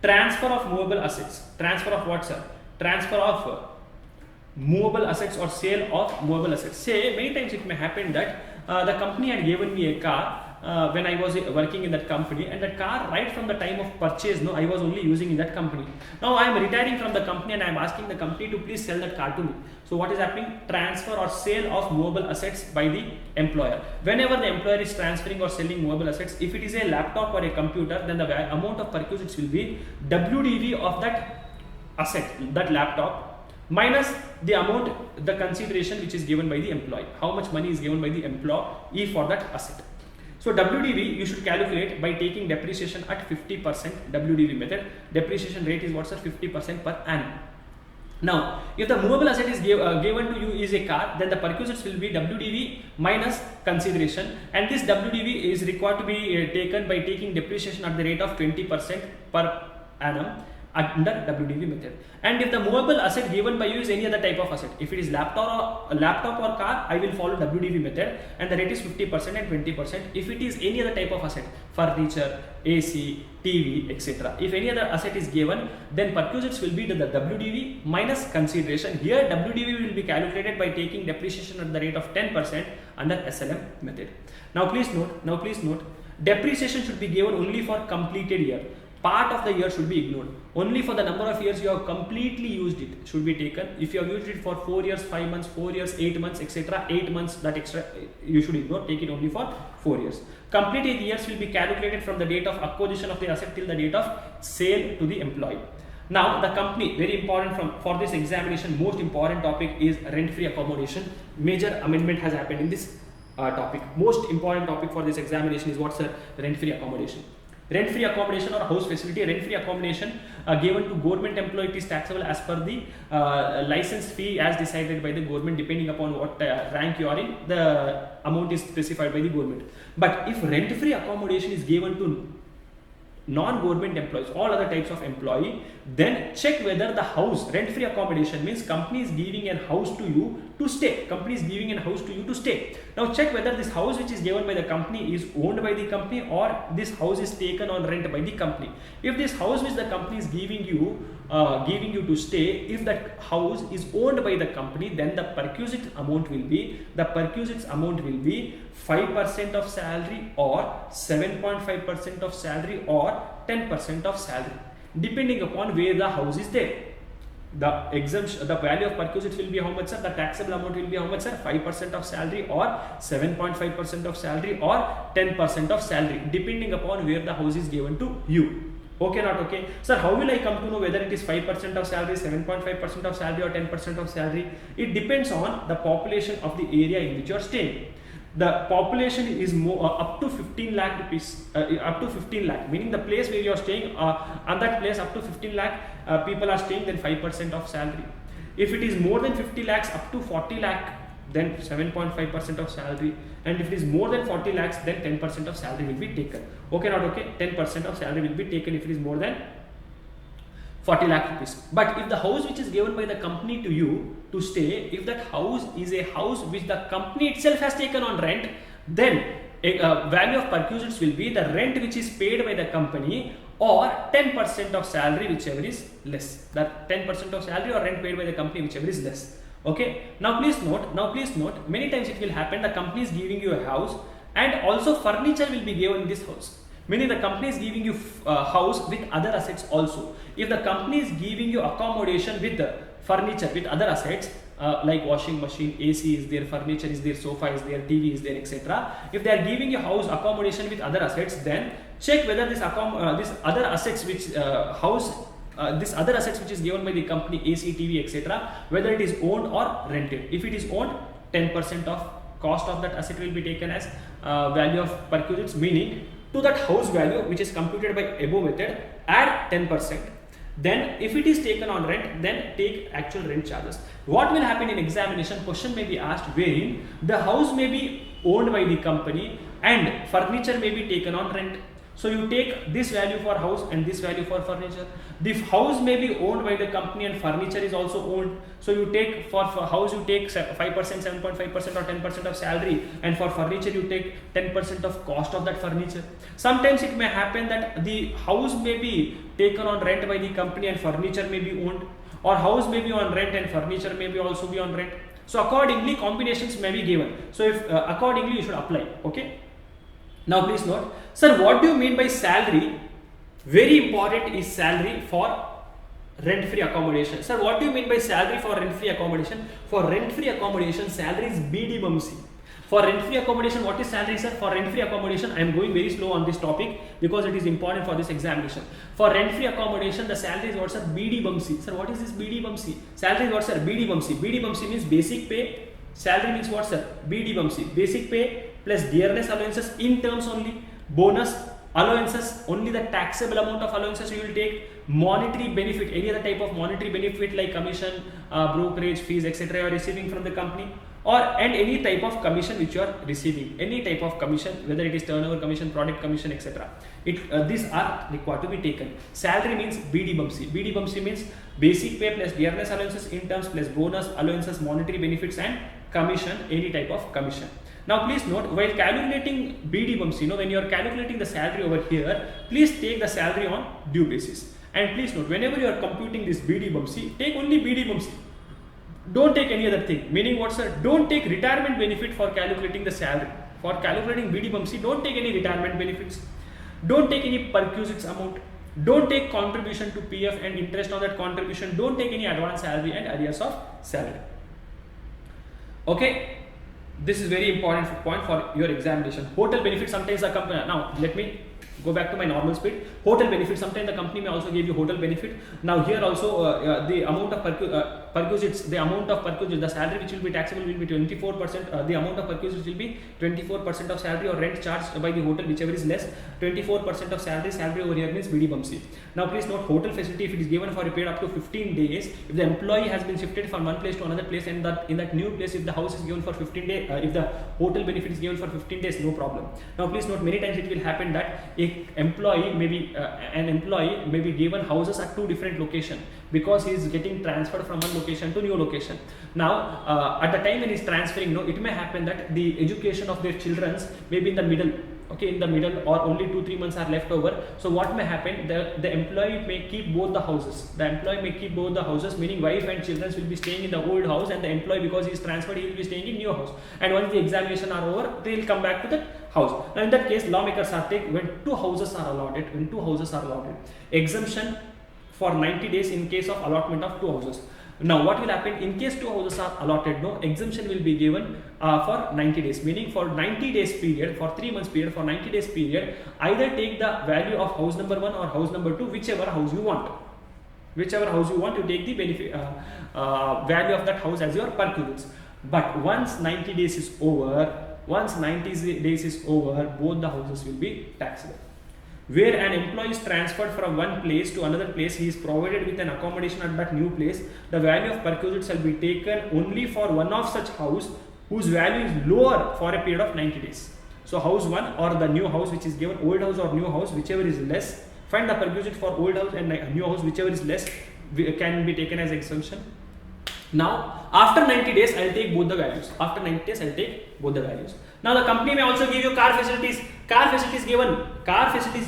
Transfer of movable assets. Transfer of what, sir? Transfer of movable assets or sale of movable assets. Say many times it may happen that the company had given me a car when I was working in that company, and that car right from the time of purchase, I was only using in that company. Now I am retiring from the company and I am asking the company to please sell that car to me. So what is happening? Transfer or sale of movable assets by the employer. Whenever the employer is transferring or selling movable assets, if it is a laptop or a computer, then the amount of perquisites will be WDV of that asset, that laptop, minus the amount, the consideration which is given by the employee. How much money is given by the employee for that asset. So WDV you should calculate by taking depreciation at 50%. WDV method. Depreciation rate is what's 50% per annum. Now, if the movable asset is given to you is a car, then the perquisites will be WDV minus consideration, and this WDV is required to be taken by taking depreciation at the rate of 20% per annum, under WDV method. And if the movable asset given by you is any other type of asset, if it is laptop or car, I will follow WDV method, and the rate is 50% and 20%. If it is any other type of asset, furniture, AC, TV, etc., if any other asset is given, then perquisites will be the WDV minus consideration. Here WDV will be calculated by taking depreciation at the rate of 10% under SLM method. Now please note, depreciation should be given only for completed year. Part of the year should be ignored. Only for the number of years you have completely used it should be taken. If you have used it for 4 years, 5 months, 4 years, 8 months, etc., 8 months, that extra you should ignore. Take it only for 4 years. Completed years will be calculated from the date of acquisition of the asset till the date of sale to the employee. Now the company, very important for this examination, most important topic is rent-free accommodation. Major amendment has happened in this topic. Most important topic for this examination is what's the rent-free accommodation. Rent-free accommodation or house facility. Rent-free accommodation given to government employee is taxable as per the license fee as decided by the government, depending upon what rank you are in. The amount is specified by the government. But if rent-free accommodation is given to non-government employees, all other types of employee, then check whether the house, rent-free accommodation means company is giving a house to you to stay. Company is giving a house to you to stay. Now check whether this house which is given by the company is owned by the company or this house is taken on rent by the company. If this house which the company is giving you to stay, if that house is owned by the company, then the perquisite amount will be 5% of salary or 7.5% of salary or 10% of salary, depending upon where the house is there. The exemption, the value of perquisites will be how much, sir? The taxable amount will be how much, sir? 5% of salary or 7.5% of salary or 10% of salary, depending upon where the house is given to you. Okay, not okay? Sir, how will I come to know whether it is 5% of salary, 7.5% of salary or 10% of salary? It depends on the population of the area in which you are staying. The population is more up to 15 lakh rupees, up to 15 lakh, meaning the place where you are staying, on that place up to 15 lakh people are staying, then 5% of salary. If it is more than 50 lakhs up to 40 lakh, then 7.5% of salary, and if it is more than 40 lakhs, then 10% of salary will be taken. Okay, not okay? 10% of salary will be taken if it is more than 40 lakh rupees. But if the house which is given by the company to you to stay, if that house is a house which the company itself has taken on rent, then value of perquisites will be the rent which is paid by the company or 10% of salary, whichever is less. That 10% of salary or rent paid by the company, whichever is less. Okay. Now please note, many times it will happen the company is giving you a house and also furniture will be given in this house. Meaning the company is giving you house with other assets also. If the company is giving you accommodation with the furniture with other assets like washing machine, AC is there, furniture is there, sofa is there, TV is there, etc. If they are giving you house accommodation with other assets, then check whether this other assets which this other assets which is given by the company, AC, TV, etc., whether it is owned or rented. If it is owned, 10% of cost of that asset will be taken as value of perquisites, meaning to that house value which is computed by above method, add 10%. Then if it is taken on rent, then take actual rent charges. What will happen in examination? Question may be asked wherein the house may be owned by the company and furniture may be taken on rent. So you take this value for house and this value for furniture. The house may be owned by the company and furniture is also owned. So you take for house you take 5%, 7.5% or 10% of salary, and for furniture you take 10% of cost of that furniture. Sometimes it may happen that the house may be taken on rent by the company and furniture may be owned, or house may be on rent and furniture may be also be on rent. So accordingly combinations may be given. So if accordingly you should apply. Okay. Now please note, sir, what do you mean by salary? Very important is salary for rent-free accommodation. Sir, what do you mean by salary for rent-free accommodation? For rent-free accommodation, salary is BD Bumsi. For rent-free accommodation, what is salary, sir? For rent-free accommodation, I am going very slow on this topic because it is important for this examination. For rent-free accommodation, the salary is what, sir? BD Bumsi. Sir, what is this BD Bumsi? Salary is what, sir? BD Bumsi. BD Bumsi means basic pay. Salary means what, sir? BD Bumsi. Basic pay plus dearness allowances in terms only, bonus allowances, only the taxable amount of allowances you will take, monetary benefit, any other type of monetary benefit like commission, brokerage fees, etc. you are receiving from the company. and any type of commission which you are receiving, any type of commission, whether it is turnover commission, product commission, etc. These are required to be taken. Salary means BD Bump-C. BD Bump-C means basic pay plus dearness allowances, interns plus bonus allowances, monetary benefits and commission, any type of commission. Now please note, while calculating BD Bump-C, when you are calculating the salary over here, please take the salary on due basis. And please note, whenever you are computing this BD Bump-C, take only BD Bump-C. Don't take any other thing. Meaning what, sir? Don't take retirement benefit for calculating the salary. For calculating BD Bump-C, don't take any retirement benefits. Don't take any perquisites amount. Don't take contribution to PF and interest on that contribution. Don't take any advance salary and arrears of salary. Okay. This is very important point for your examination. Hotel benefit, sometimes the company, now let me go back to my normal speed. Hotel benefit, sometimes the company may also give you hotel benefit. Now here also the amount of perquisites, the salary which will be taxable will be 24%. The amount of perquisites will be 24% of salary or rent charged by the hotel, whichever is less. 24% of salary over here means BD Bump-C. Now please note, hotel facility, if it is given for a period up to 15 days, if the employee has been shifted from one place to another place, and that in that new place, if the house is given for 15 days, if the hotel benefit is given for 15 days, no problem. Now please note, many times it will happen that an employee may be given houses at two different locations because he is getting transferred from one location to new location. Now at the time when he is transferring, it may happen that the education of their children may be in the middle. Okay, in the middle, or only 2-3 months are left over. So what may happen, the employee may keep both the houses. Meaning wife and children will be staying in the old house, and the employee, because he is transferred, he will be staying in new house. And once the examination are over, they will come back to that house. Now in that case, lawmakers are taking, when two houses are allotted, exemption for 90 days in case of allotment of two houses. Now what will happen, in case two houses are allotted, exemption will be given for 90 days, meaning for 90 days period, for 3 months period, for 90 days period, either take the value of house number 1 or house number 2, whichever house you want, you take the benefit value of that house as your perquisites. But once 90 days is over, both the houses will be taxable. Where an employee is transferred from one place to another place, he is provided with an accommodation at that new place. The value of perquisites shall be taken only for one of such house whose value is lower for a period of 90 days. So house 1 or the new house which is given, old house or new house, whichever is less, find the perquisite for old house and new house, whichever is less, can be taken as exemption. Now after 90 days, I will take both the values. Now the company may also give you car facilities. Car facilities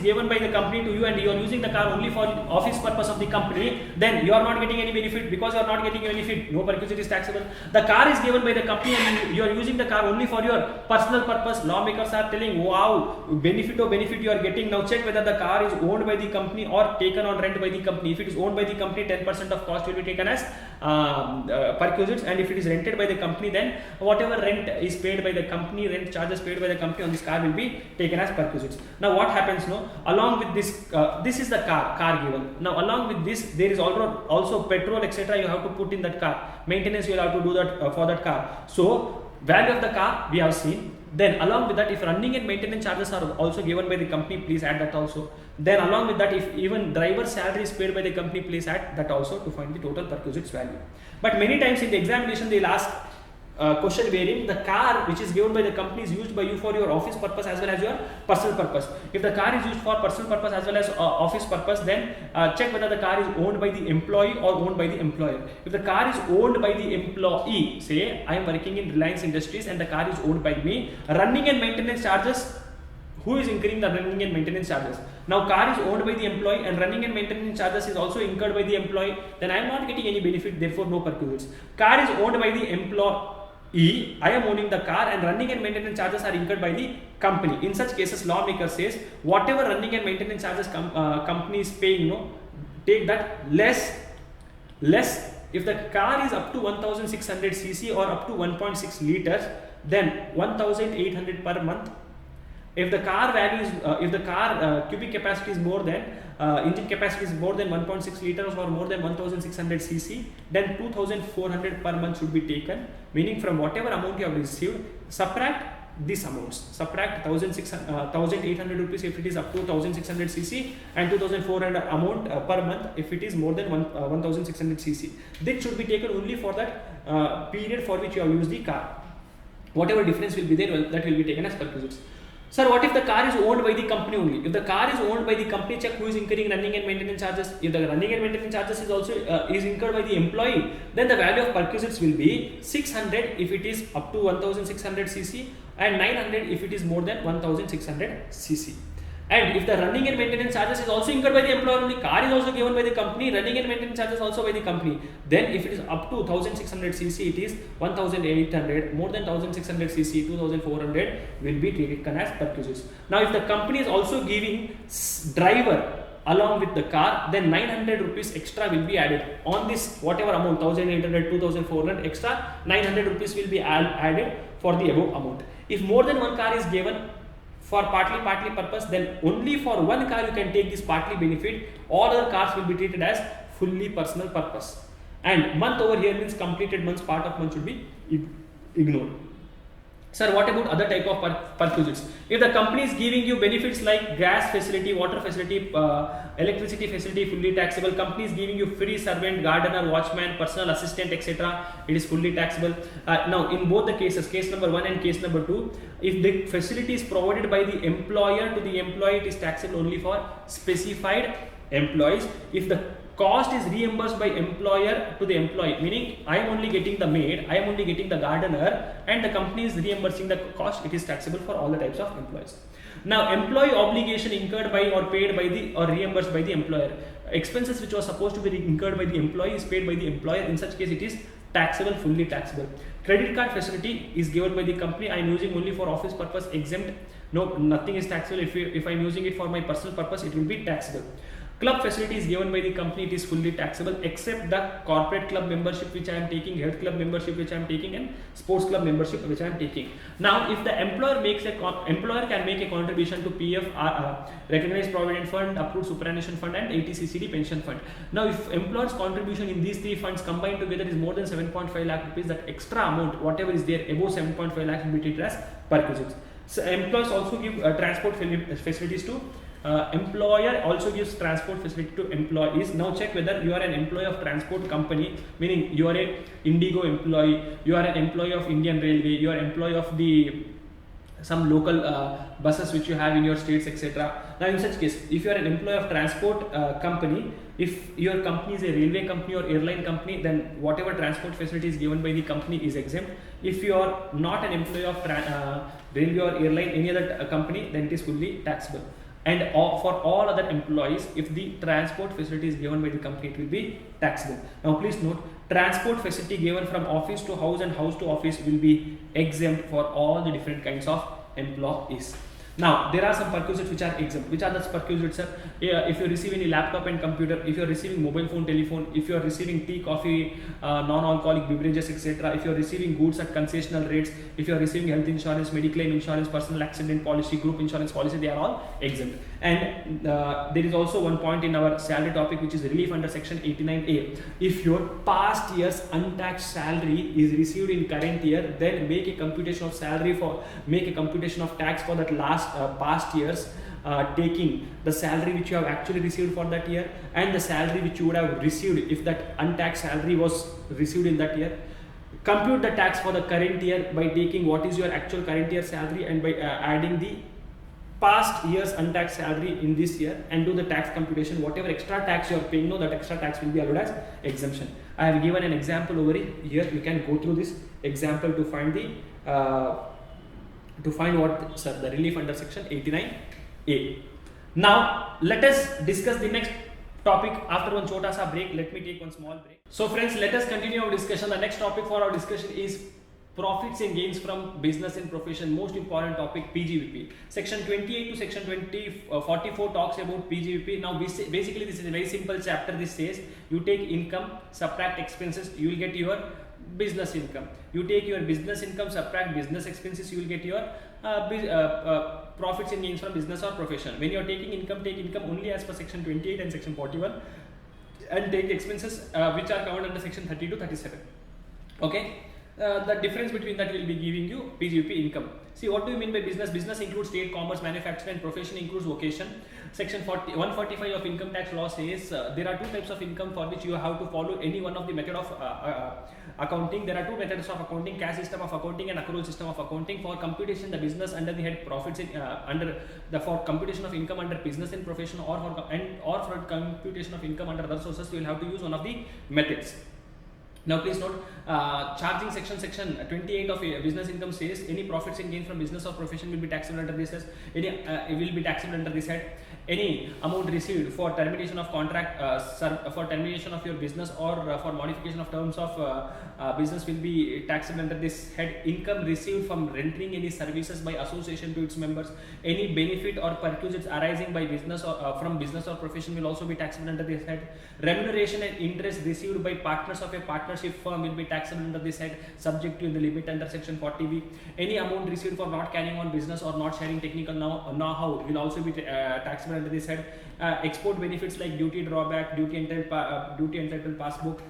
given by the company to you, and you are using the car only for office purpose of the company, then you are not getting any benefit. Because you are not getting any benefit, no perquisite is taxable. The car is given by the company and you are using the car only for your personal purpose. Lawmakers are telling, wow, benefit you are getting. Now check whether the car is owned by the company or taken on rent by the company. If it is owned by the company, 10% of cost will be taken as perquisites, and if it is rented by the company, then whatever rent is paid by the company, rent charges paid by the company on this car will be taken as perquisites. Now what happens, along with this, this is the car given. Now along with this, there is also petrol, etc. you have to put in that car. Maintenance you will have to do that for that car. So value of the car we have seen. Then along with that, if running and maintenance charges are also given by the company, please add that also. Then along with that, if even driver salary is paid by the company, please add that also to find the total perquisites value. But many times in the examination they will ask question wherein the car which is given by the company is used by you for your office purpose as well as your personal purpose. If the car is used for personal purpose as well as office purpose, then check whether the car is owned by the employee or owned by the employer. If the car is owned by the employee, say I am working in Reliance Industries and the car is owned by me, running and maintenance charges, who is incurring the running and maintenance charges? Now car is owned by the employee and running and maintenance charges is also incurred by the employee, then I am not getting any benefit, therefore no perquisites. Car is owned by the employee, I am owning the car, and running and maintenance charges are incurred by the company. In such cases, lawmaker says whatever running and maintenance charges company is paying, take that less. If the car is up to 1600 cc or up to 1.6 liters, then 1800 per month. If the car value is, cubic capacity is more than, engine capacity is more than 1.6 liters or more than 1600 cc, then 2400 per month should be taken. Meaning from whatever amount you have received, subtract these amounts. Subtract 1800 rupees if it is up to 1600 cc and 2400 amount per month if it is more than 1600 cc. This should be taken only for that period for which you have used the car. whatever difference will be there, that will be taken as perquisites. Sir, what if the car is owned by the company only? If the car is owned by the company, check who is incurring running and maintenance charges. If the running and maintenance charges is also is incurred by the employee, then the value of perquisites will be 600 if it is up to 1600 cc and 900 if it is more than 1600 cc. And if the running and maintenance charges is also incurred by the employer only, car is also given by the company, running and maintenance charges also by the company, then if it is up to 1600 cc, it is 1800, more than 1600 cc, 2400 will be treated as perquisites. Now, if the company is also giving driver along with the car, then 900 rupees extra will be added on this whatever amount, 1800, 2400 extra, 900 rupees will be added for the above amount. If more than one car is given for partly purpose, then only for one car you can take this partly benefit. All other cars will be treated as fully personal purpose. And month over here means completed months, part of month should be ignored. Sir, what about other type of perquisites? If the company is giving you benefits like gas facility, water facility, electricity facility, fully taxable. Company is giving you free servant, gardener, watchman, personal assistant, etc. It is fully taxable. Now, in both the cases, case number 1 and case number 2, if the facility is provided by the employer to the employee, it is taxable only for specified employees. If the cost is reimbursed by employer to the employee, meaning I am only getting the maid, I am only getting the gardener, and the company is reimbursing the cost, it is taxable for all the types of employees. Now, employee obligation incurred by or paid by the or reimbursed by the employer. Expenses which was supposed to be incurred by the employee is paid by the employer. In such case, it is taxable, fully taxable. Credit card facility is given by the company. I am using only for office purpose, exempt. No, nothing is taxable. If I am using it for my personal purpose, it will be taxable. Club facility is given by the company, it is fully taxable, except the corporate club membership which I am taking, health club membership which I am taking, and sports club membership which I am taking. Now, if the employer can make a contribution to PF, recognized provident fund, approved superannuation fund, and 80CCD pension fund. Now, if employer's contribution in these three funds combined together is more than 7.5 lakh rupees, that extra amount, whatever is there above 7.5 lakh, will be treated as perquisites. So, employers also give transport facilities to. Employer also gives transport facility to employees. Now check whether you are an employee of transport company, meaning you are a Indigo employee, you are an employee of Indian Railway, you are an employee of the some local buses which you have in your states, etc. Now in such case, if you are an employee of transport company, if your company is a railway company or airline company, then whatever transport facility is given by the company is exempt. If you are not an employee of railway or airline, any other company, then it is fully taxable. And for all other employees, if the transport facility is given by the company, it will be taxable. Now please note, transport facility given from office to house and house to office will be exempt for all the different kinds of employees. Now, there are some perquisites which are exempt. Which are the perquisites, sir? If you are receiving a laptop and computer, if you are receiving mobile phone, telephone, if you are receiving tea, coffee, non-alcoholic beverages, etc., if you are receiving goods at concessional rates, if you are receiving health insurance, mediclaim insurance, personal accident policy, group insurance policy, they are all exempt. And there is also one point in our salary topic which is relief under section 89A. If your past year's untaxed salary is received in current year, then make a computation of tax for that past years, taking the salary which you have actually received for that year and the salary which you would have received if that untaxed salary was received in that year. Compute the tax for the current year by taking what is your actual current year salary and by adding the past year's untaxed salary in this year, and do the tax computation. Whatever extra tax you are paying, that extra tax will be allowed as exemption. I have given an example over here. You can go through this example to find the relief under section 89A. Now let us discuss the next topic after one chota sa break. Let me take one small break. So friends, let us continue our discussion. The next topic for our discussion is profits and gains from business and profession. Most important topic, PGVP. Section 28 to section 44 talks about PGVP. Now basically this is a very simple chapter. This says you take income, subtract expenses, you will get your business income. You take your business income, subtract business expenses, you will get your profits and gains from business or profession. When you are taking income, take income only as per section 28 and section 41, and take expenses which are covered under section 30 to 37. Okay. The difference between that will be giving you PGVP income. See, what do you mean by business? Business includes trade, commerce, manufacturing, and profession includes vocation. Section 145 of income tax law says there are two types of income for which you have to follow any one of the method of accounting. There are two methods of accounting: cash system of accounting and accrual system of accounting. For computation, the business under the head profits for computation of income under business and profession, or for computation of income under other sources, you will have to use one of the methods. Now please note, charging section 28 of business income says any profits and gains from business or profession will be taxable under this will be taxable under this head. Any amount received for termination of contract, for termination of your business, or for modification of terms of business will be taxable under this head. Income received from rendering any services by association to its members, any benefit or perquisites arising by business or from business or profession will also be taxable under this head. Remuneration and interest received by partners of a partnership firm will be taxable under this head, subject to the limit under section 40B. Any amount received for not carrying on business or not sharing technical know-how will also be taxable under this head. Export benefits like duty drawback, duty entitled passbook,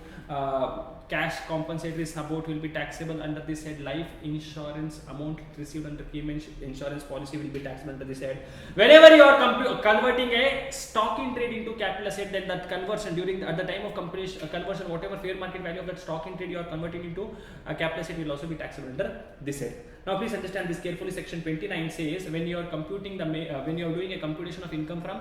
cash compensatory support will be taxable under this head. Life insurance amount received under payment insurance policy will be taxable under this head. Whenever you are converting a stock in trade into capital asset, then that conversion at the time of conversion, whatever fair market value of that stock in trade you are converting into a capital asset will also be taxable under this head. Now please understand this carefully. Section 29 says when you are computing when you are doing a computation of income from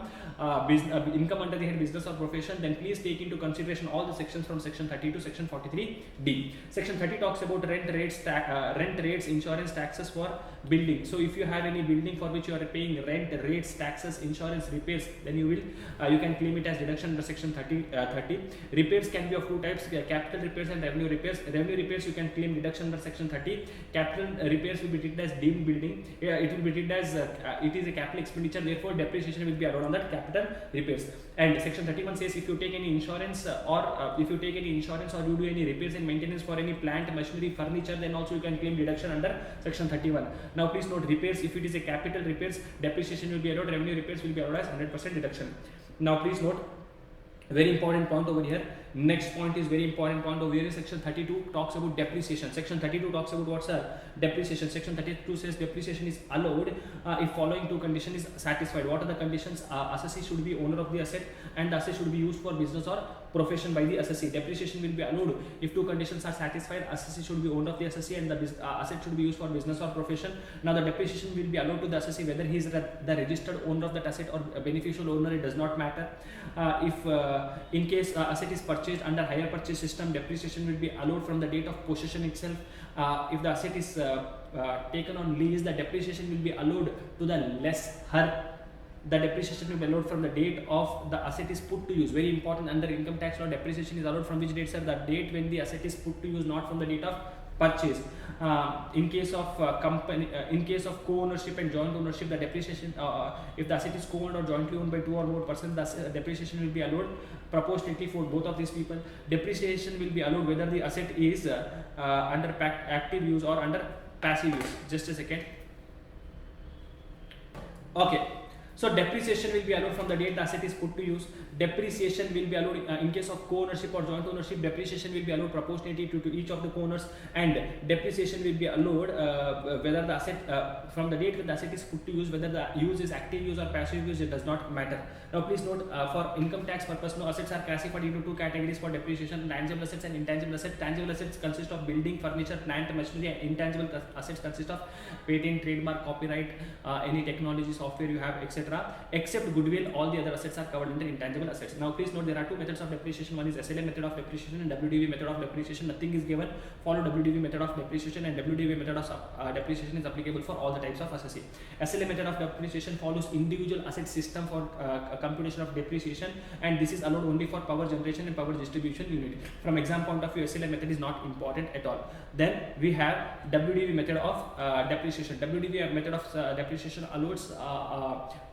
income under the head business or profession, then please take into consideration all the sections from section 30 to section 43D. Section 30 talks about rent rates, insurance, taxes for building. So if you have any building for which you are paying rent, rates, taxes, insurance, repairs, then you can claim it as deduction under section 30. Repairs can be of two types: capital repairs and revenue repairs. Revenue repairs you can claim deduction under section 30. Capital repairs will be treated as deemed building. It will be treated as it is a capital expenditure, therefore depreciation will be allowed on that capital repairs. And section 31 says if you take any insurance or you do any repairs and maintenance for any plant, machinery, furniture, then also you can claim deduction under section 31. Now please note, repairs, if it is a capital repairs, depreciation will be allowed. Revenue repairs will be allowed as 100% deduction. Now please note, very important point over here. Next point is very important point over here. Section 32 talks about depreciation. Section 32 talks about what's depreciation. Section 32 says depreciation is allowed if following two conditions is satisfied. What are the conditions? Assessee should be owner of the asset, and the asset should be used for business or profession by the assessee. Depreciation will be allowed if two conditions are satisfied. Assessee should be owner of the assessee, and the asset should be used for business or profession. Now the depreciation will be allowed to the assessee whether he is the registered owner of that asset or a beneficial owner. It does not matter. If in case asset is purchased under hire purchase system, depreciation will be allowed from the date of possession itself. If the asset is taken on lease, the depreciation will be allowed to the lessor. The depreciation will be allowed from the date of the asset is put to use. Very important, under income tax law, depreciation is allowed from which date, sir? The date when the asset is put to use, not from the date of purchase. In case of in case of co-ownership and joint ownership, the depreciation, if the asset is co-owned or jointly owned by two or more persons, the depreciation will be allowed proportionately for both of these people. Depreciation will be allowed whether the asset is under active use or under passive use. Just a second. Okay. So depreciation will be allowed from the date the asset is put to use. Depreciation will be allowed in case of co-ownership or joint ownership. Depreciation will be allowed proportionally to each of the co-owners, and depreciation will be allowed whether the asset from the date when the asset is put to use, whether the use is active use or passive use, it does not matter. Now please note, for income tax purpose, no, assets are classified into two categories for depreciation: tangible assets and intangible assets. Tangible assets consist of building, furniture, plant, machinery, and intangible assets consist of patent, trademark, copyright, any technology, software you have, etc. Except goodwill, all the other assets are covered under intangible assets. Now please note, there are two methods of depreciation. One is SLA method of depreciation and WDV method of depreciation. Nothing is given. Follow WDV method of depreciation, and WDV method of depreciation is applicable for all the types of assessee. SLA method of depreciation follows individual asset system for computation of depreciation, and this is allowed only for power generation and power distribution unit. From exam point of view, SLA method is not important at all. Then we have WDV method of depreciation. WDV method of depreciation allows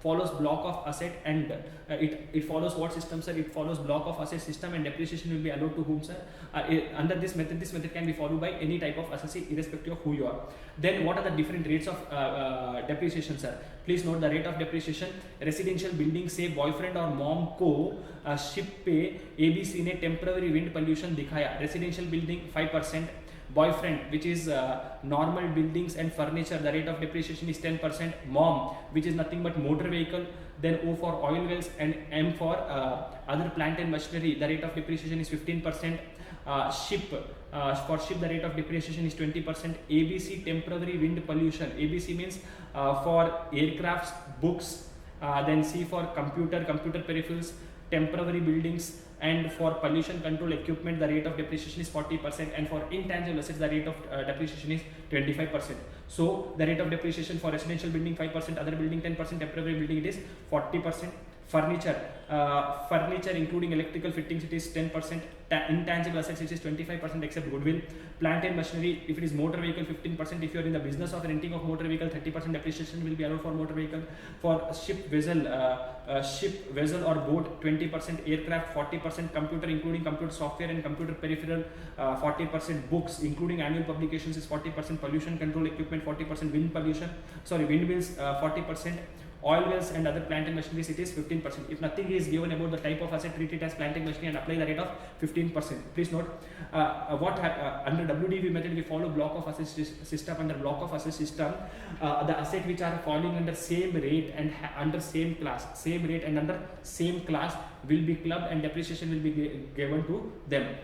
follows block of asset, and it follows what system, sir? It follows block of asset system, and depreciation will be allowed to whom, sir? Under this method can be followed by any type of assessee irrespective of who you are. Then what are the different rates of depreciation, sir? Please note the rate of depreciation. Residential building, say boyfriend or mom को ship पे ABC ने temporary wind pollution दिखाया. Residential building 5%, Boyfriend, which is normal buildings and furniture, the rate of depreciation is 10%. Mom, which is nothing but motor vehicle. Then O for oil wells, and M for other plant and machinery, the rate of depreciation is 15%. Ship, for ship the rate of depreciation is 20%. ABC, temporary wind pollution. ABC means for aircrafts, books. Then C for computer peripherals, temporary buildings, and for pollution control equipment the rate of depreciation is 40%, and for intangible assets the rate of depreciation is 25%. So the rate of depreciation for residential building 5%, other building 10%, temporary building it is 40%. Furniture, including electrical fittings it is 10%, intangible assets it is 25% except goodwill. Plant and machinery, if it is motor vehicle 15%, if you are in the business of renting of motor vehicle 30% depreciation will be allowed for motor vehicle. For ship vessel or boat 20%, aircraft 40%, computer including computer software and computer peripheral 40%, books including annual publications is 40%, pollution control equipment 40%, windmills 40%. Oil wells and other plant and machinery it is 15%. If nothing is given about the type of asset, treat it as plant and machinery and apply the rate of 15%. Please note, under WDV method we follow block of asset system. Under block of asset system, the asset which are falling under same rate and under same class will be clubbed and depreciation will be given to them.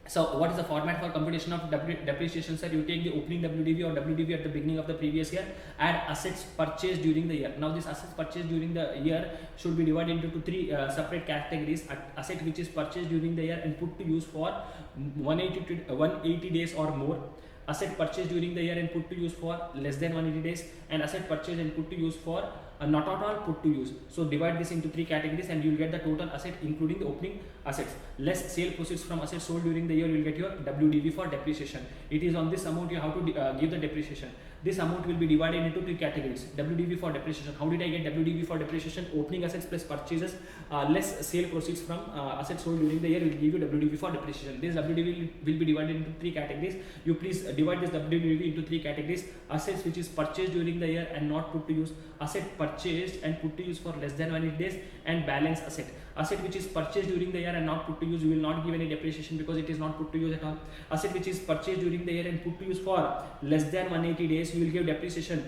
So what is the format for computation of depreciation, sir? You take the opening WDV or WDV at the beginning of the previous year, add assets purchased during the year. Now this assets purchased during the year should be divided into three separate categories. Asset which is purchased during the year and put to use for 180 days or more. Asset purchased during the year and put to use for less than 180 days, and asset purchased and put to use for not at all put to use. So divide this into three categories and you will get the total asset including the opening assets. Less sale proceeds from assets sold during the year, you will get your WDV for depreciation. It is on this amount you have to give the depreciation. This amount will be divided into three categories. WDV for depreciation. How did I get WDV for depreciation? Opening assets plus purchases less sale proceeds from assets sold during the year will give you WDV for depreciation. This WDV will be divided into three categories. You please divide this WDV into three categories. Assets which is purchased during the year and not put to use, asset purchased and put to use for less than 180 days, and balance asset. Asset which is purchased during the year and not put to use, you will not give any depreciation because it is not put to use at all. Asset which is purchased during the year and put to use for less than 180 days, you will give depreciation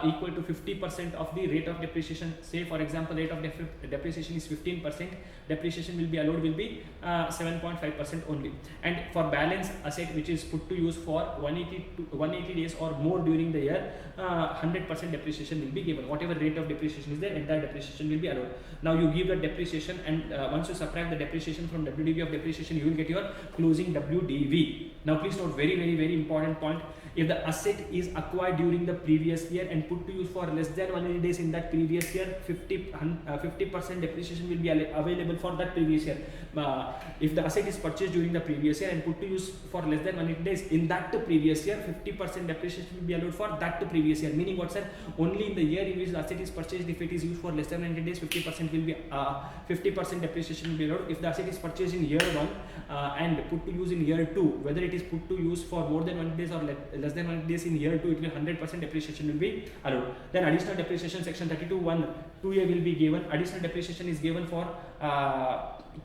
equal to 50% of the rate of depreciation. Say for example, rate of depreciation is 15%, depreciation will be allowed will be 7.5% only. And for balance asset which is put to use for 180 days or more during the year, 100% depreciation will be given. Whatever rate of depreciation is there, entire depreciation will be allowed. Now you give the depreciation, and once you subtract the depreciation from WDV of depreciation, you will get your closing WDV. Now please note, very important point. If the asset is acquired during the previous year and put to use for less than 180 days in that previous year, 50% depreciation will be available for that previous year. If the asset is purchased during the previous year and put to use for less than 180 days in that previous year, 50% depreciation will be allowed for that previous year. Meaning what, sir? Only in the year in which the asset is purchased, if it is used for less than 180 days, 50% will be 50% depreciation will be allowed. If the asset is purchased in year 1 and put to use in year 2, whether it is put to use for more than 1 days or less than 1 days in year 2, it will 100% depreciation will be allowed. Then additional depreciation section 32(1)(2)(a) will be given. Additional depreciation is given for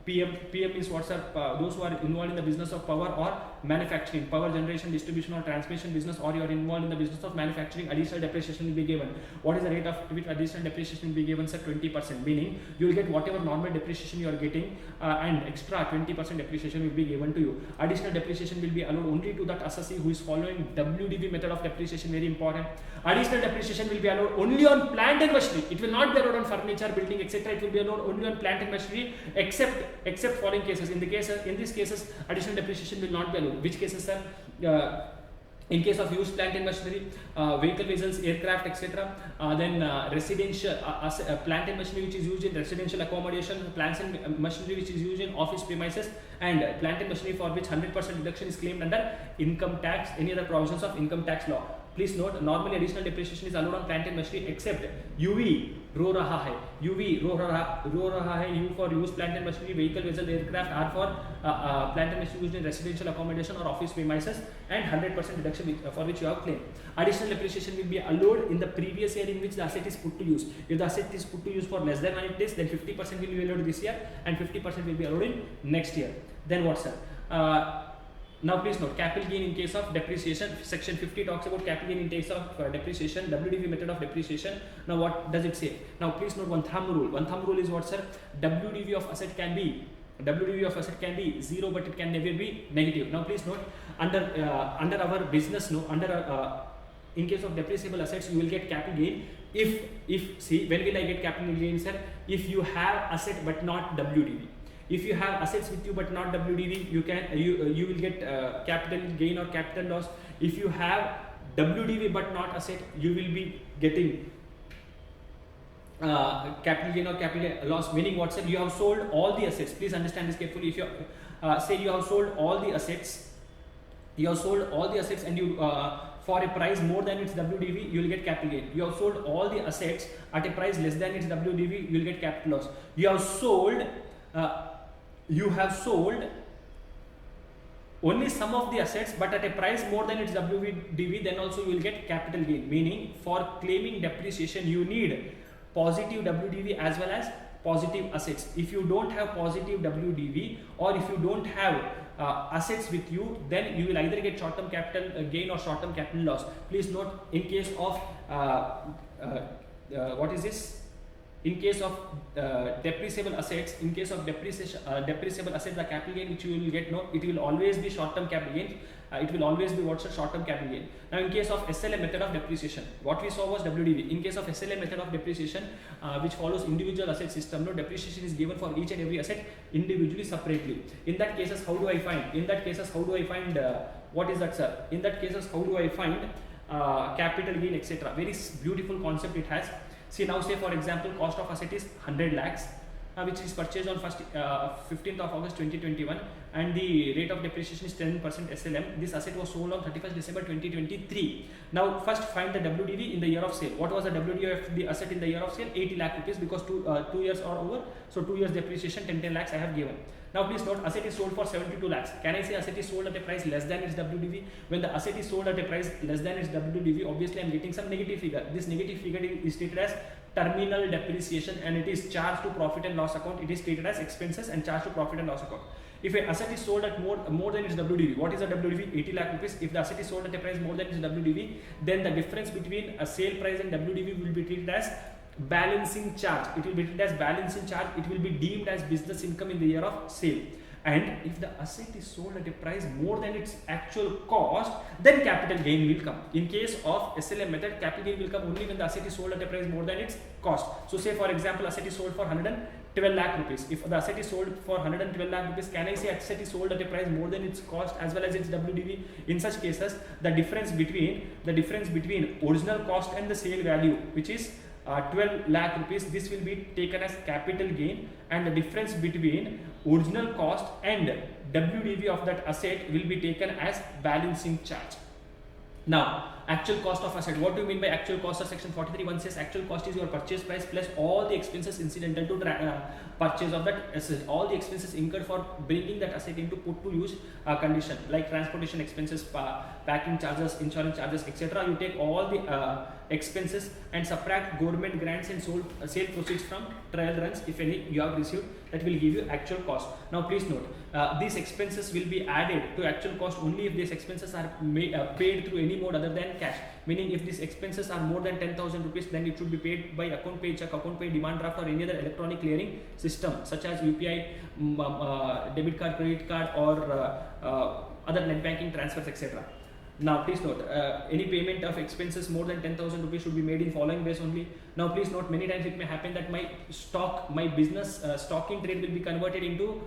PM is what's up, those who are involved in the business of power or manufacturing, power generation, distribution or transmission business, or you are involved in the business of manufacturing, additional depreciation will be given. What is the rate of which additional depreciation will be given, sir? 20%, meaning you will get whatever normal depreciation you are getting and extra 20% depreciation will be given to you. Additional depreciation will be allowed only to that assessee who is following WDV method of depreciation. Very important. Additional depreciation will be allowed only on plant and machinery. It will not be allowed on furniture, building, etc. It will be allowed only on plant and machinery, except following cases. In these cases, additional depreciation will not be allowed. Which cases, sir? In case of used plant and machinery, vehicle vessels, aircraft, etc. Then residential plant and machinery which is used in residential accommodation, plants and machinery which is used in office premises, and plant and machinery for which 100% deduction is claimed under income tax, any other provisions of income tax law. Please note, normally additional depreciation is allowed on plant and machinery except UV रो रहा है, UV रो रहा है, U for used plant and machinery, vehicle, vessel, aircraft, R for plant and machinery used in residential accommodation or office premises, and 100% deduction for which you have claimed. Additional depreciation will be allowed in the previous year in which the asset is put to use. If the asset is put to use for less than 180 days, then 50% will be allowed this year and 50% will be allowed in next year. Then what, sir? Now please note, capital gain in case of depreciation. Section 50 talks about capital gain in case of depreciation, WDV method of depreciation. Now what does it say? Now please note one thumb rule. One thumb rule is what, sir? WDV of asset can be 0, but it can never be negative. Now please note, under our business, in case of depreciable assets, you will get capital gain if see, when will I get capital gain, sir? If you have asset but not WDV. If you have assets with you but not WDV, you will get capital gain or capital loss. If you have WDV but not asset, you will be getting capital gain or capital loss. Meaning what, sir? You have sold all the assets. Please understand this carefully. If you say you have sold all the assets, and you for a price more than its WDV, you will get capital gain. You have sold all the assets at a price less than its WDV, you will get capital loss. You have sold only some of the assets but at a price more than its WDV, then also you will get capital gain. Meaning for claiming depreciation, you need positive WDV as well as positive assets. If you don't have positive WDV, or if you don't have assets with you, then you will either get short-term capital gain or short-term capital loss. Please note, in case of what is this? In case of depreciable assets, depreciable assets, the capital gain which you will get, it will always be short-term capital gain. It will always be what's a short-term capital gain. Now, in case of SLM method of depreciation, what we saw was WDV. In case of SLM method of depreciation, which follows individual asset system, depreciation is given for each and every asset individually, separately. In that cases, how do I find? What is that, sir? In that cases, how do I find capital gain, etc.? Very beautiful concept it has. See, now say for example, cost of asset is 100 lakhs, which is purchased on 15th of August 2021, and the rate of depreciation is 10% SLM. This asset was sold on 31st December 2023. Now first find the WDV in the year of sale. What was the WDV of the asset in the year of sale? 80 lakh rupees, because 2 years are over, so 2 years depreciation, 10 lakhs I have given. Now please note, asset is sold for 72 lakhs. Can I say asset is sold at a price less than its WDV? When the asset is sold at a price less than its WDV, obviously I am getting some negative figure. This negative figure is stated as terminal depreciation, and it is charged to profit and loss account. It is treated as expenses and charged to profit and loss account. If an asset is sold at more than its WDV, what is the WDV? 80 lakh rupees. If the asset is sold at a price more than its WDV, then the difference between a sale price and WDV will be treated as balancing charge. It will be treated as balancing charge. It will be deemed as business income in the year of sale. And if the asset is sold at a price more than its actual cost, then capital gain will come. In case of SLM method, capital gain will come only when the asset is sold at a price more than its cost. So say for example, asset is sold for 112 lakh rupees. If the asset is sold for 112 lakh rupees, can I say asset is sold at a price more than its cost as well as its WDV? In such cases, the difference between original cost and the sale value, which is 12 lakh rupees, this will be taken as capital gain, and the difference between original cost and WDV of that asset will be taken as balancing charge. Now, actual cost of asset. What do you mean by actual cost? Of section 43(1) says actual cost is your purchase price plus all the expenses incidental to purchase of that asset. All the expenses incurred for bringing that asset into put to use condition, like transportation expenses, packing charges, insurance charges, etc. You take all the expenses and subtract government grants and sale proceeds from trial runs, if any you have received. That will give you actual cost. Now please note, these expenses will be added to actual cost only if these expenses are paid through any mode other than cash. Meaning if these expenses are more than 10,000 rupees, then it should be paid by account pay check, account pay demand draft, or any other electronic clearing system such as UPI, debit card, credit card, or other net banking transfers, etc. Now please note, any payment of expenses more than 10,000 rupees should be made in following ways only. Now please note, many times it may happen that my business stocking trade will be converted into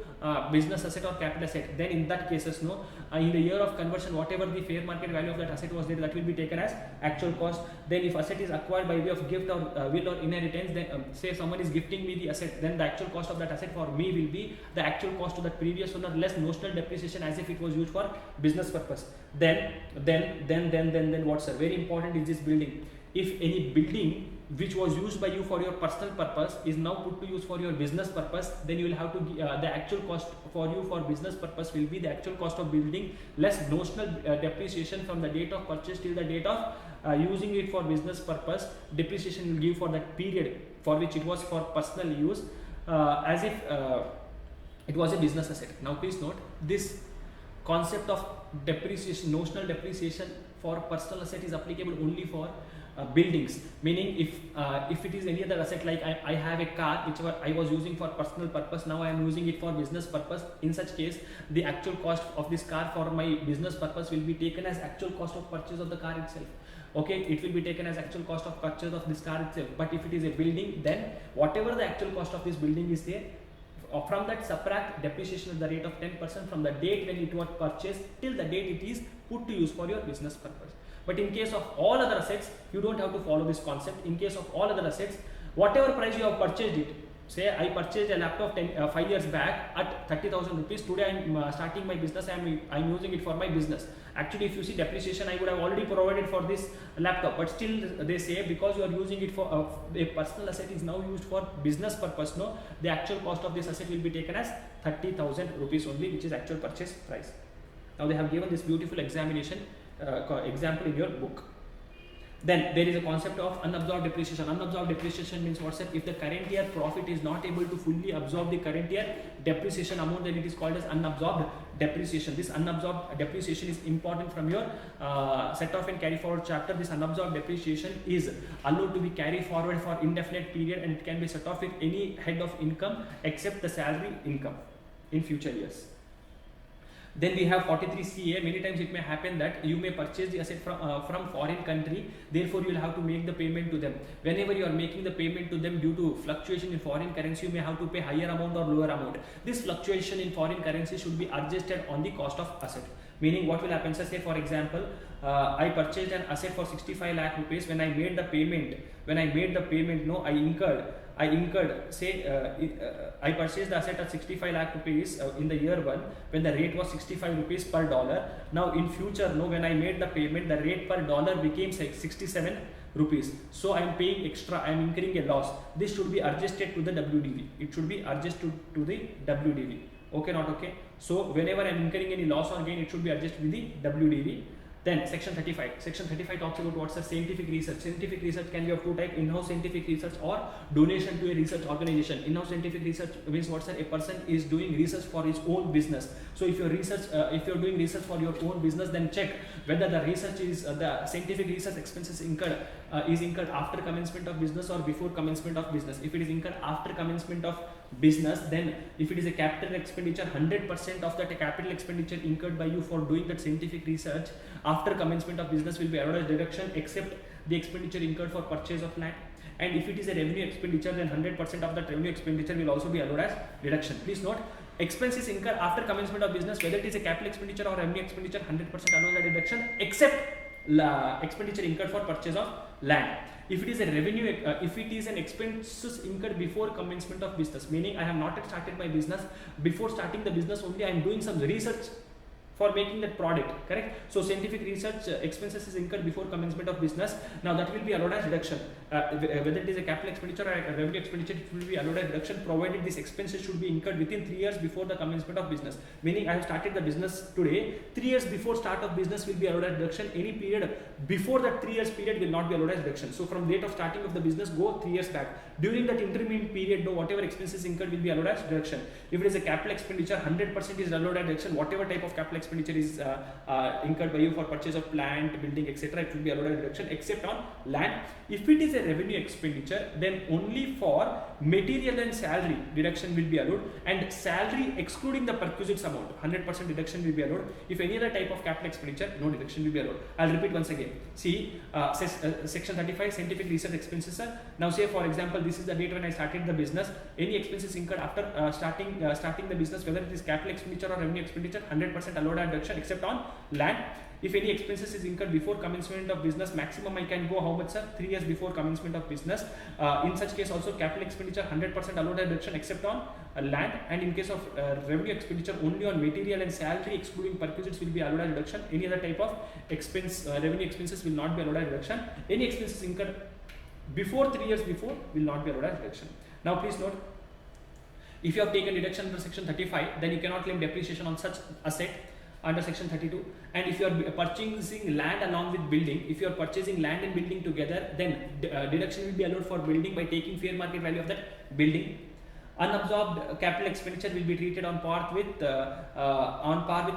business asset or capital asset. Then in that cases, in the year of conversion, whatever the fair market value of that asset was there, that will be taken as actual cost. Then if asset is acquired by way of gift or will or inheritance, then say someone is gifting me the asset, then the actual cost of that asset for me will be the actual cost of that previous owner less notional depreciation as if it was used for business purpose. Then what, sir? Very important is this building. If any building which was used by you for your personal purpose is now put to use for your business purpose, then you will have to the actual cost for you for business purpose will be the actual cost of building less notional depreciation from the date of purchase till the date of using it for business purpose. Depreciation will give for that period for which it was for personal use, as if it was a business asset. Now please note, this concept of depreciation, notional depreciation for personal asset is applicable only for buildings. Meaning if it is any other asset, like I have a car which I was using for personal purpose, now I am using it for business purpose. In such case, the actual cost of this car for my business purpose will be taken as actual cost of purchase of the car itself. Okay, it will be taken as actual cost of purchase of this car itself. But if it is a building, then whatever the actual cost of this building is there, from that subtract depreciation at the rate of 10% from the date when it was purchased till the date it is put to use for your business purpose. But in case of all other assets, you don't have to follow this concept. In case of all other assets, whatever price you have purchased it, say I purchased a laptop 5 years back at 30,000 rupees. Today I am starting my business. I am using it for my business. Actually, if you see depreciation, I would have already provided for this laptop. But still, they say because you are using it for a personal asset is now used for business purpose. No, the actual cost of this asset will be taken as 30,000 rupees only, which is actual purchase price. Now they have given this beautiful example in your book. Then there is a concept of unabsorbed depreciation. Unabsorbed depreciation means what's that? If the current year profit is not able to fully absorb the current year depreciation amount, then it is called as unabsorbed depreciation. This unabsorbed depreciation is important from your set off and carry forward chapter. This unabsorbed depreciation is allowed to be carried forward for indefinite period, and it can be set off with any head of income except the salary income in future years. Then we have 43 CA. Many times it may happen that you may purchase the asset from foreign country, therefore you will have to make the payment to them. Whenever you are making the payment to them due to fluctuation in foreign currency, you may have to pay higher amount or lower amount. This fluctuation in foreign currency should be adjusted on the cost of asset. Meaning what will happen, so say for example, I purchased an asset for 65 lakh rupees. When I made the payment, no, I incurred, say I purchased the asset at 65 lakh rupees in the year 1 when the rate was 65 rupees per dollar. Now in future, no, when I made the payment, the rate per dollar became 67 rupees. So I am paying extra, I am incurring a loss. This should be adjusted to the WDV. It should be adjusted to the WDV. Okay, not okay? So whenever I am incurring any loss or gain, it should be adjusted with the WDV. Then section 35. Section 35 talks about what's the scientific research. Scientific research can be of two types: in-house scientific research or donation to a research organization. In-house scientific research means what's that? A person is doing research for his own business. So if you're doing research for your own business, then check whether the research is the scientific research expenses is incurred after commencement of business or before commencement of business. If it is incurred after commencement of business, then if it is a capital expenditure, 100% of that capital expenditure incurred by you for doing that scientific research after commencement of business will be allowed as deduction, except the expenditure incurred for purchase of land. And if it is a revenue expenditure, then 100% of that revenue expenditure will also be allowed as deduction. Please note, expenses incurred after commencement of business, whether it is a capital expenditure or revenue expenditure, 100% allowed as deduction, except expenditure incurred for purchase of land. If it is a revenue, if it is an expenses incurred before commencement of business, meaning I have not yet started my business, before starting the business only I am doing some research for making that product, correct? So scientific research expenses is incurred before commencement of business. Now that will be allowed as deduction. Whether it is a capital expenditure or a revenue expenditure, it will be allowed as deduction, provided these expenses should be incurred within 3 years before the commencement of business. Meaning I have started the business today, 3 years before start of business will be allowed as deduction. Any period before that 3 years period will not be allowed as deduction. So from date of starting of the business, go 3 years back. During that intermediate period, no, whatever expenses incurred will be allowed as deduction. If it is a capital expenditure, 100% is allowed as deduction. Whatever type of capital expenditure is incurred by you for purchase of plant, building, etc., it will be allowed as deduction, except on land. If it is a revenue expenditure, then only for material and salary deduction will be allowed, and salary excluding the perquisites amount, 100% deduction will be allowed. If any other type of capital expenditure, no deduction will be allowed. I'll repeat once again. See, section 35, scientific research expenses. Now say for example, this is the date when I started the business. Any expenses incurred after starting the business, whether it is capital expenditure or revenue expenditure, 100% allowed as deduction, except on land. If any expenses is incurred before commencement of business, maximum I can go how much, sir? 3 years before commencement of business. In such case also capital expenditure 100% allowed as deduction, except on land. And in case of revenue expenditure, only on material and salary excluding perquisites will be allowed as deduction. Any other type of expense, revenue expenses will not be allowed as deduction. Any expenses incurred before 3 years before will not be allowed as deduction. Now please note, if you have taken deduction under section 35, then you cannot claim depreciation on such asset under section 32. And if you are purchasing land along with building, if you are purchasing land and building together, then deduction will be allowed for building by taking fair market value of that building. Unabsorbed capital expenditure will be treated on par with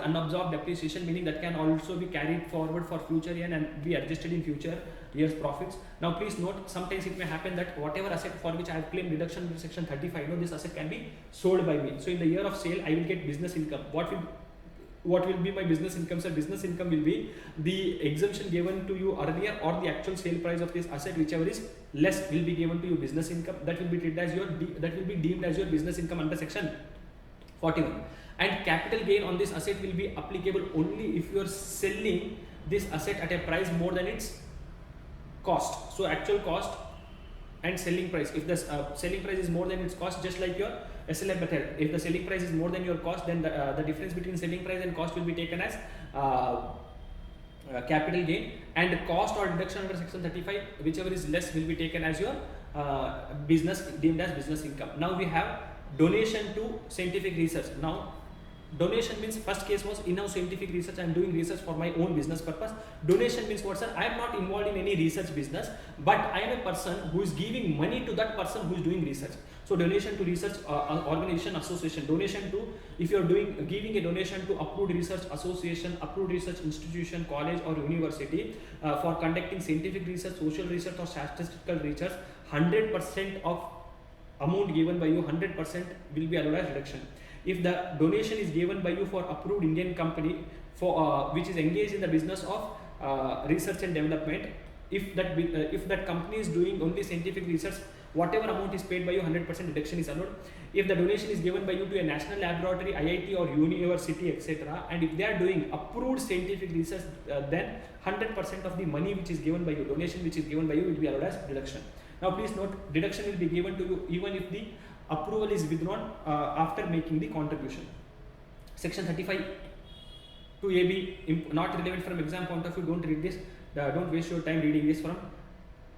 unabsorbed depreciation, meaning that can also be carried forward for future year and be adjusted in future years profits. Now please note, sometimes it may happen that whatever asset for which I have claimed deduction under section 35, this asset can be sold by me. So in the year of sale, I will get business income. What will be my business income? So business income will be the exemption given to you earlier or the actual sale price of this asset, whichever is less, will be given to you business income. That will be treated as deemed as your business income under section 41. And capital gain on this asset will be applicable only if you are selling this asset at a price more than its cost. So actual cost and selling price. If the selling price is more than its cost, just like your SLF method, if the selling price is more than your cost, then the difference between selling price and cost will be taken as capital gain, and cost or deduction under section 35, whichever is less, will be taken as your business, deemed as business income. Now we have donation to scientific research. Now donation means, first case was in-house scientific research, I am doing research for my own business purpose. Donation means what, sir? I am not involved in any research business, but I am a person who is giving money to that person who is doing research. So donation to research organization, association. Donation to, if you are giving a donation to approved research association, approved research institution, college or university for conducting scientific research, social research or statistical research, 100% of amount given by you, 100% will be allowed as deduction. If the donation is given by you for approved Indian company for which is engaged in the business of research and development, if that company is doing only scientific research, whatever amount is paid by you, 100% deduction is allowed. If the donation is given by you to a national laboratory, IIT or university, etc., and if they are doing approved scientific research, then 100% of the money which is given by you, donation which is given by you, will be allowed as deduction. Now please note, deduction will be given to you even if the approval is withdrawn after making the contribution. Section 35 to AB, not relevant from exam point of view. Don't read this. Don't waste your time reading this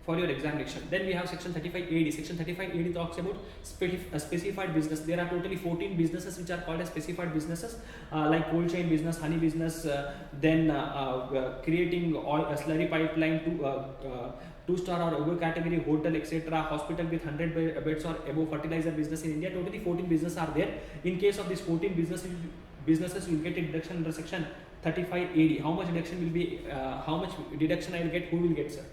for your examination. Then we have section 35 AD. Section 35 AD talks about specified business. There are totally 14 businesses which are called as specified businesses, like cold chain business, honey business, then creating oil, slurry pipeline to 2-star or above category hotel, etc., hospital with 100 beds or above, fertilizer business in India. Totally 14 businesses are there. In case of these 14 businesses, you will get a deduction under section 35 AD. How much deduction will be? How much deduction I will get? Who will get, sir?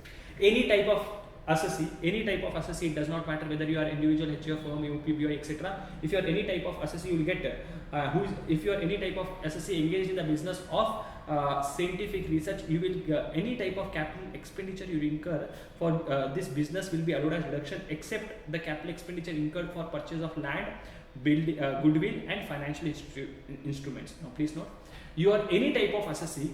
Any type of assessee, it does not matter whether you are individual, HUF, firm, UPBI, etc. If you are any type of assessee, you will get if you are any type of assessee engaged in the business of scientific research, you will any type of capital expenditure you incur for this business will be allowed as deduction, except the capital expenditure incurred for purchase of land, goodwill and financial instruments. Now please note, you are any type of assessee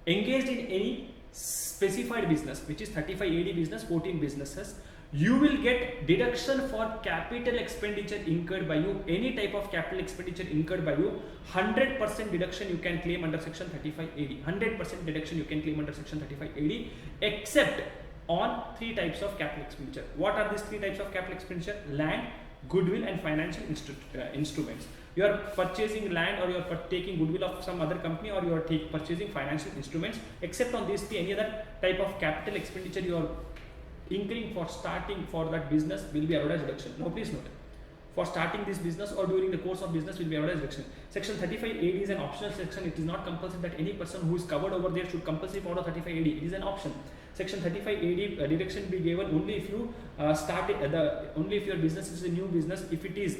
engaged in any specified business, which is 35 AD business, 14 businesses, you will get deduction for capital expenditure incurred by you. Any type of capital expenditure incurred by you, 100% deduction you can claim under section 35 AD. 100% deduction you can claim under section 35 AD, except on 3 types of capital expenditure. What are these 3 types of capital expenditure? Land, goodwill and financial instruments. You are purchasing land, or you are taking goodwill of some other company, or you are purchasing financial instruments. Except on these 3, any other type of capital expenditure you are incurring for starting for that business will be allowed as deduction. Now please note, for starting this business or during the course of business will be allowed as deduction. Section 35 AD is an optional section. It is not compulsory that any person who is covered over there should compulsory follow 35 AD. It is an option. Section 35 AD deduction will be given only if you only if your business is a new business. If it is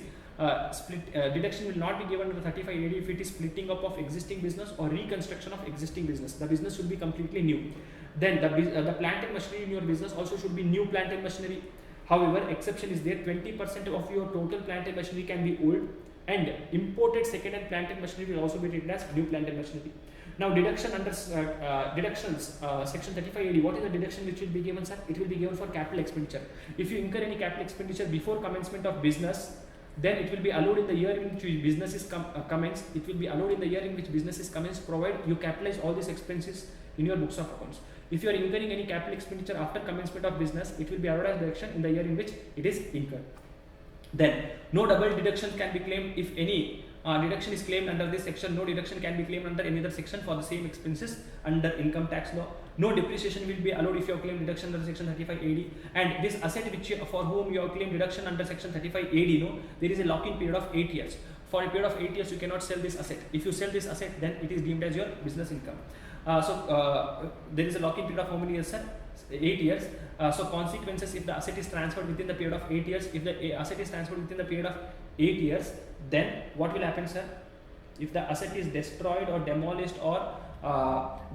deduction will not be given under 35 AD if it is splitting up of existing business or reconstruction of existing business. The business should be completely new. Then the plant and machinery in your business also should be new plant and machinery. However, exception is there. 20% of your total plant and machinery can be old, and imported second-hand plant and machinery will also be treated as new plant and machinery. Now deduction under deductions, section 35 AD. What is the deduction which will be given, sir? It will be given for capital expenditure. If you incur any capital expenditure before commencement of business, then it will be allowed in the year in which business is commenced. It will be allowed in the year in which business is commenced, provided you capitalize all these expenses in your books of accounts. If you are incurring any capital expenditure after commencement of business, it will be allowed as deduction in the year in which it is incurred. Then no double deductions can be claimed. If any deduction is claimed under this section, no deduction can be claimed under any other section for the same expenses under income tax law. No depreciation will be allowed if you have claimed deduction under section 35AD. And this asset which for whom you have claimed deduction under section 35AD, no, there is a lock-in period of 8 years. For a period of 8 years, you cannot sell this asset. If you sell this asset, then it is deemed as your business income. There is a lock-in period of how many years, sir? 8 years. So consequences, if the asset is transferred within the period of 8 years, if the asset is transferred within the period of 8 years, then what will happen, sir? If the asset is destroyed or demolished or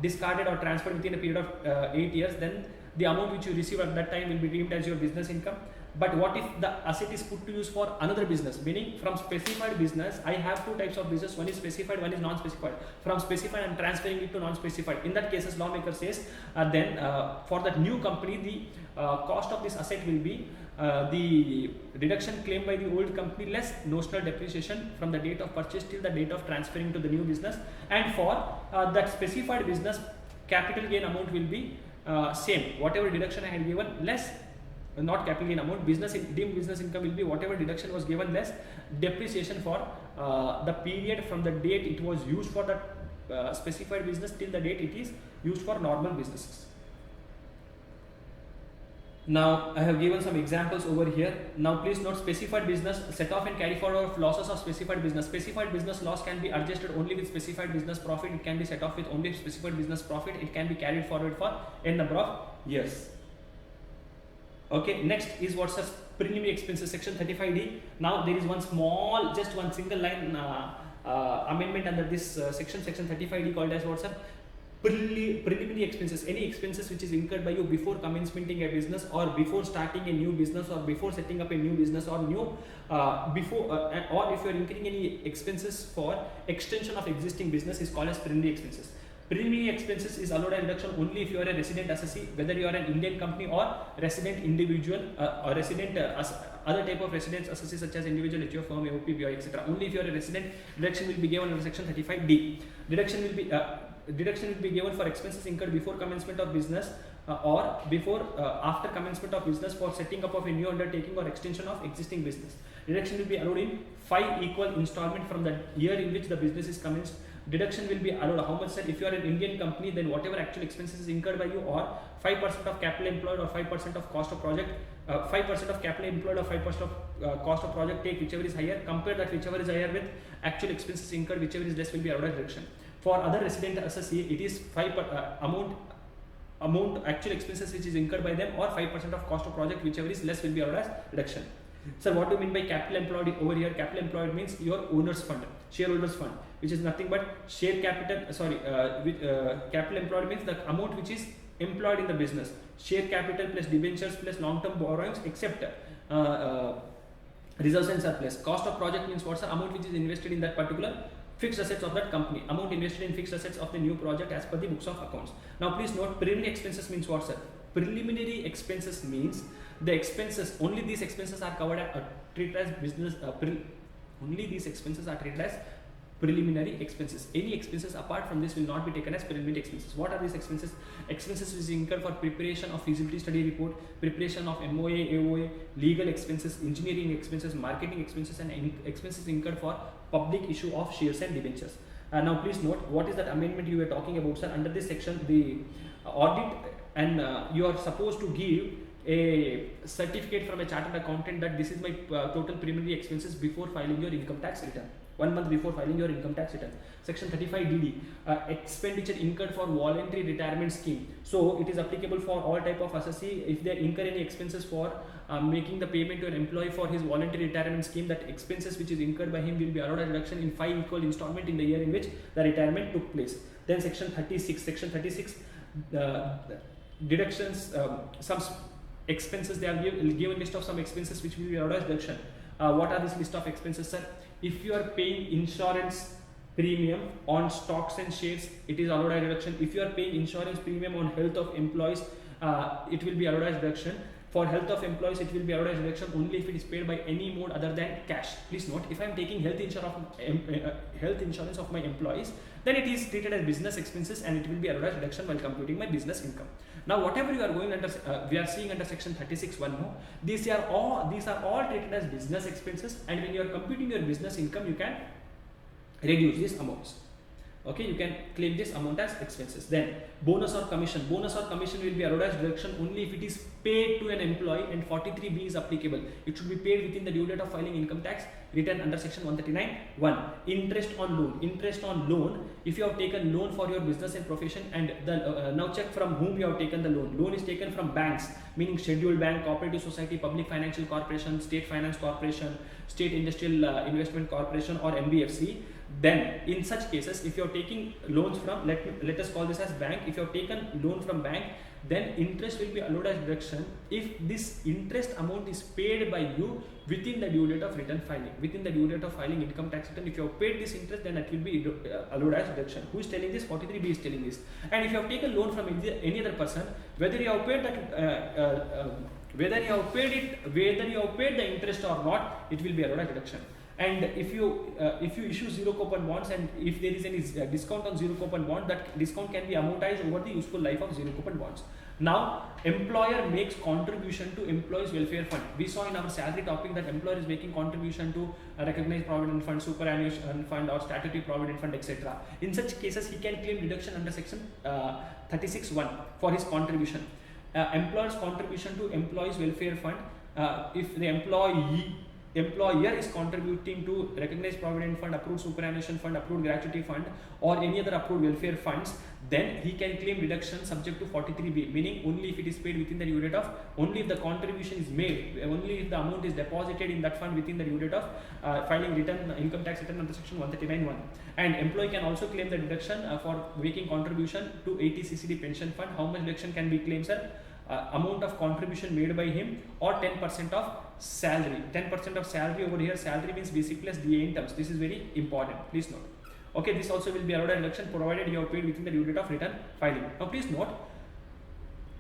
discarded or transferred within a period of 8 years, then the amount which you receive at that time will be deemed as your business income. But what if the asset is put to use for another business? Meaning from specified business, I have two types of business. One is specified, one is non-specified. From specified, I am transferring it to non-specified. In that cases, lawmaker says then for that new company, the cost of this asset will be the deduction claimed by the old company less notional depreciation from the date of purchase till the date of transferring to the new business. And for that specified business, capital gain amount will be same. Whatever deduction I had given less, not capital gain amount, deemed business income will be whatever deduction was given less depreciation for the period from the date it was used for that specified business till the date it is used for normal businesses. Now I have given some examples over here. Now please note, specified business set off and carry forward of losses of specified business. Specified business loss can be adjusted only with specified business profit. It can be set off with only specified business profit. It can be carried forward for a number of years. Okay, next is what's a preliminary expenses, section 35D. Now there is one small, just one single line amendment under this section 35D called as what's a preliminary expenses. Any expenses which is incurred by you before commencing a business or before starting a new business or before setting up a new business or or if you are incurring any expenses for extension of existing business is called as preliminary expenses. Preliminary expenses is allowed a reduction only if you are a resident assessee, whether you are an Indian company or resident individual or resident other type of residence assessee such as individual, HO firm, AOP, BI, etc. Only if you are a resident, deduction will be given under section 35D. Deduction will be given for expenses incurred before commencement of business or before after commencement of business for setting up of a new undertaking or extension of existing business. Deduction will be allowed in 5 equal installment from the year in which the business is commenced. Deduction will be allowed how much, sir? If you are an Indian company, then whatever actual expenses is incurred by you, or 5% of capital employed or 5% of cost of project, 5% of capital employed or 5% of cost of project, take whichever is higher, compare that whichever is higher with actual expenses incurred, whichever is less will be allowed as deduction. For other resident assessee, it is 5 amount actual expenses which is incurred by them or 5% of cost of project, whichever is less will be allowed as deduction. Sir, what do you mean by capital employed over here? Capital employed means your owner's fund, shareholders fund, which is nothing but share capital. Capital employed means the amount which is employed in the business. Share capital plus debentures plus long-term borrowings except reserves and surplus. Cost of project means what's the amount which is invested in that particular fixed assets of that company. Amount invested in fixed assets of the new project as per the books of accounts. Now please note, preliminary expenses means what, sir? Preliminary expenses means the expenses, only these expenses are covered treated as business, only these expenses are treated as preliminary expenses. Any expenses apart from this will not be taken as preliminary expenses. What are these expenses? Expenses which incurred for preparation of feasibility study report, preparation of MOA, AOA, legal expenses, engineering expenses, marketing expenses, and expenses incurred for public issue of shares and debentures. Now please note, what is that amendment you were talking about, sir? Under this section, the audit and you are supposed to give a certificate from a chartered accountant that this is my total preliminary expenses before filing your income tax return. 1 month before filing your income tax return. Section 35DD, expenditure incurred for voluntary retirement scheme. So it is applicable for all type of assessee. If they incur any expenses for making the payment to an employee for his voluntary retirement scheme, that expenses which is incurred by him will be allowed a reduction in 5 equal installment in the year in which the retirement took place. Then section 36, deductions, some expenses, they are given list of some expenses which will be allowed as deduction. What are this list of expenses, sir? If you are paying insurance premium on stocks and shares, it is allowed as deduction. If you are paying insurance premium on health of employees, it will be allowed as deduction. For health of employees, it will be allowed as deduction only if it is paid by any mode other than cash. Please note, if I am taking health insurance of my employees, then it is treated as business expenses and it will be allowed as deduction while computing my business income. Now, whatever you are going under, we are seeing under section 36(1), no, these are all treated as business expenses, and when you are computing your business income, you can reduce these amounts. Okay, you can claim this amount as expenses. Then bonus or commission. Bonus or commission will be allowed as deduction only if it is paid to an employee and 43B is applicable. It should be paid within the due date of filing income tax return under section 139(1). Interest on loan. Interest on loan, if you have taken loan for your business and profession, and the now check from whom you have taken the loan. Loan is taken from banks, meaning scheduled bank, cooperative society, public financial corporation, state finance corporation, state industrial investment corporation, or NBFC. Then in such cases, if you are taking loans from, let us call this as bank, if you have taken loan from bank, then interest will be allowed as deduction if this interest amount is paid by you within the due date of return filing. Within the due date of filing income tax return, if you have paid this interest, then it will be allowed as deduction. Who is telling this? 43B is telling this. And if you have taken loan from any other person, whether you have paid that whether you have paid the interest or not, it will be allowed as deduction. And if you issue zero coupon bonds, and if there is any discount on zero coupon bond, that discount can be amortized over the useful life of zero coupon bonds. Now, employer makes contribution to employees welfare fund. We saw in our salary topic that employer is making contribution to a recognized provident fund, superannuation fund, or statutory provident fund, etc. In such cases, he can claim deduction under section 36(1) for his contribution. Employer's contribution to employees welfare fund, if the employer is contributing to recognized provident fund, approved superannuation fund, approved gratuity fund, or any other approved welfare funds, then he can claim deduction subject to 43B, meaning only if it is paid within the due date of, only if the contribution is made, only if the amount is deposited in that fund within the due date of filing return, income tax return under section 139(1). And employee can also claim the deduction for making contribution to 80CCD pension fund. How much deduction can be claimed, sir? Amount of contribution made by him, or 10% of salary. 10% of salary over here, salary means basic plus DA in terms. This is very important, please note. Okay, this also will be allowed as deduction provided you have paid within the due date of return filing. Now please note,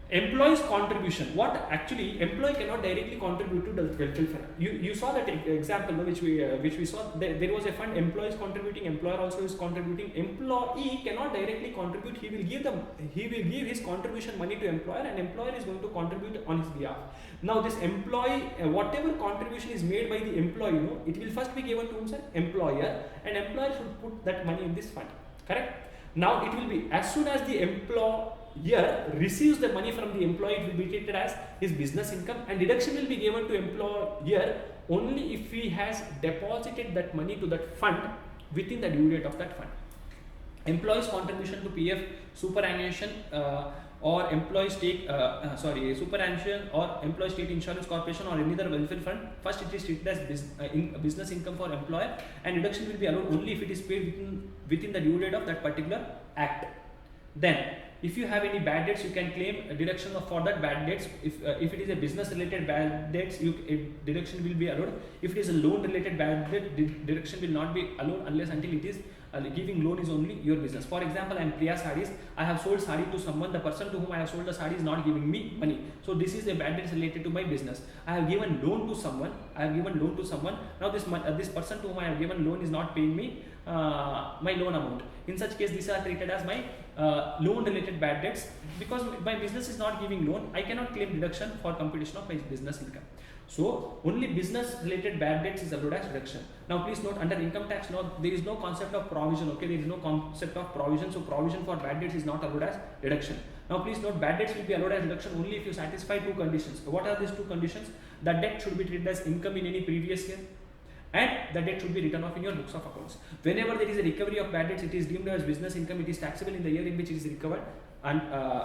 employee's contribution. What actually employee cannot directly contribute to the welfare fund. You saw that example which we saw. There was a fund, employee is contributing, employer also is contributing. Employee cannot directly contribute. He will give his contribution money to employer, and employer is going to contribute on his behalf. Now this employee, whatever contribution is made by the employee, it will first be given to himself, employer, and employer should put that money in this fund. Correct? Now it will be, as soon as the employer receives the money from the employee, it will be treated as his business income, and deduction will be given to employer only if he has deposited that money to that fund within the due date of that fund. Employee's contribution to PF, superannuation, or employee state superannuation or employee state insurance corporation, or any other welfare fund, first it is treated as business income for employer, and deduction will be allowed only if it is paid within the due date of that particular act. Then if you have any bad debts, you can claim a deduction for that bad debts. If it is a business related bad debts, deduction will be allowed. If it is a loan related bad debt, deduction will not be allowed unless until it is giving loan is only your business. For example, I am Priya Sarees. I have sold sari to someone. The person to whom I have sold the sari is not giving me money. So this is a bad debt related to my business. I have given loan to someone. Now this person to whom I have given loan is not paying me my loan amount. In such case, these are treated as my loan related bad debts. Because my business is not giving loan, I cannot claim deduction for computation of my business income. So only business related bad debts is allowed as deduction. Now please note, under income tax law, there is no concept of provision. Okay, there is no concept of provision. So provision for bad debts is not allowed as deduction. Now please note, bad debts will be allowed as deduction only if you satisfy two conditions. What are these two conditions? The debt should be treated as income in any previous year, and the debt should be written off in your books of accounts. Whenever there is a recovery of bad debts, it is deemed as business income. It is taxable in the year in which it is recovered, and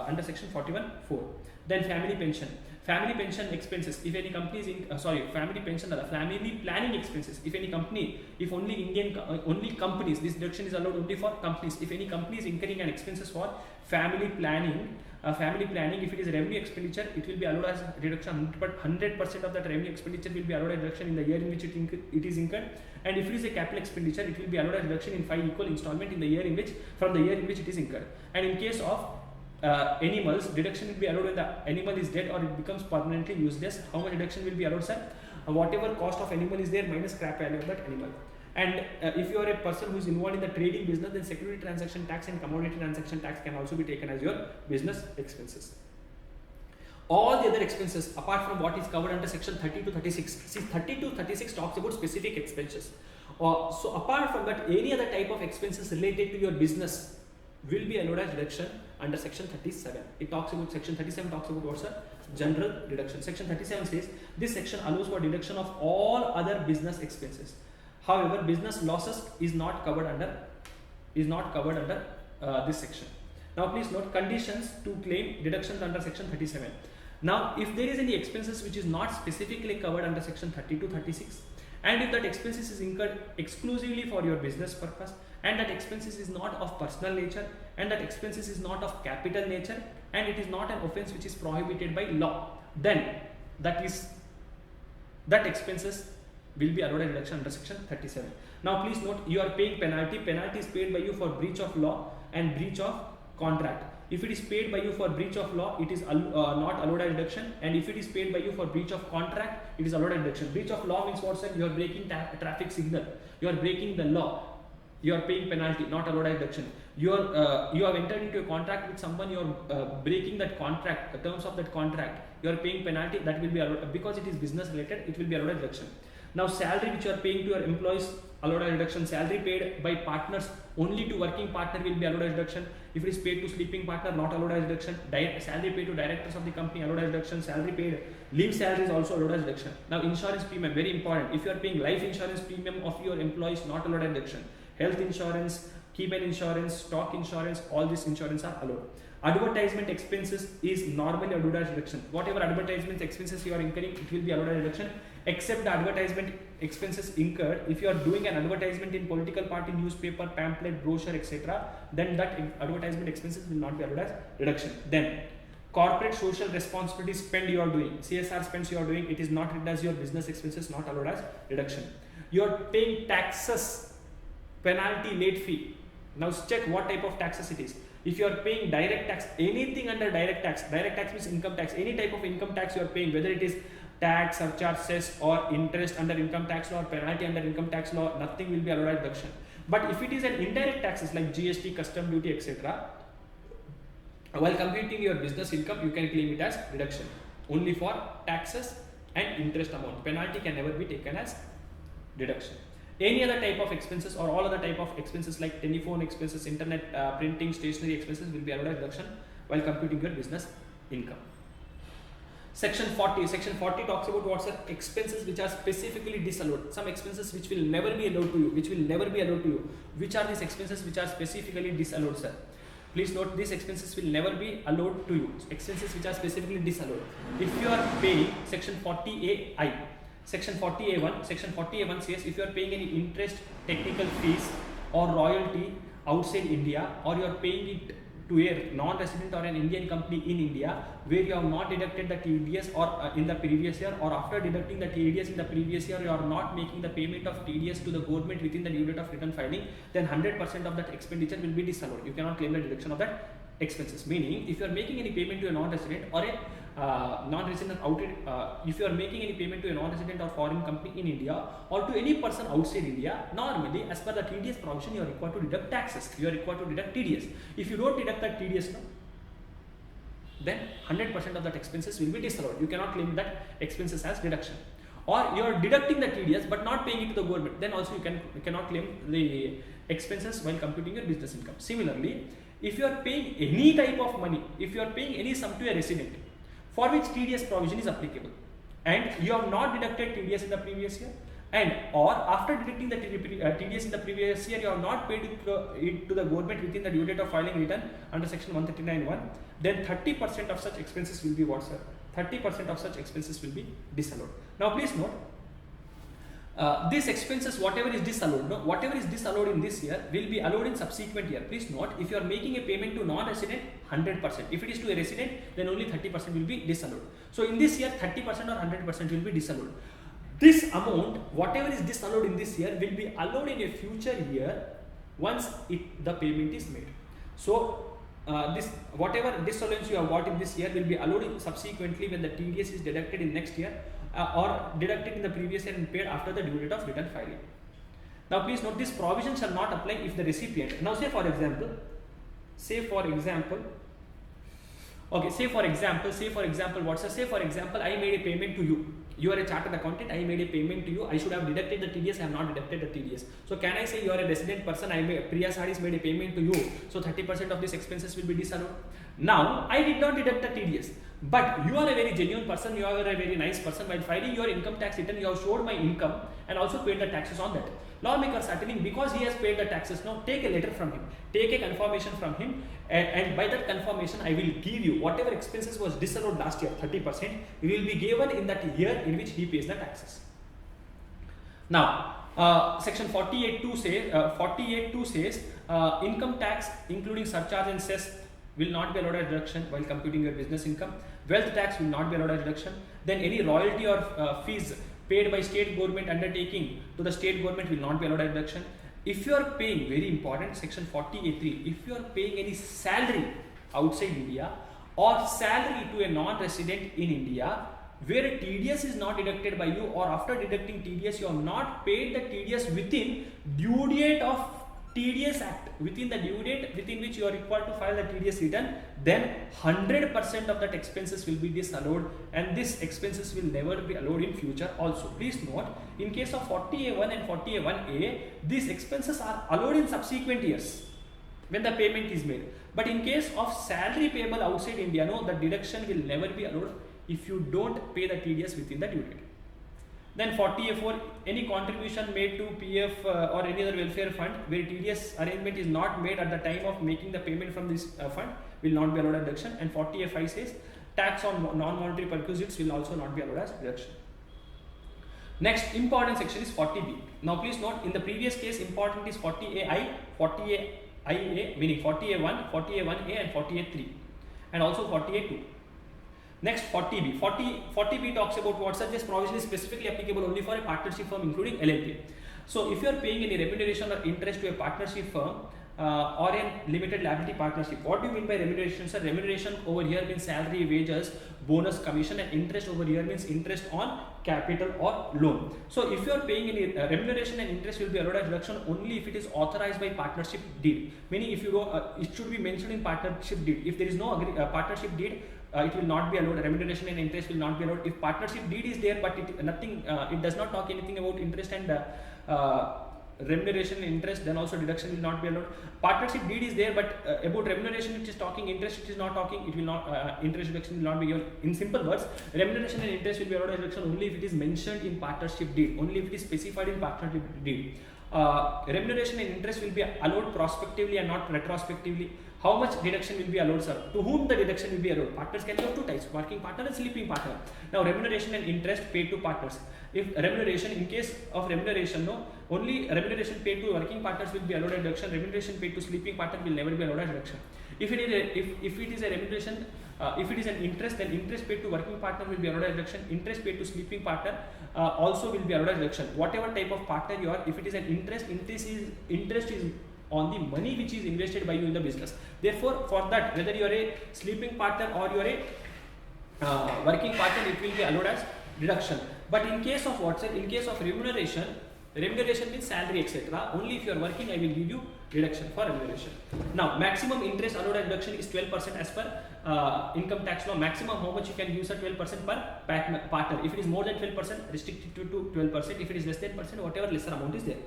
under section 41(4). Then family pension. Family pension expenses. If any company is family pension or family planning expenses. If any company, if only companies, this deduction is allowed only for companies. If any company is incurring an expenses for family planning, if it is a revenue expenditure, it will be allowed as deduction. But 100% of that revenue expenditure will be allowed as deduction in the year in which it is incurred. And if it is a capital expenditure, it will be allowed as deduction in 5 equal installment in the year in which it is incurred. And in case of animals, deduction will be allowed when the animal is dead or it becomes permanently useless. How much deduction will be allowed, sir? Whatever cost of animal is there minus scrap value of that animal. And if you are a person who is involved in the trading business, then security transaction tax and commodity transaction tax can also be taken as your business expenses. All the other expenses apart from what is covered under section 30 to 36. See, 30 to 36 talks about specific expenses. So apart from that, any other type of expenses related to your business will be allowed as deduction under section 37. It talks about section 37 talks about what's a general deduction. Section 37 says this section allows for deduction of all other business expenses. However, business losses is not covered under this section. Now please note conditions to claim deductions under section 37. Now if there is any expenses which is not specifically covered under section 32, 36, and if that expenses is incurred exclusively for your business purpose, and that expenses is not of personal nature, and that expenses is not of capital nature, and it is not an offense which is prohibited by law, then that expenses will be allowed a deduction under section 37. Now please note, you are paying penalty. Penalty is paid by you for breach of law and breach of contract. If it is paid by you for breach of law, it is not allowed a deduction, and if it is paid by you for breach of contract, it is allowed a deduction. Breach of law means what, sir? You are breaking traffic signal, you are breaking the law, you are paying penalty, not allowed a deduction. You have entered into a contract with someone, you are breaking that contract, the terms of that contract, you are paying penalty, that will be allowed, because it is business related, it will be allowed a deduction. Now salary which you are paying to your employees, allowed a deduction. Salary paid by partners only to working partner will be allowed a deduction. If it is paid to sleeping partner, not allowed a deduction. Salary paid to directors of the company, allowed a deduction. Salary paid, leave salary is also allowed a deduction. Now insurance premium, very important. If you are paying life insurance premium of your employees, not allowed a deduction. Health insurance, keypad insurance, stock insurance, all these insurance are allowed. Advertisement expenses is normally allowed as deduction. Whatever advertisement expenses you are incurring, it will be allowed as deduction, except the advertisement expenses incurred if you are doing an advertisement in political party, newspaper, pamphlet, brochure, etc. Then that advertisement expenses will not be allowed as deduction. Then corporate social responsibility spend you are doing, CSR spends you are doing, it is not written as your business expenses, not allowed as deduction. You are paying taxes, penalty, late fee. Now check what type of taxes it is. If you are paying direct tax, anything under direct tax means income tax, any type of income tax you are paying, whether it is tax, surcharge, cess, or interest under income tax law or penalty under income tax law, nothing will be allowed as deduction. But if it is an indirect taxes like GST, custom duty, etc., while computing your business income, you can claim it as deduction only for taxes and interest amount. Penalty can never be taken as deduction. Any other type of expenses or all other type of expenses like telephone expenses, internet, printing, stationery expenses will be allowed as deduction while computing your business income. Section 40 talks about what's the expenses which are specifically disallowed. Some expenses which will never be allowed to you, Which are these expenses which are specifically disallowed, sir? Please note, these expenses will never be allowed to you. Expenses which are specifically disallowed. If you are paying section 40AI, section 40A1 says if you are paying any interest, technical fees or royalty outside India, or you are paying it to a non-resident or an Indian company in India where you have not deducted the TDS or in the previous year, or after deducting the TDS in the previous year you are not making the payment of TDS to the government within the due date of return filing, then 100% of that expenditure will be disallowed. You cannot claim the deduction of that expenses. Meaning, if you are making any payment to a non-resident or a non-resident if you are making any payment to a non-resident or foreign company in India or to any person outside India, normally as per the TDS provision you are required to deduct taxes, you are required to deduct TDS. If you don't deduct that TDS, then 100% of that expenses will be disallowed. You cannot claim that expenses as deduction. Or you are deducting the TDS but not paying it to the government, then also you cannot claim the expenses while computing your business income. Similarly, if you are paying any type of money, if you are paying any sum to a resident for which TDS provision is applicable, and you have not deducted TDS in the previous year, and or after deducting the TDS in the previous year you have not paid it to the government within the due date of filing return under section 139(1), then 30% of such expenses will be what, sir? 30% of such expenses will be disallowed. Now please note, these expenses, whatever is disallowed in this year will be allowed in subsequent year. Please note, if you are making a payment to non-resident, 100%. If it is to a resident, then only 30% will be disallowed. So in this year, 30% or 100% will be disallowed. This amount, whatever is disallowed in this year, will be allowed in a future year once the payment is made. So whatever disallowance you have got in this year will be allowed subsequently when the TDS is deducted in next year, or deducted in the previous year and paid after the due date of return filing. Now please note, this provision shall not apply if the recipient, now say for example, I made a payment to you. you are a chartered accountant, I made a payment to you, I should have deducted the TDS, I have not deducted the TDS. So can I say you are a resident person, Priya Sarees made a payment to you, so 30% of these expenses will be disallowed. Now I did not deduct the TDS, but you are a very genuine person, you are a very nice person. While filing your income tax return, you have showed my income and also paid the taxes on that. Lawmakers are telling, because he has paid the taxes, now take a letter from him, take a confirmation from him, and by that confirmation I will give you whatever expenses was disallowed last year, 30%, will be given in that year in which he pays the taxes. Now section 48.2 says income tax including surcharge and cess will not be allowed as deduction while computing your business income. Wealth tax will not be allowed as deduction. Then any royalty or fees paid by state government undertaking to the state government will not be allowed as deduction. If you are paying, very important, section 48.3, if you are paying any salary outside India or salary to a non-resident in India where a TDS is not deducted by you, or after deducting TDS you have not paid the TDS within due date of TDS Act, within the due date within which you are required to file the TDS return, then 100% of that expenses will be disallowed, and this expenses will never be allowed in future also. Please note, in case of 40A1 and 40A1A, these expenses are allowed in subsequent years when the payment is made. But in case of salary payable outside India, no, the deduction will never be allowed if you don't pay the TDS within the due date. Then 40A4, any contribution made to PF or any other welfare fund where TDS arrangement is not made at the time of making the payment from this fund will not be allowed as deduction. And 40A5 says tax on non-monetary perquisites will also not be allowed as deduction. Next important section is 40B. Now please note, in the previous case important is 40AI, 40AIA, meaning 40A1, 40A1A and 40A3, and also 40A2. Next 40B. 40B talks about what? Such as provision is specifically applicable only for a partnership firm including LLP. So if you are paying any remuneration or interest to a partnership firm or a limited liability partnership, what do you mean by remuneration, sir? Remuneration over here means salary, wages, bonus, commission, and interest over here means interest on capital or loan. So if you are paying any remuneration and interest will be allowed as deduction only if it is authorized by partnership deed. Meaning if you don't, it should be mentioned in partnership deed. If there is no partnership deed, it will not be allowed. Remuneration and interest will not be allowed. If partnership deed is there but it does not talk anything about interest and remuneration and interest, then also deduction will not be allowed. Partnership deed is there but about remuneration it is talking, interest it is not talking, it will not, interest deduction will not be given. In simple words, remuneration and interest will be allowed as deduction only if it is mentioned in partnership deed, only if it is specified in partnership deed. Remuneration and interest will be allowed prospectively and not retrospectively. How much deduction will be allowed, sir? To whom the deduction will be allowed? Partners can be of two types, working partner and sleeping partner. Now remuneration and interest paid to partners. If remuneration, in case of remuneration, no, only remuneration paid to working partners will be allowed as deduction. Remuneration paid to sleeping partner will never be allowed as deduction. If it is a remuneration, if it is an interest, then interest paid to working partner will be allowed as deduction. Interest paid to sleeping partner also will be allowed as deduction. Whatever type of partner you are, if it is an interest is on the money which is invested by you in the business. Therefore, for that, whether you are a sleeping partner or you are a working partner, it will be allowed as deduction. But in case of what, sir? In case of remuneration means salary, etc. Only if you are working, I will give you deduction for remuneration. Now, maximum interest allowed as deduction is 12% as per income tax law. Maximum how much you can use at 12% per partner. If it is more than 12%, restricted to 12%. If it is less than 10%, whatever lesser amount is there.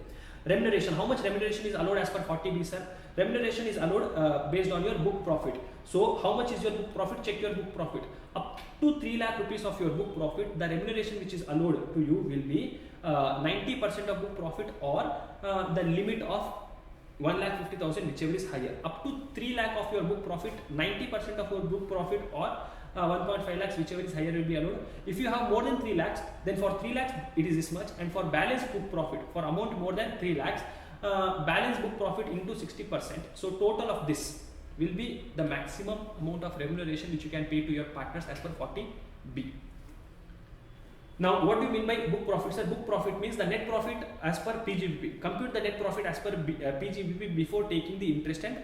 Remuneration, how much remuneration is allowed as per 40B, sir? Remuneration is allowed based on your book profit. So how much is your book profit? Check your book profit. Up to 3 lakh rupees of your book profit, the remuneration which is allowed to you will be 90% of book profit or the limit of 1,50,000, whichever is higher. Up to 3 lakh of your book profit, 90% of your book profit or 1.5 lakhs, whichever is higher will be allowed. If you have more than 3 lakhs, then for 3 lakhs it is this much, and for balance book profit, for amount more than 3 lakhs, balance book profit into 60%. So total of this will be the maximum amount of remuneration which you can pay to your partners as per 40B. Now, what do you mean by book profit, sir? Book profit means the net profit as per PGBP. Compute the net profit as per PGBP before taking the interest and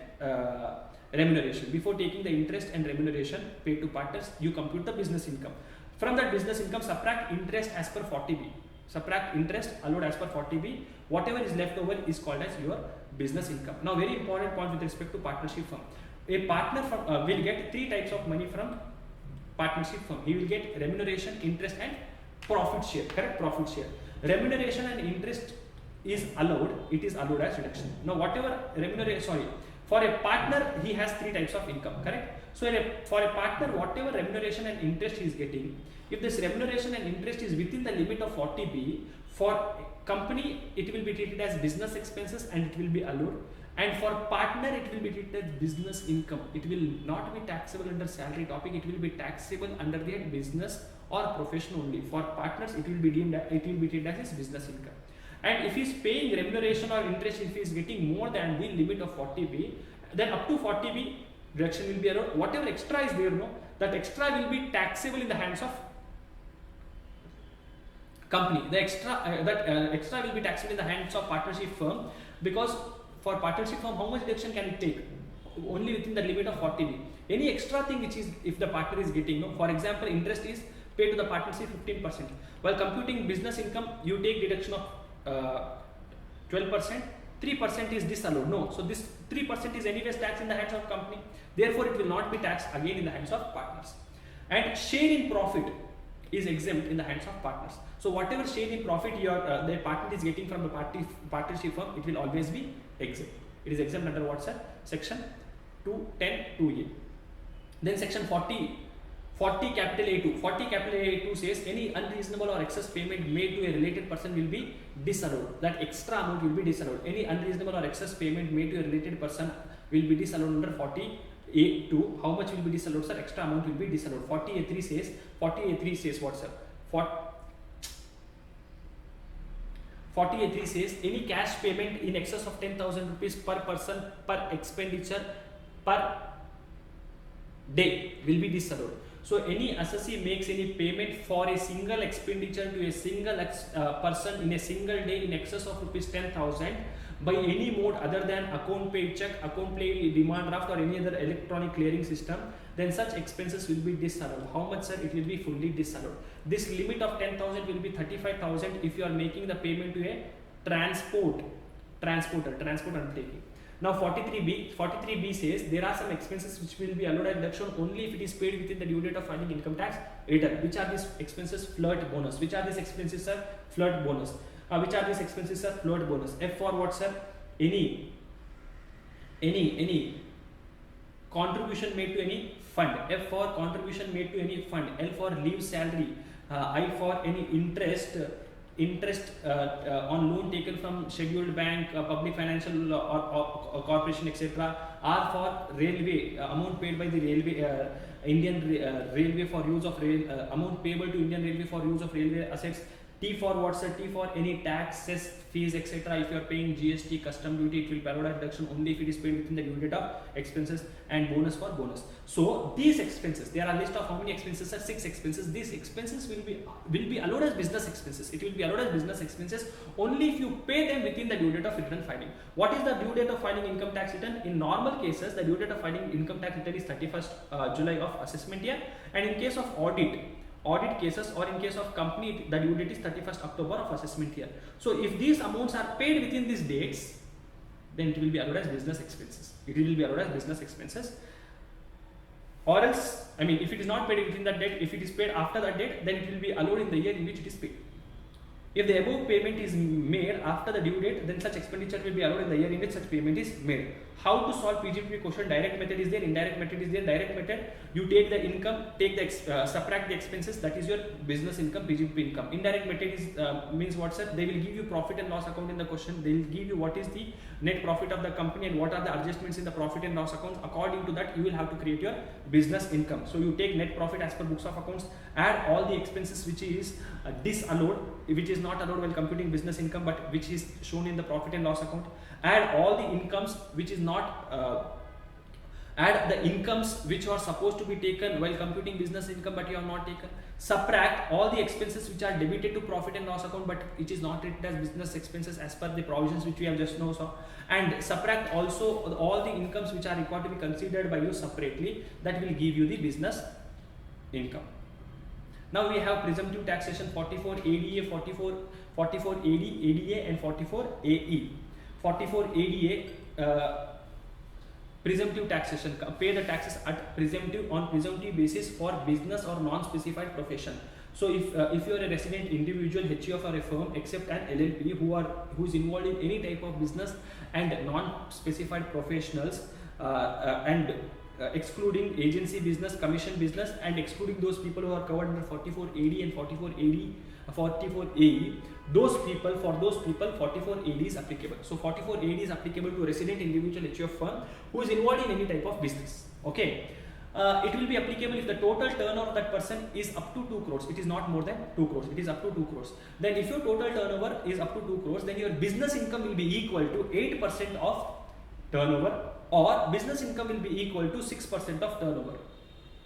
remuneration. Before taking the interest and remuneration paid to partners, you compute the business income. From that business income, subtract interest as per 40B. Subtract interest allowed as per 40B. Whatever is left over is called as your business income. Now, very important point with respect to partnership firm. A partner will get 3 types of money from partnership firm. He will get remuneration, interest and profit share, correct? Profit share. Remuneration and interest is allowed, it is allowed as deduction. Now whatever remuneration, for a partner he has three types of income, correct? So for a partner, whatever remuneration and interest he is getting, if this remuneration and interest is within the limit of 40B, for company it will be treated as business expenses and it will be allowed, and for partner it will be treated as business income. It will not be taxable under salary topic, it will be taxable under the business or profession only. For partners it will be deemed, it will be treated as his business income. And if he is paying remuneration or interest, if he is getting more than the limit of 40B, then up to 40B deduction will be allowed. Whatever extra is there, no, that extra will be taxable in the hands of company. The extra will be taxable in the hands of partnership firm, because for partnership firm, how much deduction can it take? Only within the limit of 40B. Any extra thing which is, if the partner is getting, no, for example, interest is paid to the partnership 15%. While computing business income, you take deduction of 12%, 3% is disallowed. No, so this 3% is anyways taxed in the hands of company. Therefore, it will not be taxed again in the hands of partners. And share in profit is exempt in the hands of partners. So whatever share in profit the partner is getting from the partnership firm, it will always be exempt. It is exempt under what, sir? Section 210(2)(a). Then section 40 capital A2. 40 capital A2 says any unreasonable or excess payment made to a related person will be disallowed. That extra amount will be disallowed. Any unreasonable or excess payment made to a related person will be disallowed under 40A2. How much will be disallowed, sir? Extra amount will be disallowed. 40A3 says what, sir? 40A3 says any cash payment in excess of 10,000 rupees per person per expenditure per day will be disallowed. So any assessee makes any payment for a single expenditure to a single person in a single day in excess of rupees 10,000 by any mode other than account paid check, account paid demand draft, or any other electronic clearing system, then such expenses will be disallowed. How much, sir? It will be fully disallowed. This limit of 10,000 will be 35,000 if you are making the payment to a transport undertaking. Now 43B says there are some expenses which will be allowed as deduction only if it is paid within the due date of filing income tax return. Which are these expenses? Flirt bonus. Which are these expenses, sir? Flirt bonus. Which are these expenses, sir? Flirt bonus. F for what, sir? Any contribution made to any fund. F for contribution made to any fund. L for leave salary. I for any interest on loan taken from scheduled bank, public financial or corporation, etc. R for railway, amount paid by the railway, Indian Railway for use of amount payable to Indian Railway for use of railway assets. T for what, sir? T for any taxes, fees, etc. If you are paying GST, custom duty, it will be allowed as deduction only if it is paid within the due date of expenses. And bonus for bonus. So these expenses, there are a list of how many expenses are 6 expenses. These expenses will be allowed as business expenses. It will be allowed as business expenses only if you pay them within the due date of return filing. What is the due date of filing income tax return? In normal cases, the due date of filing income tax return is 31st July of assessment year, and in case of audit cases or in case of company, the due date is 31st October of assessment year. So if these amounts are paid within these dates, then it will be allowed as business expenses. It will be allowed as business expenses. Or else, I mean, if it is not paid within that date, if it is paid after that date, then it will be allowed in the year in which it is paid. If the above payment is made after the due date, then such expenditure will be allowed in the year in which such payment is made. How to solve PGP question? Direct method is there, indirect method is there. Direct method, you take the income, subtract the expenses, that is your business income, PGP income. Indirect method is means what, sir? They will give you profit and loss account in the question. They will give you what is the net profit of the company and what are the adjustments in the profit and loss accounts. According to that, you will have to create your business income. So you take net profit as per books of accounts, add all the expenses which is disallowed, which is not allowed while computing business income but which is shown in the profit and loss account, add all the incomes which is not add the incomes which are supposed to be taken while computing business income but you have not taken, subtract all the expenses which are debited to profit and loss account but which is not treated as business expenses as per the provisions which we have just now saw, and subtract also all the incomes which are required to be considered by you separately. That will give you the business income. Now we have presumptive taxation 44 ADA, 44 AD, ADA and 44 AE. 44 ADA, presumptive taxation, pay the taxes at presumptive on presumptive basis for business or non-specified profession. So if you are a resident individual, HUF or a firm except an LLP who is involved in any type of business and non-specified professionals and excluding agency business, commission business, and excluding those people who are covered under 44AD and 44AE, for those people 44AD is applicable. So 44AD is applicable to resident individual HUF firm who is involved in any type of business. Okay. It will be applicable if the total turnover of that person is up to 2 crores. It is not more than 2 crores. It is up to 2 crores. Then if your total turnover is up to 2 crores, then your business income will be equal to 8% of turnover, or business income will be equal to 6% of turnover.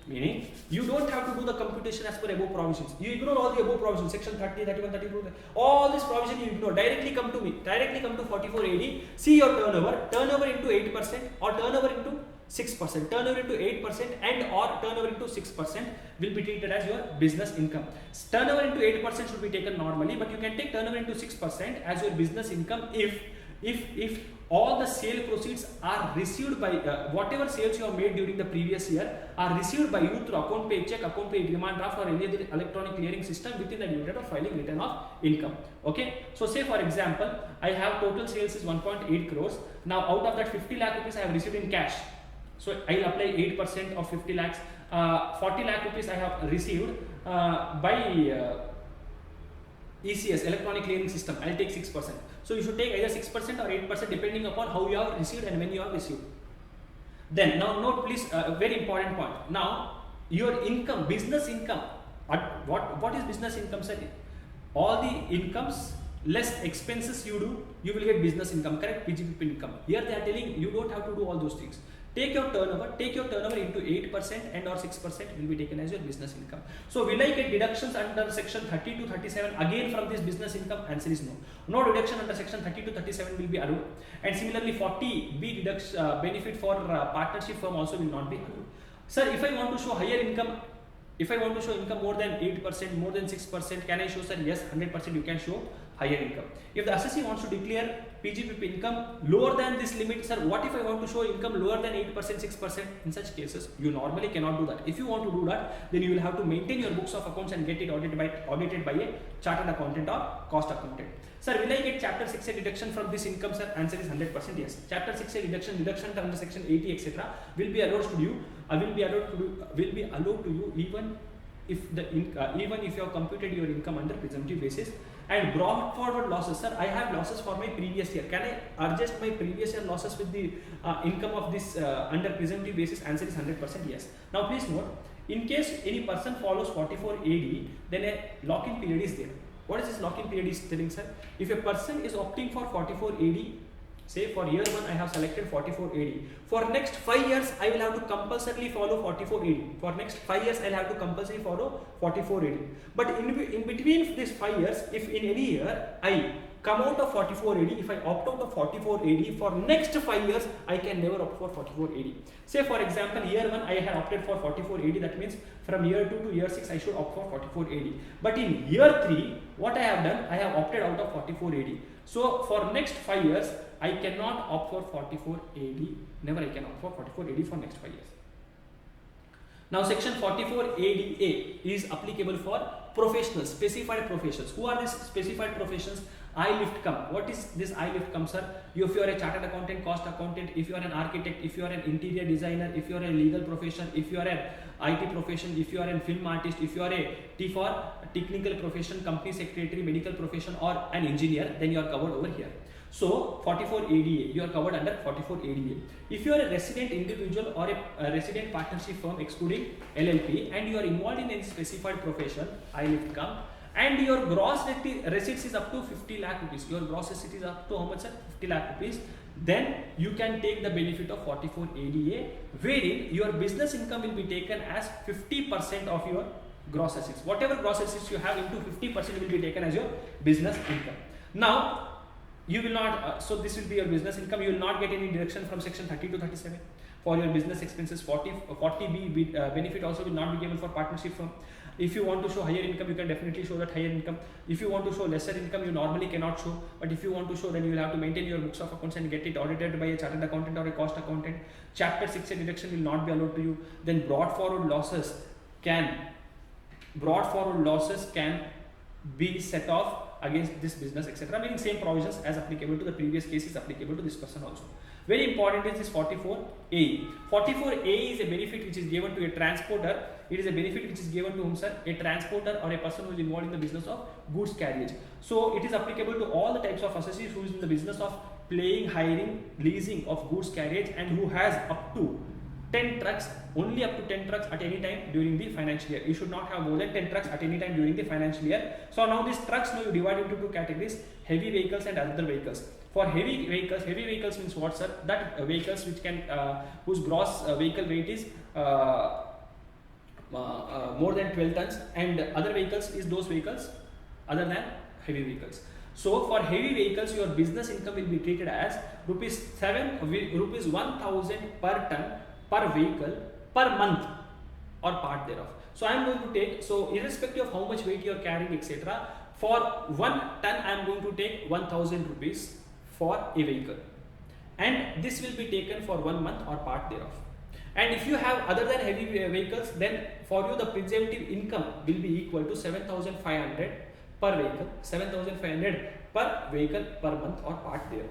Meaning, you don't have to do the computation as per above provisions. You ignore all the above provisions, section 30, 31, 32, all this provision you ignore. Directly come to me, directly come to 44AD, see your turnover into 8% or turnover into 6%, turnover into 8% and or turnover into 6% will be treated as your business income. Turnover into 8% should be taken normally, but you can take turnover into 6% as your business income if all the sale proceeds are received by whatever sales you have made during the previous year are received by you through account pay check, account pay demand draft or any other electronic clearing system within the due date of filing return of income. Okay, so say for example, I have total sales is 1.8 crores. Now out of that 50 lakh rupees I have received in cash. So I will apply 8% of 50 lakhs. 40 lakh rupees I have received by ECS, electronic clearing system. I will take 6%. So you should take either 6% or 8% depending upon how you have received and when you have received. Then now note please, very important point. Now your income, business income. What is business income, sir? All the incomes less expenses you do, you will get business income, correct? PGP income. Here they are telling you don't have to do all those things. Take your turnover into 8% and or 6% will be taken as your business income. So will I get deductions under section 30 to 37 again from this business income? Answer is no. No deduction under section 30 to 37 will be allowed. And similarly 40B benefit for partnership firm also will not be allowed. Sir, if I want to show higher income, if I want to show income more than 8%, more than 6%, can I show, sir? Yes, 100% you can show higher income. If the assessee wants to declare PGP income lower than this limit, sir, what if I want to show income lower than 8%, 6%? In such cases, you normally cannot do that. If you want to do that, then you will have to maintain your books of accounts and get it audited by a chartered accountant or cost accountant. Sir, will I get chapter 6A deduction from this income, sir? Answer is 100% yes. Chapter 6A deduction under section 80, etc. will be allowed to you. Will be allowed to you even if you have computed your income under presumptive basis. And brought forward losses, sir, I have losses for my previous year. Can I adjust my previous year losses with the income of this under presumptive basis? Answer is 100% yes. Now please note, in case any person follows 44AD, then a lock-in period is there. What is this lock-in period is telling, sir? If a person is opting for 44AD, say for year 1 I have selected 44AD. For next 5 years I will have to compulsorily follow 44AD. For next 5 years I will have to compulsorily follow 44AD. But in between these 5 years, if in any year I come out of 44AD, if I opt out of 44AD, for next 5 years I can never opt for 44AD. Say for example, year 1 I had opted for 44AD, that means from year 2 to year 6 I should opt for 44AD. But in year 3, what I have done, I have opted out of 44AD. So for next 5 years, I cannot opt for 44AD. Never I can opt for 44AD for next 5 years. Now section 44ADA is applicable for professionals, specified professions. Who are these specified professions? I lift come. What is this I lift come, sir? If you are a chartered accountant, cost accountant, if you are an architect, if you are an interior designer, if you are a legal profession, if you are an IT profession, if you are a film artist, if you are a T for technical profession, company secretary, medical profession or an engineer, then you are covered over here. So 44ADA, you are covered under 44ADA. If you are a resident individual or a resident partnership firm excluding LLP and you are involved in any specified profession, I lift come, and your gross receipts is up to 50 lakh rupees. Your gross receipts is up to how much, sir? 50 lakh rupees. Then you can take the benefit of 44ADA, wherein your business income will be taken as 50% of your gross assets. Whatever gross assets you have, into 50% will be taken as your business income. Now, you will not, so this will be your business income. You will not get any deduction from section 30 to 37 for your business expenses. 40B benefit also will not be given for partnership firm. If you want to show higher income, you can definitely show that higher income. If you want to show lesser income, you normally cannot show. But if you want to show, then you will have to maintain your books of accounts and get it audited by a chartered accountant or a cost accountant. Chapter 6A deduction will not be allowed to you. Then brought forward losses can brought forward losses can be set off against this business, etc. Meaning same provisions as applicable to the previous case is applicable to this person also. Very important is this 44A. 44A is a benefit which is given to a transporter. It is a benefit which is given to whom, sir? A transporter or a person who is involved in the business of goods carriage. So it is applicable to all the types of associates who is in the business of playing, hiring, leasing of goods carriage and who has up to 10 trucks, only up to 10 trucks at any time during the financial year. You should not have more than 10 trucks at any time during the financial year. So now these trucks, now you divide into two categories: heavy vehicles and other vehicles. For heavy vehicles means what, sir? That vehicles which can whose gross vehicle weight is more than 12 tons, and other vehicles is those vehicles other than heavy vehicles. So for heavy vehicles, your business income will be treated as rupees 1,000 per ton per vehicle per month or part thereof. So I am going to take, so irrespective of how much weight you are carrying, etc., for 1 ton I am going to take 1,000 rupees for a vehicle, and this will be taken for 1 month or part thereof. And if you have other than heavy vehicles, then for you the presumptive income will be equal to 7,500 per vehicle, 7,500 per vehicle per month or part thereof.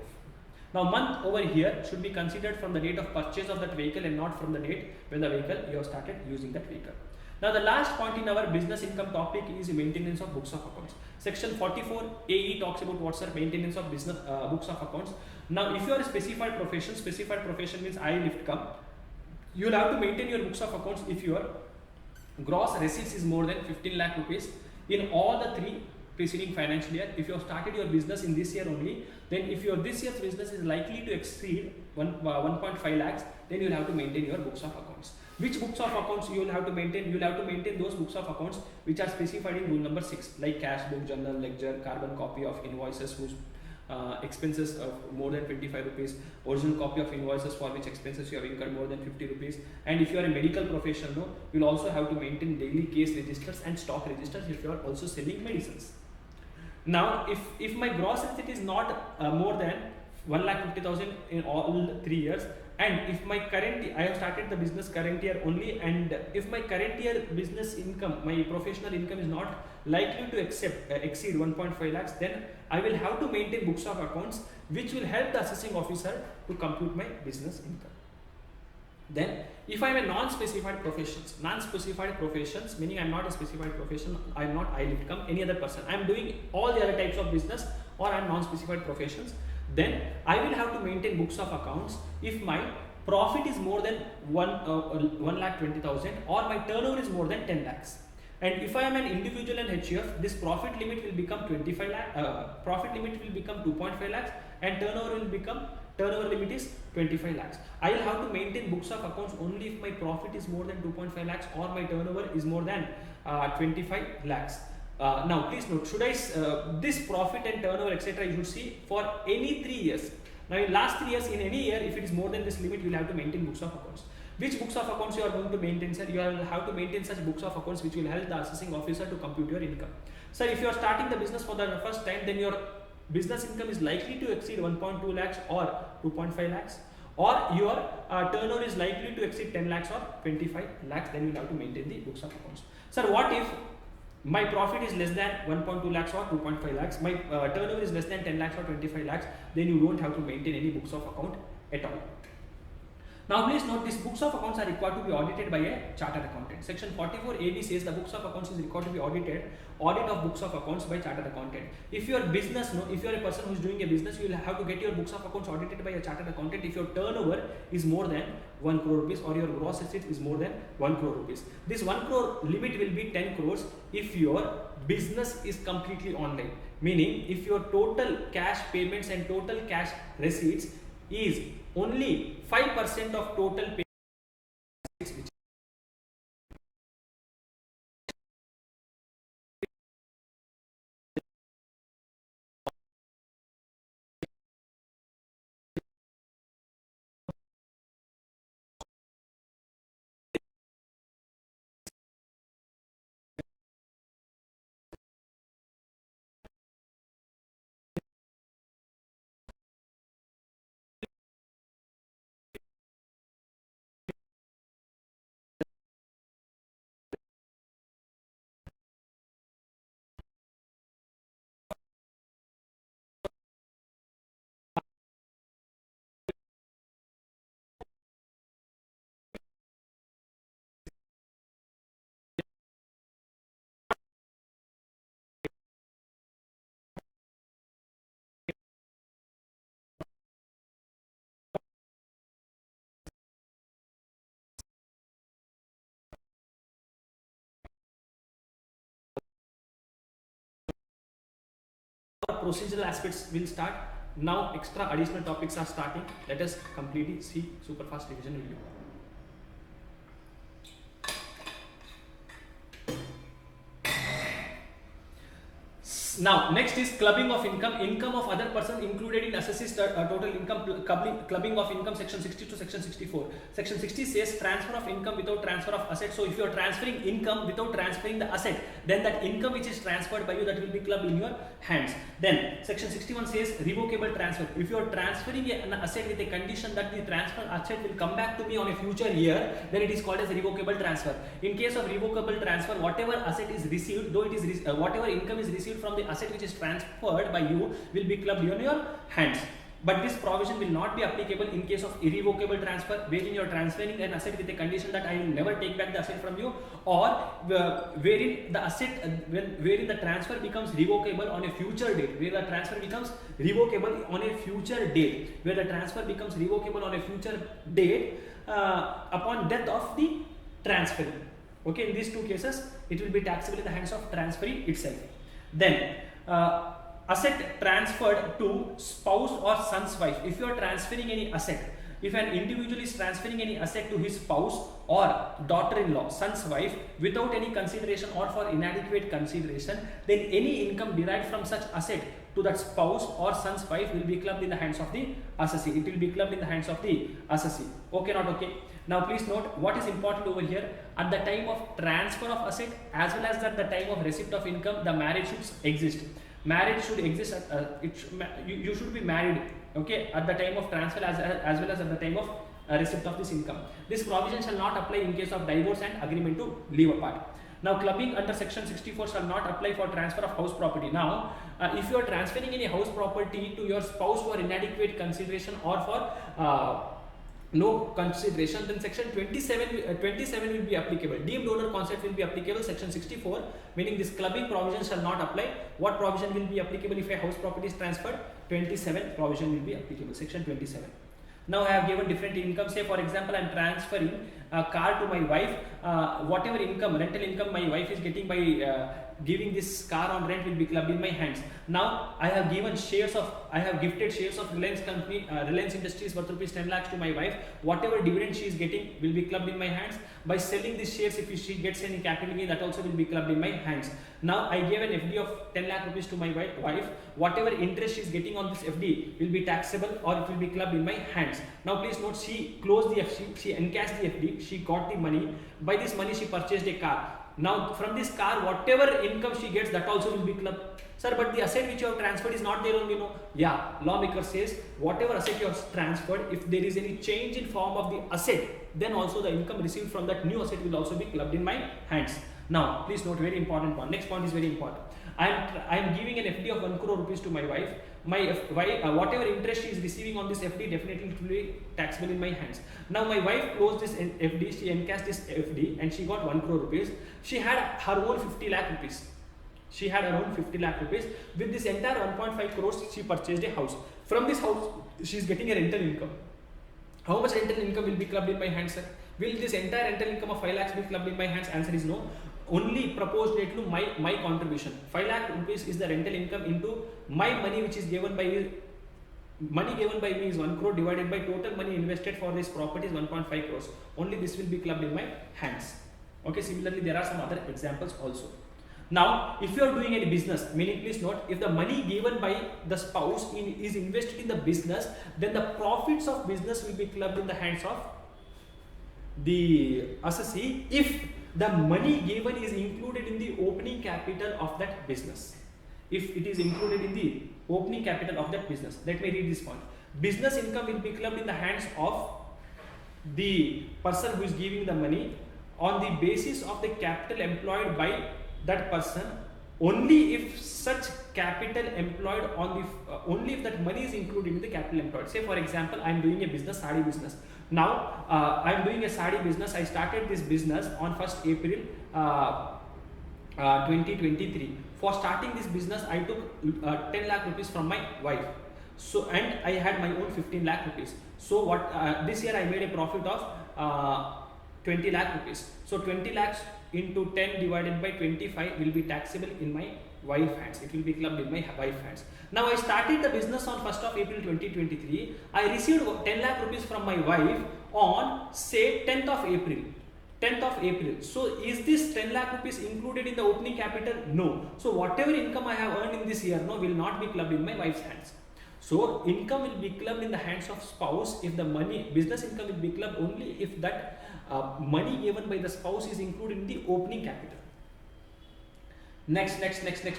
Now month over here should be considered from the date of purchase of that vehicle and not from the date when the vehicle you have started using that vehicle. Now the last point in our business income topic is maintenance of books of accounts. Section 44AE talks about what's the maintenance of business books of accounts. Now if you are a specified profession means I lift come, you will have to maintain your books of accounts if your gross receipts is more than 15 lakh rupees in all the 3 preceding financial year. If you have started your business in this year only, then if your this year's business is likely to exceed 1.5 lakhs, then you will have to maintain your books of accounts. Which books of accounts you will have to maintain? You will have to maintain those books of accounts which are specified in rule number 6, like cash book, journal, ledger, carbon copy of invoices whose expenses of more than 25 rupees, original copy of invoices for which expenses you have incurred more than 50 rupees. And if you are a medical professional, you will also have to maintain daily case registers and stock registers if you are also selling medicines. Now if my gross receipt is not more than 1,50,000 in all 3 years, and if my I have started the business current year only, and if my current year business income, my professional income is not likely to exceed 1.5 lakhs, then I will have to maintain books of accounts which will help the assessing officer to compute my business income. Then if I am a non-specified professions, meaning I am not a specified profession, I am not I lift come any other person, I am doing all the other types of business, or I am non-specified professions, then I will have to maintain books of accounts if my profit is more than 1,20,000 or my turnover is more than 10 lakhs. And if I am an individual and HUF, this profit limit will become 25 lakh, profit limit will become 2.5 lakhs, and turnover limit is 25 lakhs. I will have to maintain books of accounts only if my profit is more than 2.5 lakhs or my turnover is more than 25 lakhs. Now please note, should I this profit and turnover, etc., you should see for any 3 years. Now in last 3 years, in any year, if it is more than this limit, you will have to maintain books of accounts. Which books of accounts you are going to maintain, sir? You will have to maintain such books of accounts which will help the assessing officer to compute your income. Sir, if you are starting the business for the first time, then your business income is likely to exceed 1.2 lakhs or 2.5 lakhs, or your turnover is likely to exceed 10 lakhs or 25 lakhs, then you will have to maintain the books of accounts. Sir, what if my profit is less than 1.2 lakhs or 2.5 lakhs, my turnover is less than 10 lakhs or 25 lakhs, then you don't have to maintain any books of account at all. Now please note, these books of accounts are required to be audited by a chartered accountant. Section 44AB says the books of accounts is required to be audited. Audit of books of accounts by chartered accountant. If your business, if you are a person who is doing a business, you will have to get your books of accounts audited by a chartered accountant if your turnover is more than 1 crore rupees or your gross assets is more than 1 crore rupees. This 1 crore limit will be 10 crores if your business is completely online. Meaning, if your total cash payments and total cash receipts is only 5% of total payments, procedural aspects will start. Now extra additional topics are starting. Let us completely see super fast revision video. Now next is clubbing of income of other person included in assessed total income, clubbing of income, section 60 to section 64. Section 60 says transfer of income without transfer of asset. So if you are transferring income without transferring the asset, then that income which is transferred by you, that will be clubbed in your hands. Then section 61 says revocable transfer. If you are transferring an asset with a condition that the transfer asset will come back to me on a future year, then it is called as revocable transfer. In case of revocable transfer, whatever asset is received, though it is whatever income is received from the asset which is transferred by you, will be clubbed in your hands. But this provision will not be applicable in case of irrevocable transfer, wherein you are transferring an asset with a condition that I will never take back the asset from you, or wherein the asset, wherein the transfer becomes revocable on a future date, where the transfer becomes revocable on a future date, where the transfer becomes revocable on a future date upon death of the transferee. Okay, in these two cases, it will be taxable in the hands of transferee itself. Then asset transferred to spouse or son's wife. If you are transferring any asset, if an individual is transferring any asset to his spouse or daughter-in-law, son's wife, without any consideration or for inadequate consideration, then any income derived from such asset to that spouse or son's wife will be clubbed in the hands of the assessee. It will be clubbed in the hands of the assessee. Okay, not okay? Now please note what is important over here. At the time of transfer of asset as well as at the time of receipt of income, the marriage should exist. Marriage should exist. You should be married, okay, at the time of transfer as well as at the time of receipt of this income. This provision shall not apply in case of divorce and agreement to live apart. Now clubbing under section 64 shall not apply for transfer of house property. Now if you are transferring any house property to your spouse for inadequate consideration or for no consideration, then section 27 will be applicable. Deemed owner concept will be applicable. Section 64, meaning this clubbing provision shall not apply. What provision will be applicable if a house property is transferred? 27 provision will be applicable. Section 27. Now I have given different income. Say for example, I am transferring a car to my wife. Whatever income, rental income my wife is getting by giving this car on rent will be clubbed in my hands. Now I have gifted shares of Reliance company, Reliance Industries worth rupees 10 lakhs to my wife. Whatever dividend she is getting will be clubbed in my hands. By selling these shares, if she gets any capital gain, that also will be clubbed in my hands. Now I gave an FD of 10 lakh rupees to my wife. Whatever interest she is getting on this FD will be taxable or it will be clubbed in my hands. Now please note, she closed the FD, she encashed the FD, she got the money. By this money she purchased a car. Now from this car, whatever income she gets, that also will be clubbed. Sir, but the asset which you have transferred is not there only, no? Yeah, lawmaker says whatever asset you have transferred, if there is any change in form of the asset, then also the income received from that new asset will also be clubbed in my hands. Now please note, very important one. Next point is very important. I am giving an FD of 1 crore rupees to my wife. Whatever interest she is receiving on this FD, definitely it will be taxable in my hands. Now my wife closed this FD, she encashed this FD and she got 1 crore rupees. She had her own 50 lakh rupees. She had her own 50 lakh rupees. With this entire 1.5 crores, she purchased a house. From this house, she is getting a rental income. How much rental income will be clubbed in my hands, sir? Will this entire rental income of 5 lakhs be clubbed in my hands? Answer is no. Only proportionate to my contribution. 5 lakh rupees is the rental income into my money which is given by me. Money given by me is 1 crore divided by total money invested for this property is 1.5 crores. Only this will be clubbed in my hands. Okay, similarly there are some other examples also. Now if you are doing any business, meaning please note, if the money given by the spouse is invested in the business, then the profits of business will be clubbed in the hands of the assessee if the money given is included in the opening capital of that business. If it is included in the opening capital of that business. Let me read this point. Business income will be clubbed in the hands of the person who is giving the money on the basis of the capital employed by that person, only if such capital employed on the only if that money is included in the capital employed. Say for example, I am doing a business, sari business. Now I am doing a sari business. I started this business on 1st April 2023. For starting this business, I took 10 lakh rupees from my wife. So and I had my own 15 lakh rupees. So what this year I made a profit of 20 lakh rupees. So 20 lakhs into 10 divided by 25 will be taxable in my wife hands. It will be clubbed in my wife hands. Now I started the business on 1st of April 2023. I received 10 lakh rupees from my wife on say 10th of April. 10th of April. So is this 10 lakh rupees included in the opening capital? No. So whatever income I have earned in this year, no, will not be clubbed in my wife's hands. So income will be clubbed in the hands of spouse if the money, business income will be clubbed only if that money given by the spouse is included in the opening capital. Next,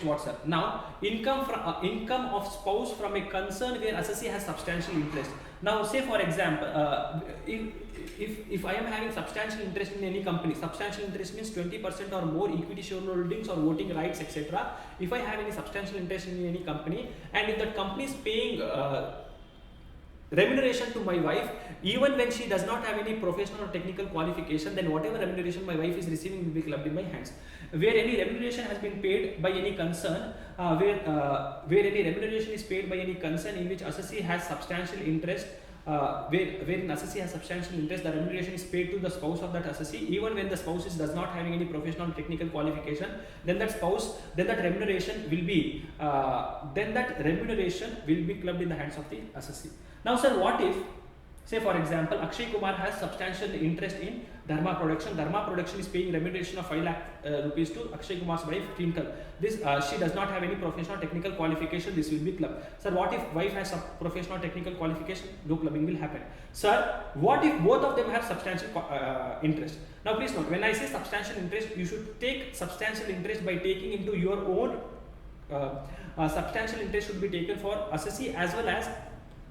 what's up? Now, income of spouse from a concern where assessee has substantial interest. Now, say for example, if I am having substantial interest in any company, substantial interest means 20% or more equity shareholdings or voting rights, etc. If I have any substantial interest in any company, and if that company is paying remuneration to my wife, even when she does not have any professional or technical qualification, then whatever remuneration my wife is receiving will be clubbed in my hands. Where any remuneration has been paid by any concern, where any remuneration is paid by any concern in which assessee has substantial interest, wherein assessee has substantial interest, the remuneration is paid to the spouse of that assessee, even when the spouse does not having any professional or technical qualification, then that remuneration will be clubbed in the hands of the assessee. Now sir, what if, say for example, Akshay Kumar has substantial interest in Dharma Production. Dharma Production is paying remuneration of 5 lakh rupees to Akshay Kumar's wife Twinkle. This she does not have any professional technical qualification. This will be clubbed. Sir, what if wife has some professional technical qualification? No clubbing will happen. Sir, what if both of them have substantial interest? Now please note, when I say substantial interest, you should take substantial interest by taking into your own substantial interest should be taken for assessee as well as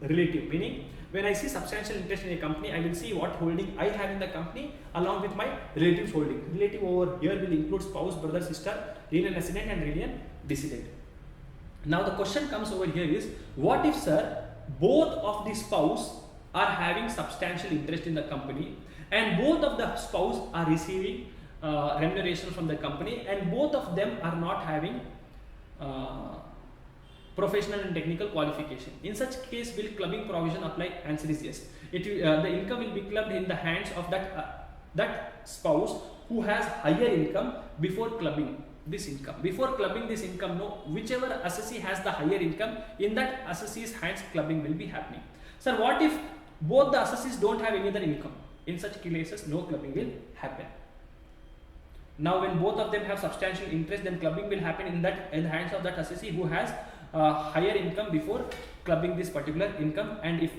relative, meaning when I see substantial interest in a company, I will see what holding I have in the company along with my relative's holding. Relative over here will include spouse, brother, sister, alien resident and alien dissident. Now the question comes over here is, what if sir, both of the spouse are having substantial interest in the company and both of the spouse are receiving remuneration from the company and both of them are not having professional and technical qualification. In such case, will clubbing provision apply? Answer is yes. The income will be clubbed in the hands of that spouse who has higher income before clubbing this income. Before clubbing this income, no, whichever assessee has the higher income, in that assessee's hands clubbing will be happening. Sir, what if both the assessees don't have any other income? In such cases, no clubbing will happen. Now, when both of them have substantial interest, then clubbing will happen in the hands of that assessee who has higher income before clubbing this particular income. And if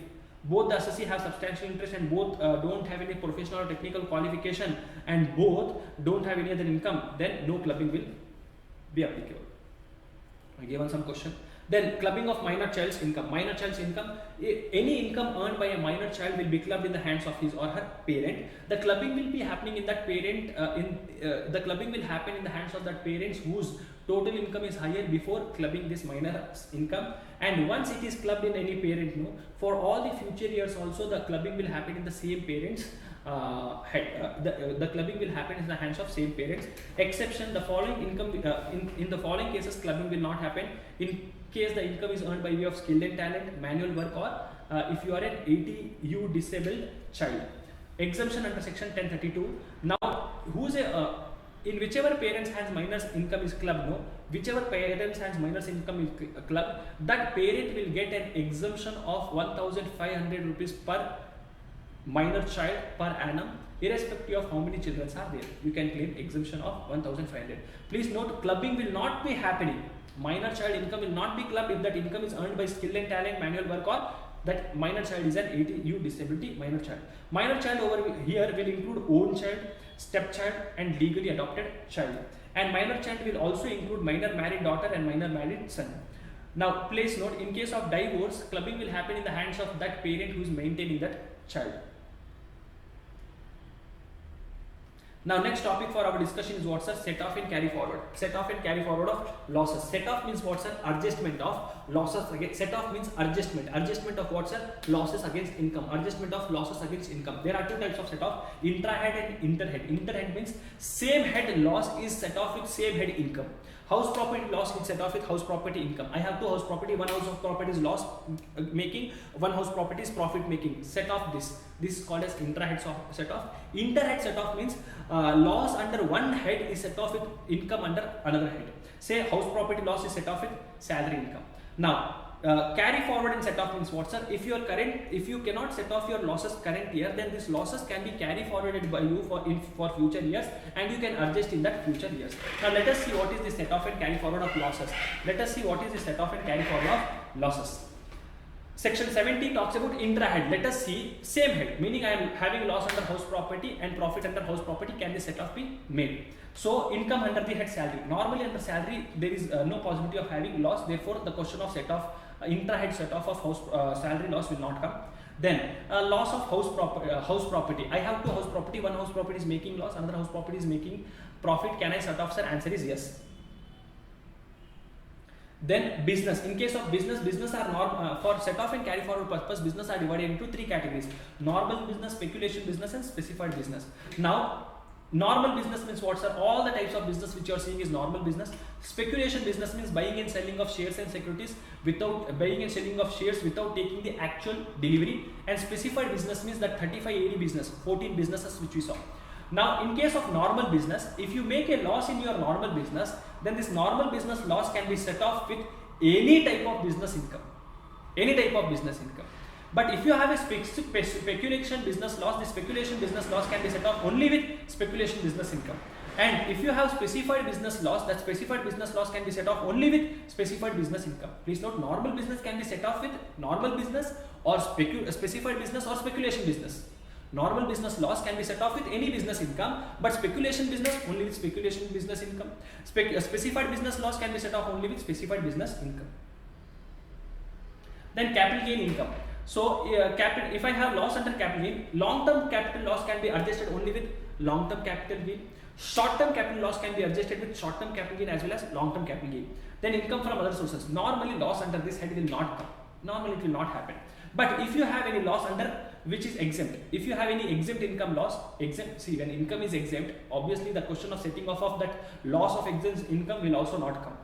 both the assessee have substantial interest and both don't have any professional or technical qualification and both don't have any other income, then no clubbing will be applicable. I given some question. Then clubbing of minor child's income. Minor child's income, any income earned by a minor child will be clubbed in the hands of his or her parent. The clubbing will be happening in that parent. The clubbing will happen in the hands of that parents whose total income is higher before clubbing this minor income. And once it is clubbed in any parent, no, for all the future years also the clubbing will happen in the same parents. The clubbing will happen in the hands of same parents. Exception: the following income in the following cases clubbing will not happen. In case the income is earned by way of skill and talent, manual work, or if you are an 80U disabled child. Exemption under section 1032. Now, in whichever parents has minor income is clubbed, no, whichever parents has minor income is clubbed, that parent will get an exemption of 1,500 rupees per minor child per annum, irrespective of how many children are there. You can claim exemption of 1,500. Please note, clubbing will not be happening. Minor child income will not be clubbed if that income is earned by skill and talent, manual work, or that minor child is an 80U disability minor child. Minor child over here will include own child, stepchild, and legally adopted child. And minor child will also include minor married daughter and minor married son. Now, please note, in case of divorce, clubbing will happen in the hands of that parent who is maintaining that child. Now, next topic for our discussion is what's a set off and carry forward. Set off and carry forward of losses. Set off means what's an adjustment of losses against, set off means adjustment. Adjustment of what, sir? Losses against income. Adjustment of losses against income. There are two types of set off, intra-head and inter-head. Inter-head means same head loss is set off with same head income. House property loss is set off with house property income. I have two house property, one house of property is loss making, one house property is profit making. Set off this. This is called as intra-head set off. Inter-head set off means loss under one head is set off with income under another head. Say house property loss is set off with salary income. Now carry forward in set off means what, sir? If you cannot set off your losses current year, then these losses can be carry forwarded by you for future years, and you can adjust in that future years. Now let us see what is the set off and carry forward of losses. Let us see what is the set off and carry forward of losses. Section 70 talks about intra-head. Let us see same head, meaning I am having loss under house property and profit under house property. Can the set off be made? So income under the head salary. Normally under salary there is no possibility of having loss. Therefore the question of set off intra-head set off of house salary loss will not come. Then loss of house property. I have two house property. One house property is making loss, another house property is making profit. Can I set off, sir? Answer is yes. Then business. In case of business are for set off and carry forward purpose, business are divided into three categories: normal business, speculation business, and specified business. Now normal business means what, sir? All the types of business which you are seeing is normal business. Speculation business means buying and selling of shares and securities without taking the actual delivery. And specified business means that 3580 business, 14 businesses which we saw. Now in case of normal business, if you make a loss in your normal business, then this normal business loss can be set off with any type of business income. Any type of business income. But if you have a speculation business loss, the speculation business loss can be set off only with speculation business income. And if you have specified business loss, that specified business loss can be set off only with specified business income. Please note, normal business can be set off with normal business or specified business or speculation business. Normal business loss can be set off with any business income, but speculation business only with speculation business income. Specified business loss can be set off only with specified business income. Then capital gain income. So if I have loss under capital gain, long-term capital loss can be adjusted only with long-term capital gain. Short-term capital loss can be adjusted with short-term capital gain as well as long-term capital gain. Then income from other sources. Normally loss under this head will not come. Normally it will not happen. But if you have any loss under which is exempt, if you have any exempt income loss, see when income is exempt, obviously the question of setting off of that loss of exempt income will also not come.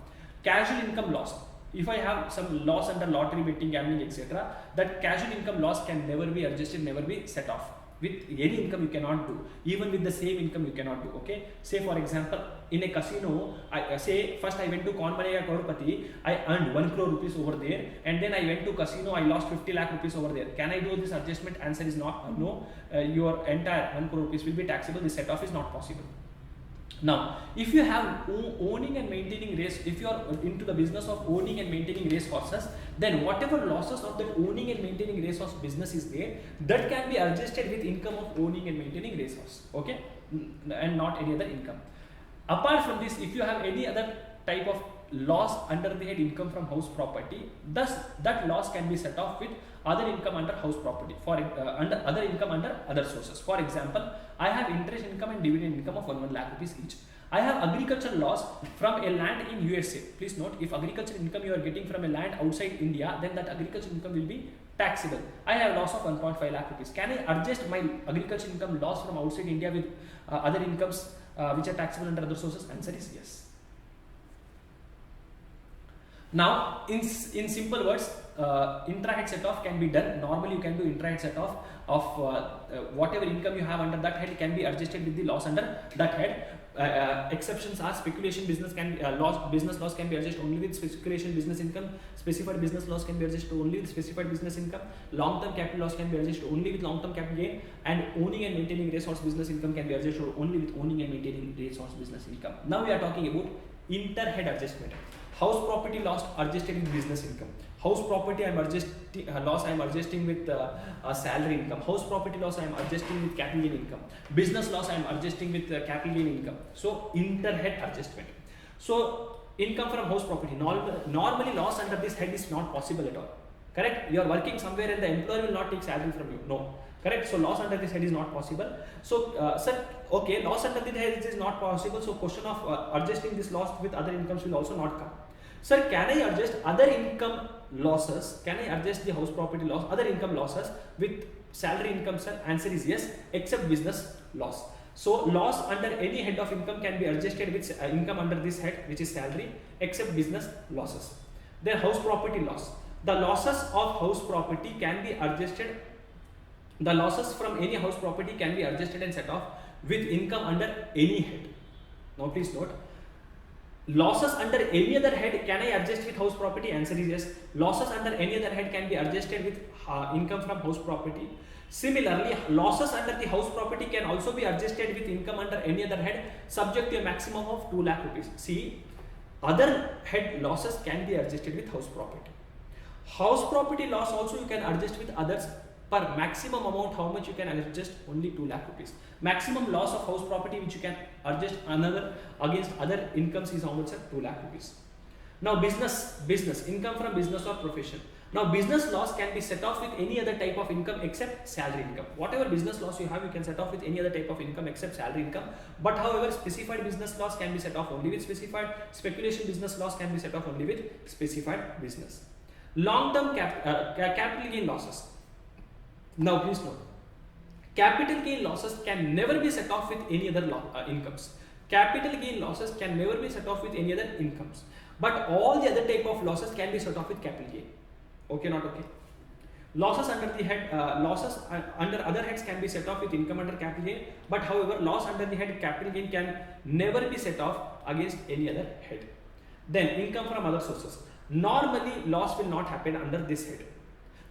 Casual income loss. If I have some loss under lottery, betting, gambling, etc., that casual income loss can never be adjusted, never be set off. With any income you cannot do, even with the same income you cannot do. Okay, say for example in a casino, I say first I went to Konbanaya Korpati, I earned 1 crore rupees over there, and then I went to casino, I lost 50 lakh rupees over there. Can I do this adjustment? Answer is not no. Your entire 1 crore rupees will be taxable. This set off is not possible. Now, if you have owning and maintaining race, if you are into the business of owning and maintaining race horses, then whatever losses of that owning and maintaining race horse business is there, that can be adjusted with income of owning and maintaining race horse. Okay, and not any other income. Apart from this, if you have any other type of loss under the head income from house property, thus that loss can be set off with other income under house property, for under other income under other sources. For example, I have interest income and dividend income of 1 lakh rupees each. I have agricultural loss from a land in USA. Please note, if agricultural income you are getting from a land outside India, then that agricultural income will be taxable. I have loss of 1.5 lakh rupees. Can I adjust my agricultural income loss from outside India with other incomes which are taxable under other sources? Answer is yes. Now, in simple words, intra-head set off can be done. Normally, you can do intra-head set off of whatever income you have under that head can be adjusted with the loss under that head. Exceptions are speculation business business loss can be adjusted only with speculation business income. Specified business loss can be adjusted only with specified business income. Long-term capital loss can be adjusted only with long-term capital gain, and owning and maintaining racehorse business income can be adjusted only with owning and maintaining racehorse business income. Now we are talking about inter-head adjustment. House property loss adjusted with business income. House property loss I am adjusting with salary income. House property loss I am adjusting with capital gain income. Business loss I am adjusting with capital gain income. So inter-head adjustment. So income from house property. Normally loss under this head is not possible at all. Correct? You are working somewhere and the employer will not take salary from you. No. Correct? So loss under this head is not possible. So sir, okay, loss under this head is not possible. So question of adjusting this loss with other incomes will also not come. Sir, can I adjust other income losses? Can I adjust the house property loss, other income losses with salary income, sir? Answer is yes, except business loss. So loss under any head of income can be adjusted with income under this head, which is salary, except business losses. Then house property loss. The losses of house property can be adjusted. The losses from any house property can be adjusted and set off with income under any head. Now please note, losses under any other head, can I adjust with house property? Answer is yes. Losses under any other head can be adjusted with income from house property. Similarly, losses under the house property can also be adjusted with income under any other head, subject to a maximum of 2 lakh rupees. See, other head losses can be adjusted with house property. House property loss also you can adjust with others. Per maximum amount, how much you can adjust? Only 2 lakh rupees. Maximum loss of house property which you can adjust another against other incomes is how much, sir? 2 lakh rupees. Now business income from business or profession. Now business loss can be set off with any other type of income except salary income. Whatever business loss you have, you can set off with any other type of income except salary income. But however, specified business loss can be set off only with specified. Speculation business loss can be set off only with specified business. Long-term capital gain losses. Now please note, capital gain losses can never be set off with any other incomes. Capital gain losses can never be set off with any other incomes. But all the other type of losses can be set off with capital gain. Okay, not okay. Losses under the head, under other heads can be set off with income under capital gain. But however, loss under the head capital gain can never be set off against any other head. Then income from other sources. Normally, loss will not happen under this head.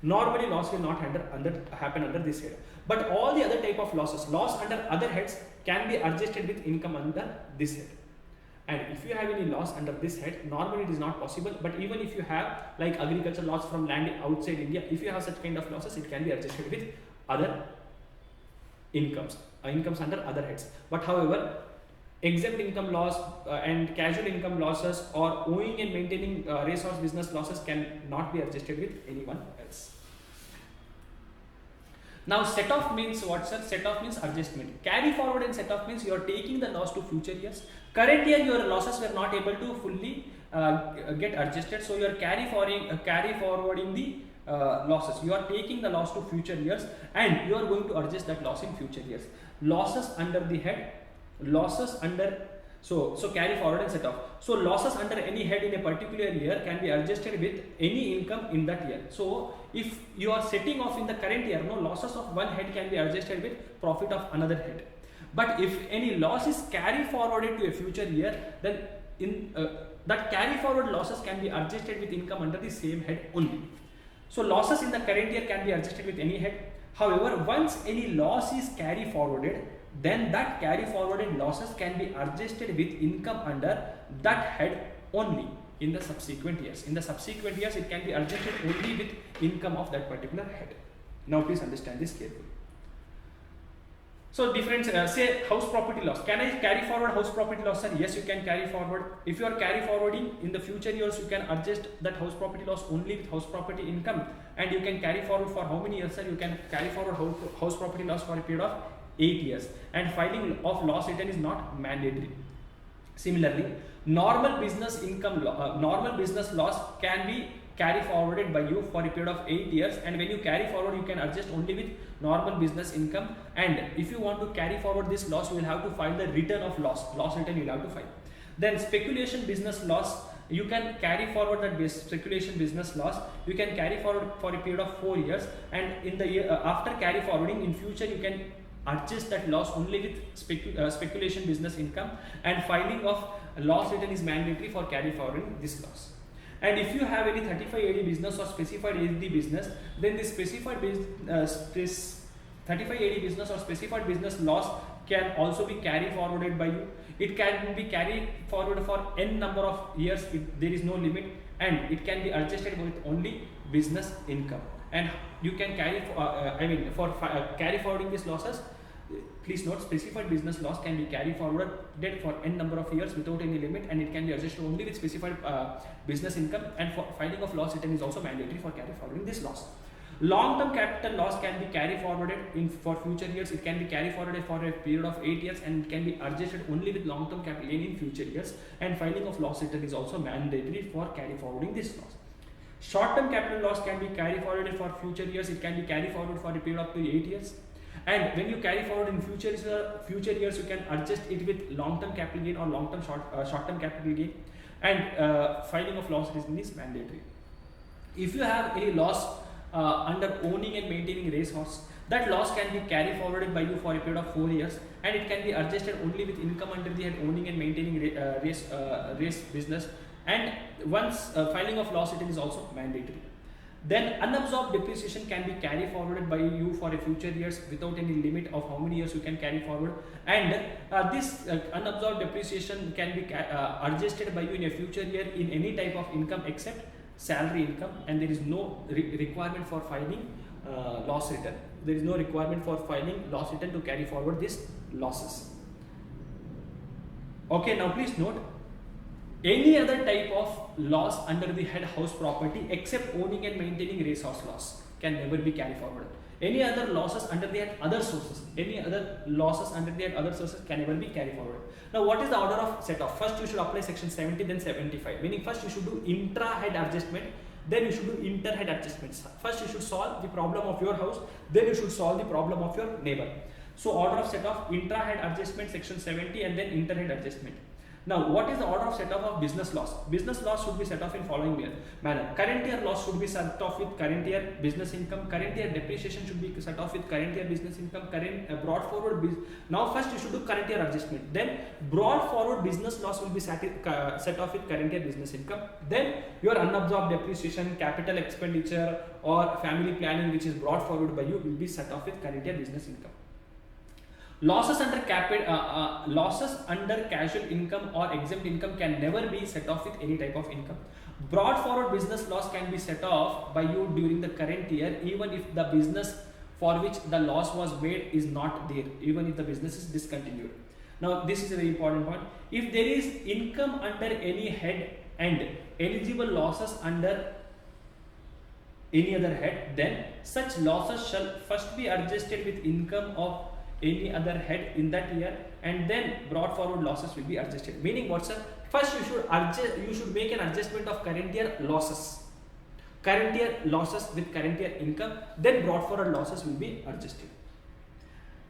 Normally, loss will not happen under this head. But all the other type of losses, loss under other heads can be adjusted with income under this head. And if you have any loss under this head, normally it is not possible. But even if you have like agriculture loss from land outside India, if you have such kind of losses, it can be adjusted with other incomes under other heads. But however, exempt income loss and casual income losses or owing and maintaining racehorse business losses can not be adjusted with anyone else. Now set off means what, sir? Set off means adjustment. Carry forward and set off means you are taking the loss to future years. Current year your losses were not able to fully get adjusted, so you are carry forwarding the losses. You are taking the loss to future years and you are going to adjust that loss in future years. Losses under the head, losses under, so carry forward and set off. So losses under any head in a particular year can be adjusted with any income in that year. So if you are setting off in the current year, no, losses of one head can be adjusted with profit of another head. But if any loss is carry forwarded to a future year, then in that carry forward losses can be adjusted with income under the same head only. So losses in the current year can be adjusted with any head. However, once any loss is carry forwarded, then that carry forwarded losses can be adjusted with income under that head only in the subsequent years. In the subsequent years, it can be adjusted only with income of that particular head. Now please understand this carefully. So different, say house property loss. Can I carry forward house property loss, sir? Yes, you can carry forward. If you are carry forwarding in the future years, you can adjust that house property loss only with house property income, and you can carry forward for how many years, sir? You can carry forward house property loss for a period of 8 years, and filing of loss return is not mandatory. Similarly, normal business loss can be carry forwarded by you for a period of 8 years, and when you carry forward, you can adjust only with normal business income. And if you want to carry forward this loss, you will have to file the return of loss return you will have to file. Then speculation business loss, you can carry forward that speculation business loss. You can carry forward for a period of 4 years, and in the year after carry forwarding in future, you can adjust that loss only with speculation business income, and filing of loss return is mandatory for carry forwarding this loss. And if you have any 35AD business or specified AD business, then this 35AD business or specified business loss can also be carry forwarded by you. It can be carried forward for n number of years, there is no limit, and it can be adjusted with only business income. And you can carry for carry forwarding these losses, please note, specified business loss can be carried forward for n number of years without any limit, and it can be adjusted only with specified business income, and for filing of loss return is also mandatory for carry forwarding this loss. Long-term capital loss can be carry forwarded for future years. It can be carry forwarded for a period of 8 years and it can be adjusted only with long-term capital gain in future years. And filing of loss return is also mandatory for carry forwarding this loss. Short-term capital loss can be carry forwarded for future years. It can be carry forward for a period up to 8 years. And when you carry forward in future years, you can adjust it with long-term capital gain or long-term short-term capital gain. And filing of loss return is mandatory. If you have any loss under owning and maintaining racehorse, that loss can be carry forwarded by you for a period of 4 years, and it can be adjusted only with income under the head owning and maintaining race business. And once filing of loss return is also mandatory. Then unabsorbed depreciation can be carry forwarded by you for a future years without any limit of how many years you can carry forward. And this unabsorbed depreciation can be adjusted by you in a future year in any type of income except salary income, and there is no requirement for filing loss return. There is no requirement for filing loss return to carry forward these losses. Okay, now please note, any other type of loss under the head house property except owning and maintaining racehorse loss can never be carried forward. Any other losses under the head other sources, can never be carried forward. Now, what is the order of set off? First, you should apply section 70, then 75. Meaning, first you should do intra-head adjustment, then you should do inter-head adjustments. First, you should solve the problem of your house, then you should solve the problem of your neighbor. So, order of set off: intra-head adjustment, section 70, and then inter-head adjustment. Now, what is the order of set off of business loss? Business loss should be set off in following manner. Current year loss should be set off with current year business income. Current year depreciation should be set off with current year business income. Brought forward now first you should do current year adjustment. Then brought forward business loss will be set off with current year business income. Then your unabsorbed depreciation, capital expenditure, or family planning which is brought forward by you will be set off with current year business income. Losses under casual income or exempt income can never be set off with any type of income. Brought forward business loss can be set off by you during the current year, even if the business for which the loss was made is not there, even if the business is discontinued. Now, this is a very important point. If there is income under any head and eligible losses under any other head, then such losses shall first be adjusted with income of any other head in that year, and then brought forward losses will be adjusted. Meaning what, sir? First you should make an adjustment of current year losses with current year income, then brought forward losses will be adjusted.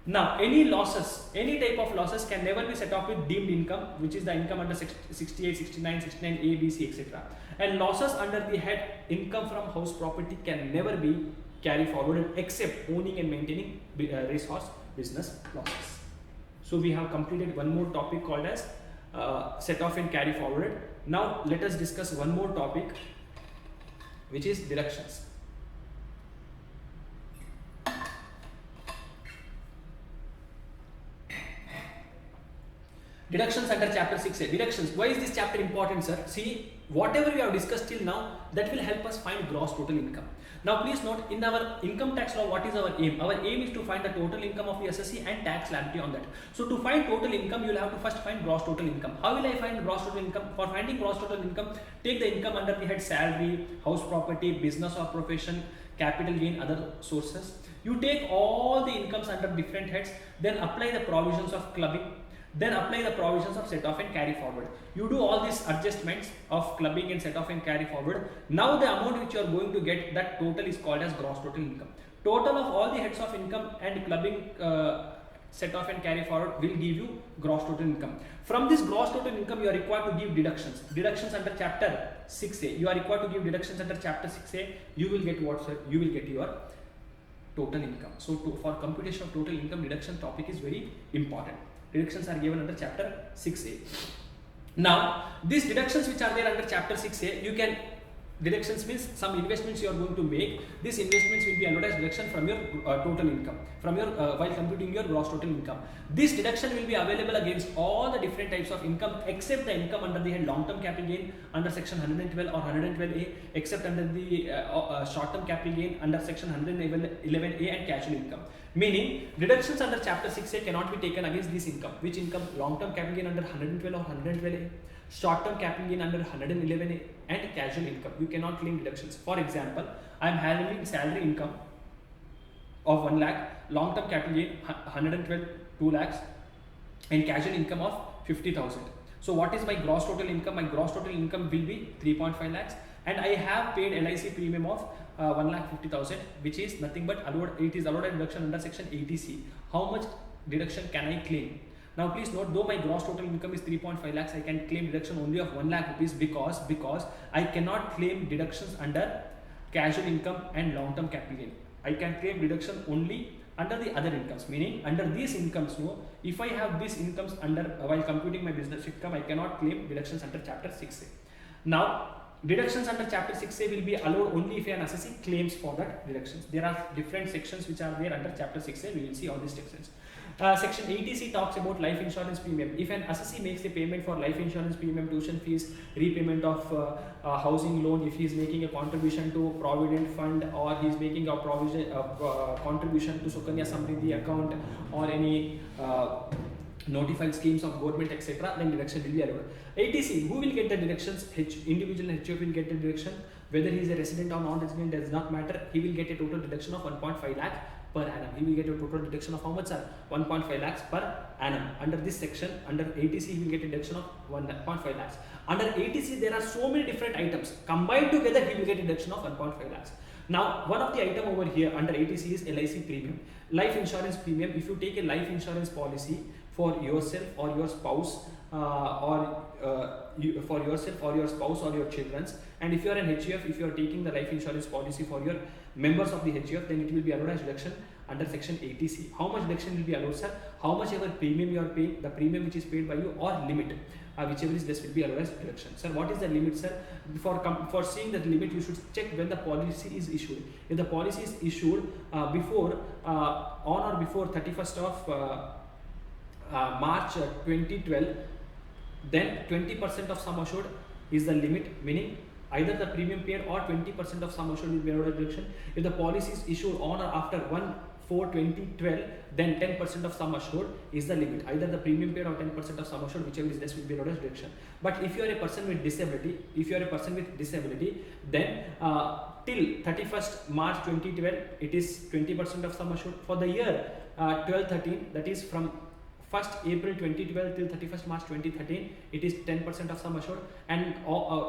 Now, any type of losses can never be set off with deemed income, which is the income under 68, 69, 69A, B, C, etc. And losses under the head income from house property can never be carried forward except owning and maintaining racehorse business losses. So we have completed one more topic called as set off and carry forward. Now let us discuss one more topic, which is deductions. Deductions under chapter 6A. Deductions. Why is this chapter important, sir? See, whatever we have discussed till now, that will help us find gross total income. Now, please note, in our income tax law, what is our aim? Our aim is to find the total income of the assessee and tax liability on that. So, to find total income, you will have to first find gross total income. How will I find gross total income? For finding gross total income, take the income under the head salary, house property, business or profession, capital gain, other sources. You take all the incomes under different heads, then apply the provisions of clubbing, then apply the provisions of set off and carry forward. You do all these adjustments of clubbing and set off and carry forward. Now the amount which you are going to get, that total is called as gross total income. Total of all the heads of income and clubbing, set off and carry forward will give you gross total income. From this gross total income, you are required to give deductions. Deductions under chapter 6A. You are required to give deductions under chapter 6A. You will get what, sir? You will get your total income. So for computation of total income, deduction topic is very important. Deductions are given under chapter 6A. Now, these deductions which are there under chapter 6A, you can, deductions means some investments you are going to make. These investments will be allowed as deduction from your total income, from your while computing your gross total income. This deduction will be available against all the different types of income except the income under the head long-term capital gain under section 112 or 112A, except under the short-term capital gain under section 111A and casual income. Meaning deductions under chapter 6A cannot be taken against this income. Which income? Long term capital gain under 112 or 112A, short term capital gain under 111A, and casual income. You cannot claim deductions. For example, I am handling salary income of 1 lakh, long term capital gain 112, 2 lakhs, and casual income of 50,000. So what is my gross total income? My gross total income will be 3.5 lakhs, and I have paid LIC premium of 1,50,000, which is nothing but allowed. It is allowed deduction under section 80C. How much deduction can I claim? Now please note, though my gross total income is 3.5 lakhs, I can claim deduction only of 1 lakh rupees because I cannot claim deductions under casual income and long term capital gain. I can claim deduction only under the other incomes, meaning under these incomes. No, if I have these incomes under while computing my business income, I cannot claim deductions under chapter 6A. Now deductions under chapter 6A will be allowed only if an assessee claims for that deductions. There are different sections which are there under chapter 6A. We will see all these sections. Section 80C talks about life insurance premium. If an assessee makes a payment for life insurance premium, tuition fees, repayment of housing loan, if he is making a contribution to provident fund, or he is making a contribution to Sukanya Samriddhi account, or any notified schemes of government, etc., then deduction will be allowed. 80C, who will get the deductions? Individual and HUF will get the deduction. Whether he is a resident or non-resident does not matter. He will get a total deduction of 1.5 lakh per annum. He will get a total deduction of how much, sir? 1.5 lakhs per annum. Under this section, under 80C, he will get a deduction of 1.5 lakhs. Under 80C, there are so many different items. Combined together, he will get a deduction of 1.5 lakhs. Now, one of the item over here under 80C is LIC premium. Life insurance premium. If you take a life insurance policy for yourself or your spouse, for yourself or your spouse or your children's, and if you are an HUF, if you are taking the life insurance policy for your members of the HUF, then it will be allowed as deduction under section 80C. How much deduction will be allowed, sir? How much ever premium you are paying, the premium which is paid by you, or limit, whichever is this will be allowed as deduction. Sir, what is the limit, sir? For seeing that limit, you should check when the policy is issued. If the policy is issued before on or before 31st of March 2012, then 20% of sum assured is the limit, meaning either the premium paid or 20% of sum assured will be allowed as deduction. If the policy is issued on or after 1/4/2012, then 10% of sum assured is the limit. Either the premium paid or 10% of sum assured, whichever is less, will be allowed as deduction. But if you are a person with disability, then till 31st March 2012, it is 20% of sum assured. For the year 12-13, that is from 1st April 2012 till 31st March 2013, it is 10% of sum assured. And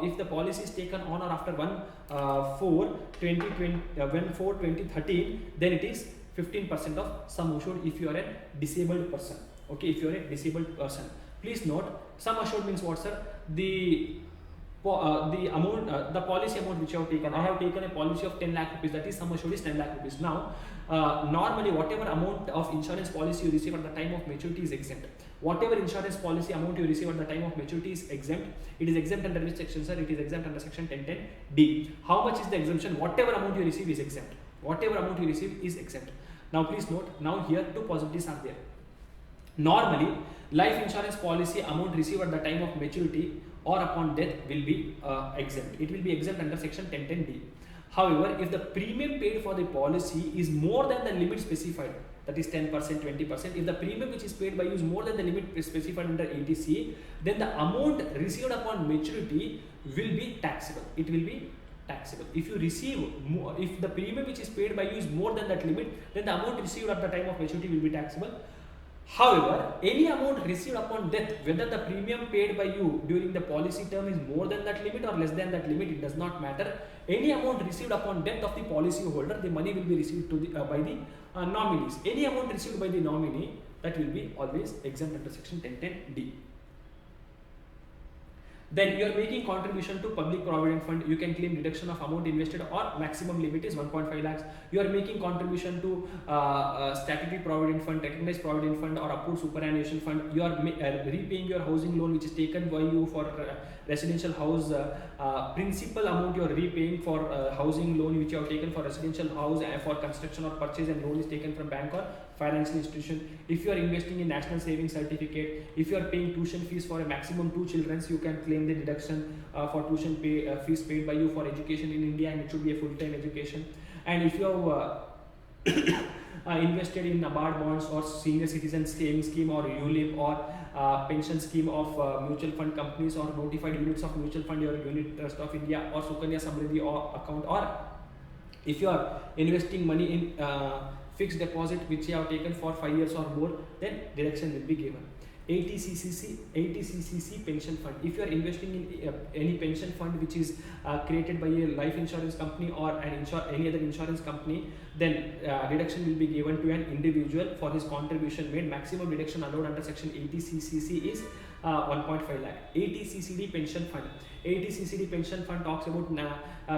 if the policy is taken on or after 1/4/2013, then it is 15% of sum assured if you are a disabled person. Okay, if you are a disabled person. Please note, sum assured means what, sir? The amount, the policy amount which I have taken. I have taken a policy of 10 lakh rupees. That is, sum assured is 10 lakh rupees. Now, normally whatever amount of insurance policy you receive at the time of maturity is exempt. Whatever insurance policy amount you receive at the time of maturity is exempt. It is exempt under which section, sir? It is exempt under section 1010D. How much is the exemption? Whatever amount you receive is exempt. Whatever amount you receive is exempt. Now please note, now here two possibilities are there. Normally, life insurance policy amount received at the time of maturity or upon death will be exempt. It will be exempt under section 1010D. However, if the premium paid for the policy is more than the limit specified, that is 10%, 20%, if the premium which is paid by you is more than the limit specified under 80C, then the amount received upon maturity will be taxable. It will be taxable. If you receive more, if the premium which is paid by you is more than that limit, then the amount received at the time of maturity will be taxable. However, any amount received upon death, whether the premium paid by you during the policy term is more than that limit or less than that limit, it does not matter. Any amount received upon death of the policy holder, the money will be received to by the nominees. Any amount received by the nominee, that will be always exempt under section 1010D. Then you are making contribution to public provident fund, you can claim deduction of amount invested, or maximum limit is 1.5 lakhs. You are making contribution to statutory provident fund, recognized provident fund, or approved superannuation fund. You are repaying your housing loan which is taken by you for residential house. Principal amount you are repaying for housing loan which you have taken for residential house and for construction or purchase, and loan is taken from bank or financial institution. If you are investing in national savings certificate, if you are paying tuition fees for a maximum 2 children, you can claim the deduction for tuition fees paid by you for education in India, and it should be a full-time education. And if you have invested in NABARD bonds or senior citizen savings scheme or ULIP or pension scheme of mutual fund companies or notified units of mutual fund or unit trust of India or Sukanya Samriddhi or account, or if you are investing money in fixed deposit which you have taken for 5 years or more, then deduction will be given. 80CCC pension fund. If you are investing in any pension fund which is created by a life insurance company or any other insurance company, then deduction will be given to an individual for his contribution made. Maximum deduction allowed under section 80CCC is 1.5 lakh. 80CCD pension fund. 80CCD pension fund talks about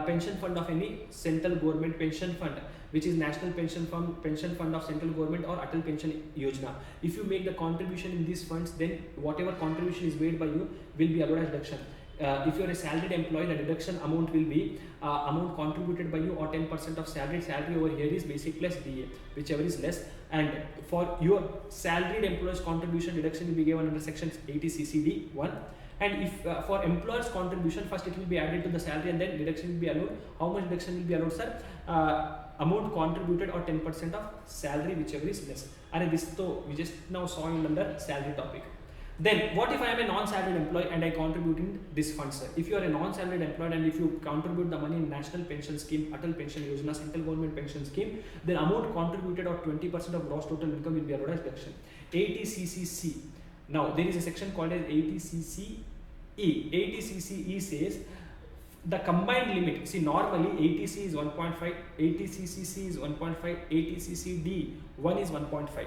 pension fund of any central government pension fund, which is National Pension Fund of Central Government or Atal Pension Yojana. If you make the contribution in these funds, then whatever contribution is made by you will be allowed as deduction. If you are a salaried employee, the deduction amount will be amount contributed by you or 10% of salary. Salary over here is basic plus DA, whichever is less. And for your salaried employees contribution, deduction will be given under section 80CCD 1. And if for employers contribution, first it will be added to the salary and then deduction will be allowed. How much deduction will be allowed, sir? Amount contributed or 10% of salary, whichever is less. And this we just now saw in under salary topic. Then what if I am a non-salaried employee and I contribute in this fund, sir? If you are a non-salaried employee and if you contribute the money in National Pension Scheme, Atal Pension Yojana, Central Government Pension Scheme, then amount contributed or 20% of gross total income will be allowed as deduction. 80CCC. Now there is a section called as 80CCE. 80CCE says the combined limit. See, normally 80C is 1.5, 80CCC is 1.5, 80CCD 1 is 1.5.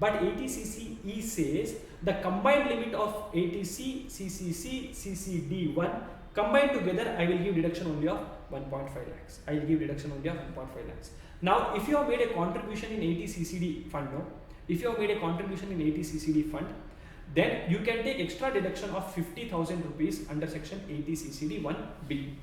But 80CCE says the combined limit of 80C, CCC, CCD1 combined together, I will give deduction only of 1.5 lakhs. I will give deduction only of 1.5 lakhs. Now, if you have made a contribution in 80CCD fund, no? If you have made a contribution in 80CCD fund, then you can take extra deduction of 50,000 rupees under section 80CCD 1B.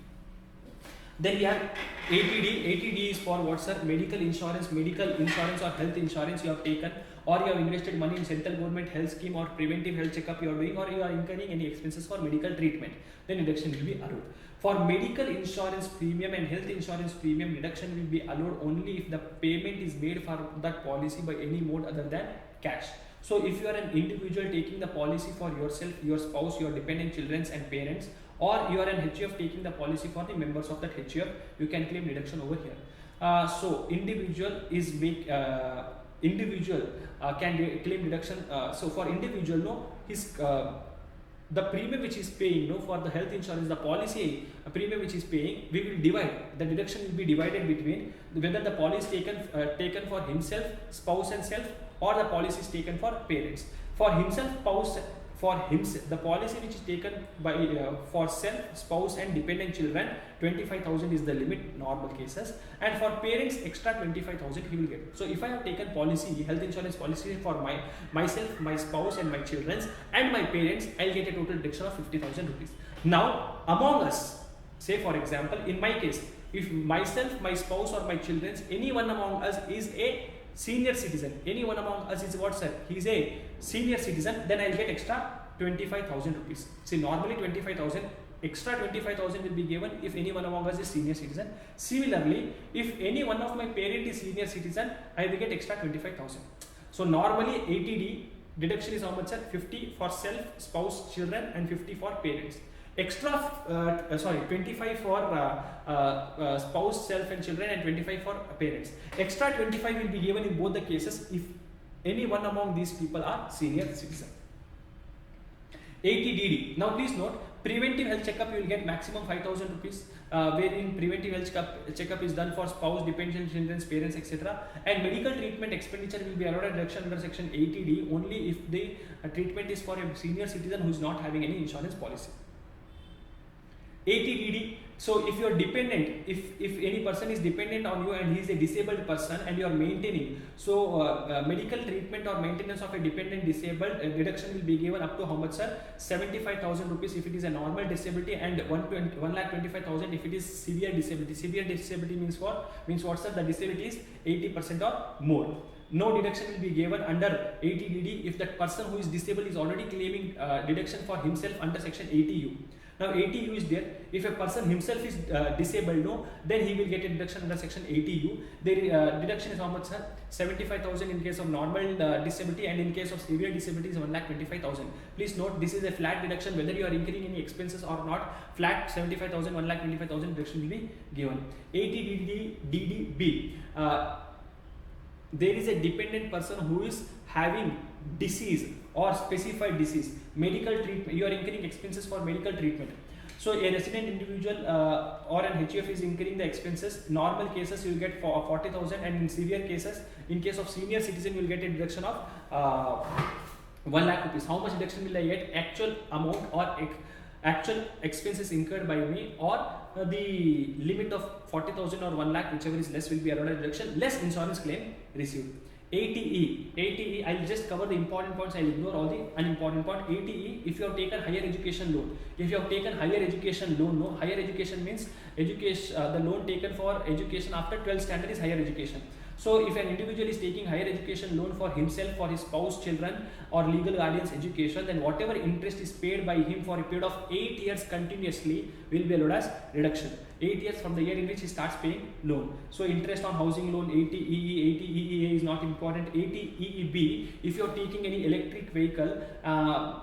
Then you have ATD. ATD is for what, sir? Medical insurance or health insurance you have taken, or you have invested money in central government health scheme or preventive health checkup you are doing, or you are incurring any expenses for medical treatment. Then deduction will be allowed. For medical insurance premium and health insurance premium, deduction will be allowed only if the payment is made for that policy by any mode other than cash. So if you are an individual taking the policy for yourself, your spouse, your dependent children and parents, or you are an HUF taking the policy for the members of that HUF, you can claim deduction over here. So individual can claim deduction. So for individual, no, his the premium which is paying, no, for the health insurance, the policy premium which is paying, we will divide. The deduction will be divided between whether the policy is taken for himself, spouse and self, or the policy is taken for parents. For himself, the policy which is taken by for self, spouse and dependent children, 25,000 is the limit, normal cases, and for parents extra 25,000 he will get. So if I have taken policy, health insurance policy for myself, my spouse and my children and my parents, I'll get a total deduction of 50,000 rupees. Now among us, say for example, in my case, if myself, my spouse or my children, anyone among us is a senior citizen, anyone among us is what, sir? He is a senior citizen, then I'll get extra 25,000 rupees. See, normally 25,000, extra 25,000 will be given if anyone among us is senior citizen. Similarly, if any one of my parent is senior citizen, I will get extra 25,000. So normally ATD deduction is how much, sir? 50 for self, spouse, children, and 50 for parents. Extra 25 for spouse, self and children, and 25 for parents. Extra 25 will be given in both the cases if any one among these people are senior citizen. ATDD. Now please note, preventive health checkup you will get maximum 5,000 rupees, wherein preventive health checkup is done for spouse, dependent children, parents, etc. And medical treatment expenditure will be allowed a deduction under section 80D only if the treatment is for a senior citizen who is not having any insurance policy. ATDD. So if you are dependent, if any person is dependent on you and he is a disabled person and you are maintaining, so medical treatment or maintenance of a dependent disabled, deduction will be given up to how much, sir? 75,000 rupees if it is a normal disability, and 1,25,000 if it is severe disability. Severe disability means what? Means what, sir? The disability is 80% or more. No deduction will be given under ATDD if that person who is disabled is already claiming deduction for himself under section 80U. Now 80U is there. If a person himself is disabled, no, then he will get a deduction under section 80U. The deduction is how much, sir? 75,000 in case of normal disability, and in case of severe disability is 1,25,000. Please note, this is a flat deduction whether you are incurring any expenses or not. Flat 75,000, 1,25,000 deduction will be given. 80DDB. There is a dependent person who is having disease or specified disease, medical treatment. You are incurring expenses for medical treatment. So a resident individual or an HUF is incurring the expenses. Normal cases you will get 40,000, and in severe cases, in case of senior citizen, you will get a deduction of 1 lakh rupees. How much deduction will I get? Actual amount or actual expenses incurred by me, or the limit of 40,000 or 1 lakh, whichever is less, will be allowed a deduction, less insurance claim received. 80E, I'll just cover the important points, I'll ignore all the unimportant point. 80E, if you have taken higher education loan, no, higher education means education, the loan taken for education after 12th standard is higher education. So if an individual is taking higher education loan for himself, for his spouse, children, or legal guardian's education, then whatever interest is paid by him for a period of 8 years continuously will be allowed as reduction. 8 years from the year in which he starts paying loan. So interest on housing loan, 80EE, 80EEA is not important. 80EEB, if you are taking any electric vehicle,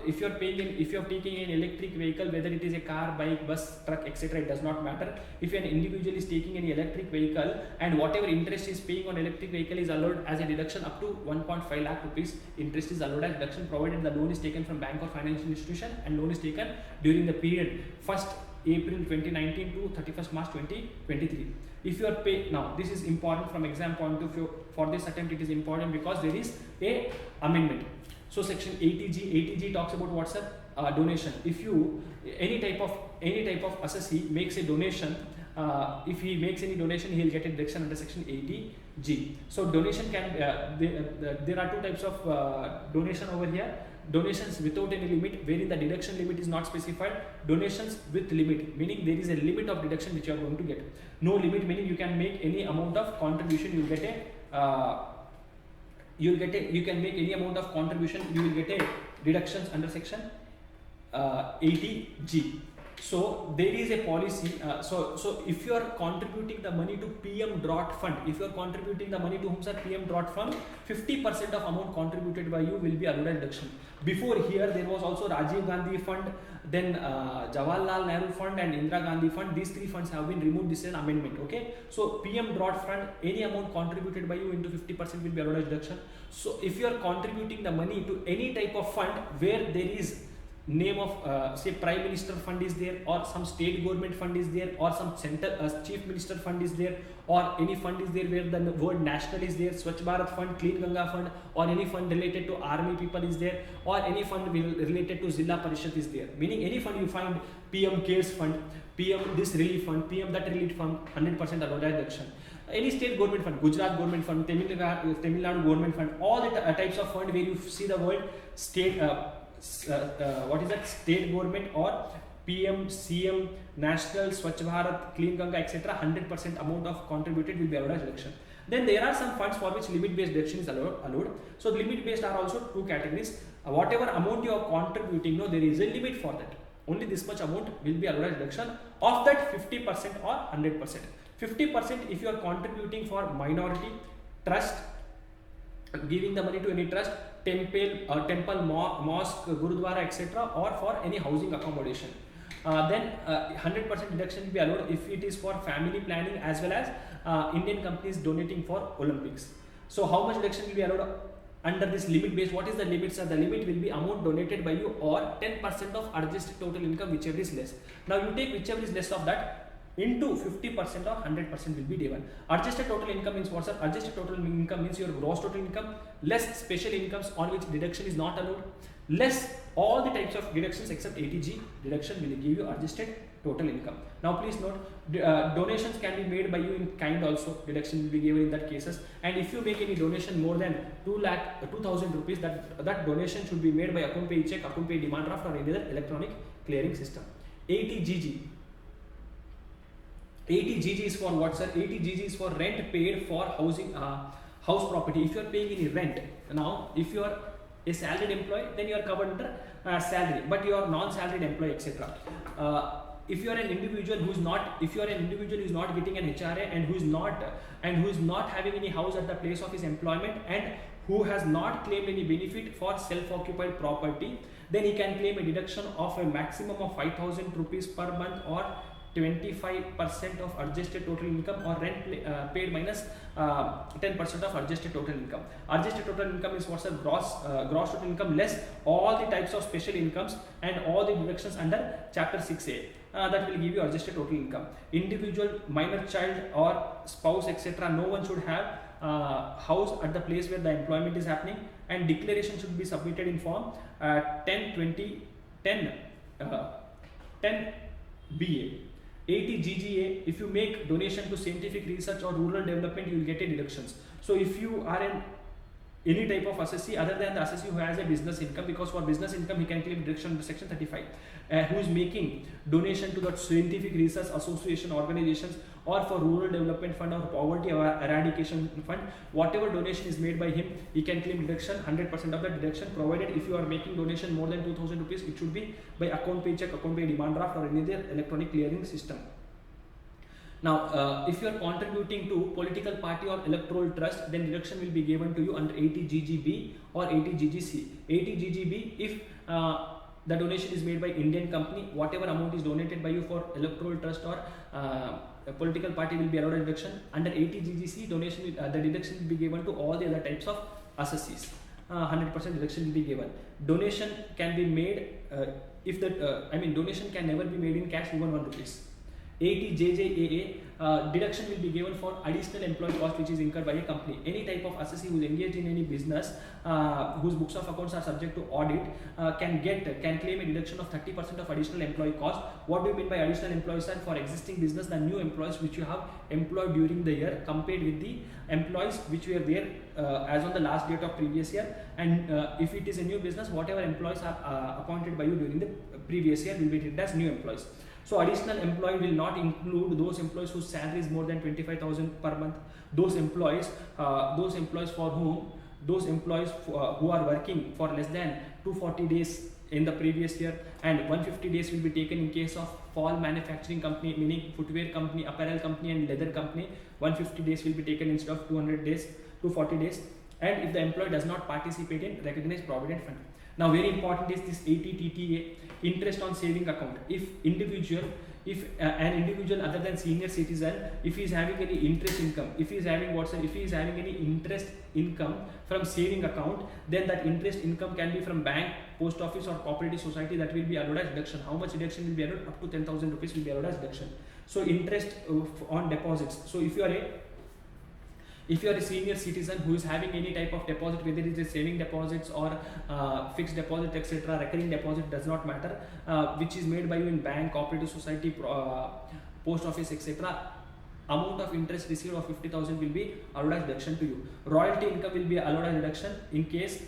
if you are taking an electric vehicle, whether it is a car, bike, bus, truck, etc., it does not matter. If an individual is taking any electric vehicle and whatever interest is paying on electric vehicle is allowed as a deduction up to 1.5 lakh rupees, interest is allowed as deduction provided the loan is taken from bank or financial institution and loan is taken during the period 1st April 2019 to 31st March 2023. If you are paid, now this is important from exam point of view. For this attempt it is important because there is a amendment. So section 80G talks about what's a donation. If you any type of assessee makes a donation, if he makes any donation, he will get a deduction under section 80G. So donation can there are two types of donation over here. Donations without any limit, wherein the deduction limit is not specified. Donations with limit, meaning there is a limit of deduction which you are going to get. No limit, meaning you can make any amount of contribution, you will get a you can make any amount of contribution, you will get a deductions under section 80G. So there is a policy. So if you are contributing the money to PM drought fund, if you are contributing the money to whom, sir? PM drought fund, 50% of amount contributed by you will be allowed a deduction. Before here there was also Rajiv Gandhi fund, then Jawaharlal Nehru fund and Indira Gandhi fund. These three funds have been removed. This is an amendment. Okay. So PM drought fund, any amount contributed by you into 50% will be allowed a deduction. So if you are contributing the money to any type of fund where there is name of say Prime Minister fund is there, or some state government fund is there, or some center Chief Minister fund is there, or any fund is there where the word national is there, Swachh Bharat fund, Clean Ganga fund, or any fund related to army people is there, or any fund related to Zilla Parishad is there, meaning any fund you find, PM CARES fund, PM this relief fund, PM that relief fund, 100% allowed deduction. Any state government fund, Gujarat government fund, Tamil Nadu government fund, all the types of fund where you see the word state what is that, state government or PM, CM, national, Swachh Bharat, Clean Ganga, etc., 100% amount of contributed will be allowed as deduction. Then there are some funds for which limit based deduction is allowed. So the limit based are also two categories. Whatever amount you are contributing, no, there is a limit for that. Only this much amount will be allowed as deduction. Of that, 50% or 100%. 50% if you are contributing for minority, trust, giving the money to any trust, temple, mosque, gurudwara, etc., or for any housing accommodation. Then 100% deduction will be allowed if it is for family planning as well as Indian companies donating for Olympics. So how much deduction will be allowed under this limit base? What is the limit, sir? The limit will be amount donated by you or 10% of adjusted total income, whichever is less. Now you take whichever is less of that into 50% or 100% will be given. Adjusted total income means what, sir? Adjusted total income means your gross total income less special incomes on which deduction is not allowed, less all the types of deductions except 80G deduction will give you adjusted total income. Now please note, donations can be made by you in kind also, deduction will be given in that cases. And if you make any donation more than 2,000 rupees, that donation should be made by account pay check, account pay demand draft, or any other electronic clearing system. 80GG is for what, sir? 80GG is for rent paid for housing, house property. If you are paying any rent, now if you are a salaried employee, then you are covered under salary, but you are non-salaried employee, etc. If you are an individual who is not, if you are an individual who is not getting an HRA and who is not having any house at the place of his employment and who has not claimed any benefit for self-occupied property, then he can claim a deduction of a maximum of 5,000 rupees per month or 25% of adjusted total income, or rent paid minus 10% of adjusted total income. Adjusted total income is what's a gross total income less all the types of special incomes and all the deductions under chapter 6A. That will give you adjusted total income. Individual, minor child or spouse, etc. no one should have house at the place where the employment is happening, and declaration should be submitted in form 10 BA. 80 GGA, if you make donation to scientific research or rural development, you will get a deductions. So if you are an any type of assessee other than the assessee who has a business income, because for business income he can claim deduction under section 35, who is making donation to the scientific research association organizations or for rural development fund or poverty eradication fund, whatever donation is made by him, he can claim deduction, 100% of the deduction, provided if you are making donation more than 2,000 rupees, it should be by account pay check, account pay demand draft, or any other electronic clearing system. Now, if you are contributing to political party or electoral trust, then deduction will be given to you under 80 GGB or 80 GGC. 80 GGB if the donation is made by Indian company, whatever amount is donated by you for electoral trust or a political party will be allowed a deduction. Under 80 GGC, donation the deduction will be given to all the other types of assessees. 100% deduction will be given. Donation can be made if the donation can never be made in cash, even 1 rupees. 80 JJAA, deduction will be given for additional employee cost which is incurred by a company. Any type of assessee who is engaged in any business whose books of accounts are subject to audit can claim a deduction of 30% of additional employee cost. What do you mean by additional employees? Are for existing business, the new employees which you have employed during the year compared with the employees which were there as on the last date of previous year, and if it is a new business, whatever employees are appointed by you during the previous year will be treated as new employees. So additional employee will not include those employees whose salary is more than 25,000 per month. Those employees who are working for less than 240 days in the previous year, and 150 days will be taken in case of fall manufacturing company, meaning footwear company, apparel company and leather company. 150 days will be taken instead of 240 days, and if the employee does not participate in recognized provident fund. Now very important is this 80 TTA, interest on saving account. If an individual other than senior citizen, if he is having any interest income, if he is having any interest income from saving account, then that interest income can be from bank, post office or cooperative society, that will be allowed as deduction. How much deduction will be allowed? Up to 10,000 rupees will be allowed as deduction. So interest on deposits. So if you are a senior citizen who is having any type of deposit, whether it is saving deposits or fixed deposit, etc., recurring deposit, does not matter, which is made by you in bank, cooperative society, post office, etc., amount of interest received of 50,000 will be allowed as deduction to you. Royalty income will be allowed as deduction in case.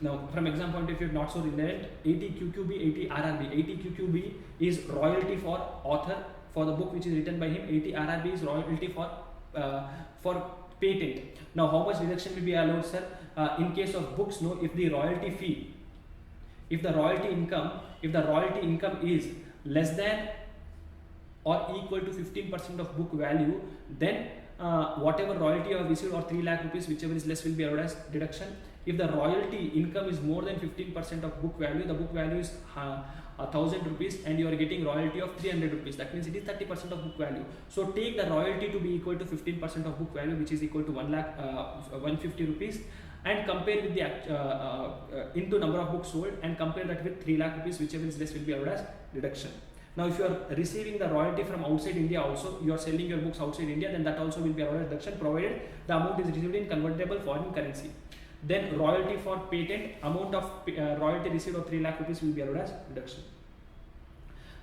Now, from exam point of view, not so relevant. 80 QQB, 80 RRB. 80 QQB is royalty for author for the book which is written by him. 80 RRB is royalty for patent. Now, how much deduction will be allowed, sir? In case of books, no. If the royalty income is less than or equal to 15% of book value, then whatever royalty you have received, or 3 lakh rupees, whichever is less, will be allowed as deduction. If the royalty income is more than 15% of book value, the book value is 1,000 rupees and you are getting royalty of 300 rupees, that means it is 30% of book value. So take the royalty to be equal to 15% of book value, which is equal to 150 rupees, and compare with the into number of books sold, and compare that with 3 lakh rupees, whichever is less will be allowed as deduction. Now, if you are receiving the royalty from outside India also, you are selling your books outside India, then that also will be allowed as deduction, provided the amount is received in convertible foreign currency. Then royalty for patent, amount of royalty received of 3 lakh rupees will be allowed as deduction.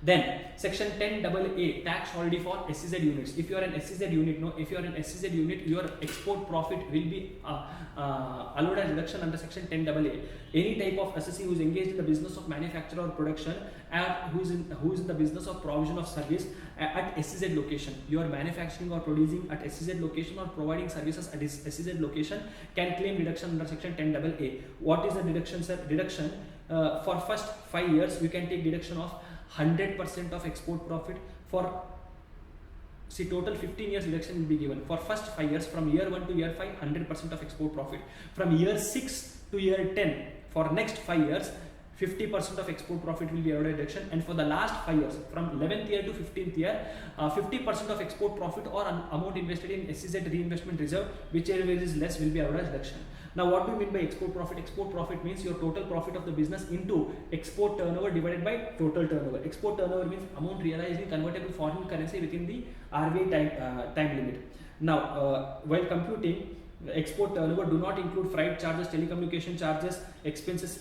Then section 10AA tax holiday for SEZ units. If you are an SEZ unit, no, if you are an SEZ unit, your export profit will be allowed as deduction under section 10AA. Any type of assessee who is engaged in the business of manufacture or production and who is in the business of provision of service at SEZ location. You are manufacturing or producing at SEZ location or providing services at SEZ location can claim deduction under section 10AA. What is the deduction, sir? Deduction for first 5 years you can take deduction of 100% of export profit. For total 15 years deduction will be given. For first 5 years, from year 1 to year 5, 100% of export profit. From year 6 to year 10, for next 5 years, 50% of export profit will be allowed deduction, and for the last 5 years, from 11th year to 15th year, 50% of export profit or an amount invested in SEZ reinvestment reserve, whichever is less, will be allowed deduction. Now, what do you mean by export profit? Export profit means your total profit of the business into export turnover divided by total turnover. Export turnover means amount realized in convertible foreign currency within the RBI time limit. Now, while computing export turnover, do not include freight charges, telecommunication charges, expenses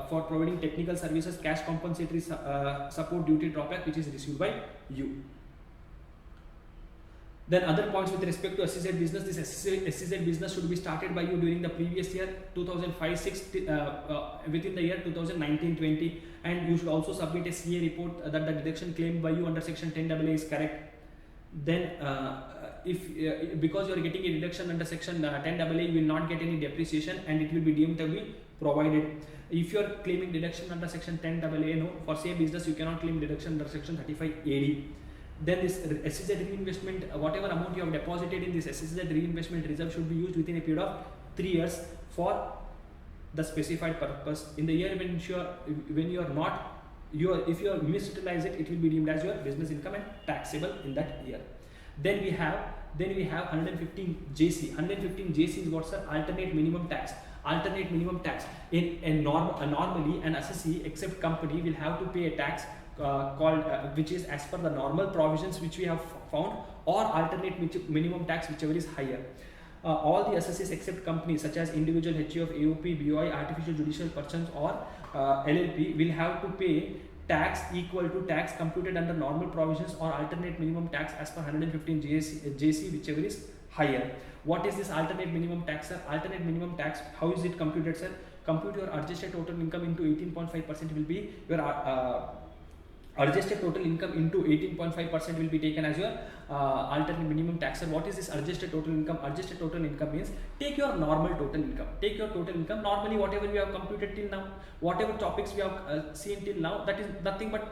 for providing technical services, cash compensatory support, duty drawback which is received by you. Then other points with respect to SEZ business, this SEZ business should be started by you during the previous year 2005-6 within the year 2019-20, and you should also submit a CA report that the deduction claimed by you under section 10AA is correct. Then if because you are getting a deduction under section 10AA, you will not get any depreciation and it will be deemed to be provided. If you are claiming deduction under section 10AA, no, for same business you cannot claim deduction under section 35AD. Then this SEZ reinvestment, whatever amount you have deposited in this SEZ reinvestment reserve should be used within a period of 3 years for the specified purpose. In the year when you are not, if you are misutilize it, it will be deemed as your business income and taxable in that year. Then we have 115 JC. 115 JC is what's the alternate minimum tax. Alternate minimum tax. Normally an assessee except company will have to pay a tax called which is as per the normal provisions which we have found, or alternate minimum tax whichever is higher. All the assessees except companies such as individual HUF, AOP, BOI, artificial judicial persons or LLP will have to pay tax equal to tax computed under normal provisions or alternate minimum tax as per 115 JC whichever is higher. What is this alternate minimum tax, sir? Alternate minimum tax, how is it computed, sir? Compute your adjusted total income into 18.5% will be your adjusted total income into 18.5% will be taken as your alternate minimum tax. And what is this adjusted total income? Adjusted total income means take your normal total income. Take your total income. Normally, whatever we have computed till now, whatever topics we have seen till now, that is nothing but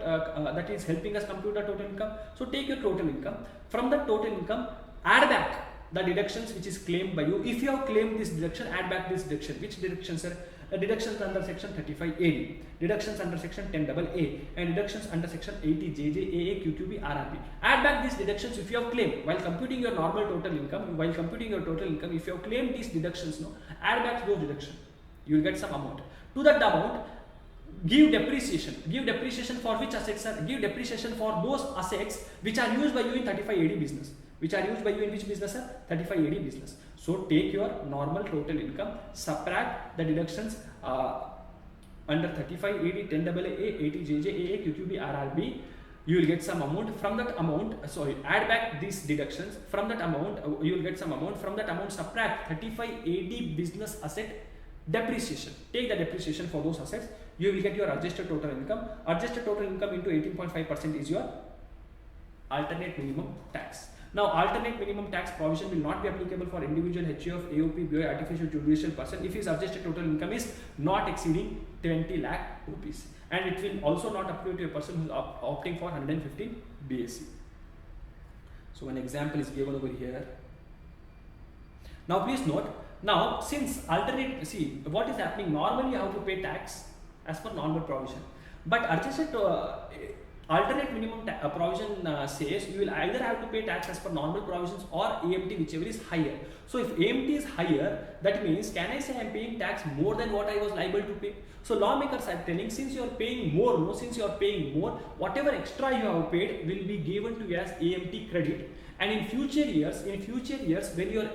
that is helping us compute the total income. So take your total income. From the total income, add back the deductions which is claimed by you. If you have claimed this deduction, add back this deduction. Which deductions, sir? Deductions under section 35AD, deductions under section 10AA, and deductions under section 80JJ, AA, QQB, RRB. Add back these deductions if you have claimed while computing your normal total income. While computing your total income, if you have claimed these deductions, no, add back those deductions. You will get some amount. To that amount, give depreciation. Give depreciation for which assets, sir? Give depreciation for those assets which are used by you in 35AD business. Which are used by you in which business, sir? 35AD business. So take your normal total income, subtract the deductions under 35AD, 10AA, 80JJ, AA, QQB, RRB. You will get some amount. From that amount, add back these deductions. From that amount, you will get some amount. From that amount, subtract 35AD business asset depreciation. Take the depreciation for those assets. You will get your adjusted total income. Adjusted total income into 18.5% is your alternate minimum tax. Now, alternate minimum tax provision will not be applicable for individual HUF, AOP, BOI, artificial judicial person if his adjusted total income is not exceeding 20 lakh rupees. And it will also not apply to a person who is opting for 115 BSc. So, an example is given over here. Now, please note, now since alternate, see what is happening, normally you have to pay tax as per normal provision. But adjusted alternate minimum provision says you will either have to pay tax as per normal provisions or AMT, whichever is higher. So if AMT is higher, that means can I say I am paying tax more than what I was liable to pay? So lawmakers are telling, since you are paying more, whatever extra you have paid will be given to you as AMT credit. And in future years, when your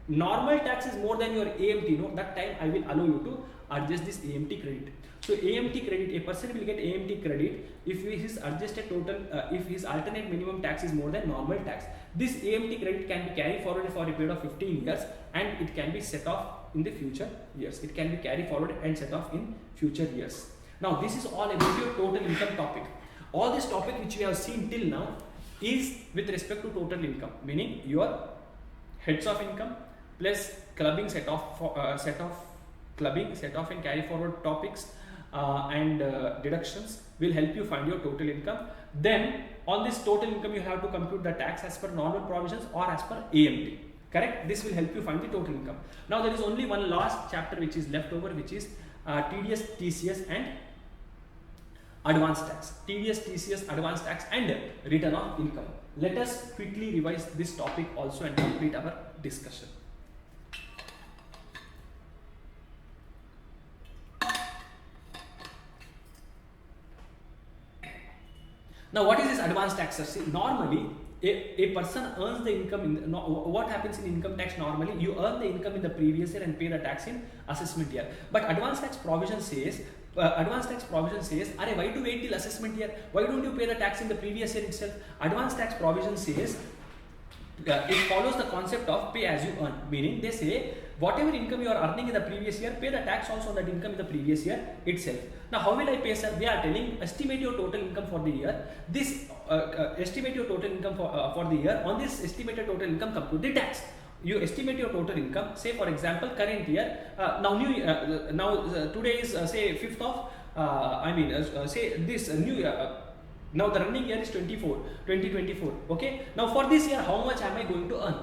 normal tax is more than your AMT, no, that time I will allow you to adjust this AMT credit. So AMT credit, a person will get AMT credit if his adjusted total, if his alternate minimum tax is more than normal tax. This AMT credit can be carried forward for a period of 15 years and it can be set off in the future years. It can be carried forward and set off in future years. Now this is all about your total income topic. All this topic which we have seen till now is with respect to total income, meaning your heads of income plus clubbing set off and carry forward topics and deductions will help you find your total income. Then on this total income you have to compute the tax as per normal provisions or as per AMT. Correct? This will help you find the total income. Now there is only one last chapter which is left over, which is TDS, TCS and advanced tax. TDS, TCS, advanced tax and return of income. Let us quickly revise this topic also and complete our discussion. Now what is this advanced tax? See, normally a person earns the income in the, what happens in income tax? Normally you earn the income in the previous year and pay the tax in assessment year. But advanced tax provision says, are why to wait till assessment year? Why don't you pay the tax in the previous year itself? Advanced tax provision says it follows the concept of pay as you earn, meaning they say whatever income you are earning in the previous year, pay the tax also on that income in the previous year itself. Now how will I pay, sir? They are telling estimate your total income for the year. This estimate your total income for the year. On this estimated total income, compute the tax. You estimate your total income. Say for example, current year. Today is say 5th of say this new year. Now the running year is 2024. Okay. Now for this year, how much am I going to earn?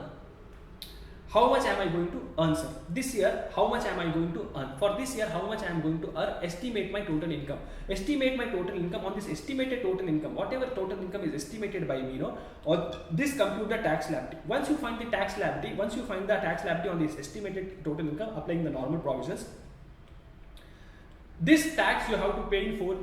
How much am I going to earn, sir? This year, how much am I going to earn? For this year, how much I am going to earn? Estimate my total income. Estimate my total income. On this estimated total income, whatever total income is estimated by me, or this compute the tax liability. Once you find the tax liability, on this estimated total income, applying the normal provisions, this tax you have to pay in 4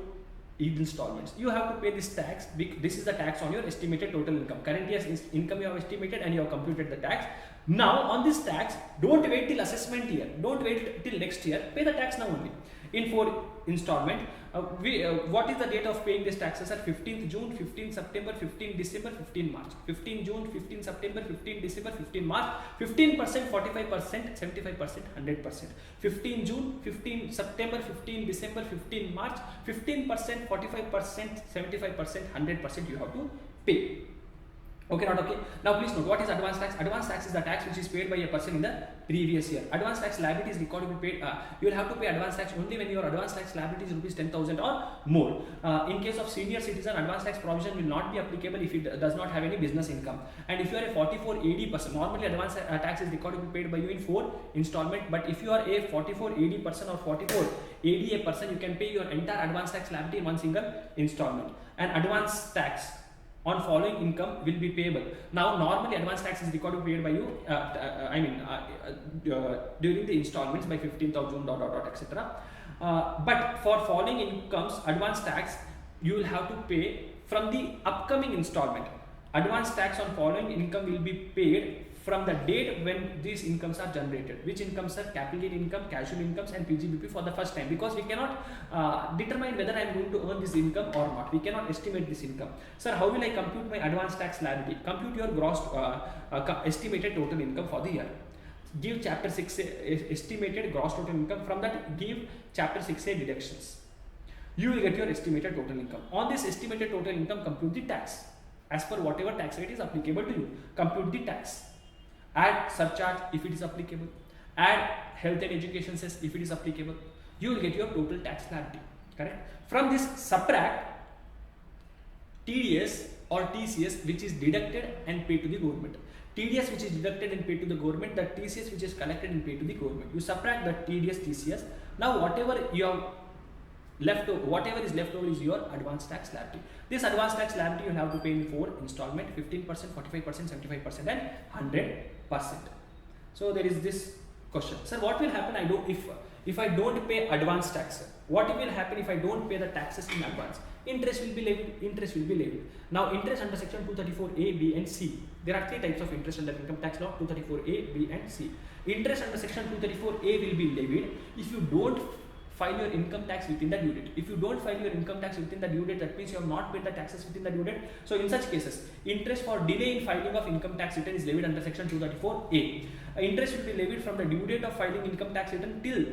installments. You have to pay this tax. This is the tax on your estimated total income. Current year's income you have estimated and you have computed the tax. Now on this tax, don't wait till assessment year. Don't wait till next year. Pay the tax now only in 4 installment. What is the date of paying this taxes? At 15th June, 15th September, 15th December, 15th March. 15th June, 15th September, 15th December, 15th March. 15%, 45%, 75%, 100%. 15th June, 15th September, 15th December, 15th March. 15%, 45%, 75%, 100% you have to pay. Okay, not okay. Now please note, what is advance tax? Advance tax is the tax which is paid by a person in the previous year. Advance tax liability is recorded to be paid. You will have to pay advance tax only when your advance tax liability is rupees 10,000 or more. In case of senior citizen, advance tax provision will not be applicable if it does not have any business income. And if you are a 44AD person, normally advance tax is recorded to be paid by you in 4 installment. But if you are a 44AD person or 44ADA person, you can pay your entire advance tax liability in one single installment. And advance tax on following income will be payable. Now normally advance tax is recorded paid by you during the installments by 15th of June etc. But for following incomes, advance tax you will have to pay from the upcoming installment. Advance tax on following income will be paid from the date when these incomes are generated. Which incomes are capital income, casual incomes and PGBP for the first time, because we cannot determine whether I am going to earn this income or not. We cannot estimate this income. Sir, how will I compute my advance tax liability? Compute your gross estimated total income for the year. Give chapter 6A estimated gross total income. From that, give chapter 6A deductions. You will get your estimated total income. On this estimated total income, compute the tax as per whatever tax rate is applicable to you. Compute the tax. Add surcharge if it is applicable. Add health and education cess if it is applicable. You will get your total tax liability. Correct? From this, subtract TDS or TCS which is deducted and paid to the government. TDS which is deducted and paid to the government, the TCS which is collected and paid to the government. You subtract the TDS, TCS. Now whatever you have left over, whatever is left over is your advance tax liability. This advance tax liability you will have to pay in 4 installment: 15%, 45%, 75% and 100%. So there is this question, sir, what will happen if if I don't pay advance tax, what will happen if I don't pay the taxes in advance? Interest will be levied. Interest will be levied. Now, interest under section 234A, B, and C. There are three types of interest under income tax law: 234A, B, and C. Interest under section 234A will be levied if you don't file your income tax within the due date. If you don't file your income tax within the due date, that means you have not paid the taxes within the due date. So in such cases, interest for delay in filing of income tax return is levied under section 234A. Interest will be levied from the due date of filing income tax return till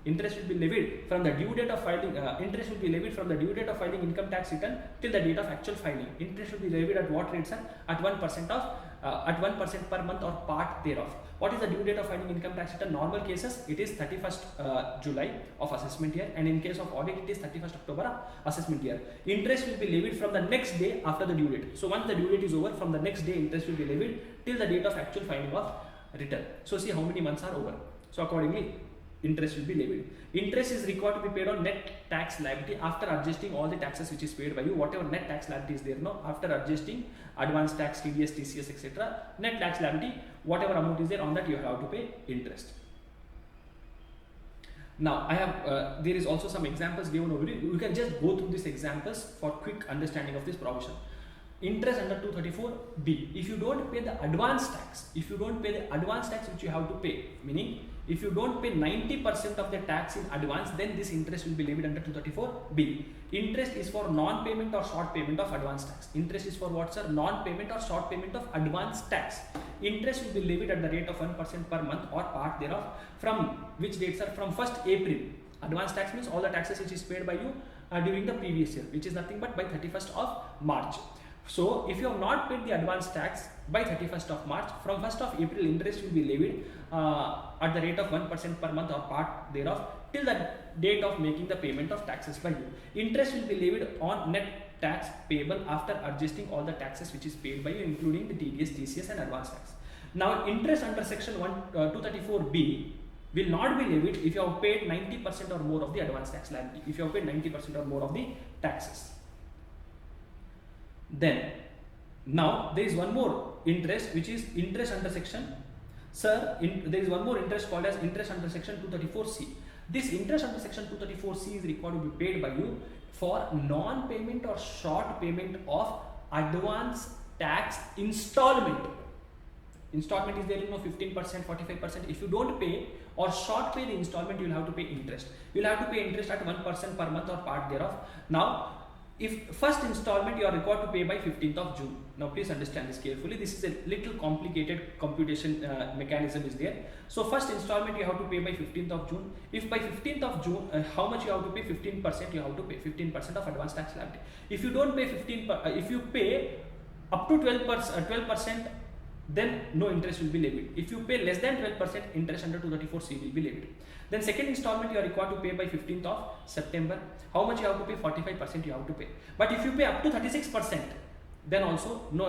interest will be levied from the due date of filing. Interest will be levied from the due date of filing income tax return till the date of actual filing. Interest will be levied at what rate, sir? At 1% of at 1% per month or part thereof. What is the due date of filing income tax return? Normal cases, it is 31st July of assessment year, and in case of audit, it is 31st October assessment year. Interest will be levied from the next day after the due date. So once the due date is over, from the next day, interest will be levied till the date of actual filing of return. So see how many months are over. So accordingly, interest will be levied. Interest is required to be paid on net tax liability after adjusting all the taxes which is paid by you. Whatever net tax liability is there now, after adjusting advance tax, TDS, TCS, etc., net tax liability, whatever amount is there, on that you have to pay interest. Now I have there is also some examples given over here. You can just go through these examples for quick understanding of this provision. Interest under 234B. If you don't pay the advance tax, which you have to pay, meaning if you don't pay 90% of the tax in advance, then this interest will be levied under 234B. Interest is for non-payment or short payment of advance tax. Interest is for what, sir? Non-payment or short payment of advance tax. Interest will be levied at the rate of 1% per month or part thereof. From which dates are? From 1st April. Advance tax means all the taxes which is paid by you during the previous year, which is nothing but by 31st of March. So if you have not paid the advance tax by 31st of March, from 1st of April, interest will be levied at the rate of 1% per month or part thereof till the date of making the payment of taxes by you. Interest will be levied on net tax payable after adjusting all the taxes which is paid by you, including the TDS, TCS, and advance tax. Now, interest under section 234B will not be levied if you have paid 90% or more of the advance tax liability. If you have paid 90% or more of the taxes. Then, now there is one more interest, which is interest under section, there is one more interest called as interest under section 234C. This interest under section 234C is required to be paid by you for non-payment or short payment of advance tax installment. Installment is there, 15%, 45%. If you don't pay or short pay the installment, you will have to pay interest. You will have to pay interest at 1% per month or part thereof. Now, if first installment you are required to pay by 15th of June. Now please understand this carefully. This is a little complicated computation mechanism is there. So first installment you have to pay by 15th of June. If by 15th of June, how much you have to pay? 15% you have to pay. 15% of advance tax liability. If you don't pay if you pay up to 12%, then no interest will be levied. If you pay less than 12%, interest under 234C will be levied. Then second installment you are required to pay by 15th of September. How much you have to pay? 45% you have to pay. But if you pay up to 36%, then also no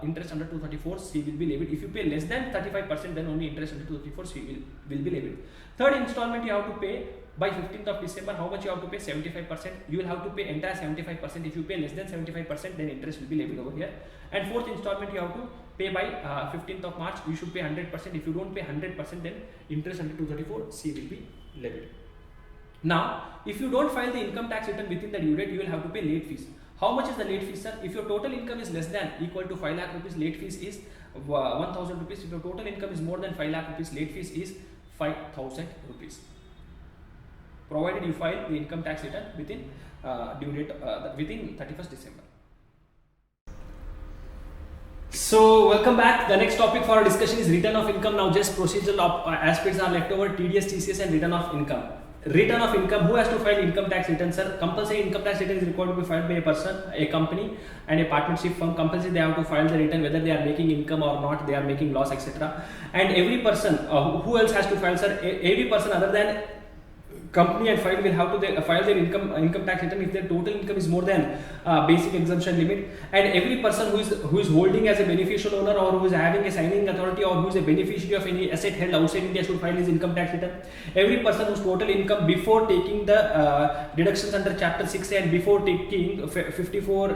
interest under 234C will be levied. If you pay less than 35%, then only interest under 234C will be levied. Third installment you have to pay by 15th of December. How much you have to pay? 75%. You will have to pay entire 75%. If you pay less than 75%, then interest will be levied over here. And fourth installment you have to pay by 15th of March. You should pay 100%. If you don't pay 100%, then interest under 234C will be levied. Now, if you don't file the income tax return within the due date, you will have to pay late fees. How much is the late fees, sir? If your total income is less than equal to 5 lakh rupees, late fees is 1000 rupees. If your total income is more than 5 lakh rupees, late fees is 5000 rupees. Provided you file the income tax return within due date within 31st December. So welcome back. The next topic for our discussion is return of income. Now just procedural aspects are left over: TDS, TCS, and return of income. Return of income. Who has to file income tax return, sir? Compulsory income tax return is required to be filed by a person, a company, and a partnership firm. Compulsory they have to file the return whether they are making income or not, they are making loss, etc. And every person, who else has to file, sir? Every person other than company and file will have to file their income tax return if their total income is more than basic exemption limit. And every person who is holding as a beneficial owner, or who is having a signing authority, or who is a beneficiary of any asset held outside India should file his income tax return. Every person whose total income before taking the deductions under chapter 6A and before taking 54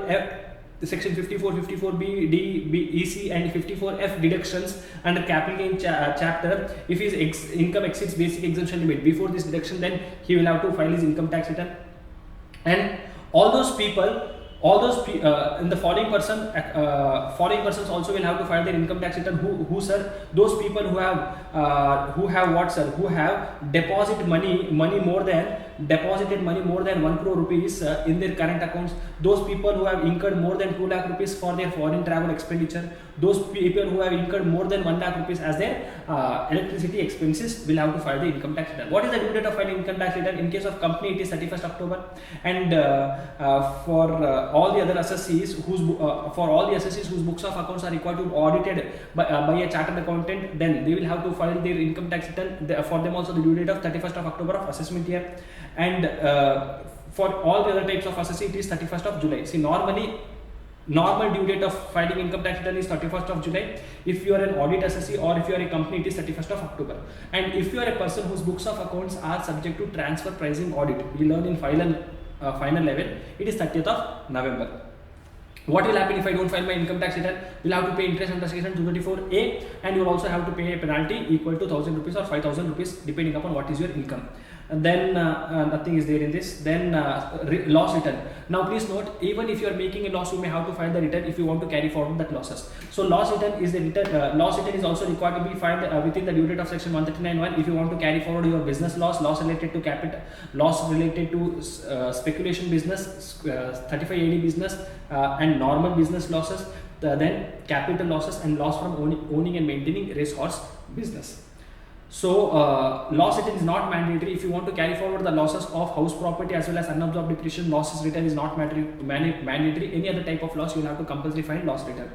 section 54, 54B, D, B, EC and 54F deductions under capital gain chapter. If his income exceeds basic exemption limit before this deduction, then he will have to file his income tax return. And all those people, in the following persons also will have to file their income tax return. Who sir? Those people who have what sir? Who have deposited money more than 1 crore rupees in their current accounts. Those people who have incurred more than 2 lakh rupees for their foreign travel expenditure. Those people who have incurred more than 1 lakh rupees as their electricity expenses will have to file the income tax return. What is the due date of filing income tax return? In case of company, it is 31st October, and for all the other assessees whose books of accounts are required to be audited by a chartered accountant, then they will have to file their income tax return. For them also the due date of 31st of October of assessment year, and for all the other types of assessee it is 31st of July. See, normal due date of filing income tax return is 31st of July. If you are an audit assessee or if you are a company, it is 31st of October. And if you are a person whose books of accounts are subject to transfer pricing audit, we learn in final level, it is 30th of November. What will happen if I don't file my income tax return? You'll have to pay interest under section 234A, and you'll also have to pay a penalty equal to 1000 rupees or 5000 rupees depending upon what is your income. And then nothing is there in this. Then loss return. Now please note, even if you are making a loss, you may have to file the return if you want to carry forward that losses. So loss return is the return. Loss return is also required to be filed within the due date of section 139(1) if you want to carry forward your business loss related to capital, loss related to speculation business, 35AD business, and normal business losses, then capital losses and loss from owning and maintaining racehorse business. So loss return is not mandatory. If you want to carry forward the losses of house property as well as unabsorbed depreciation, losses return is not mandatory. Any other type of loss, you will have to compulsory file loss return.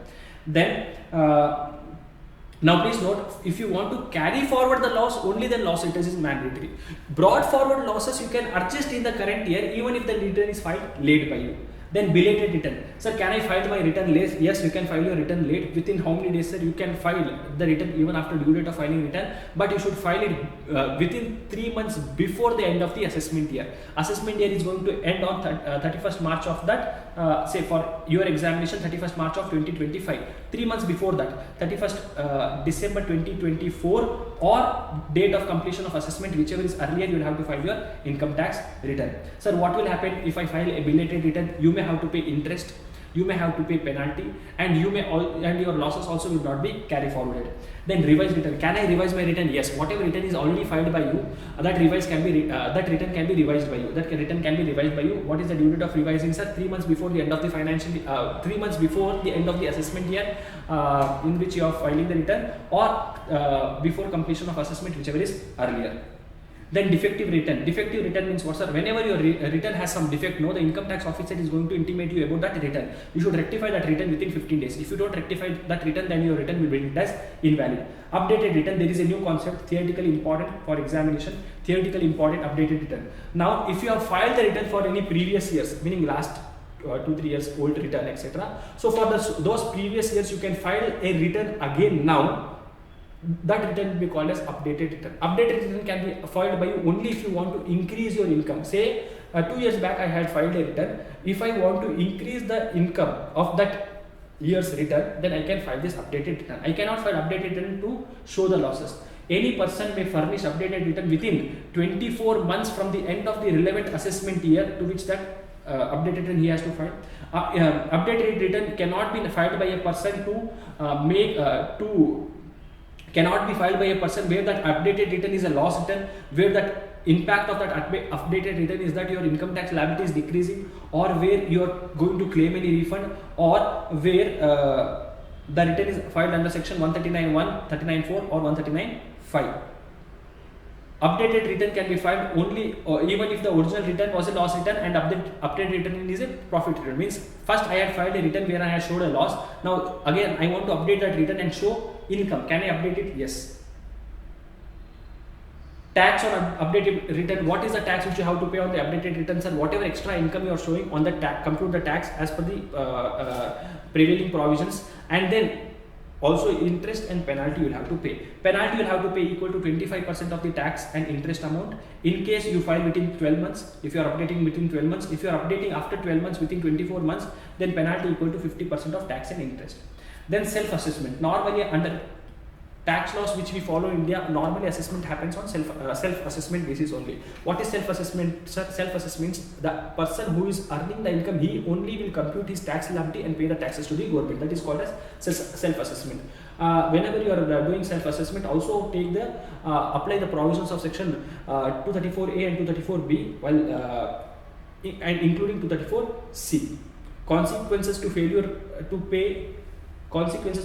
Then now please note, if you want to carry forward the loss, only then loss return is mandatory. Brought forward losses you can adjust in the current year even if the return is filed late by you. Then belated return. Sir, can I file my return late? Yes, you can file your return late. Within how many days, sir? You can file the return even after due date of filing return, but you should file it within 3 months before the end of the assessment year. Assessment year is going to end on 31st March of that, say for your examination, 31st March of 2025. 3 months before that, 31st December 2024 or date of completion of assessment, whichever is earlier, you will have to file your income tax return. Sir, what will happen if I file a belated return? You may have to pay interest, you may have to pay penalty, and your losses also will not be carry forwarded. Then revised return. Can I revise my return? Yes. Whatever return is already filed by you, that return can be revised by you. That return can be revised by you. What is the due date of revising, sir? 3 months before the end of the 3 months before the end of the assessment year in which you are filing the return, or before completion of assessment, whichever is earlier. Then defective return. Defective return means what, sir? Whenever your return has some defect, no, the income tax officer is going to intimate you about that return. You should rectify that return within 15 days. If you don't rectify that return, then your return will be treated as invalid. Updated return. There is a new concept, theoretically important for examination. Theoretically important updated return. Now, if you have filed the return for any previous years, meaning last 2-3 years old return, etc. So for those previous years, you can file a return again now. That return will be called as updated return. Updated return can be filed by you only if you want to increase your income. Say 2 years back I had filed a return. If I want to increase the income of that year's return, then I can file this updated return. I cannot file updated return to show the losses. Any person may furnish updated return within 24 months from the end of the relevant assessment year to which that updated return he has to file. Updated return cannot be filed by a person cannot be filed by a person where that updated return is a loss return, where that impact of that updated return is that your income tax liability is decreasing, or where you are going to claim any refund, or where the return is filed under section 139(1), 39(4) or 139(5). Updated return can be filed only even if the original return was a loss return and updated return is a profit return. Means first I had filed a return where I had showed a loss. Now again I want to update that return and show income. Can I update it? Yes. Tax on updated return. What is the tax which you have to pay on the updated returns, and whatever extra income you are showing on the compute the tax as per the prevailing provisions. And then Also interest and penalty you will have to pay. Penalty you will have to pay equal to 25% of the tax and interest amount in case you file within 12 months. If you are updating within 12 months, if you are updating after 12 months within 24 months, then penalty equal to 50% of tax and interest. Then self-assessment. Normally under tax laws which we follow in India, normally assessment happens on self-assessment basis only. What is self-assessment? Self-assessment means the person who is earning the income, he only will compute his tax liability and pay the taxes to the government. That is called as self-assessment. Whenever you are doing self-assessment, also take the apply the provisions of section 234A and 234B while and including 234C. Consequences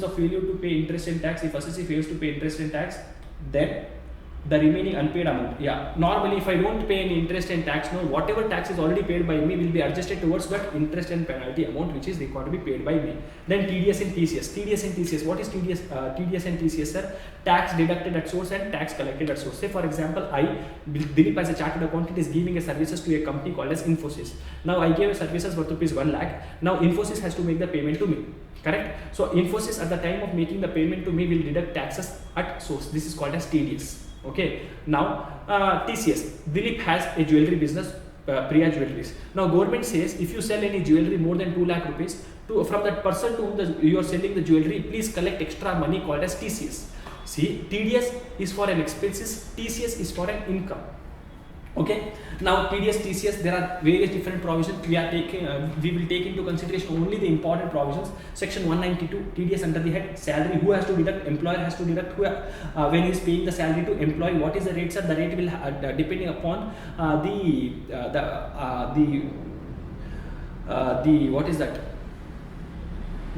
of failure to pay interest and tax. If assessee fails to pay interest and tax, then the remaining unpaid amount. Yeah, normally if I don't pay any interest and tax, no, whatever tax is already paid by me will be adjusted towards that interest and penalty amount which is required to be paid by me. Then TDS and TCS. TDS and TCS. What is TDS? TDS and TCS, sir? Tax deducted at source and tax collected at source. Say for example, I, Dilip as a chartered accountant, is giving a services to a company called as Infosys. Now I gave a services worth rupees 1 lakh. Now Infosys has to make the payment to me. Correct? So Infosys at the time of making the payment to me will deduct taxes at source. This is called as TDS. Okay. Now TCS. Dilip has a jewelry business, Priya Jewelries. Now government says if you sell any jewelry more than 2 lakh rupees from that person to whom you are selling the jewelry, please collect extra money called as TCS. See, TDS is for an expenses, TCS is for an income. Okay. Now TDS, TCS, there are various different provisions. We will take into consideration only the important provisions. Section 192, TDS under the head salary. Who has to deduct? Employer has to deduct. When he is paying the salary to employee, what is the rate, sir? The rate will depending upon what is that?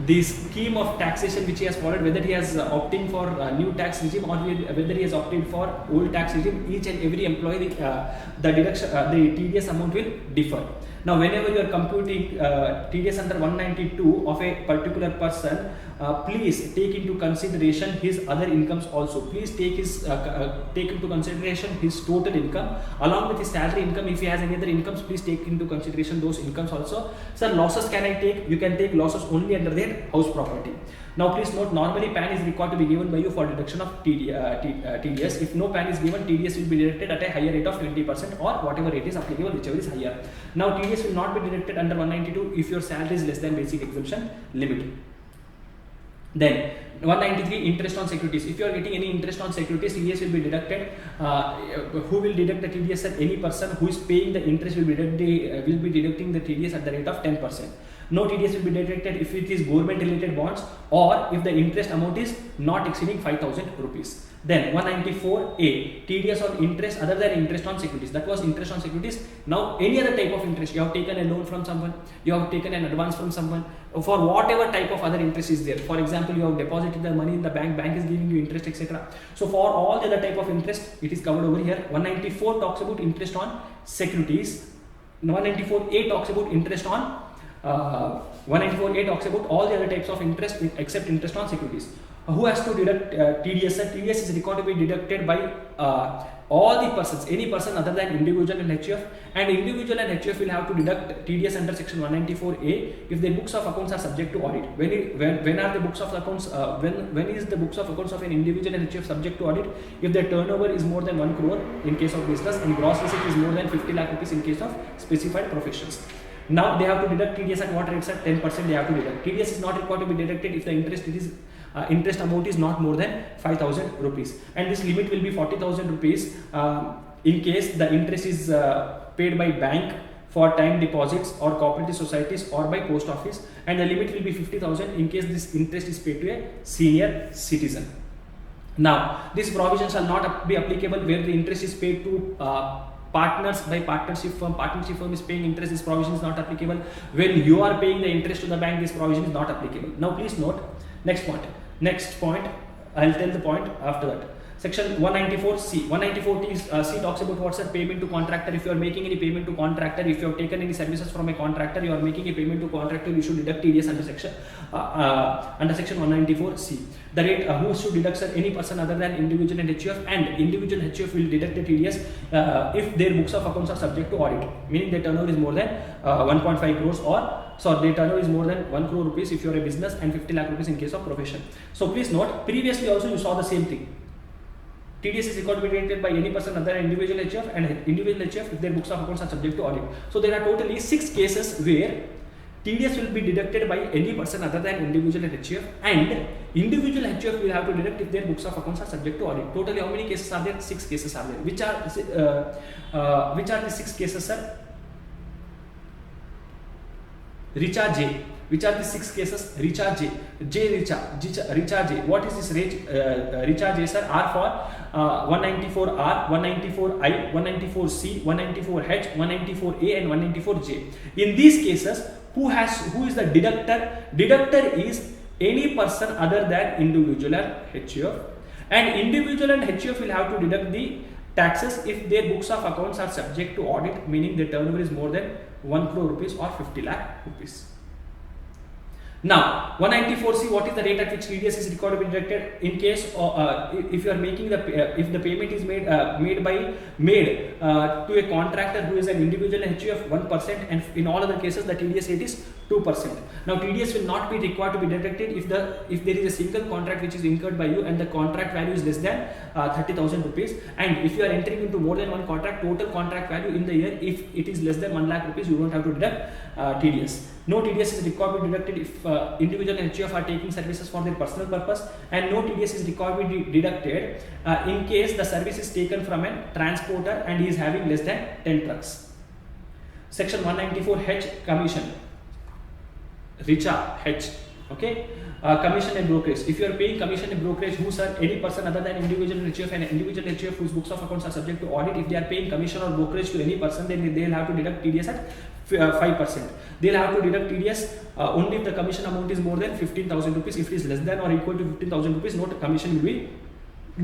The scheme of taxation which he has followed, whether he has opting for new tax regime or whether he has opted for old tax regime, each and every employee the deduction, the TDS amount will differ. Now whenever you are computing TDS under 192 of a particular person, please take into consideration his other incomes also. Please take into consideration his total income along with his salary income. If he has any other incomes, please take into consideration those incomes also. Sir, losses can I take? You can take losses only under their house property. Now please note, normally PAN is required to be given by you for deduction of TDS. If no PAN is given, TDS will be deducted at a higher rate of 20% or whatever rate is applicable, whichever is higher. Now TDS will not be deducted under 192 if your salary is less than basic exemption limit. Then 193, interest on securities. If you are getting any interest on securities, TDS will be deducted. Who will deduct the TDS? At any person who is paying the interest will be deducting the TDS at the rate of 10%. No TDS will be deducted if it is government related bonds or if the interest amount is not exceeding 5,000 rupees. Then 194A, TDS on interest other than interest on securities. That was interest on securities. Now any other type of interest, you have taken a loan from someone, you have taken an advance from someone, for whatever type of other interest is there. For example, you have deposited the money in the bank is giving you interest, etc. So for all the other type of interest, it is covered over here. 194 talks about interest on securities. 194A talks about interest on 194A talks about all the other types of interest except interest on securities. Who has to deduct TDS? TDS is required to be deducted by all the persons, any person other than individual and HUF, and individual and HUF will have to deduct TDS under section 194A if the books of accounts are subject to audit. When are the books of accounts? When is the books of accounts of an individual and HUF subject to audit? If their turnover is more than 1 crore in case of business and gross receipt is more than 50 lakh rupees in case of specified professions. Now they have to deduct TDS at what rates? At 10% they have to deduct. TDS is not required to be deducted if the interest amount is not more than 5,000 rupees, and this limit will be 40,000 rupees in case the interest is paid by bank for time deposits or cooperative societies or by post office, and the limit will be 50,000 in case this interest is paid to a senior citizen. Now these provisions shall not be applicable where the interest is paid to partners by partnership firm is paying interest. This provision is not applicable. When you are paying the interest to the bank, this provision is not applicable. Now please note next point. I'll tell the point after that. Section 194C. 194C talks about what's a payment to contractor. If you are making any payment to contractor, if you have taken any services from a contractor, you are making a payment to contractor, you should deduct TDS under section 194C. The rate who should deduct, sir? Any person other than individual and HUF, and individual HUF will deduct the TDS if their books of accounts are subject to audit, meaning their turnover is more than 1.5 crores or their turnover is more than 1 crore rupees if you are a business, and 50 lakh rupees in case of profession. So please note, previously also you saw the same thing. TDS is required to be deducted by any person other than individual HUF, and individual HUF if their books of accounts are subject to audit. So there are totally 6 cases where TDS will be deducted by any person other than individual and HUF, and individual HUF will have to deduct if their books of accounts are subject to audit. Totally how many cases are there? 6 cases are there. Which are the 6 cases, sir? Richa J. Which are the 6 cases? Richa J. Richa J. What is this Richa J, sir? R for 194R, 194I, 194C, 194H, 194A and 194J. In these cases, who is the deductor? Deductor is any person other than individual and HUF, and individual and HUF will have to deduct the taxes if their books of accounts are subject to audit, meaning their turnover is more than 1 crore rupees or 50 lakh rupees. Now, 194C, what is the rate at which TDS is required to be deducted in case if you are making if the payment is made to a contractor who is an individual HUF 1%, and in all other cases the TDS rate is 2%. Now, TDS will not be required to be deducted if there is a single contract which is incurred by you and the contract value is less than 30,000 rupees, and if you are entering into more than one contract, total contract value in the year, if it is less than 1 lakh rupees, you don't have to deduct TDS. No TDS is required to be deducted if individual and HUF are taking services for their personal purpose, and no TDS is required to be deducted in case the service is taken from a transporter and he is having less than 10 trucks. Section 194H, commission. Richa H. Okay. Commission and brokerage. If you are paying commission and brokerage, who, sir? Any person other than individual HUF, and individual HUF whose books of accounts are subject to audit, if they are paying commission or brokerage to any person, then they will have to deduct TDS at 5%. They will have to deduct TDS only if the commission amount is more than 15,000 rupees. If it is less than or equal to 15,000 rupees, no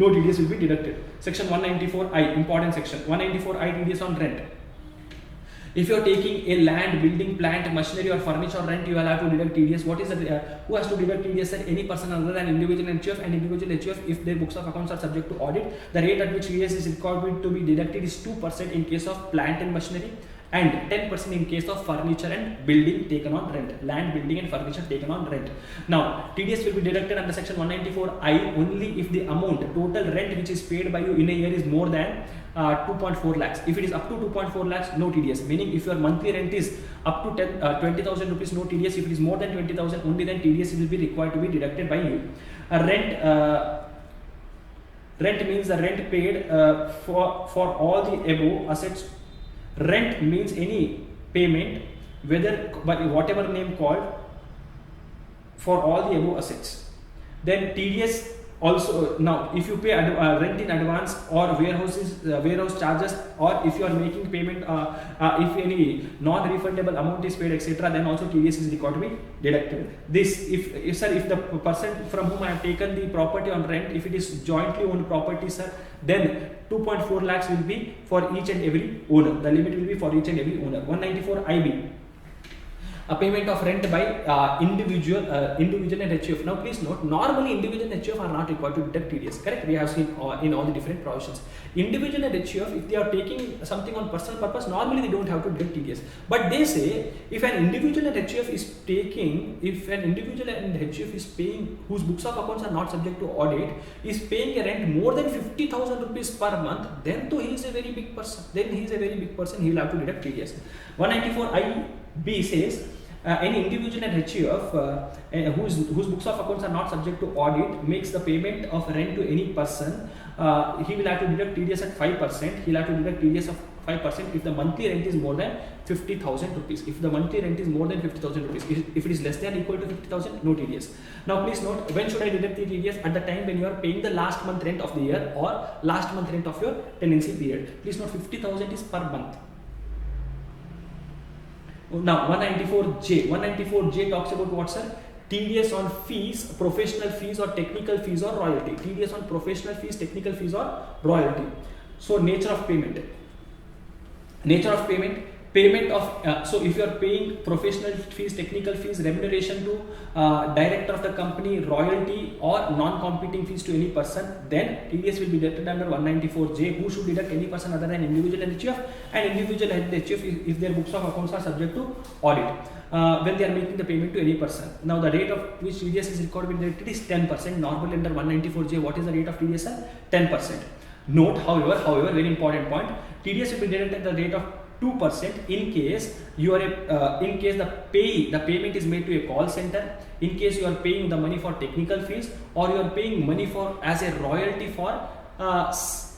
TDS will be deducted. Section 194I, important section. 194I, TDS on rent. If you are taking a land, building, plant, machinery or furniture rent, you will have to deduct TDS. What is who has to deduct TDS? Any person other than individual HUF, and individual HUF if their books of accounts are subject to audit. The rate at which TDS is required to be deducted is 2% in case of plant and machinery, and 10% in case of furniture and building taken on rent. Land, building and furniture taken on rent. Now, TDS will be deducted under section 194I only if the amount, total rent which is paid by you in a year is more than 2.4 lakhs. If it is up to 2.4 lakhs, no TDS. Meaning if your monthly rent is up to 20,000 rupees, no TDS. If it is more than 20,000, only then TDS will be required to be deducted by you. Rent means the rent paid for all the above assets. Rent means any payment, whether by whatever name called, for all the above assets. Then TDS also, now if you pay rent in advance or warehouse charges, or if you are making payment if any non-refundable amount is paid, etc., then also TDS is required to be deducted. This if the person from whom I have taken the property on rent, if it is jointly owned property, sir, then 2.4 lakhs will be for each and every owner. The limit will be for each and every owner. 194 IB. A payment of rent by individual and HUF. Now please note, normally individual and HUF are not required to deduct TDS, correct? We have seen in all the different provisions. Individual and HUF, if they are taking something on personal purpose, normally they don't have to deduct TDS. But they say if an individual and HUF is paying, whose books of accounts are not subject to audit, is paying a rent more than 50,000 rupees per month, then though he is a very big person. He will have to deduct TDS. 194 IB says any individual and HUF whose books of accounts are not subject to audit makes the payment of rent to any person, he will have to deduct TDS at 5%. He will have to deduct TDS of 5% if the monthly rent is more than 50,000 rupees. If the monthly rent is more than 50,000 rupees, if it is less than or equal to 50,000, no TDS. Now please note, when should I deduct the TDS? At the time when you are paying the last month rent of the year or last month rent of your tenancy period. Please note, 50,000 is per month. Now 194J talks about what, sir? TDS on fees, professional fees or technical fees or royalty. TDS on professional fees, technical fees or royalty. So nature of payment. Nature of payment. Payment of, so if you are paying professional fees, technical fees, remuneration to director of the company, royalty or non-competing fees to any person, then TDS will be deducted under 194J. Who should deduct? Any person other than individual and HUF, and individual and HUF if their books of accounts are subject to audit when they are making the payment to any person. Now the rate of which TDS is required to be deducted is 10%. Normally under 194J, what is the rate of TDS? 10%. Note, however, very important point, TDS will be deducted at the rate of 2% in case you are in case the payment is made to a call center, in case you are paying the money for technical fees, or you are paying money for as a royalty for as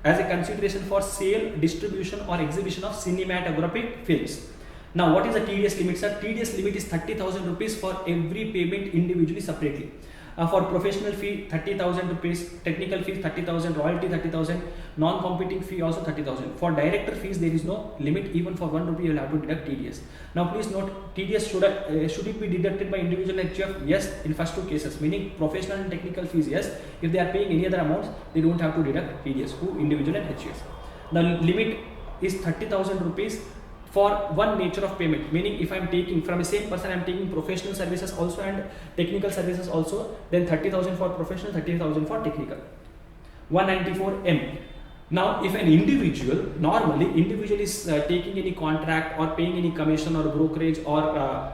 a consideration for sale, distribution or exhibition of cinematographic films. Now what is the TDS limit, sir? TDS limit is 30,000 rupees for every payment individually separately. For professional fee 30,000 rupees, technical fees 30,000, royalty 30,000, non-competing fee also 30,000. For director fees there is no limit. Even for 1 rupee you will have to deduct TDS. Now please note, TDS should it be deducted by individual HUF? Yes, in first two cases, meaning professional and technical fees yes. If they are paying any other amounts, they don't have to deduct TDS. Who? Individual and HUF. The limit is 30,000 rupees for one nature of payment, meaning if I am taking from the same person, I am taking professional services also and technical services also, then 30,000 for professional, 30,000 for technical. 194M. Now if an individual, normally individual is taking any contract or paying any commission or brokerage or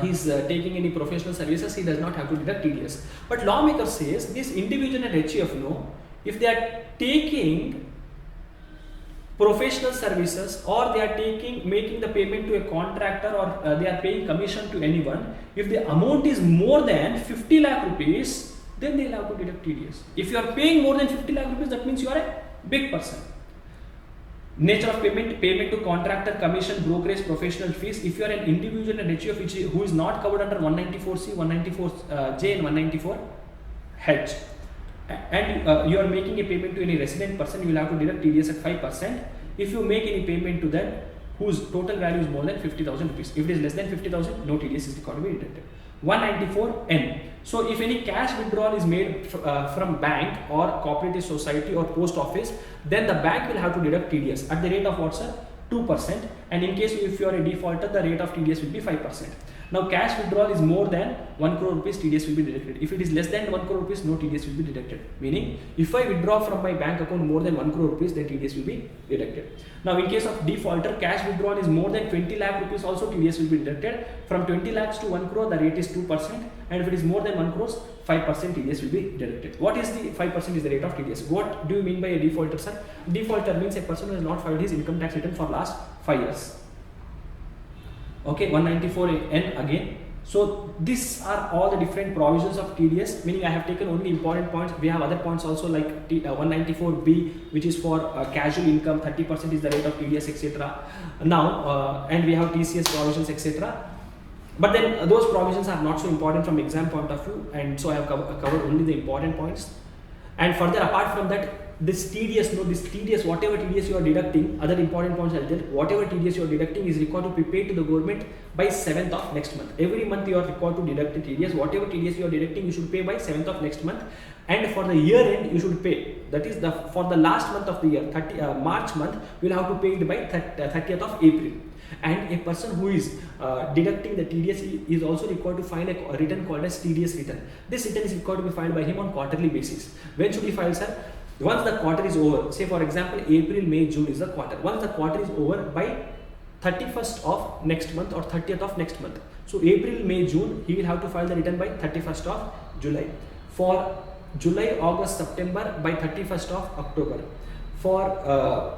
he's taking any professional services, he does not have to deduct TDS. But lawmaker says this individual and HUF, no, if they are taking professional services or they are making the payment to a contractor or they are paying commission to anyone, if the amount is more than 50 lakh rupees, then they will have to deduct TDS. If you are paying more than 50 lakh rupees, that means you are a big person. Nature of payment, payment to contractor, commission, brokerage, professional fees. If you are an individual and HUF who is not covered under 194C, 194J and 194H, and you are making a payment to any resident person, you will have to deduct TDS at 5%. If you make any payment to them whose total value is more than 50,000 rupees, if it is less than 50,000, no TDS is required to be deducted. 194N. So if any cash withdrawal is made from bank or cooperative society or post office, then the bank will have to deduct TDS at the rate of what, sir? 2%. And in case if you are a defaulter, the rate of TDS will be 5%. Now cash withdrawal is more than 1 crore rupees, TDS will be deducted. If it is less than 1 crore rupees, no TDS will be deducted. Meaning if I withdraw from my bank account more than 1 crore rupees, then TDS will be deducted. Now in case of defaulter, cash withdrawal is more than 20 lakh rupees, also TDS will be deducted. From 20 lakhs to 1 crore, the rate is 2%. And if it is more than 1 crore, 5% TDS will be deducted. What is the 5% is the rate of TDS? What do you mean by a defaulter, sir? Defaulter means a person who has not filed his income tax return for last 5 years. Okay, 194N again. So these are all the different provisions of TDS, meaning I have taken only important points. We have other points also like 194B, which is for casual income, 30% is the rate of TDS, etc. Now, and we have TCS provisions, etc. But then those provisions are not so important from exam point of view, and so I have covered only the important points. And further, apart from that, this TDS, whatever TDS you are deducting, other important points I'll tell, whatever TDS you are deducting is required to be paid to the government by 7th of next month. Every month you are required to deduct the TDS. Whatever TDS you are deducting, you should pay by 7th of next month. And for the year end, you should pay. That is for the last month of the year, March month, you will have to pay it by 30th of April. And a person who is deducting the TDS is also required to file a return called as TDS return. This return is required to be filed by him on quarterly basis. When should he file, sir? Once the quarter is over, say for example April, May, June is the quarter. Once the quarter is over by 31st of next month or 30th of next month. So April, May, June, he will have to file the return by 31st of July. For July, August, September by 31st of October. For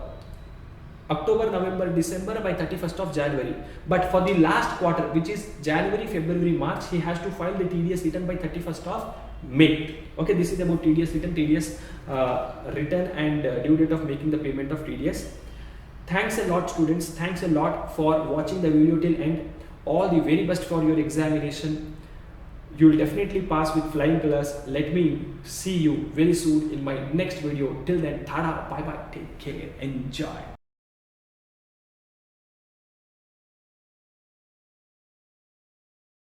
October, November, December by 31st of January. But for the last quarter, which is January, February, March, he has to file the TDS return by 31st of May. Okay, this is about TDS return, return and due date of making the payment of TDS. Thanks a lot, students. Thanks a lot for watching the video till end. All the very best for your examination. You will definitely pass with flying colors. Let me see you very soon in my next video. Till then, tada, bye bye, take care, enjoy.